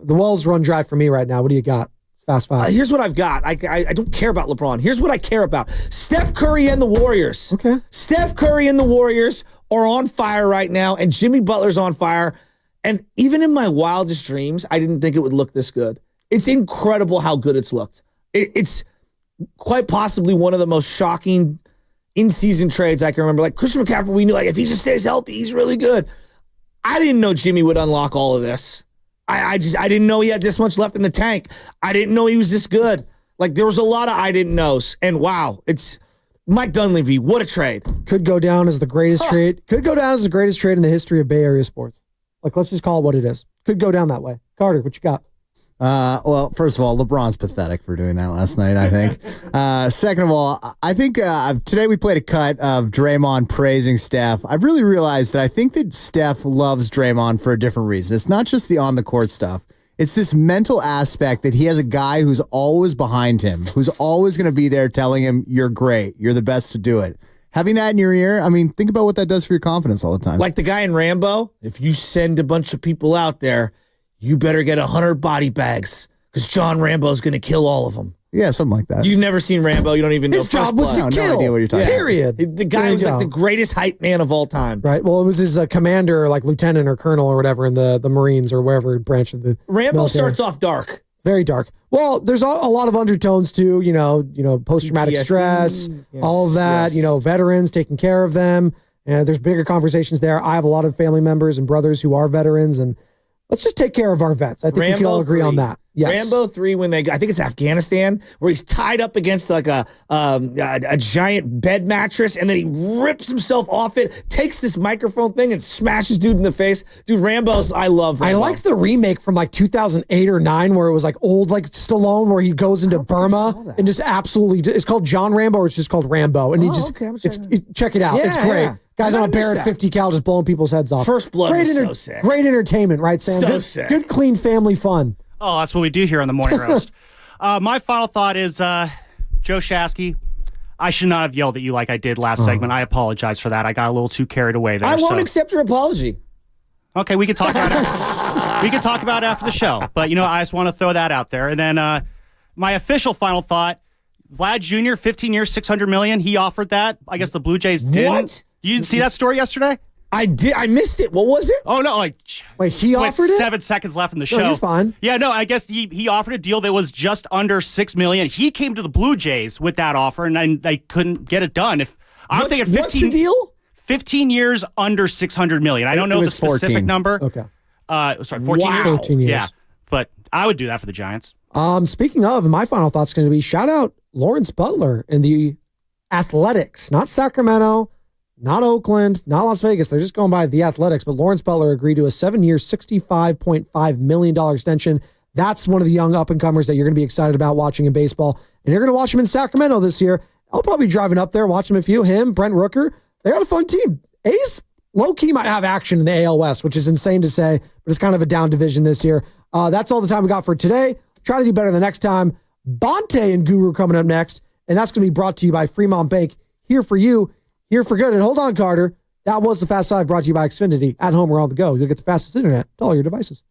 The wells run dry for me right now. What do you got? It's Fast Five. Here's what I've got. I don't care about LeBron. Here's what I care about. Steph Curry and the Warriors. Okay. Steph Curry and the Warriors are on fire right now, and Jimmy Butler's on fire. And even in my wildest dreams, I didn't think it would look this good. It's incredible how good it's looked. It's quite possibly one of the most shocking in-season trades I can remember. Like Christian McCaffrey, we knew, like, if he just stays healthy, he's really good. I didn't know Jimmy would unlock all of this. I didn't know he had this much left in the tank. I didn't know he was this good. Like, there was a lot of I didn't knows. And wow, it's Mike Dunleavy. What a trade. Could go down as the greatest trade. Could go down as the greatest trade in the history of Bay Area sports. Like, let's just call it what it is. Could go down that way. Carter, what you got? Well, first of all, LeBron's pathetic for doing that last night, I think. Second of all, I think today we played a cut of Draymond praising Steph. I've really realized that I think that Steph loves Draymond for a different reason. It's not just the on-the-court stuff. It's this mental aspect that he has a guy who's always behind him, who's always going to be there telling him, you're great, you're the best to do it. Having that in your ear, I mean, think about what that does for your confidence all the time. Like the guy in Rambo, if you send a bunch of people out there, you better get 100 body bags because John Rambo's going to kill all of them. Yeah, something like that. You've never seen Rambo. You don't even know. His job was to kill. No idea what you're talking about. Period. The guy was like the greatest hype man of all time. Right. Well, it was his commander, like lieutenant or colonel or whatever in the Marines or wherever branch of the Rambo military. starts off dark. Very dark. Well, there's a lot of undertones too. You know, post-traumatic PTSD. stress, Yes, all of that. yes. Veterans, taking care of them. And there's bigger conversations there. I have a lot of family members and brothers who are veterans, and let's just take care of our vets. I think we can all agree on that. Yes. Rambo 3, when I think it's Afghanistan, where he's tied up against like a giant bed mattress, and then he rips himself off it, takes this microphone thing, and smashes dude in the face. Dude, I love Rambo. I liked the remake from like 2008 or 9, where it was like old, like Stallone, where he goes into Burma and just absolutely. It's called John Rambo, or it's just called Rambo, and he just check it out. Yeah, it's great. yeah. Guys on a Barrett that. 50 cal just blowing people's heads off. First Blood was so sick. Great entertainment, right, Sam? So good, sick. Good, clean family fun. Oh, that's what we do here on the Morning Roast. My final thought is, Joe Shasky, I should not have yelled at you like I did last segment. I apologize for that. I got a little too carried away there. I won't accept your apology. Okay, we can talk about it. We can talk about it after the show. But, I just want to throw that out there. And then my official final thought, Vlad Jr., 15 years, $600 million. He offered that. I guess the Blue Jays didn't. What? You didn't see that story yesterday? I did. I missed it. What was it? Oh, no. Wait, he offered it? 7 seconds left in the show. No, you're fine. Yeah, no, I guess he offered a deal that was just under $6 million. He came to the Blue Jays with that offer, and they couldn't get it done. I'm thinking 15, what's the deal? 15 years under $600 million. I don't know the specific 14. number. Okay. Sorry, 14 years? 14 years. Yeah, but I would do that for the Giants. Speaking of, my final thought's going to be shout out Lawrence Butler and the Athletics, not Sacramento, not Oakland, not Las Vegas. They're just going by the Athletics. But Lawrence Butler agreed to a 7-year, $65.5 million extension. That's one of the young up-and-comers that you're going to be excited about watching in baseball. And you're going to watch him in Sacramento this year. I'll probably be driving up there, watching a few. Him, Brent Rooker. They got a fun team. A's low-key might have action in the AL West, which is insane to say, but it's kind of a down division this year. That's all the time we got for today. Try to do better the next time. Bonte and Guru coming up next. And that's going to be brought to you by Fremont Bank. Here for you. Here for good. And hold on, Carter. That was the Fast Five brought to you by Xfinity. At home or on the go. You'll get the fastest internet to all your devices.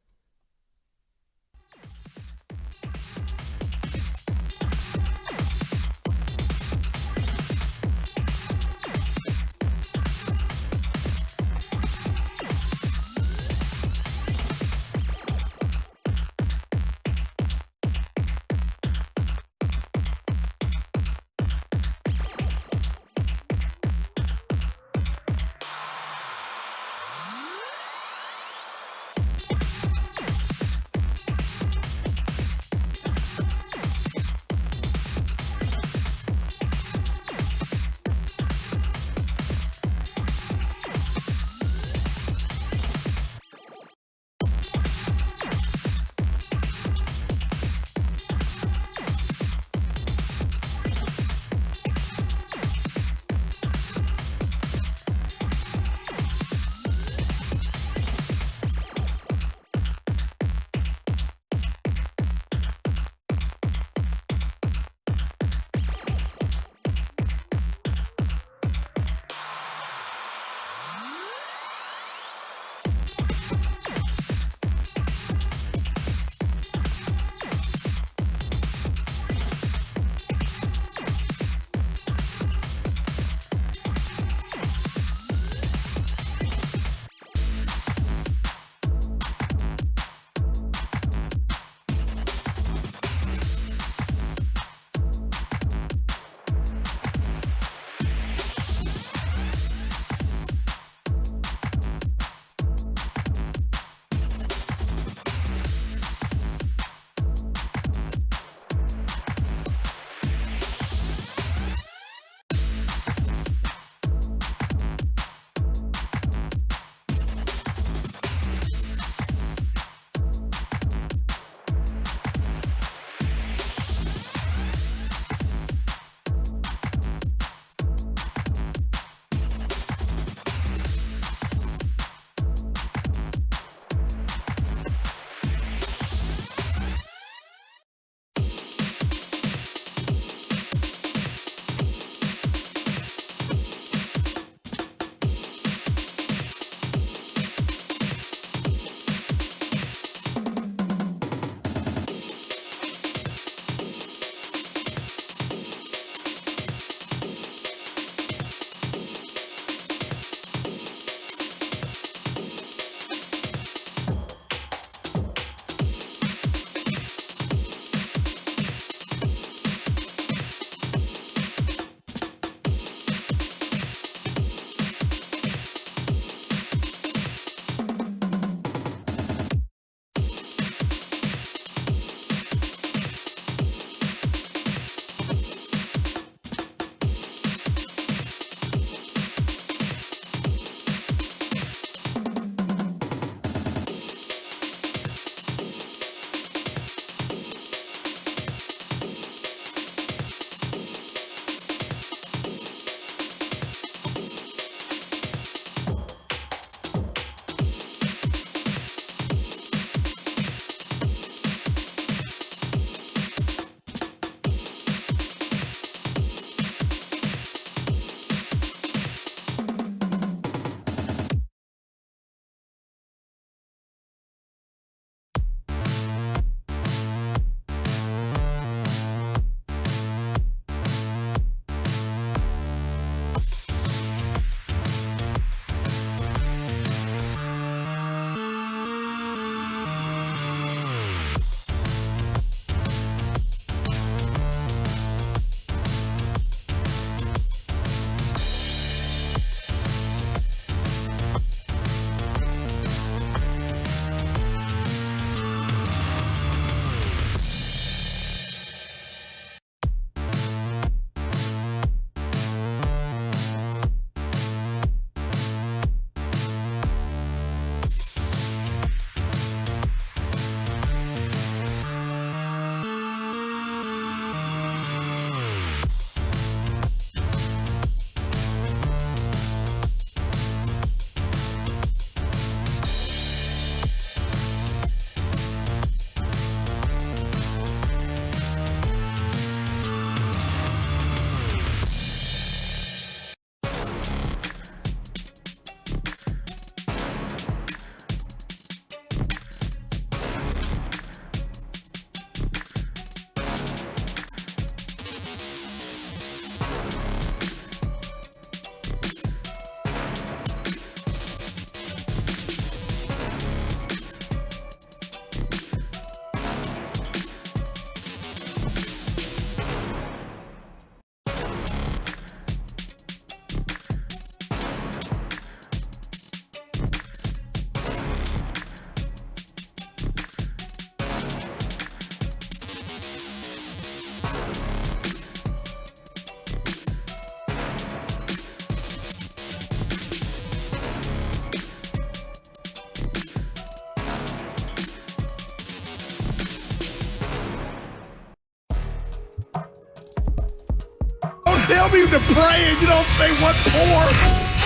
tell me to pray and you don't say what for.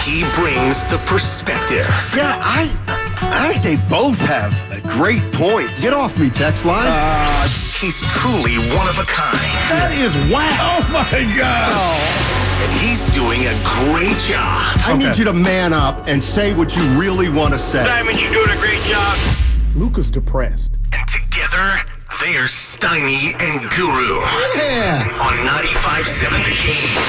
He brings the perspective. Yeah, I think they both have great points. Get off me, text line. He's truly one of a kind. That is whack. Oh, my God. And he's doing a great job. I need you to man up and say what you really want to say. Simon, you're doing a great job. Luka's depressed. And together, they are Steiny and Guru. Yeah. On 95.7 The Game.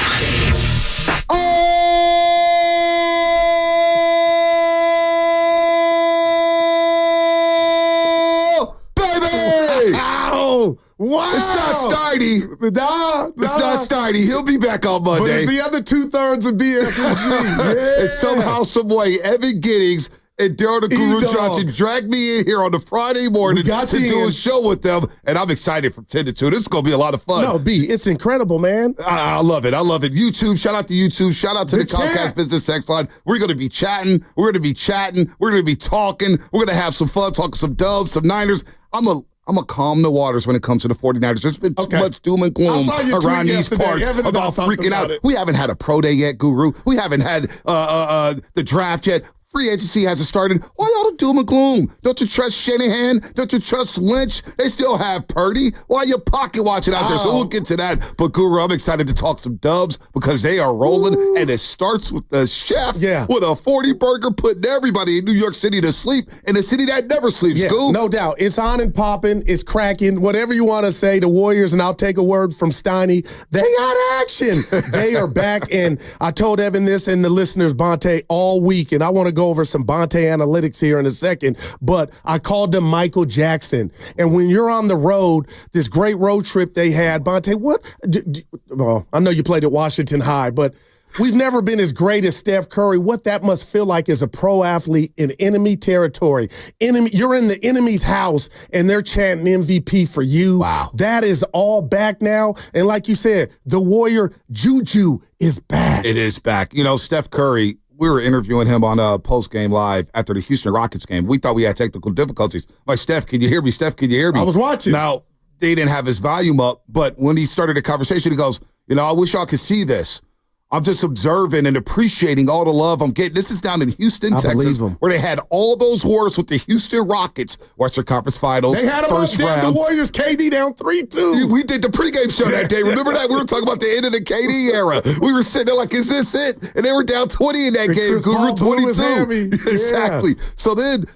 Ow! Wow! It's not Steiny. It's not Steiny. He'll be back on Monday. But it's the other 2/3 of BFG. Yeah. And somehow, some way, Evan Giddings and Daryl the Guru Johnson dragged me in here on the Friday morning to do a show with them, and I'm excited from 10 to 2. This is going to be a lot of fun. No, B, it's incredible, man. I love it. I love it. YouTube, shout out to YouTube. Shout out to the Comcast Business Text Line. We're going to be chatting. We're going to be chatting. We're going to be talking. We're going to have some fun, talking some Doves, some Niners. I'm a calm the waters when it comes to the 49ers. There's been too much doom and gloom around these parts about freaking out. We haven't had a pro day yet, Guru. We haven't had the draft yet. Free agency hasn't started. Why y'all doom and gloom? Don't you trust Shanahan? Don't you trust Lynch? They still have Purdy. Why you pocket watching out there? So we'll get to that. But Guru, I'm excited to talk some Dubs because they are rolling. Ooh. And it starts with the chef with a 40 burger putting everybody in New York City to sleep in a city that never sleeps. Yeah, Goo. no doubt. It's on and popping. It's cracking. Whatever you want to say, the Warriors, and I'll take a word from Steiny, they got action. They are back. And I told Evan this and the listeners, Bonte, all week. And I want to go over some Bonte analytics here in a second, but I called them Michael Jackson. And when you're on the road, this great road trip they had, Bonte, well, I know you played at Washington High, but we've never been as great as Steph Curry. What that must feel like as a pro athlete in enemy territory. You're in the enemy's house and they're chanting MVP for you. Wow. That is all back now. And like you said, the Warrior Juju is back. It is back. You know, Steph Curry, we were interviewing him on a post-game live after the Houston Rockets game. We thought we had technical difficulties. I'm like, Steph, can you hear me? Steph, can you hear me? I was watching. Now, they didn't have his volume up, but when he started the conversation, he goes, I wish y'all could see this. I'm just observing and appreciating all the love I'm getting. This is down in Houston, Texas, where they had all those wars with the Houston Rockets, Western Conference Finals, they had first round. The Warriors, KD down 3-2. We did the pregame show that day. Remember that? We were talking about the end of the KD era. We were sitting there like, is this it? And they were down 20 in that game. Guru 22. Exactly. So then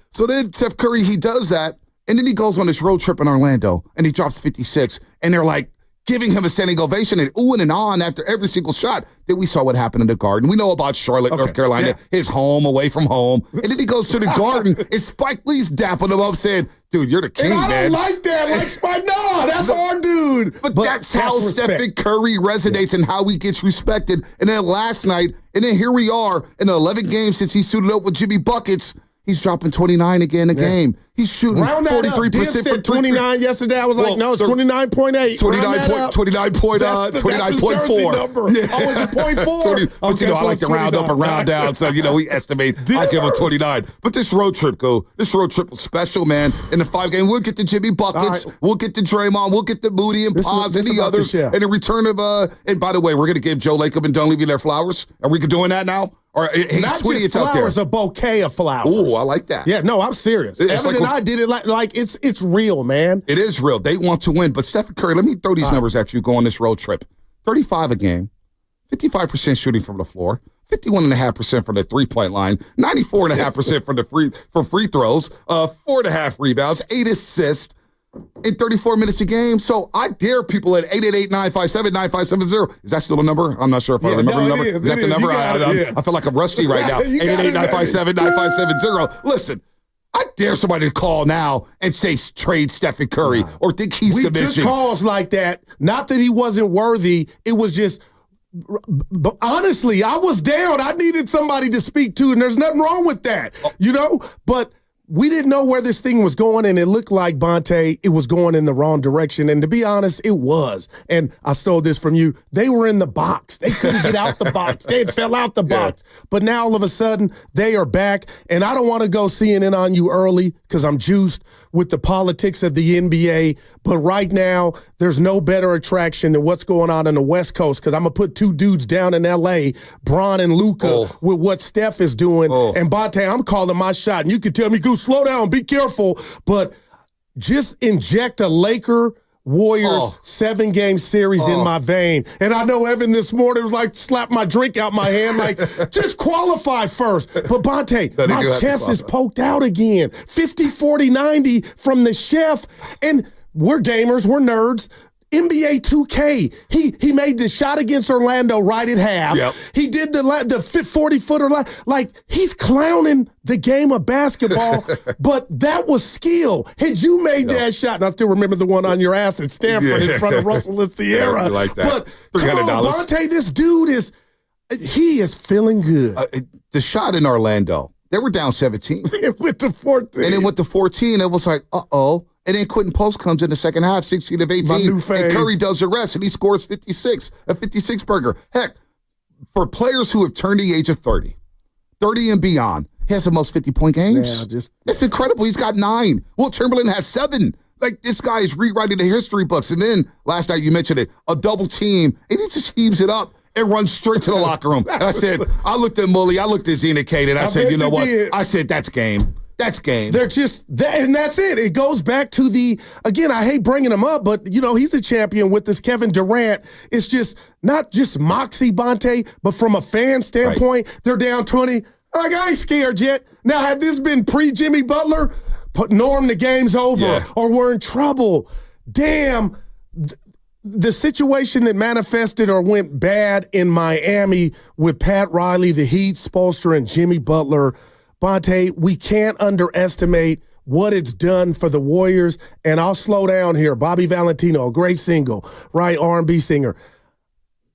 Steph Curry, he does that, and then he goes on this road trip in Orlando, and he drops 56, and they're like, giving him a standing ovation and oohing and on after every single shot. Then we saw what happened in the Garden. We know about Charlotte, North Carolina, his home, away from home. And then he goes to the Garden, and Spike Lee's dapping him up saying, dude, you're the king, and I man. don't like that. Like Spike, no, that's our dude. But that's how Stephen Curry resonates and how he gets respected. And then last night, and then here we are in the 11 games since he suited up with Jimmy Buckets. He's dropping 29 again a game. He's shooting 43% for 29 yesterday. I was like, no, it's 29.8. 29.4. Number. Yeah. Oh, is it 0.4? But I like to round up and round down, so we estimate. I'll give him 29. But this road trip was special, man. In the 5 game, we'll get the Jimmy Buckets, we'll get the Draymond, we'll get the Moody and Pods and the others, and the return of and by the way, we're gonna give Joe Lacob and Don't Leave Me their flowers. Are we doing that now? Or not just flowers, a bouquet of flowers. Oh, I like that. Yeah, no, I'm serious. Evan and I did it like it's real, man. It is real. They want to win. But Stephen Curry, let me throw these numbers at you. Go on this road trip: 35 a game, 55% shooting from the floor, 51.5% from the 3-point line, 94.5% from free throws, 4.5 rebounds, 8 assists. In 34 minutes a game. So I dare people at 888-957-9570. Is that still a number? I'm not sure if I remember the number. Is that the number? I feel like I'm rusty right now. 888-957-9570. Listen, I dare somebody to call now and say trade Stephen Curry or think he's diminishing. We took calls like that. Not that he wasn't worthy. It was just, but honestly, I was down. I needed somebody to speak to, and there's nothing wrong with that, But we didn't know where this thing was going, and it looked like, Bonte, it was going in the wrong direction. And to be honest, it was. And I stole this from you. They were in the box. They couldn't get out the box. They had fell out the box. But now all of a sudden, they are back. And I don't want to go CNN on you early because I'm juiced with the politics of the NBA. But right now, there's no better attraction than what's going on the West Coast, because I'm going to put two dudes down in L.A., Bron and Luka, with what Steph is doing. And Bonte, I'm calling my shot. And you can tell me, Goose, slow down, be careful. But just inject a Laker-Warriors 7-game series in my vein. And I know Evan this morning was like, slap my drink out my hand, like, just qualify first. But Bonte, my chest is poked out again. 50, 40, 90 from the chef. And we're gamers, we're nerds. NBA 2K, he made the shot against Orlando right at half. Yep. He did the 40-footer. Like, he's clowning the game of basketball, but that was skill. Had you made that shot, and I still remember the one on your ass at Stanford in front of Russell and Sierra. Like that. But $300. Come on, Bonte, this dude is feeling good. The shot in Orlando, they were down 17. It went to 14. And it went to 14. It was like, uh-oh. And then Quinton Post comes in the second half, 16 of 18. And Curry does the rest, and he scores 56, a 56-burger. Heck, for players who have turned the age of 30 and beyond, he has the most 50-point games. It's incredible. He's got 9. Will Chamberlain has 7. Like, this guy is rewriting the history books. And then, last night you mentioned it, a double team, and he just heaves it up and runs straight to the locker room. And I said, I looked at Mully, I looked at Zena Kate, and I said, you know what? I said, that's game. That's game. They're just, and that's it. It goes back to again, I hate bringing him up, but, he's a champion with this Kevin Durant. It's just not just moxie, Bonte, but from a fan standpoint, they're down 20. Like, I ain't scared yet. Now, had this been pre-Jimmy Butler, Norm, the game's over, or we're in trouble. Damn. The situation that manifested or went bad in Miami with Pat Riley, the Heat, Spoelstra, and Jimmy Butler, Bonte, we can't underestimate what it's done for the Warriors. And I'll slow down here. Bobby Valentino, a great single, right? R&B singer.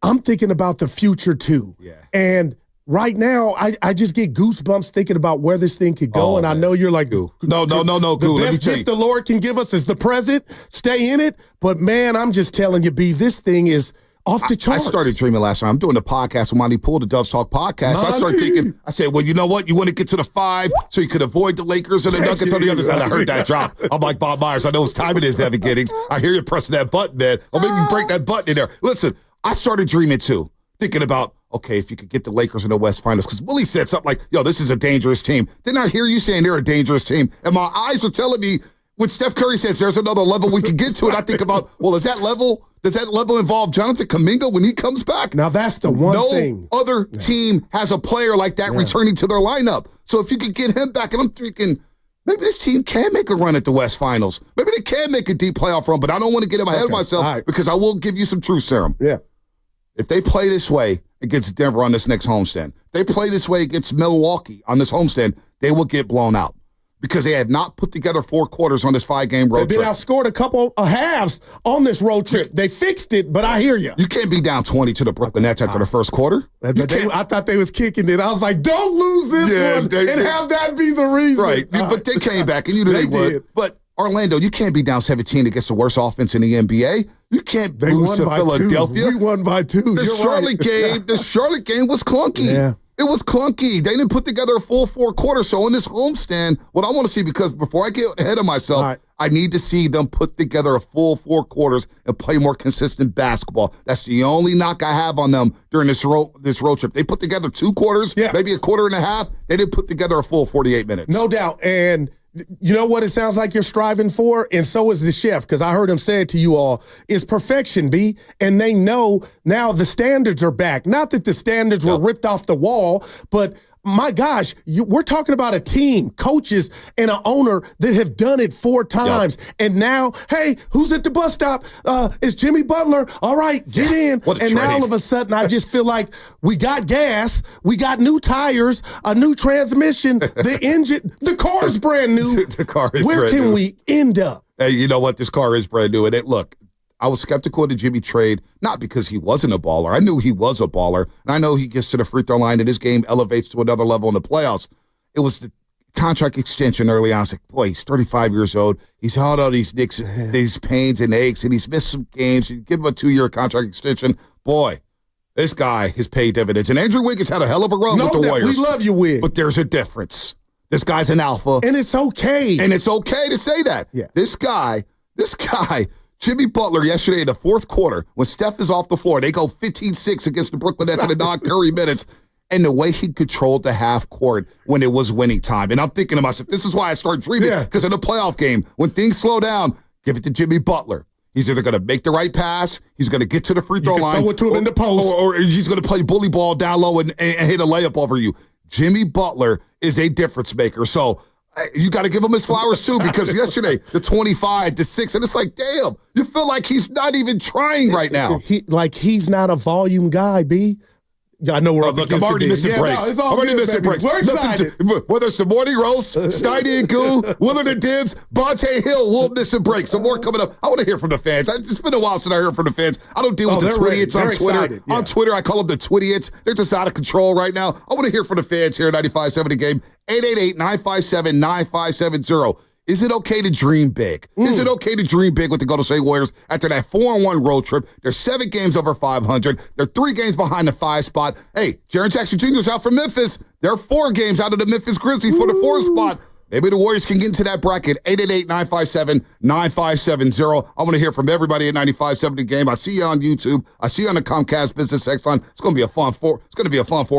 I'm thinking about the future, too. Yeah. And right now, I just get goosebumps thinking about where this thing could go. And I know you're like, no. The best gift the Lord can give us is the present. Stay in it. But, man, I'm just telling you, B, this thing is off the charts. I started dreaming last night. I'm doing the podcast with Monty Poole, the Doves Talk podcast. So I started thinking, I said, well, you know what? You want to get to the 5 so you could avoid the Lakers and the Nuggets on the other side. I heard that drop. I'm like Bob Myers. I know it's time it is, Evan Giddings. I hear you pressing that button, man. Or maybe you break that button in there. Listen, I started dreaming, too, thinking about, okay, if you could get the Lakers in the West Finals, because Willie said something like, yo, this is a dangerous team. Didn't I hear you saying they're a dangerous team? And my eyes are telling me, when Steph Curry says there's another level we can get to, and I think about, well, does that level involve Jonathan Kuminga when he comes back? Now, that's the one thing. No other team has a player like that returning to their lineup. So if you could get him back, and I'm thinking, maybe this team can make a run at the West Finals. Maybe they can make a deep playoff run, but I don't want to get ahead of myself because I will give you some truth serum. Yeah. If they play this way against Denver on this next homestand, if they play this way against Milwaukee on this homestand, they will get blown out. Because they have not put together 4 quarters on this 5-game road trip. They've been outscored a couple of halves on this road trip. They fixed it, but I hear you. You can't be down 20 to the Brooklyn Nets after the first quarter. I thought they was kicking it. I was like, don't lose this one and have that be the reason. Right, but they came back, and you knew they would. Did. But Orlando, you can't be down 17 against the worst offense in the NBA. You can't lose to Philadelphia. We won by 2. The Charlotte game was clunky. Yeah. It was clunky. They didn't put together a full 4 quarters. So in this homestand, what I want to see, because before I get ahead of myself, I need to see them put together a full 4 quarters and play more consistent basketball. That's the only knock I have on them during this road trip. They put together 2 quarters, maybe a quarter and a half. They didn't put together a full 48 minutes. No doubt. And you know what it sounds like you're striving for? And so is the chef, because I heard him say it to you all, is perfection, B. And they know now the standards are back. Not that the standards were ripped off the wall, but my gosh, we're talking about a team, coaches, and an owner that have done it 4 times. Yep. And now, hey, who's at the bus stop? It's Jimmy Butler. All right, get in. And now all of a sudden, I just feel like we got gas, we got new tires, a new transmission, the engine, the car is brand new. The car is Where brand can new. we end up? Hey, you know what? This car is brand new. And look, I was skeptical of the Jimmy trade, not because he wasn't a baller. I knew he was a baller, and I know he gets to the free throw line and his game elevates to another level in the playoffs. It was the contract extension early on. I was like, boy, he's 35 years old. He's had all these these pains and aches, and he's missed some games. You give him a 2-year contract extension. Boy, this guy has paid dividends. And Andrew Wiggins had a hell of a run with the Warriors. We love you, Wig. But there's a difference. This guy's an alpha. And it's okay. And it's okay to say that. Yeah. This guy, Jimmy Butler, yesterday in the fourth quarter, when Steph is off the floor, they go 15-6 against the Brooklyn Nets in the non-Curry minutes. And the way he controlled the half court when it was winning time. And I'm thinking to myself, this is why I start dreaming. Because in the playoff game, when things slow down, give it to Jimmy Butler. He's either going to make the right pass, he's going to get to the free throw line, throw it to him in the post, or he's going to play bully ball down low and hit a layup over you. Jimmy Butler is a difference maker. So you got to give him his flowers too, because yesterday, the 25-6, and it's like, damn, you feel like he's not even trying right now. He's not a volume guy, B. I know we're look, I'm already missing breaks. No, it's all I'm already good, missing baby. breaks. We're excited. Whether it's the morning roast, Steiny and Goo, Willard and Dibs, Bonte Hill, we'll miss a break. Some more coming up. I want to hear from the fans. It's been a while since I heard from the fans. I don't deal with the Twitty-its on Twitter. Excited, yeah. On Twitter, I call them the Twitty-its. They're just out of control right now. I want to hear from the fans here at 95.7 The Game. 888-957-9570. Is it okay to dream big? Is it okay to dream big with the Golden State Warriors after that 4-1 road trip? They're 7 games over 500. They're 3 games behind the 5 spot. Hey, Jaren Jackson Jr. is out from Memphis. They're 4 games out of the Memphis Grizzlies for the 4th spot. Maybe the Warriors can get into that bracket. 888-957-9570. I want to hear from everybody at 95.7 The Game. I see you on YouTube. I see you on the Comcast Business Text line. It's going to be a fun 4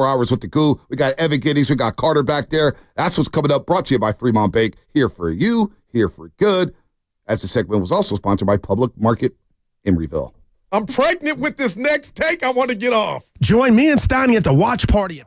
hours with the Goo. We got Evan Giddings. We got Carter back there. That's what's coming up. Brought to you by Fremont Bake. Here for you. Here for good. As the segment was also sponsored by Public Market Emeryville. I'm pregnant with this next take. I want to get off. Join me and Steiny at the watch party.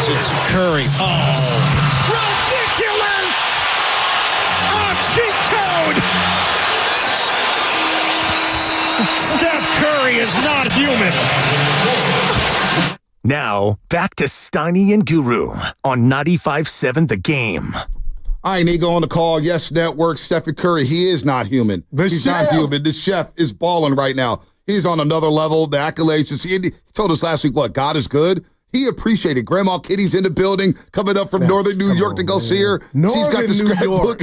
bounces. Curry. Oh. Ridiculous! Cheat code! Steph Curry is not human. Now, back to Steiny and Guru on 95.7 The Game. All right, Nico on the call. Yes, Network. Stephen Curry, he is not human. He's not human. The chef is balling right now. He's on another level. The accolades. He told us last week, what, God is good? He appreciated Grandma Kitty's in the building, coming up from Northern New York to go see her. She's got the scrapbook.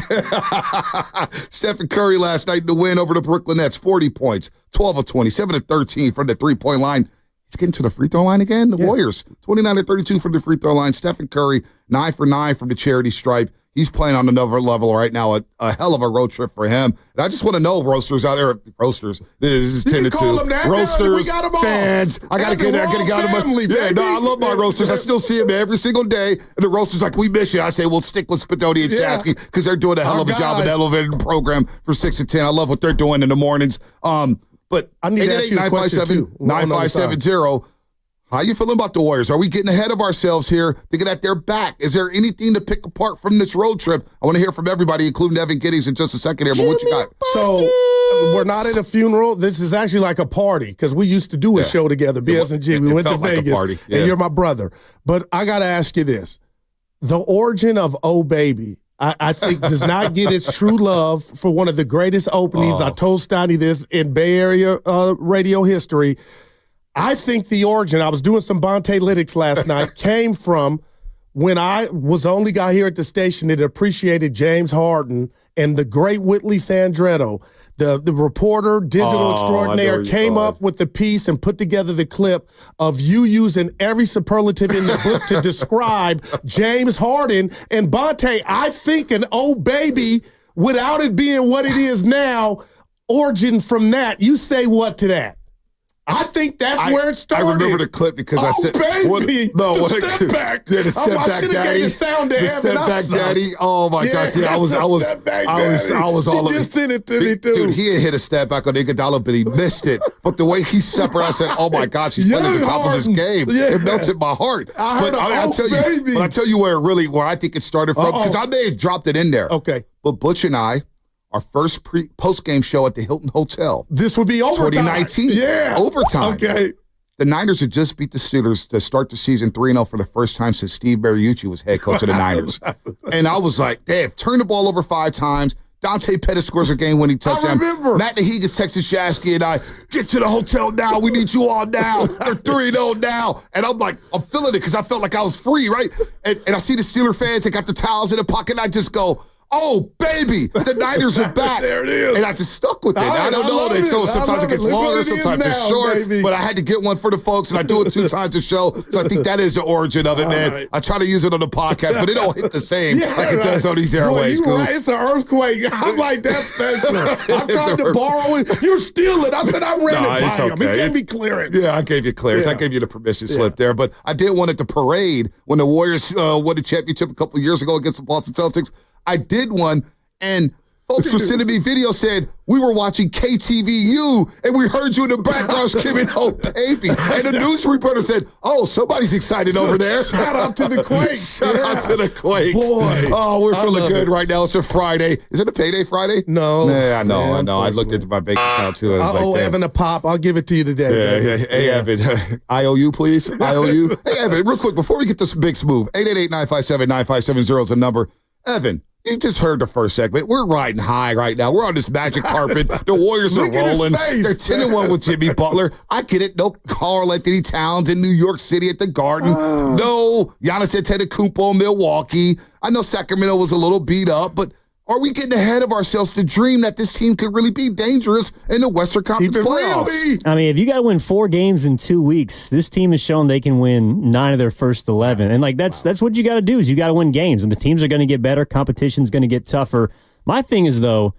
Stephen Curry last night in the win over the Brooklyn Nets, 40 points, 12 of 20, 7 of 13 from the three-point line. He's getting to the free throw line again. The Warriors, 29 of 32 from the free throw line. Stephen Curry, 9 for 9 from the charity stripe. He's playing on another level right now. A hell of a road trip for him. And I just want to know, roasters out there, roasters. This is 10 to 2. Roasters, fans. I got to get them. I love my roasters. I still see them every single day. And the roasters like, we miss you. I say, we'll stick with Spadoni and Shasky because they're doing a hell of a job in the elevated program for 6 to 10. I love what they're doing in the mornings. But I need to ask you a question too. 9570. How you feeling about the Warriors? Are we getting ahead of ourselves here, thinking that they're back? Is there anything to pick apart from this road trip? I want to hear from everybody, including Evan Giddings in just a second here, but what you got? So, we're not at a funeral. This is actually like a party because we used to do a show together, BS&G. We went to Vegas, and you're my brother. But I got to ask you this. The origin of Oh Baby, I think, does not get its true love for one of the greatest openings. I told Steiny this in Bay Area radio history. I think the origin, I was doing some Bonte Lytics last night, came from when I was the only guy here at the station that appreciated James Harden and the great Whitley Sandretto. The reporter, digital extraordinaire, came up with the piece and put together the clip of you using every superlative in the book to describe James Harden. And Bonte, I think an Oh Baby, without it being what it is now, origin from that. You say what to that? I think that's where it started. I remember the clip because I said, baby, step back. Yeah, the step back daddy. The step back daddy. Oh my gosh. Yeah, I was all She just sent it to me too. Dude, he had hit a step back on Iguodala, but he missed it. But the way he separated, I said, oh my gosh, he's playing at the top of his game. Yeah. It melted my heart. I'll tell you where I think it started from, because I may have dropped it in there. Okay. But Butch and I, our first post-game show at the Hilton Hotel. This would be overtime. 2019. Yeah. Overtime. Okay. The Niners had just beat the Steelers to start the season 3-0 for the first time since Steve Mariucci was head coach of the Niners. And I was like, they've turned the ball over 5 times. Dante Pettis scores a game-winning touchdown. I remember. Matt Nahigas texted Shasky and I, get to the hotel now. We need you all now. They're 3-0 now. And I'm like, I'm feeling it because I felt like I was free, right? And I see the Steeler fans. They got the towels in the pocket. And I just go, oh, baby, the Niners are back. There it is. And I just stuck with it. I don't know. So sometimes it gets longer, sometimes it's short. Baby. But I had to get one for the folks, and I do it 2 times a show. So I think that is the origin of it, man. Right. I try to use it on the podcast, but it don't hit the same like it does on these airways. Right. It's an earthquake. I'm like, that's special. I tried to borrow it. You're stealing. I said I ran it by him. He gave me clearance. Yeah, I gave you clearance. I gave you the permission slip there. But I did want it to parade when the Warriors won the championship a couple of years ago against the Boston Celtics. I did one, and folks were sending me video saying, we were watching KTVU, and we heard you in the background screaming, oh, baby. And the news reporter said, oh, somebody's excited over there. Shout out to the Quakes. Shout out to the Quakes. Boy. Oh, we're feeling good right now. It's a Friday. Is it a payday Friday? No. Yeah, I know. I looked into my bank account, too. I owe Evan a pop. I'll give it to you today. Yeah. Hey, Evan, IOU, please. IOU. Hey, Evan, real quick, before we get this big smooth, 888-957-9570 is the number. Evan, you just heard the first segment. We're riding high right now. We're on this magic carpet. The Warriors are rolling. They're 10-1 with Jimmy Butler. I get it. No Karl Anthony Towns in New York City at the Garden. No Giannis Antetokounmpo in Milwaukee. I know Sacramento was a little beat up, but are we getting ahead of ourselves to dream that this team could really be dangerous in the Western Conference playoffs? I mean, if you got to win 4 games in 2 weeks, this team has shown they can win 9 of their first 11. And that's what you got to do is you got to win games. And the teams are going to get better. Competition's going to get tougher. My thing is, though,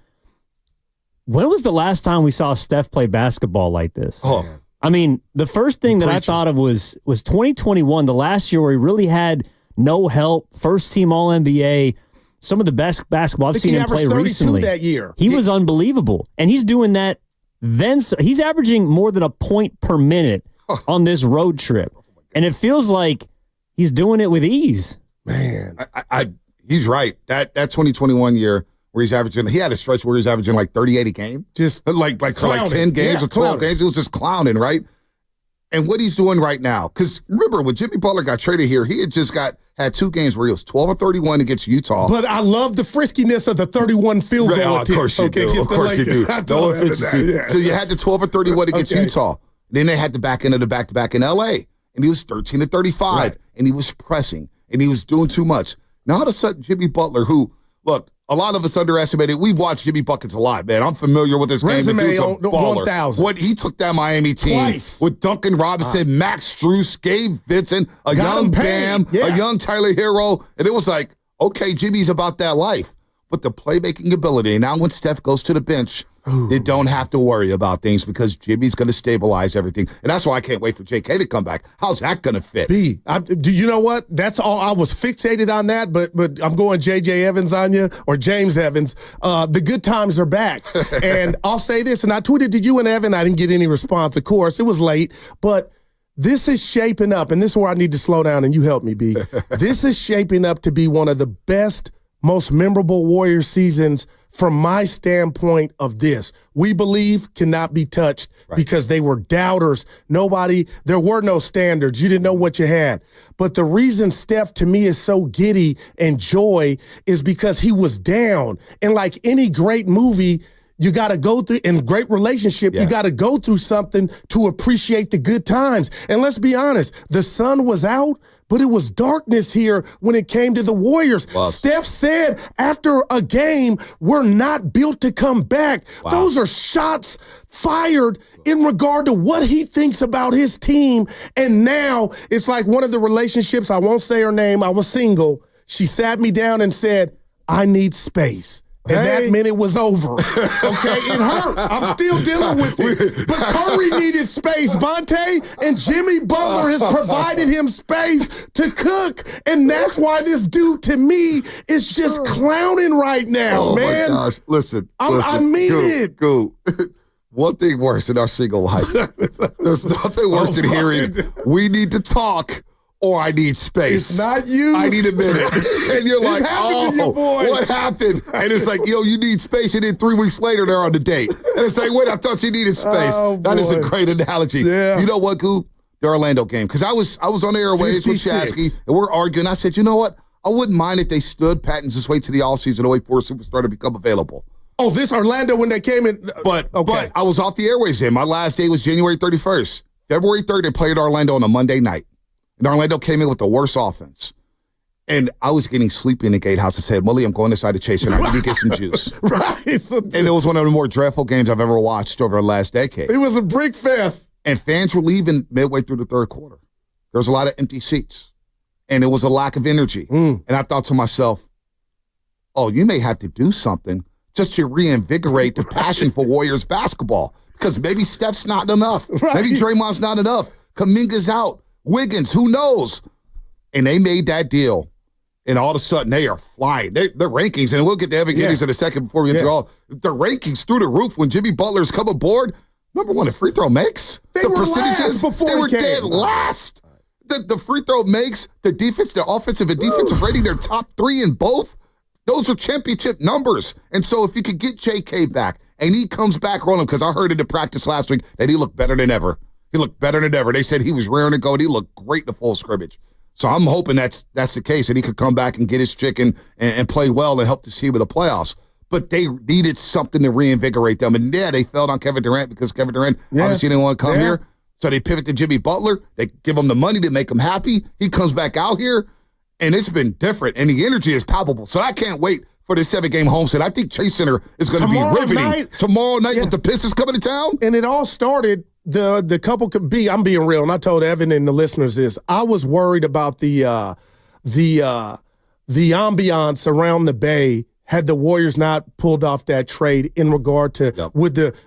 when was the last time we saw Steph play basketball like this? I mean, the first thing that I thought of was 2021, the last year where he really had no help, first team All-NBA. Some of the best basketball I've seen him play recently. That year. He was unbelievable. And he's doing that then. He's averaging more than a point per minute on this road trip. And it feels like He's doing it with ease. Man. He's right. That 2021 year where he had a stretch where he's averaging like 38 a game. Just like for like 10 games or 12 games. It was just clowning, right? And what he's doing right now, because remember, when Jimmy Butler got traded here, he had just had 2 games where he was 12 or 31 against Utah. But I love the friskiness of the 31 field goal attempt. Of course you do. Of course you do. No offense. So you had the 12 or 31 against Utah. Then they had the back end of the back-to-back in L.A., and he was 13 to 35, and he was pressing, and he was doing too much. Now, all of a sudden, Jimmy Butler, who, look, a lot of us underestimated. We've watched Jimmy Buckets a lot, man. I'm familiar with his game. Resume on 1,000. What he took that Miami team Twice. with Duncan Robinson, Max Strus, Gabe Vincent, a young Bam, a young Tyler Hero, and it was like, okay, Jimmy's about that life. But the playmaking ability, now when Steph goes to the bench, they don't have to worry about things because Jimmy's going to stabilize everything. And that's why I can't wait for JK to come back. How's that going to fit? Do you know what? That's all. I was fixated on that, but I'm going JJ Evans on you or James Evans. The good times are back. And I'll say this, and I tweeted to you and Evan. I didn't get any response, of course. It was late, but this is shaping up, and this is where I need to slow down, and you help me, B. This is shaping up to be one of the best, most memorable Warriors seasons from my standpoint of this. We believe cannot be touched because they were doubters. There were no standards. You didn't know what you had. But the reason Steph, to me, is so giddy and joy is because he was down. And like any great movie, you got to go through, in great relationship, you got to go through something to appreciate the good times. And let's be honest, the sun was out, but it was darkness here when it came to the Warriors. Steph said after a game, we're not built to come back. Those are shots fired in regard to what he thinks about his team. And now it's like one of the relationships, I won't say her name, I was single. She sat me down and said, I need space. And that meant it was over. Okay, it hurt. I'm still dealing with it. But Curry needed space. Bonte and Jimmy Butler has provided him space to cook. And that's why this dude, to me, is just clowning right now, man. Oh, my gosh. Listen. I mean it. Go. One thing worse in our single life. There's nothing worse than hearing, we need to talk. Or I need space. It's not you. I need a minute. And you're like, boy. What happened? And it's like, yo, you need space. And then 3 weeks later, they're on the date. And it's like, wait, I thought you needed space. That is a great analogy. Yeah. You know what, Goo? The Orlando game. Because I was on the airwaves with Shasky, and we're arguing. I said, you know what? I wouldn't mind if they stood pat and just wait till the offseason to wait for a superstar to become available. Oh, this Orlando when they came in. But I was off the airwaves then. My last day was January 31st. February 3rd, they played Orlando on a Monday night. And Orlando came in with the worst offense. And I was getting sleepy in the gatehouse and said, Willie, I'm going inside to chase and I need to get some juice. And it was one of the more dreadful games I've ever watched over the last decade. It was a brick fest. And fans were leaving midway through the third quarter. There was a lot of empty seats. And it was a lack of energy. And I thought to myself, oh, you may have to do something just to reinvigorate the passion for Warriors basketball. Because maybe Steph's not enough. Maybe Draymond's not enough. Kuminga's out. Wiggins, who knows? And they made that deal. And all of a sudden, they are flying. Their rankings, and we'll get to Evan Giddings in a second before we get to all. The rankings through the roof when Jimmy Butler's come aboard. Number one, the free throw makes. They were last before they were dead last. The free throw makes, the defense, the offensive and defensive rating, they're top 3 in both. Those are championship numbers. And so if you could get JK back, and he comes back rolling, because I heard in the practice last week that he looked better than ever. He looked better than ever. They said he was raring to go, and he looked great in the full scrimmage. So I'm hoping that's the case, and he could come back and get his chicken and play well and help the team with the playoffs. But they needed something to reinvigorate them. And they failed on Kevin Durant because Kevin Durant obviously didn't want to come here. So they pivot to Jimmy Butler. They give him the money to make him happy. He comes back out here, and it's been different, and the energy is palpable. So I can't wait for this 7-game homestand. I think Chase Center is going to be riveting. Tomorrow night with the Pistons coming to town. And it all started... The couple could be, I'm being real, and I told Evan and the listeners this, I was worried about the ambiance around the Bay had the Warriors not pulled off that trade in regard to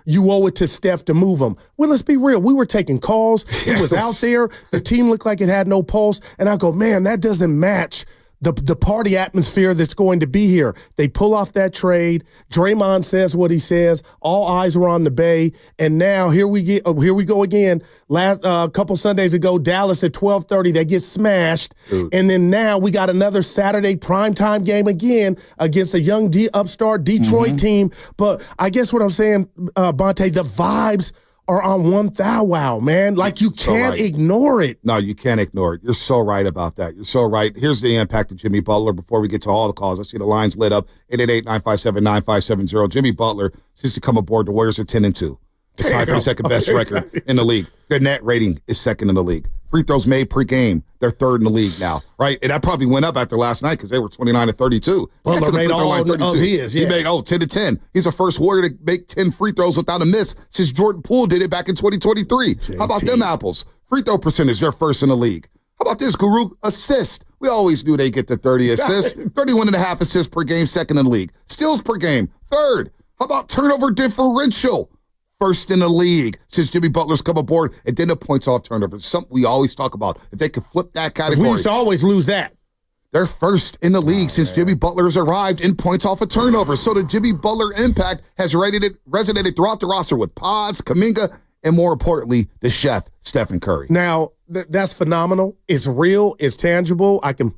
you owe it to Steph to move them. Well, let's be real. We were taking calls. It was out there. The team looked like it had no pulse. And I go, man, that doesn't match the party atmosphere that's going to be here. They pull off that trade. Draymond says what he says. All eyes were on the Bay, and now here we go again. Last couple Sundays ago, Dallas at 12:30, they get smashed, and then now we got another Saturday primetime game again against a young upstart Detroit team. But I guess what I'm saying, Bonte, the vibes are on one thou wow, man. Like, you can't ignore it. No, you can't ignore it. You're so right about that. You're so right. Here's the impact of Jimmy Butler before we get to all the calls. I see the lines lit up, 888-957-9570. Jimmy Butler, since he come aboard, the Warriors are 10-2. It's tied for the second best record in the league. Their net rating is second in the league. Free throws made per game, they're third in the league now, right? And that probably went up after last night because they were 29-32. Well, he made all of his, He made 10-10. He's the first Warrior to make 10 free throws without a miss since Jordan Poole did it back in 2023. How about them apples? Free throw percentage, they're first in the league. How about this, Guru? Assist. We always knew they get to 30 assists. 31.5 assists per game, second in the league. Steals per game, third. How about turnover differential? First in the league since Jimmy Butler's come aboard, and then the points off turnovers. Something we always talk about. If they could flip that category. We used to always lose that. They're first in the league since Jimmy Butler has arrived in points off a turnover. So the Jimmy Butler impact has resonated throughout the roster with Pods, Kuminga, and more importantly, the chef, Stephen Curry. Now, that's phenomenal. It's real. It's tangible. I can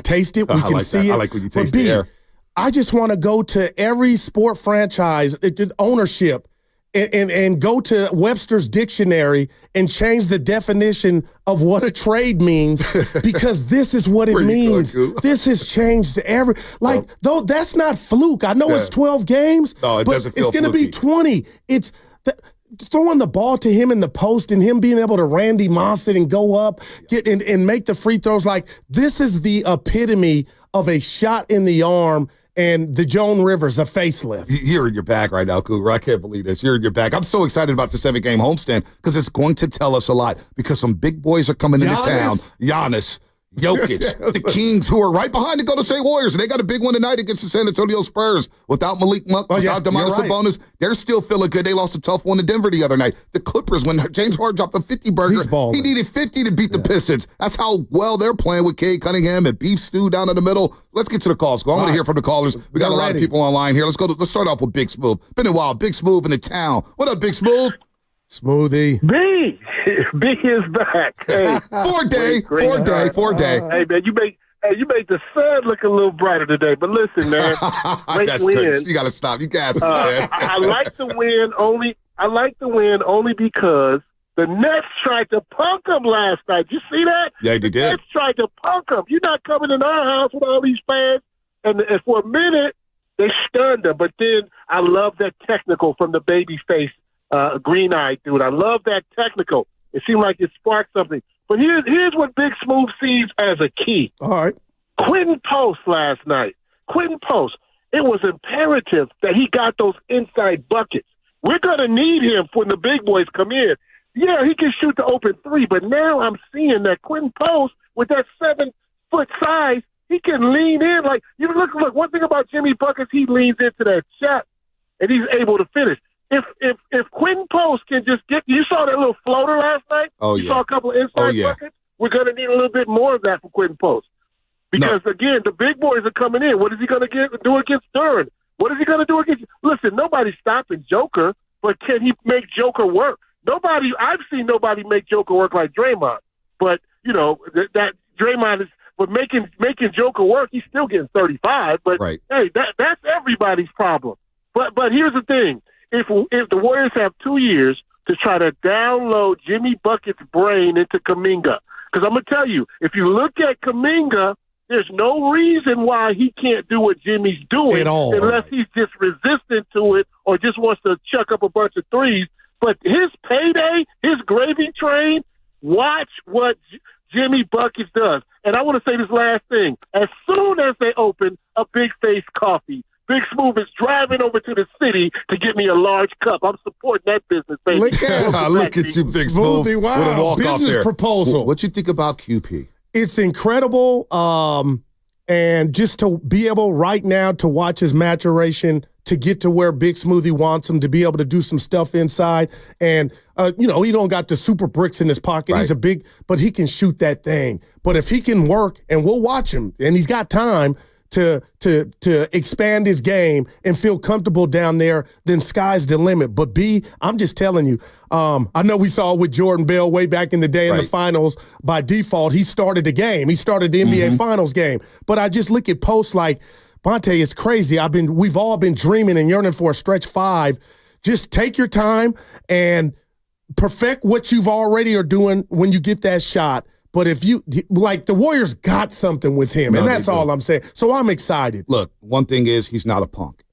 taste it. We can see it. I like when you taste the air. I just want to go to every sport franchise, ownership, and go to Webster's dictionary and change the definition of what a trade means, because this is what it means. This has changed though that's not fluke. I know it's 12 games, but it's going to be 20. It's throwing the ball to him in the post and him being able to Randy Moss it and go up, get and make the free throws. Like, this is the epitome of a shot in the arm. And the Joan Rivers, a facelift. You're in your bag right now, Cougar. I can't believe this. You're in your bag. I'm so excited about the 7-game homestand because it's going to tell us a lot, because some big boys are coming into town. Giannis, Jokic, the Kings, who are right behind the Golden State Warriors, and they got a big one tonight against the San Antonio Spurs. Without Malik Monk, without Domantas Sabonis, they're still feeling good. They lost a tough one to Denver the other night. The Clippers, when James Harden dropped a 50-burger, he needed 50 to beat the Pistons. That's how well they're playing with Cade Cunningham and Beef Stew down in the middle. Let's get to the calls. I want to hear from the callers. We got a lot of people online here. Let's start off with Big Smooth. Been a while. Big Smooth in the town. What up, Big Smooth? Smoothie. Big is back. Hey, 4 day. Hey man, you make the sun look a little brighter today. But listen, man, that's good. You gotta stop. You guys, man. I like the win only. I like the win only because the Nets tried to punk them last night. You see that? Yeah, they did. The Nets tried to punk them. You're not coming in our house with all these fans. And for a minute, they stunned them. But then I love that technical from the baby face. Green-eyed dude. I love that technical. It seemed like it sparked something. But here's what Big Smooth sees as a key. All right. Quinton Post last night. Quinton Post. It was imperative that he got those inside buckets. We're going to need him when the big boys come in. Yeah, he can shoot the open three, but now I'm seeing that Quinton Post, with that 7-foot size, he can lean in. Like, you look, one thing about Jimmy Buckets, he leans into that shot, and he's able to finish. If Quinton Post can just get, you saw that little floater last night. You saw a couple of inside buckets. We're going to need a little bit more of that from Quinton Post, because again, the big boys are coming in. What is he going to do against Duran? What is he going to do against? Listen, nobody's stopping Joker, but can he make Joker work? I've seen nobody make Joker work like Draymond. But that Draymond is, but making Joker work, he's still getting 35. But hey, that's everybody's problem. But here's the thing. If the Warriors have 2 years to try to download Jimmy Bucket's brain into Kuminga, because I'm going to tell you, if you look at Kuminga, there's no reason why he can't do what Jimmy's doing unless he's just resistant to it or just wants to chuck up a bunch of threes. But his payday, his gravy train, watch what Jimmy Buckets does. And I want to say this last thing. As soon as they open a Big Face Coffee, Big Smooth is driving over to the city to get me a large cup. I'm supporting that business, baby. Look at you, Big Smooth. Wow. With a walk off Business there. proposal. What you think about QP? It's incredible. And just to be able right now to watch his maturation to get to where Big Smoothie wants him, to be able to do some stuff inside. And, he don't got the super bricks in his pocket. Right. He's but he can shoot that thing. But if he can work, and we'll watch him, and he's got time to expand his game and feel comfortable down there, then sky's the limit. But B, I'm just telling you, I know we saw with Jordan Bell way back in the day in the finals, by default, he started the game. He started the NBA Finals game. But I just look at posts like, Bonte, it's crazy. We've all been dreaming and yearning for a stretch 5. Just take your time and perfect what you've already are doing when you get that shot. But if the Warriors got something with him, and that's all I'm saying. So I'm excited. Look, one thing is he's not a punk.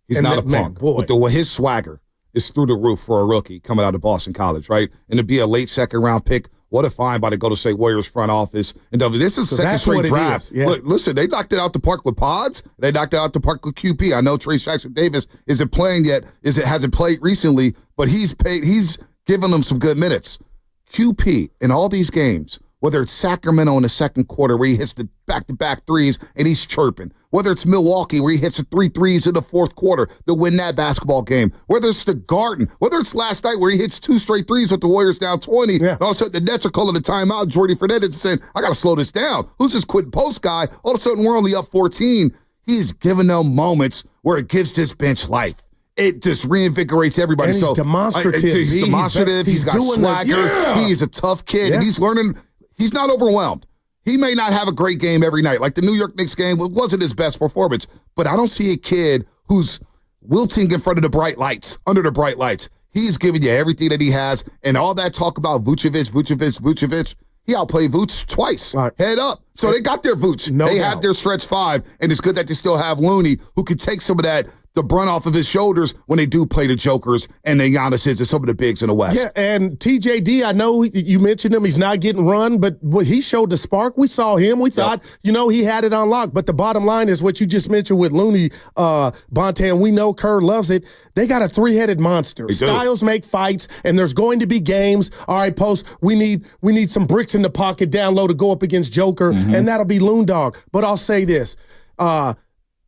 He's not a punk. But his swagger is through the roof for a rookie coming out of Boston College, right? And to be a late second-round pick, what a find by the Golden State Warriors front office. And this is second straight draft. Yeah. Look, listen, they knocked it out the park with Pods. They knocked it out the park with QP. I know Trey Jackson-Davis isn't playing yet, hasn't played recently, but he's given them some good minutes. QP in all these games, whether it's Sacramento in the second quarter where he hits the back-to-back threes and he's chirping, whether it's Milwaukee where he hits the 3 threes in the fourth quarter to win that basketball game, whether it's the Garden, whether it's last night where he hits 2 straight threes with the Warriors down 20, and all of a sudden the Nets are calling the timeout, Jordy Fernandez is saying, I got to slow this down. Who's this Quinton Post guy? All of a sudden we're only up 14. He's giving them moments where it gives this bench life. It just reinvigorates everybody. And he's demonstrative. He's demonstrative. He's got swagger. He's a tough kid, and he's learning. He's not overwhelmed. He may not have a great game every night. Like the New York Knicks game wasn't his best performance, but I don't see a kid who's wilting in front of the bright lights, under the bright lights. He's giving you everything that he has, and all that talk about Vucevic. He outplayed Vooch twice, head up. So they got their Vooch. They have their stretch 5, and it's good that they still have Looney, who can take some of the brunt off of his shoulders when they do play the Jokers and the Giannis's and some of the bigs in the West. Yeah, and TJD, I know you mentioned him. He's not getting run, but he showed the spark. We saw him. We thought, he had it unlocked. But the bottom line is what you just mentioned with Looney, Bonte, and we know Kerr loves it. They got a 3-headed monster. Styles make fights, and there's going to be games. All right, Post, we need some bricks in the pocket down low to go up against Joker, and that'll be Loon Dog. But I'll say this.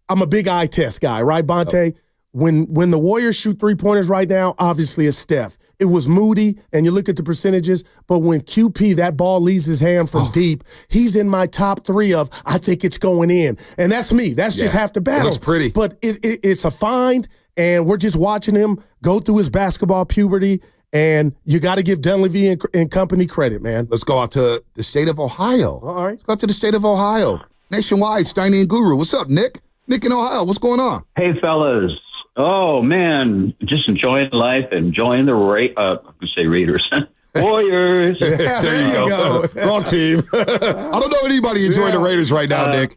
I'm a big eye test guy, right, Bonte? When the Warriors shoot 3-pointers right now, obviously it's Steph. It was Moody, and you look at the percentages, but when QP, that ball leaves his hand from deep, he's in my top 3 of, I think it's going in. And that's me. That's just half the battle. It looks pretty. But it's a find, and we're just watching him go through his basketball puberty, and you got to give Dunleavy and company credit, man. Let's go out to the state of Ohio. All right. Let's go out to the state of Ohio. Nationwide, Steiny and Guru. What's up, Nick? Nick in Ohio, what's going on? Hey, fellas. Oh, man, just enjoying life, enjoying the Raiders. Warriors. There you go. Wrong team. I don't know anybody enjoying the Raiders right now, Nick.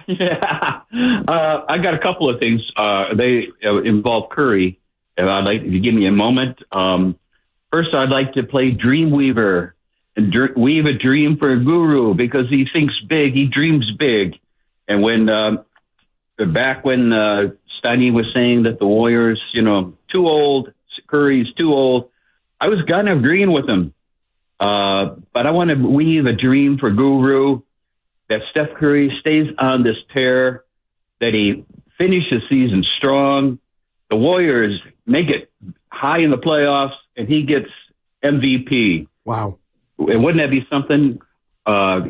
Yeah. I got a couple of things. They involve Curry. And I'd like, if you give me a moment. First, I'd like to play Dreamweaver and weave a dream for Guru because he thinks big. He dreams big. And back when Steiny was saying that the Warriors, too old, Curry's too old, I was kind of agreeing with him. But I want to weave a dream for Guru that Steph Curry stays on this tear, that he finishes the season strong, the Warriors make it high in the playoffs, and he gets MVP. Wow. And wouldn't that be something?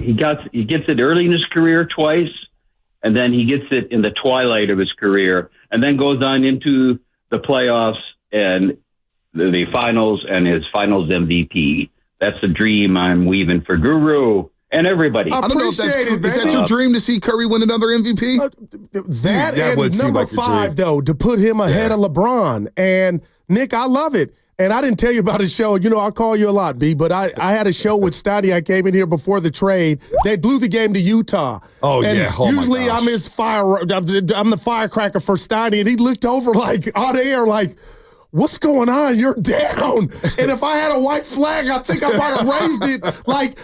He gets it early in his career twice, and then he gets it in the twilight of his career, and then goes on into the playoffs and the finals and his finals MVP. That's a dream I'm weaving for Guru and everybody. I don't know if is that your dream to see Curry win another MVP? That would number like 5, though, to put him ahead of LeBron. And, Nick, I love it. And I didn't tell you about his show. I call you a lot, B, but I had a show with Steiny. I came in here before the trade. They blew the game to Utah. Oh, and yeah. Oh, usually I'm the firecracker for Steiny, and he looked over on air what's going on? You're down. And if I had a white flag, I think I might have raised it.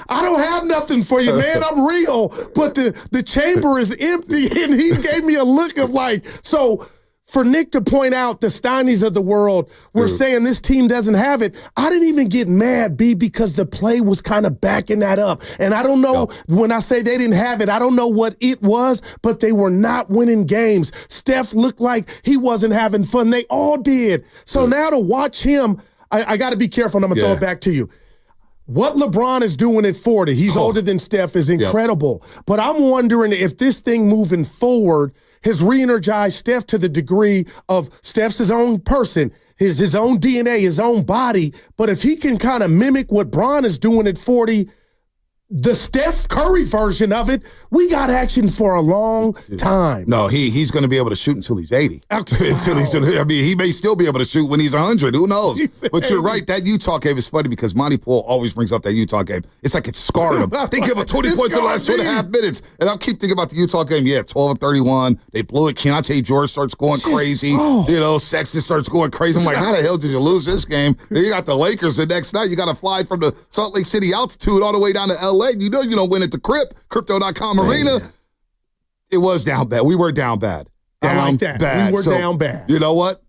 I don't have nothing for you, man. I'm real. But the chamber is empty, and he gave me a look of so for Nick to point out the Steinies of the world were saying this team doesn't have it, I didn't even get mad, B, because the play was kind of backing that up. And I don't know, when I say they didn't have it, I don't know what it was, but they were not winning games. Steph looked like he wasn't having fun. They all did. So now to watch him, I got to be careful, and I'm going to throw it back to you. What LeBron is doing at 40, he's older than Steph, is incredible. But I'm wondering if this thing moving forward has re-energized Steph to the degree of Steph's his own person, his own DNA, his own body. But if he can kind of mimic what Bron is doing at 40, the Steph Curry version of it, we got action for a long time. No, he's going to be able to shoot until he's 80. He may still be able to shoot when he's 100. Who knows? But you're right. That Utah game is funny because Monty Poole always brings up that Utah game. It's like it scarred him. They give up 20 points in the last 2.5 minutes. And I'll keep thinking about the Utah game. 12 of 31. They blew it. Keontae George starts going crazy. Sexton starts going crazy. I'm like, how the hell did you lose this game? Then you got the Lakers the next night. You got to fly from the Salt Lake City altitude all the way down to L.A. You know you don't win at the Crypto.com arena. It was down bad. We were down bad. I like that. Bad. We were down bad. You know what?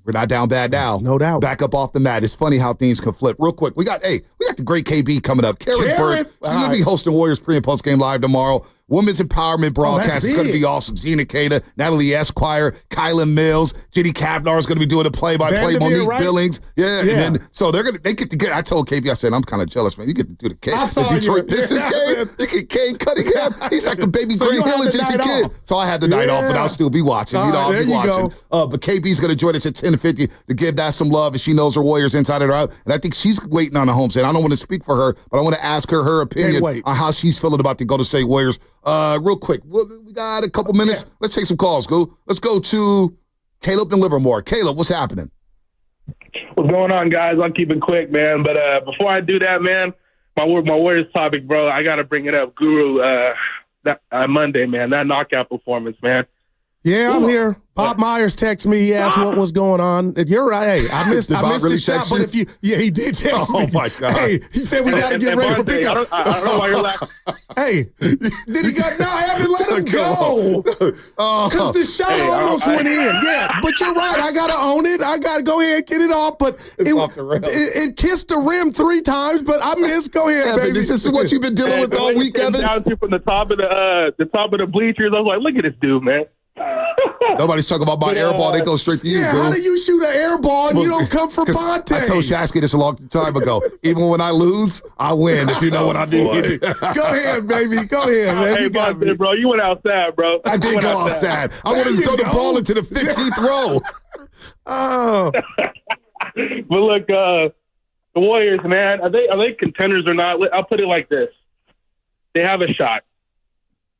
We're not down bad now. No doubt. Back up off the mat. It's funny how things can flip. Real quick, we got the great KB coming up. Karen Burke. She's going to be hosting Warriors pre- and post-game live tomorrow. Women's Empowerment broadcast is going to be awesome. Zena Cada, Natalie Esquire, Kylan Mills, Jenny Kavnar is going to be doing the play-by-play. Monique Billings. And then they get to get. I told KB, I said, I'm kind of jealous, man. You get to do the Detroit Pistons game. They get Kane Cunningham. He's like a baby Grant Hill as a kid. So I had the night off, but I'll still be watching. I'll be watching. But KB's going to join us at 10:50 to give that some love, and she knows her Warriors inside and out. And I think she's waiting on the homestand. I don't want to speak for her, but I want to ask her opinion on how she's feeling about the Golden State Warriors. Real quick, we got a couple minutes. Let's take some calls, Let's go to Caleb in Livermore. Caleb, what's happening? What's going on, guys? I'll keep it quick, man. But before I do that, man, my Warriors topic, bro, I got to bring it up. Guru, Monday, man, that knockout performance, man. Yeah, I'm here. Bob Myers texted me. He asked what was going on. You're right. Hey, I missed the shot, but if you, he did text me. Oh my God. Hey, he said we got to get ready for pickup. I don't know why you're laughing. Hey, did he go? No, I haven't let him go. Because the shot almost went in. Yeah, but you're right. I got to own it. I got to go ahead and get it off. But it kissed the rim 3 times. But I missed. Go ahead, baby. This is what you've been dealing with all week, Evan. Down to from the top of the bleachers. I was like, look at this dude, man. Nobody's talking about my air ball. They go straight to you, how do you shoot an air ball and you don't come for Bonte? I told Shasky this a long time ago. Even when I lose, I win, if you know what I mean. Go ahead, baby. Go ahead, man. Hey, Bonte, bro, you went outside, bro. I did go outside. I wanted to throw the ball into the 15th row. But look, the Warriors, man, are they contenders or not? I'll put it like this: they have a shot.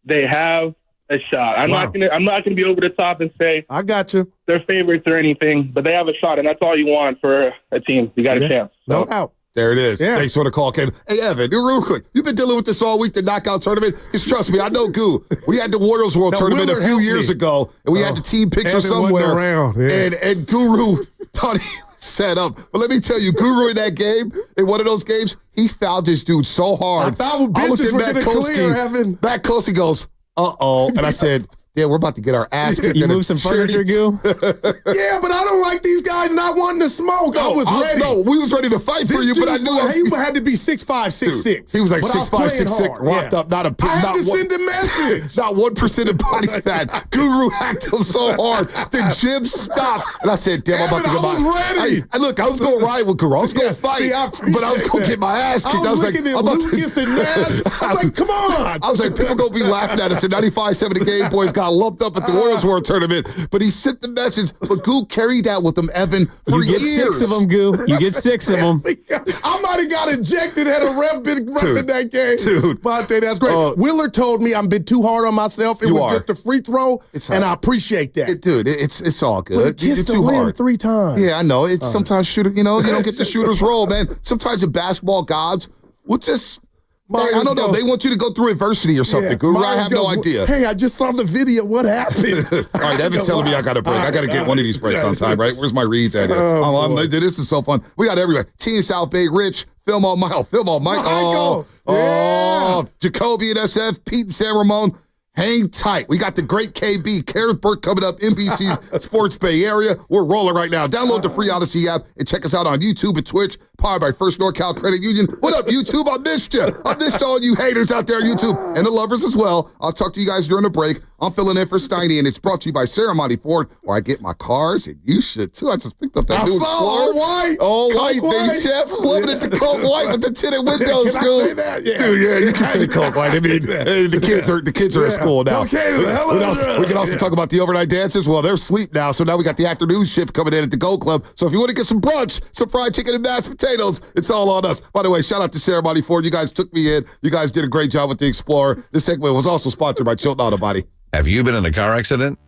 They have a shot. I'm not gonna be over the top and say I got you. They're favorites or anything, but they have a shot, and that's all you want for a team. You got a chance. So. No doubt. There it is. Yeah. Thanks for the call, Ken. Hey, Evan, real quick. You've been dealing with this all week, the knockout tournament. Just trust me, I know Goo. We had the Warriors World Tournament a few years ago, and we had the team picture somewhere. And Guru thought he was set up. But let me tell you, Guru in that game, in one of those games, he fouled this dude so hard. I thought bitches were going to clear, Evan. Matt Kosky goes, uh-oh. And I said, yeah, we're about to get our ass kicked. You moved some furniture, Goo? Yeah, but I don't like these guys not wanting to smoke. I was ready. No, we was ready to fight for you, but I knew he had to be 6'5", 6'6". He was like 6'5", 6'6", rocked up. I had to send a message. Not 1% of body fat. Guru hacked him so hard. The gym stopped. And I said, damn, I'm about to get I was ready. Look, I was going to ride with Guru. I was going to fight, but I was going to get my ass kicked. I was looking at Lucas and Nash. I'm like, come on. I was like, people going to be laughing at us. In 95-7, the Game Boys got lumped up at the Warriors World Tournament, but he sent the message. But Goo carried that with him, Evan, for years. You get 6 of them, Goo. You get 6 of them. I might have got ejected had a ref been in that game. Dude. Bonte, that's great. Willard told me I'm been too hard on myself. It was just a free throw, and I appreciate that. Dude, it's all good. But it kissed the rim 3 times. Yeah, I know. It's sometimes you don't get the shooter's role, man. Sometimes the basketball gods will just... I don't know. They want you to go through adversity or something. Guru, I have no idea. Hey, I just saw the video. What happened? All right, Evan's telling me I got a break. I got to get one of these breaks on time, right? Where's my reads at here? This is so fun. We got everywhere. Team South Bay, Rich, Film on Michael. Yeah. Jacoby and SF, Pete and San Ramon. Hang tight. We got the great KB, Carisburg coming up, NBC Sports Bay Area. We're rolling right now. Download the free Odyssey app and check us out on YouTube and Twitch, powered by First NorCal Credit Union. What up, YouTube? I missed you. I missed all you haters out there, YouTube, and the lovers as well. I'll talk to you guys during the break. I'm filling in for Steiny, and it's brought to you by Ceremony Ford, where I get my cars, and you should too. I just picked up that new Explorer. All white. All white, baby. Chef's loving it. The Coke white with the tinted windows, Can dude. I say that? Yeah. Dude, yeah, you can say Coke white. I mean, the kids are at school now. Okay, We can also talk about the overnight dancers. Well, they're asleep now, so now we got the afternoon shift coming in at the Gold Club. So if you want to get some brunch, some fried chicken and mashed potatoes, it's all on us. By the way, shout out to Ceremony Ford. You guys took me in. You guys did a great job with the Explorer. This segment was also sponsored by Chilton Auto Body. Have you been in a car accident?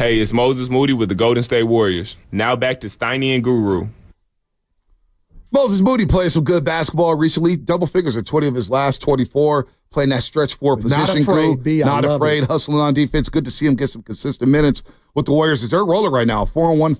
Hey, it's Moses Moody with the Golden State Warriors. Now back to Steiny and Guru. Moses Moody played some good basketball recently. Double figures in 20 of his last 24. Playing that stretch 4 position. Not afraid, B. Not afraid. Hustling on defense. Good to see him get some consistent minutes with the Warriors. They're rolling right now. 4-1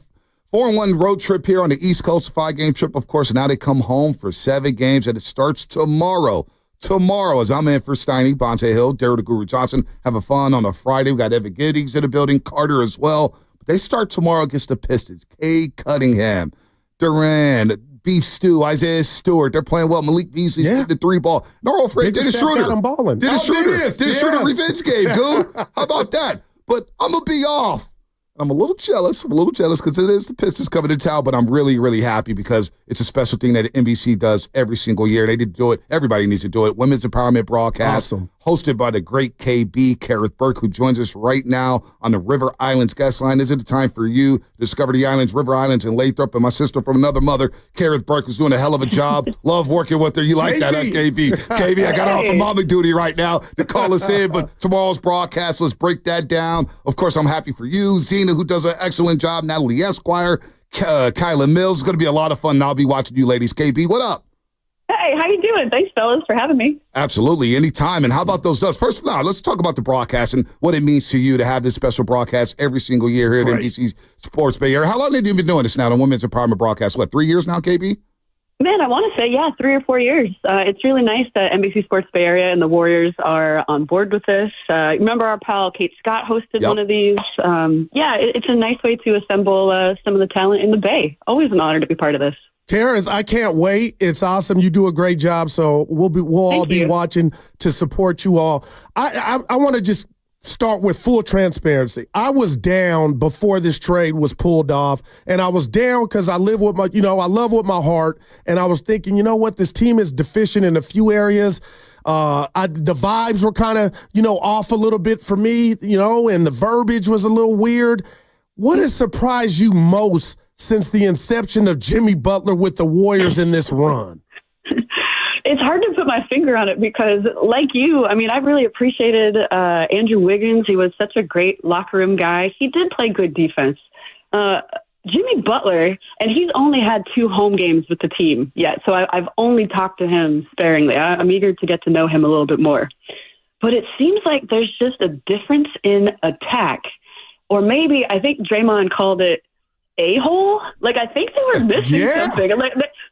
road trip here on the East Coast. 5-game trip, of course. Now they come home for 7 games, and it starts tomorrow. Tomorrow, as I'm in for Steiny, Bonte Hill, Daryl the Guru Johnson, having fun on a Friday. We got Evan Giddings in the building, Carter as well. But they start tomorrow against the Pistons. Cade Cunningham, Durant, Beef Stew, Isaiah Stewart. They're playing well. Malik Beasley's hitting the 3-ball. No, afraid. Dennis Schroeder. Dennis Schroeder revenge game, dude. How about that? But I'm going to be off. I'm a little jealous. Because it is the Pistons coming to town, but I'm really, really happy because it's a special thing that NBC does every single year. They did do it. Everybody needs to do it. Women's Empowerment Broadcast. Awesome. Hosted by the great KB, Kareth Burke, who joins us right now on the River Islands guest line. Is it the time for you to discover the islands, River Islands, and Lathrop, and my sister from another mother, Kareth Burke, who's doing a hell of a job. Love working with her. You like that, huh, KB? KB, I got her off of mommy duty right now to call us in, but tomorrow's broadcast, let's break that down. Of course, I'm happy for you. Zena, who does an excellent job. Natalie Esquire, Kyla Mills. It's going to be a lot of fun, and I'll be watching you ladies. KB, what up? Hey, how you doing? Thanks, fellas, for having me. Absolutely, anytime. And how about those doves? First of all, let's talk about the broadcast and what it means to you to have this special broadcast every single year here at NBC Sports Bay Area. How long have you been doing this now, the Women's Empowerment Broadcast? What, 3 years now, KB? Man, I want to say, 3 or 4 years. It's really nice that NBC Sports Bay Area and the Warriors are on board with this. Remember our pal Kate Scott hosted one of these? It's a nice way to assemble some of the talent in the Bay. Always an honor to be part of this. Kareth, I can't wait. It's awesome. You do a great job. So we'll all be watching to support you all. I want to just start with full transparency. I was down before this trade was pulled off, and I was down because I live with I love with my heart, and I was thinking, you know what, this team is deficient in a few areas. The vibes were kind of, off a little bit for me, and the verbiage was a little weird. What has surprised you most since the inception of Jimmy Butler with the Warriors in this run? It's hard to put my finger on it because, like you, I really appreciated Andrew Wiggins. He was such a great locker room guy. He did play good defense. Jimmy Butler, and he's only had 2 home games with the team yet, so I've only talked to him sparingly. I'm eager to get to know him a little bit more. But it seems like there's just a difference in attack. Or maybe, I think Draymond called it a-hole. I think they were missing something.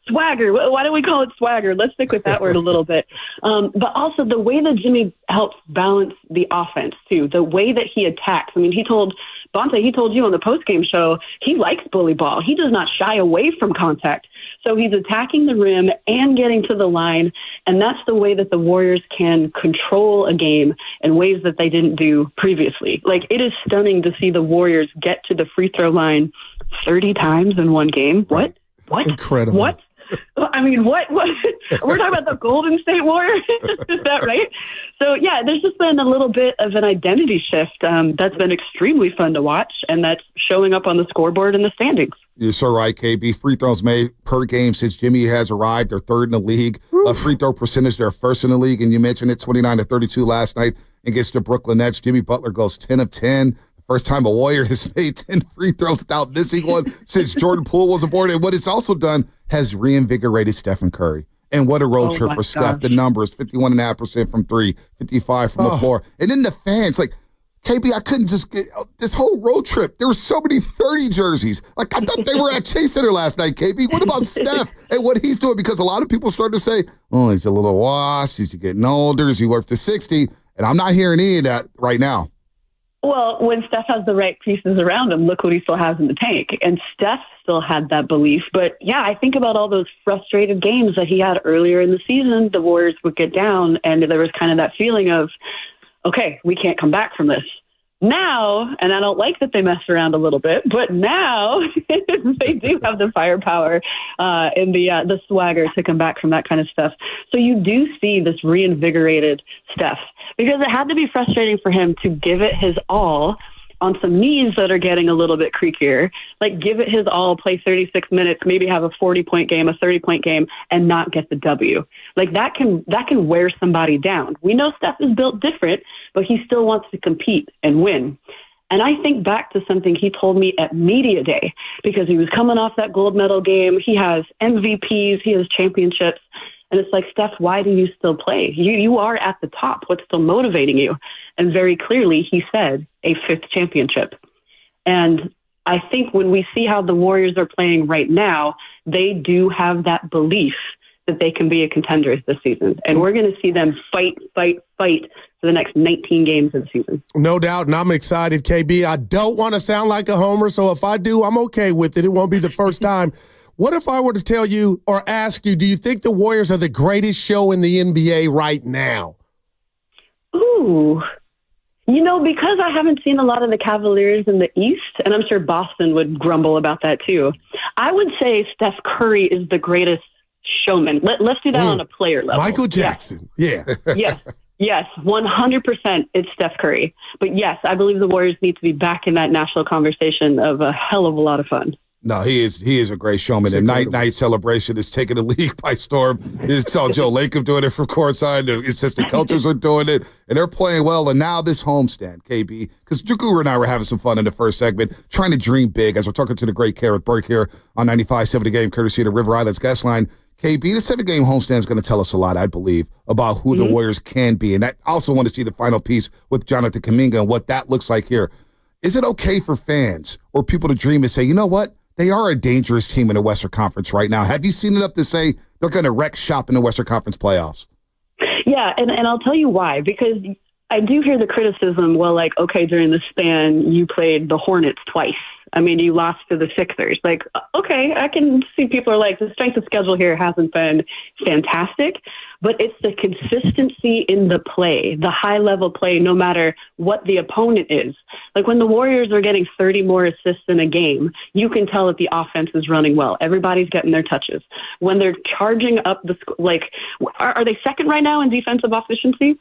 Swagger. Why don't we call it swagger? Let's stick with that word a little bit. But also the way that Jimmy helps balance the offense, too. The way that he attacks. He told you on the postgame show, he likes bully ball. He does not shy away from contact. So he's attacking the rim and getting to the line, and that's the way that the Warriors can control a game in ways that they didn't do previously. It is stunning to see the Warriors get to the free throw line 30 times in one game. What? Incredible. What? What? We're talking about the Golden State Warriors. Is that right? So, there's just been a little bit of an identity shift that's been extremely fun to watch, and that's showing up on the scoreboard and the standings. You're so right, KB. Free throws made per game since Jimmy has arrived. They're 3rd in the league. Free throw percentage, they're 1st in the league. And you mentioned it, 29-32 last night against the Brooklyn Nets. Jimmy Butler goes 10 of 10. First time a Warrior has made 10 free throws without missing one since Jordan Poole was aboard. And what it's also done has reinvigorated Steph Curry. And what a road trip for Steph. The numbers, 51.5% from 3, 55 from the floor. And then the fans, KB, I couldn't just get this whole road trip. There were so many 30 jerseys. I thought they were at Chase Center last night, KB. What about Steph and what he's doing? Because a lot of people started to say, he's a little washed. He's getting older. Is he worth the 60? And I'm not hearing any of that right now. Well, when Steph has the right pieces around him, look what he still has in the tank. And Steph still had that belief. But, I think about all those frustrated games that he had earlier in the season. The Warriors would get down, and there was kind of that feeling of, okay, we can't come back from this. Now, and I don't like that they messed around a little bit, but now they do have the firepower and the swagger to come back from that kind of stuff. So you do see this reinvigorated Steph, because it had to be frustrating for him to give it his all on some knees that are getting a little bit creakier. Give it his all, play 36 minutes, maybe have a 40-point game, a 30-point game, and not get the W. That can wear somebody down. We know Steph is built different, but he still wants to compete and win. And I think back to something he told me at Media Day, because he was coming off that gold medal game. He has MVPs, he has championships. And it's like, Steph, why do you still play? You are at the top. What's still motivating you? And very clearly, he said, a 5th championship. And I think when we see how the Warriors are playing right now, they do have that belief that they can be a contender this season. And we're going to see them fight for the next 19 games of the season. No doubt, and I'm excited, KB. I don't want to sound like a homer, so if I do, I'm okay with it. It won't be the first time. What if I were to tell you or ask you, do you think the Warriors are the greatest show in the NBA right now? Ooh. Because I haven't seen a lot of the Cavaliers in the East, and I'm sure Boston would grumble about that too, I would say Steph Curry is the greatest showman. Let's do that on a player level. Michael Jackson. Yeah. Yes, 100% it's Steph Curry. But yes, I believe the Warriors need to be back in that national conversation of a hell of a lot of fun. No, he is a great showman. And night celebration is taking the league by storm. It's all Joe Lacob doing it from courtside. The assistant coaches are doing it, and they're playing well. And now this homestand, KB, because Jaguru and I were having some fun in the first segment, trying to dream big as we're talking to the great Gareth Burke here on 95.7 The Game, courtesy of the River Islands guest line. KB, the 7-game homestand is going to tell us a lot, I believe, about who the Warriors can be. And I also want to see the final piece with Jonathan Kuminga and what that looks like here. Is it okay for fans or people to dream and say, you know what? They are a dangerous team in the Western Conference right now. Have you seen enough to say they're going to wreck shop in the Western Conference playoffs? Yeah, and I'll tell you why. Because I do hear the criticism, well, like, okay, during the span, you played the Hornets twice. I mean, you lost to the Sixers. Like, okay, I can see people are like, the strength of schedule here hasn't been fantastic, but it's the consistency in the play, the high-level play, no matter what the opponent is. Like, when the Warriors are getting 30 more assists in a game, you can tell that the offense is running well. Everybody's getting their touches. When they're charging up are they second right now in defensive efficiency?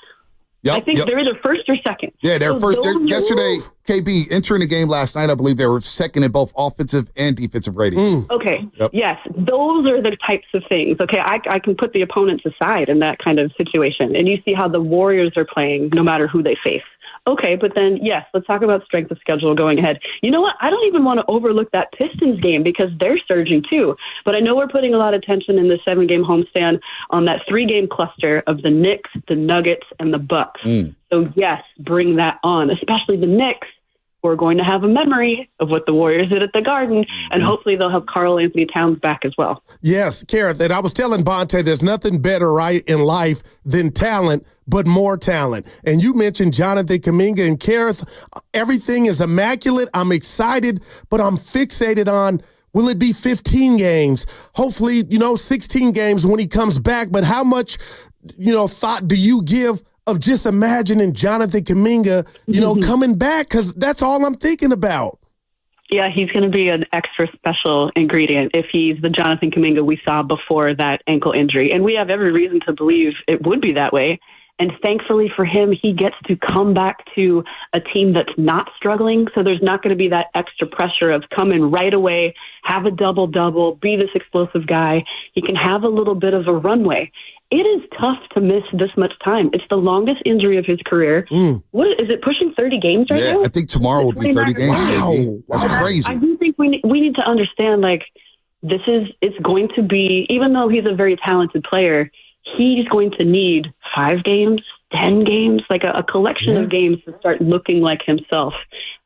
Yep, I think they're either first or second. Yeah, they're first. Yesterday, KB, entering the game last night, I believe they were second in both offensive and defensive ratings. Okay. Yep. Yes, those are the types of things. Okay, I can put the opponents aside in that kind of situation, and you see how the Warriors are playing no matter who they face. Okay, but then, yes, let's talk about strength of schedule going ahead. You know what? I don't even want to overlook that Pistons game because they're surging too. But I know we're putting a lot of attention in the 7-game homestand on that 3-game cluster of the Knicks, the Nuggets, and the Bucks. So, yes, bring that on, especially the Knicks, who are going to have a memory of what the Warriors did at the Garden, and hopefully they'll have Karl Anthony Towns back as well. Yes, Kareth, and I was telling Bonte there's nothing better, right, in life than talent, but more talent. And you mentioned Jonathan Kuminga and Kareth. Everything is immaculate. I'm excited, but I'm fixated on, will it be 15 games? Hopefully, 16 games when he comes back. But how much, thought do you give of just imagining Jonathan Kuminga, coming back? Because that's all I'm thinking about. Yeah, he's going to be an extra special ingredient if he's the Jonathan Kuminga we saw before that ankle injury. And we have every reason to believe it would be that way. And thankfully for him, he gets to come back to a team that's not struggling. So there's not going to be that extra pressure of come in right away, have a double-double, be this explosive guy. He can have a little bit of a runway. It is tough to miss this much time. It's the longest injury of his career. What is it, pushing 30 games right now? Yeah, I think tomorrow will be 30 games. Wow, that's crazy. I do think we need to understand, it's going to be, even though he's a very talented player, he's going to need 5 games, 10 games, like a collection of games to start looking like himself.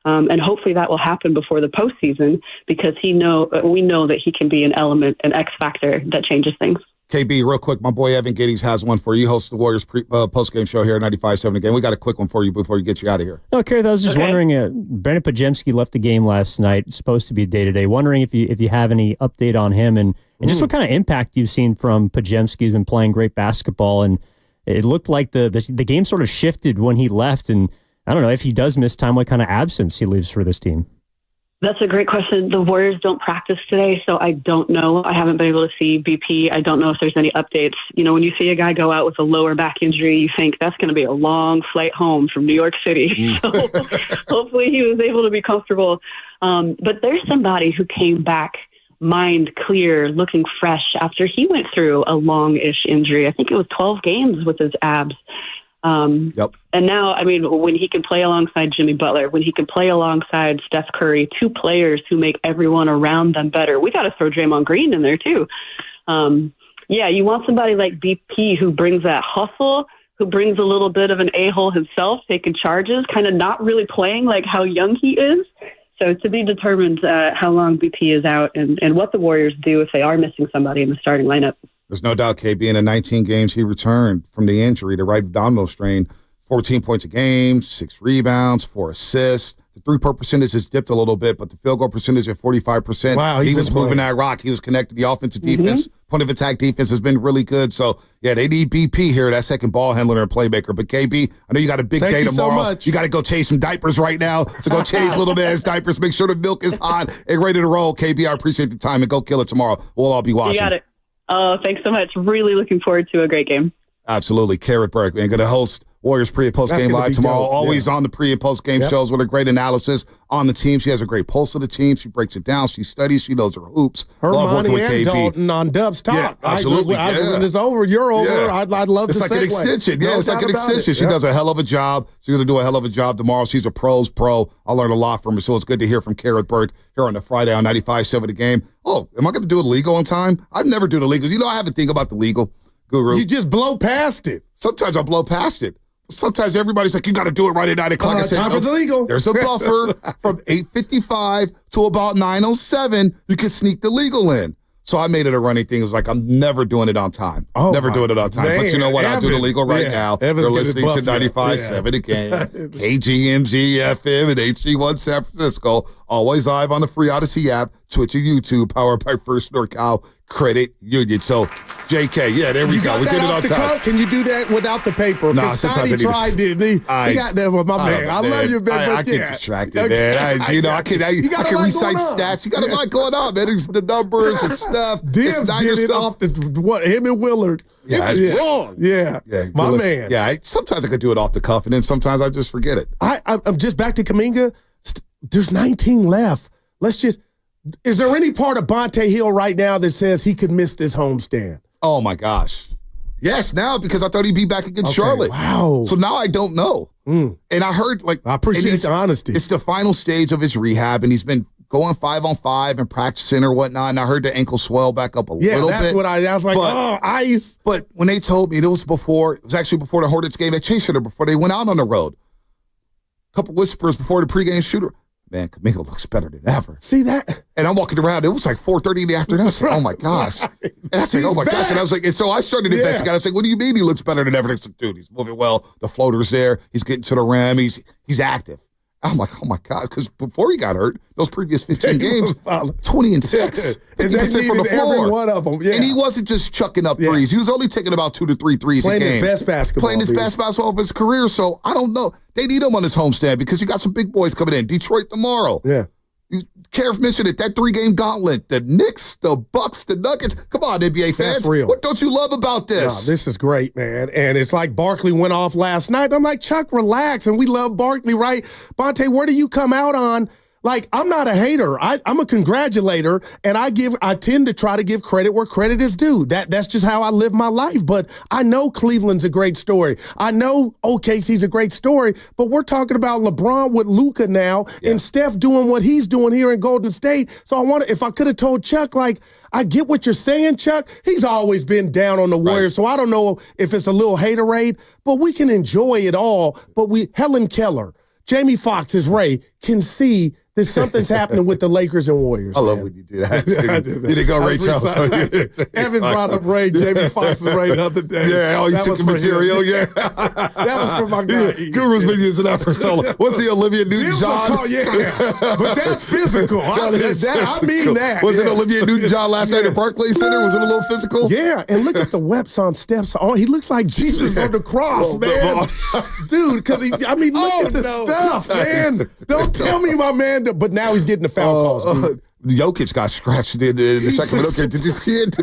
And hopefully that will happen before the postseason because we know that he can be an element, an X factor that changes things. KB, real quick, my boy Evan Giddings has one for you. He hosts the Warriors post-game show here at 95.7 Again. We got a quick one for you before we get you out of here. No, Kareth, I was just wondering, Brandon Podziemski left the game last night. It's supposed to be day-to-day. Wondering if you have any update on him and just what kind of impact you've seen from Podziemski. He's been playing great basketball, and it looked like the game sort of shifted when he left. And I don't know, if he does miss time, what kind of absence he leaves for this team? That's a great question. The Warriors don't practice today, so I don't know. I haven't been able to see BP. I don't know if there's any updates. When you see a guy go out with a lower back injury, you think that's going to be a long flight home from New York City. So hopefully he was able to be comfortable. But there's somebody who came back mind clear, looking fresh after he went through a long-ish injury. I think it was 12 games with his abs. And now, I mean, when he can play alongside Jimmy Butler, when he can play alongside Steph Curry, two players who make everyone around them better, we got to throw Draymond Green in there too. Yeah, you want somebody like BP who brings that hustle, who brings a little bit of an a-hole himself, taking charges, kind of not really playing like how young he is. So to be determined how long BP is out and what the Warriors do if they are missing somebody in the starting lineup. There's no doubt KB in the 19 games he returned from the injury, the right abdominal strain, 14 points a game, 6 rebounds, 4 assists. The three-point percentage has dipped a little bit, but the field goal percentage at 45%. Wow, he was moving that rock. He was connected. The offensive defense, point of attack defense has been really good. So, yeah, they need BP here, that second ball handler and playmaker. But, KB, I know you got a big day tomorrow. So much. You got to go chase some diapers right now. So go chase little man's diapers. Make sure the milk is hot and ready to roll. KB, I appreciate the time, and go kill it tomorrow. We'll all be watching. You got it. Oh, thanks so much. Really looking forward to a great game. Absolutely. Carrot Burke, man, going to host Warriors pre- and post-game live tomorrow. Always on the pre- and post-game shows with a great analysis on the team. She has a great pulse of the team. She breaks it down. She studies. She knows her hoops. Love working with KB. Dalton on Dub's Talk. Yeah, absolutely. When it's over, you're over. Yeah. I'd love to It's like an extension. Yeah, it's like an extension. She does a hell of a job. She's going to do a hell of a job tomorrow. She's a pro's pro. I learned a lot from her, so it's good to hear from Carrot Burke here on the Friday on 95.7 The Game. Oh, am I going to do the legal on time? I've never do the legal. You know, I have to think about the legal. Guru. You just blow past it. Sometimes I blow past it. Sometimes everybody's like, you got to do it right at 9 o'clock. I said, time for the legal. There's a buffer from 8:55 to about 9:07. You can sneak the legal in. So I made it a running thing. It was like, I'm never doing it on time. Never doing it on time. Man, but you know what? I'll do the legal right now. Evan's You're listening to 95.7 The Game, KGMG FM and HD1 San Francisco. Always live on the free Odyssey app, Twitch and YouTube, powered by First NorCal Credit Union. So, JK, yeah, there we go. We did it on time. Can you do that without the paper? Nah, Because sometimes I Sonny need tried, didn't he? He got there with my man. I love you, man. I get distracted, man. I can recite stats. You got a lot going on, man. There's the numbers and stuff. Dibs did it off him and Willard. Yeah, it's wrong. Yeah. My man. Yeah, sometimes I could do it off the cuff, and then sometimes I just forget it. I'm just back to Kuminga. There's 19 left. Is there any part of Bonte Hill right now that says he could miss this homestand? Oh, my gosh. Yes, now, because I thought he'd be back against Charlotte. Wow. So now I don't know. And I heard, I appreciate the honesty. It's the final stage of his rehab, and he's been going 5-on-5 and practicing or whatnot. And I heard the ankle swell back up a little bit. Yeah, that's what I was like, ice. But when they told me, it was actually before the Hornets game at Chase Center, before they went out on the road. A couple whispers before the pregame shooter. Man, Kuminga looks better than ever. See that? And I'm walking around. It was like 4:30 in the afternoon. I was like, oh, my gosh. And I was like, oh, my gosh. And I was like, and so I started investigating. I was like, what do you mean he looks better than ever? And I said, dude, he's moving well. The floater's there. He's getting to the rim. He's active. I'm like, oh, my God. Because before he got hurt, those previous 15 games, 20 and 6. 50% from the floor. Every one of them, yeah. And he wasn't just chucking up threes. He was only taking about 2 to 3 threes a game. Playing his best basketball. Playing his best basketball of his career. So I don't know. They need him on his homestand because you got some big boys coming in. Detroit tomorrow. Yeah. Kev mentioned it, that 3-game gauntlet. The Knicks, the Bucks, the Nuggets. Come on, NBA fans. That's real. What don't you love about this? No, this is great, man. And it's like Barkley went off last night. I'm like, Chuck, relax. And we love Barkley, right? Bonte, where do you come out on? Like, I'm not a hater. I'm a congratulator, and I tend to try to give credit where credit is due. That's just how I live my life. But I know Cleveland's a great story. I know OKC's a great story, but we're talking about LeBron with Luka now and Steph doing what he's doing here in Golden State. So if I could have told Chuck, like, I get what you're saying, Chuck. He's always been down on the Warriors, so I don't know if it's a little haterade, but we can enjoy it all. But Helen Keller, Jamie Foxx, as Ray, can see that something's happening with the Lakers and Warriors. I love when you do that. You didn't go Ray Charles. Evan brought up Ray, Jamie Foxx and Ray the other day. Yeah, you took the material. Yeah. That was for my guy. Guru's been using that for so long. What's the Olivia Newton-John? Yeah, but that's physical. I mean that. Was it Olivia Newton-John last night at Barclays Center? Was it a little physical? Yeah, and look at the webs on Steph's. He looks like Jesus on the cross, man. Dude, because look at the stuff, man. Don't tell me my man. But now he's getting the foul calls. Jokic got scratched in the second minute. Okay, did you see it?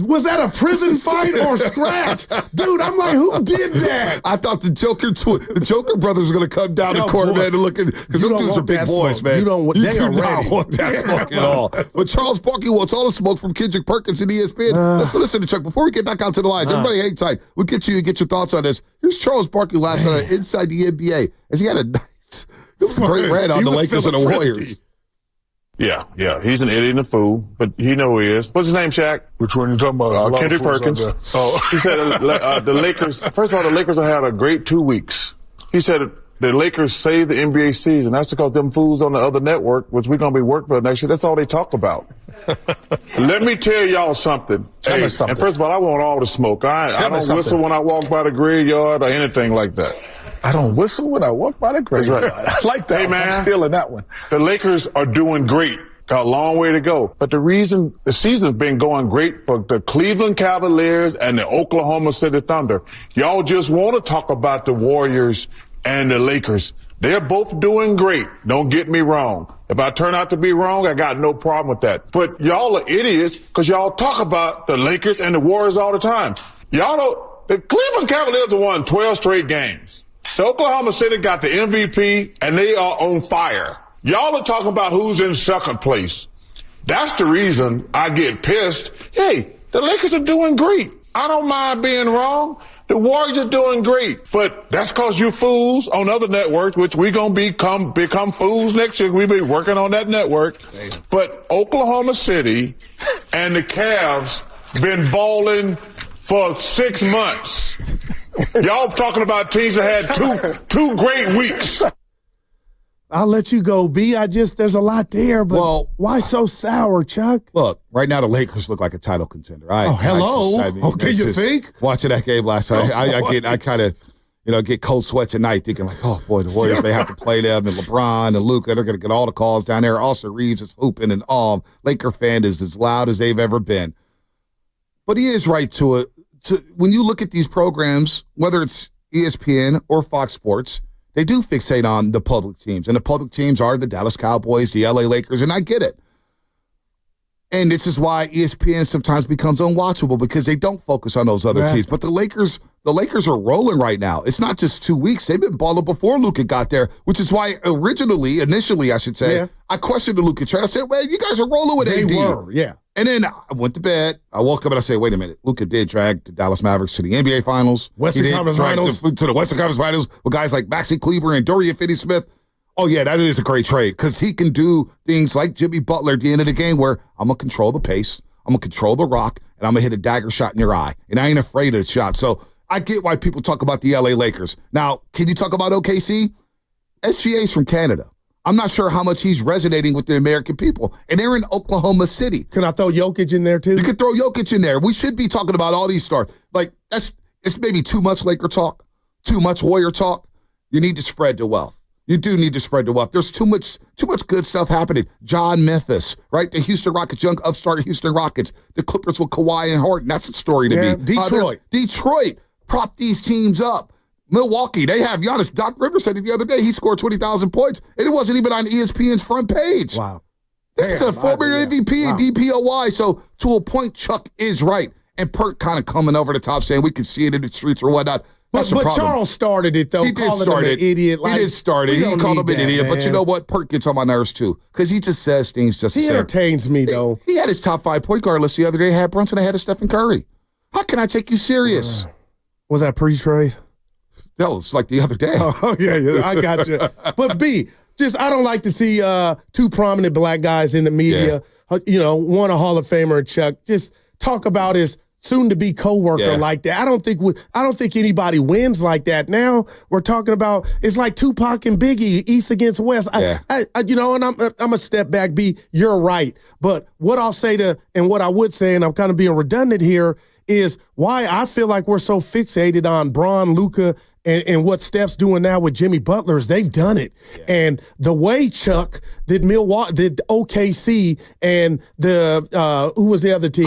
Was that a prison fight or scratch? Dude, I'm like, who did that? I thought the Joker brothers were going to come down the court, man, and look at, because those dudes are big boys, man. You do not want that smoke at all. But Charles Barkley wants all the smoke from Kendrick Perkins and ESPN. Let's listen to Chuck. Before we get back out to the lines, everybody hang tight. We'll get you and get your thoughts on this. Here's Charles Barkley last night Inside the NBA, as he had a nice, it was a great rant on the Lakers and the Warriors. Yeah. He's an idiot and a fool, but he know he is. What's his name, Shaq? Which one you talking about? Kendrick Perkins. He said the Lakers, first of all, the Lakers have had a great 2 weeks. He said the Lakers saved the NBA season. That's because them fools on the other network, which we're going to be working for next year, that's all they talk about. Let me tell y'all something. Tell me something. And first of all, I want all the smoke. I don't whistle when I walk by the graveyard or anything like that. I don't whistle when I walk by the graveyard. Right. I like that. Hey, man. I'm stealing that one. The Lakers are doing great. Got a long way to go. But the reason the season's been going great for the Cleveland Cavaliers and the Oklahoma City Thunder, y'all just want to talk about the Warriors and the Lakers. They're both doing great. Don't get me wrong. If I turn out to be wrong, I got no problem with that. But y'all are idiots because y'all talk about the Lakers and the Warriors all the time. Y'all don't, the Cleveland Cavaliers have won 12 straight games. The Oklahoma City got the MVP and they are on fire. Y'all are talking about who's in second place. That's the reason I get pissed. Hey, the Lakers are doing great. I don't mind being wrong. The Warriors are doing great. But that's because you fools on other networks, which we're going to become fools next year. We'll be working on that network. But Oklahoma City and the Cavs been balling for 6 months. Y'all talking about teams that had two great weeks. I'll let you go, B. There's a lot there, but why so sour, Chuck? Look, right now the Lakers look like a title contender. Okay, you think? Watching that game last night, I kind of, get cold sweats at night thinking like, oh boy, the Warriors may have to play them, and LeBron and Luka, they're going to get all the calls down there. Austin Reeves is hooping, and Laker fan is as loud as they've ever been. But he is right to it. When you look at these programs, whether it's ESPN or Fox Sports, they do fixate on the public teams. And the public teams are the Dallas Cowboys, the LA Lakers, and I get it. And this is why ESPN sometimes becomes unwatchable because they don't focus on those other teams. But the Lakers are rolling right now. It's not just 2 weeks. They've been balling before Luka got there, which is why initially, I should say, I questioned the Luka trade. I said, well, you guys are rolling with AD. They were, yeah. And then I went to bed. I woke up and I said, wait a minute. Luka did drag the Dallas Mavericks to the NBA Finals. Western Conference Finals. To the Western Conference Finals with guys like Maxi Kleber and Dorian Finney-Smith. Oh, yeah, that is a great trade because he can do things like Jimmy Butler at the end of the game where I'm going to control the pace, I'm going to control the rock, and I'm going to hit a dagger shot in your eye. And I ain't afraid of the shot. So I get why people talk about the LA Lakers. Now, can you talk about OKC? SGA's from Canada. I'm not sure how much he's resonating with the American people. And they're in Oklahoma City. Can I throw Jokic in there, too? You could throw Jokic in there. We should be talking about all these stars. Like, it's maybe too much Laker talk, too much Warrior talk. You need to spread the wealth. You do need to spread the wealth. There's too much good stuff happening. John Memphis, right? The Houston Rockets, young upstart Houston Rockets. The Clippers with Kawhi and Harden. That's a story to me. Detroit. Prop these teams up. Milwaukee, they have Giannis. Doc Rivers said it the other day. He scored 20,000 points, and it wasn't even on ESPN's front page. Wow. This is a former MVP and DPOY, so to a point, Chuck is right. And Perk kind of coming over the top saying we can see it in the streets or whatnot. That's the problem. Charles started it, though. He did start it. Idiot. He did start it. He called him an idiot. But you know what? Perk gets on my nerves, too, because he just says things just He entertains me, though. He had his top 5 point guard list the other day. Had Brunson ahead of Stephen Curry. How can I take you serious? Was that pre-trade? That was like the other day. Oh, yeah, I got you. But B, I don't like to see two prominent black guys in the media, one a Hall of Famer and Chuck, just talk about his soon-to-be coworker like that. I don't think anybody wins like that. Now we're talking about it's like Tupac and Biggie, East against West. And I'm a step back. B, you're right. But what I'll say and what I would say, and I'm kind of being redundant here, is why I feel like we're so fixated on Bron, Luka, and what Steph's doing now with Jimmy Butler is they've done it. Yeah. And the way Chuck did OKC and who was the other team?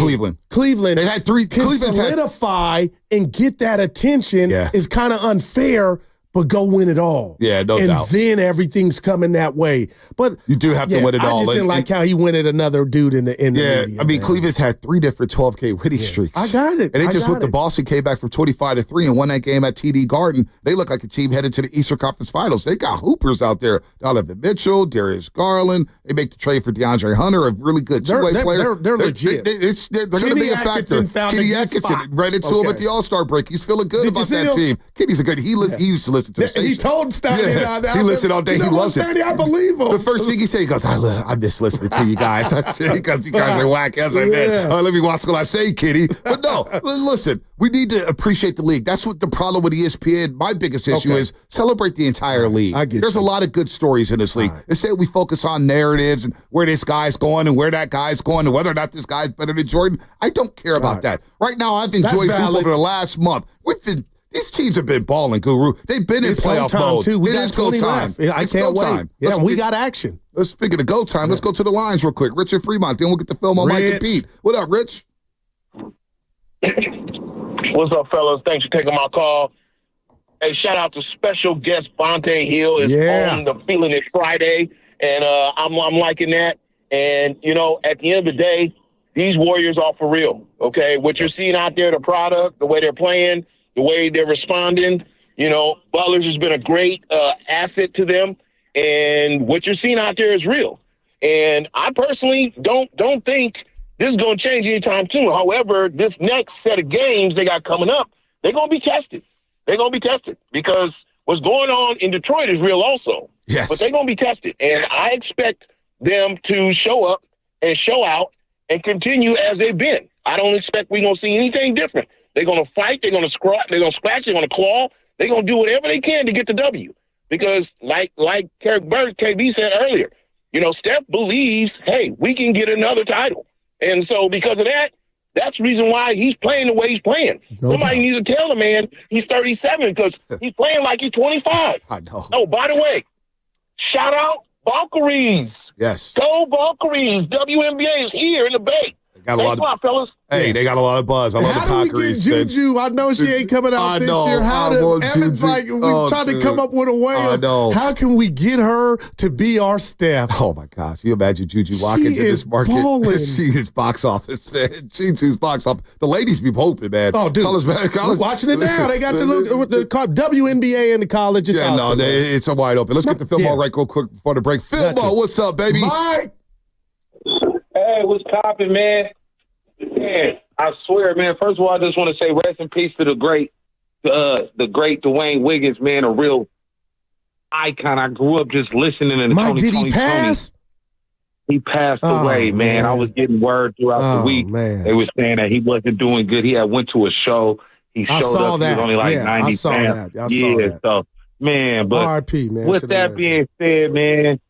Cleveland. They had 3. Can solidify and get that attention is kind of unfair but go win it all. Yeah, no doubt. And then everything's coming that way. But you do have to win it all. I just didn't like how he went at another dude in the media. I mean, Cleveland's had 3 different 12K winning streaks. I got it. And they just went to Boston, came back from 25-3 and won that game at TD Garden. They look like a team headed to the Eastern Conference Finals. They got hoopers out there. Donovan Mitchell, Darius Garland. They make the trade for DeAndre Hunter, a really good two-way player. They're legit. They're going to be a factor. Kenny Atkinson ran into him at the All-Star break. He's feeling good about that team. Kenny's a good. He used to listen to the station. He told Stoney. He listened all day. He loves it. I believe him. The first thing he said, he goes, I miss listening to you guys. Because you guys are whack as I bet. Let me watch what I say, Kenny. But no, listen, we need to appreciate the league. That's what the problem with ESPN, my biggest issue is celebrate the entire league. There's a lot of good stories in this league. Instead, we focus on narratives and where this guy's going and where that guy's going and whether or not this guy's better than Jordan. I don't care about that. Right now, I've enjoyed hoop over the last month. These teams have been balling, Guru. They've been in playoff mode. Too. We it got is go time. I can't wait. Time. Yeah, we got action. Speaking of go time, let's go to the lines real quick. Richard Fremont, then we'll get the film on Mike and Pete. What up, Rich? What's up, fellas? Thanks for taking my call. Hey, shout out to special guest Bonte Hill. It's on the Feeling It Friday, and I'm liking that. And, at the end of the day, these Warriors are for real, okay? What you're seeing out there, the product, the way they're playing, the way they're responding, Butler's has been a great asset to them, and what you're seeing out there is real. And I personally don't think this is going to change anytime soon. However, this next set of games they got coming up, they're going to be tested. They're going to be tested because what's going on in Detroit is real also. Yes. But they're going to be tested, and I expect them to show up and show out and continue as they've been. I don't expect we're going to see anything different. They're going to fight. They're going to scratch. They're going to scratch. They're going to claw. They're going to do whatever they can to get the W. Because, like KB said earlier, Steph believes, hey, we can get another title. And so because of that, that's the reason why he's playing the way he's playing. Somebody needs to tell the man he's 37 because he's playing like he's 25. I know. Oh, by the way, shout out Valkyries. Yes. Go Valkyries. WNBA is here in the Bay. Got a lot of, fellas. Hey, they got a lot of buzz. I love the Valkyries. How do we get Juju? I know she ain't coming out this year. Evan's like, we're trying to come up with a way of how can we get her to be our Steph? Oh, my gosh. You imagine Juju Watkins in this market? She is box office, man. She's box office. The ladies be hoping, man. Oh, dude. College. Watching it now. They got the WNBA in the college. It's awesome, it's a wide open. Let's get the film on right real quick before the break. Philmo, what's up, baby? Mike. Hey, what's poppin', man? Man, I swear, man. First of all, I just want to say rest in peace to the great Dwayne Wiggins, man, a real icon. I grew up just listening to Mike, did he pass? He passed away, man. I was getting word throughout the week. Man. They were saying that he wasn't doing good. He had went to a show. He showed up. He was only like 90 pounds. I saw that. So, man, but R.I.P., man. With that being said, man,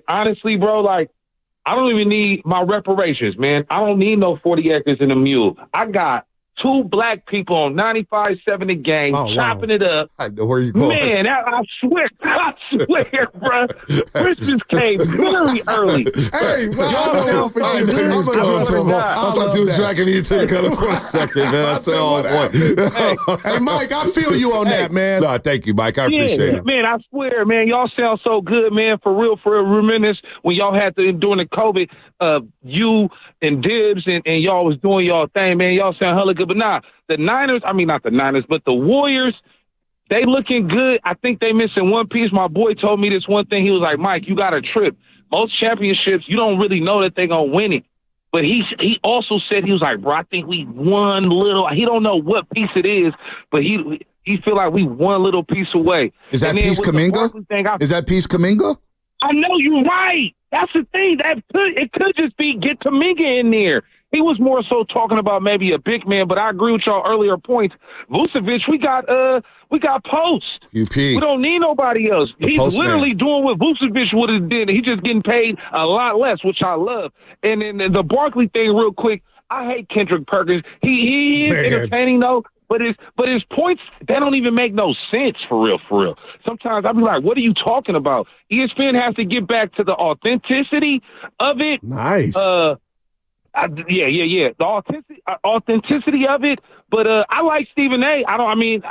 honestly, bro, like, I don't even need my reparations, man. I don't need no 40 acres and a mule. I got 2 black people on 95.7 The Game chopping it up. I know where you're going. Man, I swear, bro. Christmas came very early. Hey, I thought you was dragging me into the gutter for a second, man. That's all point. Hey, Mike, I feel you on that, man. No, thank you, Mike. I appreciate it. Man, I swear, man, y'all sound so good, man. For real. Reminisce when y'all had to, during the COVID, you and Dibs and y'all was doing y'all thing, man. Y'all sound hella good. But nah, not the Niners, but the Warriors, they looking good. I think they missing one piece. My boy told me this one thing. He was like, Mike, you got a trip. Most championships, you don't really know that they're going to win it. But he also said, he was like, bro, I think we won little. He don't know what piece it is, but he feel like we one little piece away. Is that piece Kuminga? Is that piece Kuminga? I know you're right. That's the thing. It could just be get Kuminga in there. He was more so talking about maybe a big man, but I agree with y'all earlier points. Vucevic, we got Post. UP. We don't need nobody else. He's literally doing what Vucevic would have did. He's just getting paid a lot less, which I love. And then the Barkley thing, real quick. I hate Kendrick Perkins. He is entertaining though, but his points, they don't even make no sense for real. Sometimes I be like, what are you talking about? ESPN has to get back to the authenticity of it. Nice. The authenticity of it. But I like Stephen A.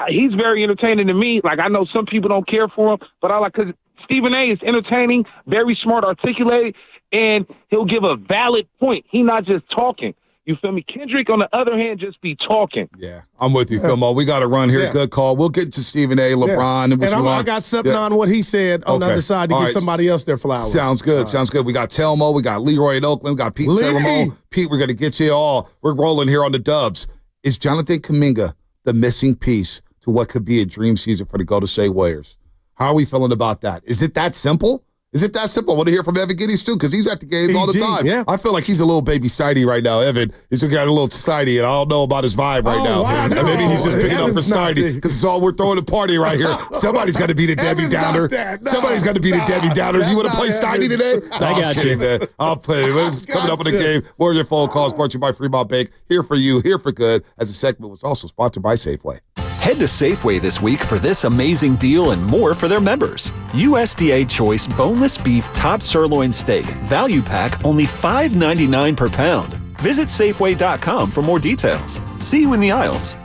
He's very entertaining to me. Like, I know some people don't care for him, but I like, because Stephen A. is entertaining, very smart, articulated, and he'll give a valid point. He's not just talking. You feel me? Kendrick, on the other hand, just be talking. Yeah, I'm with you, Phil Mo. We got to run here. Yeah. Good call. We'll get to Stephen A., LeBron, and I got something on what he said on the other side to give somebody else their flowers. Sounds good. Sounds good. We got Telmo. We got Leroy in Oakland. We got Pete San Ramon. Pete, we're going to get you all. We're rolling here on the Dubs. Is Jonathan Kuminga the missing piece to what could be a dream season for the Golden State Warriors? How are we feeling about that? Is it that simple? I want to hear from Evan Giddies, too, because he's at the games all the time. Yeah. I feel like he's a little baby Steiny right now. Evan, he's got a little Steiny, and I don't know about his vibe right now. Wow, and maybe he's just picking up for Steiny, because it's all we're throwing a party right here. Somebody's got to be the Debbie Downer. Somebody's got to be the Debbie Downers. You want to play Steiny today? I got you. Man. I'll play it. It's coming up in the game. More of your phone calls brought to you by Fremont Bank. Here for you, here for good, as the segment was also sponsored by Safeway. Head to Safeway this week for this amazing deal and more for their members. USDA Choice Boneless Beef Top Sirloin Steak. Value pack only $5.99 per pound. Visit Safeway.com for more details. See you in the aisles.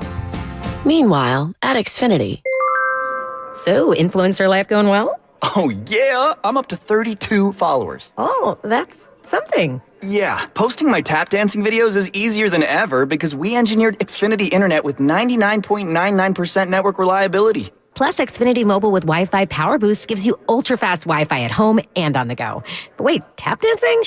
Meanwhile, at Xfinity. So, influencer life going well? Oh, yeah. I'm up to 32 followers. Oh, that's something. Yeah, posting my tap dancing videos is easier than ever because we engineered Xfinity Internet with 99.99% network reliability. Plus, Xfinity Mobile with Wi-Fi Power Boost gives you ultra-fast Wi-Fi at home and on the go. But wait, tap dancing?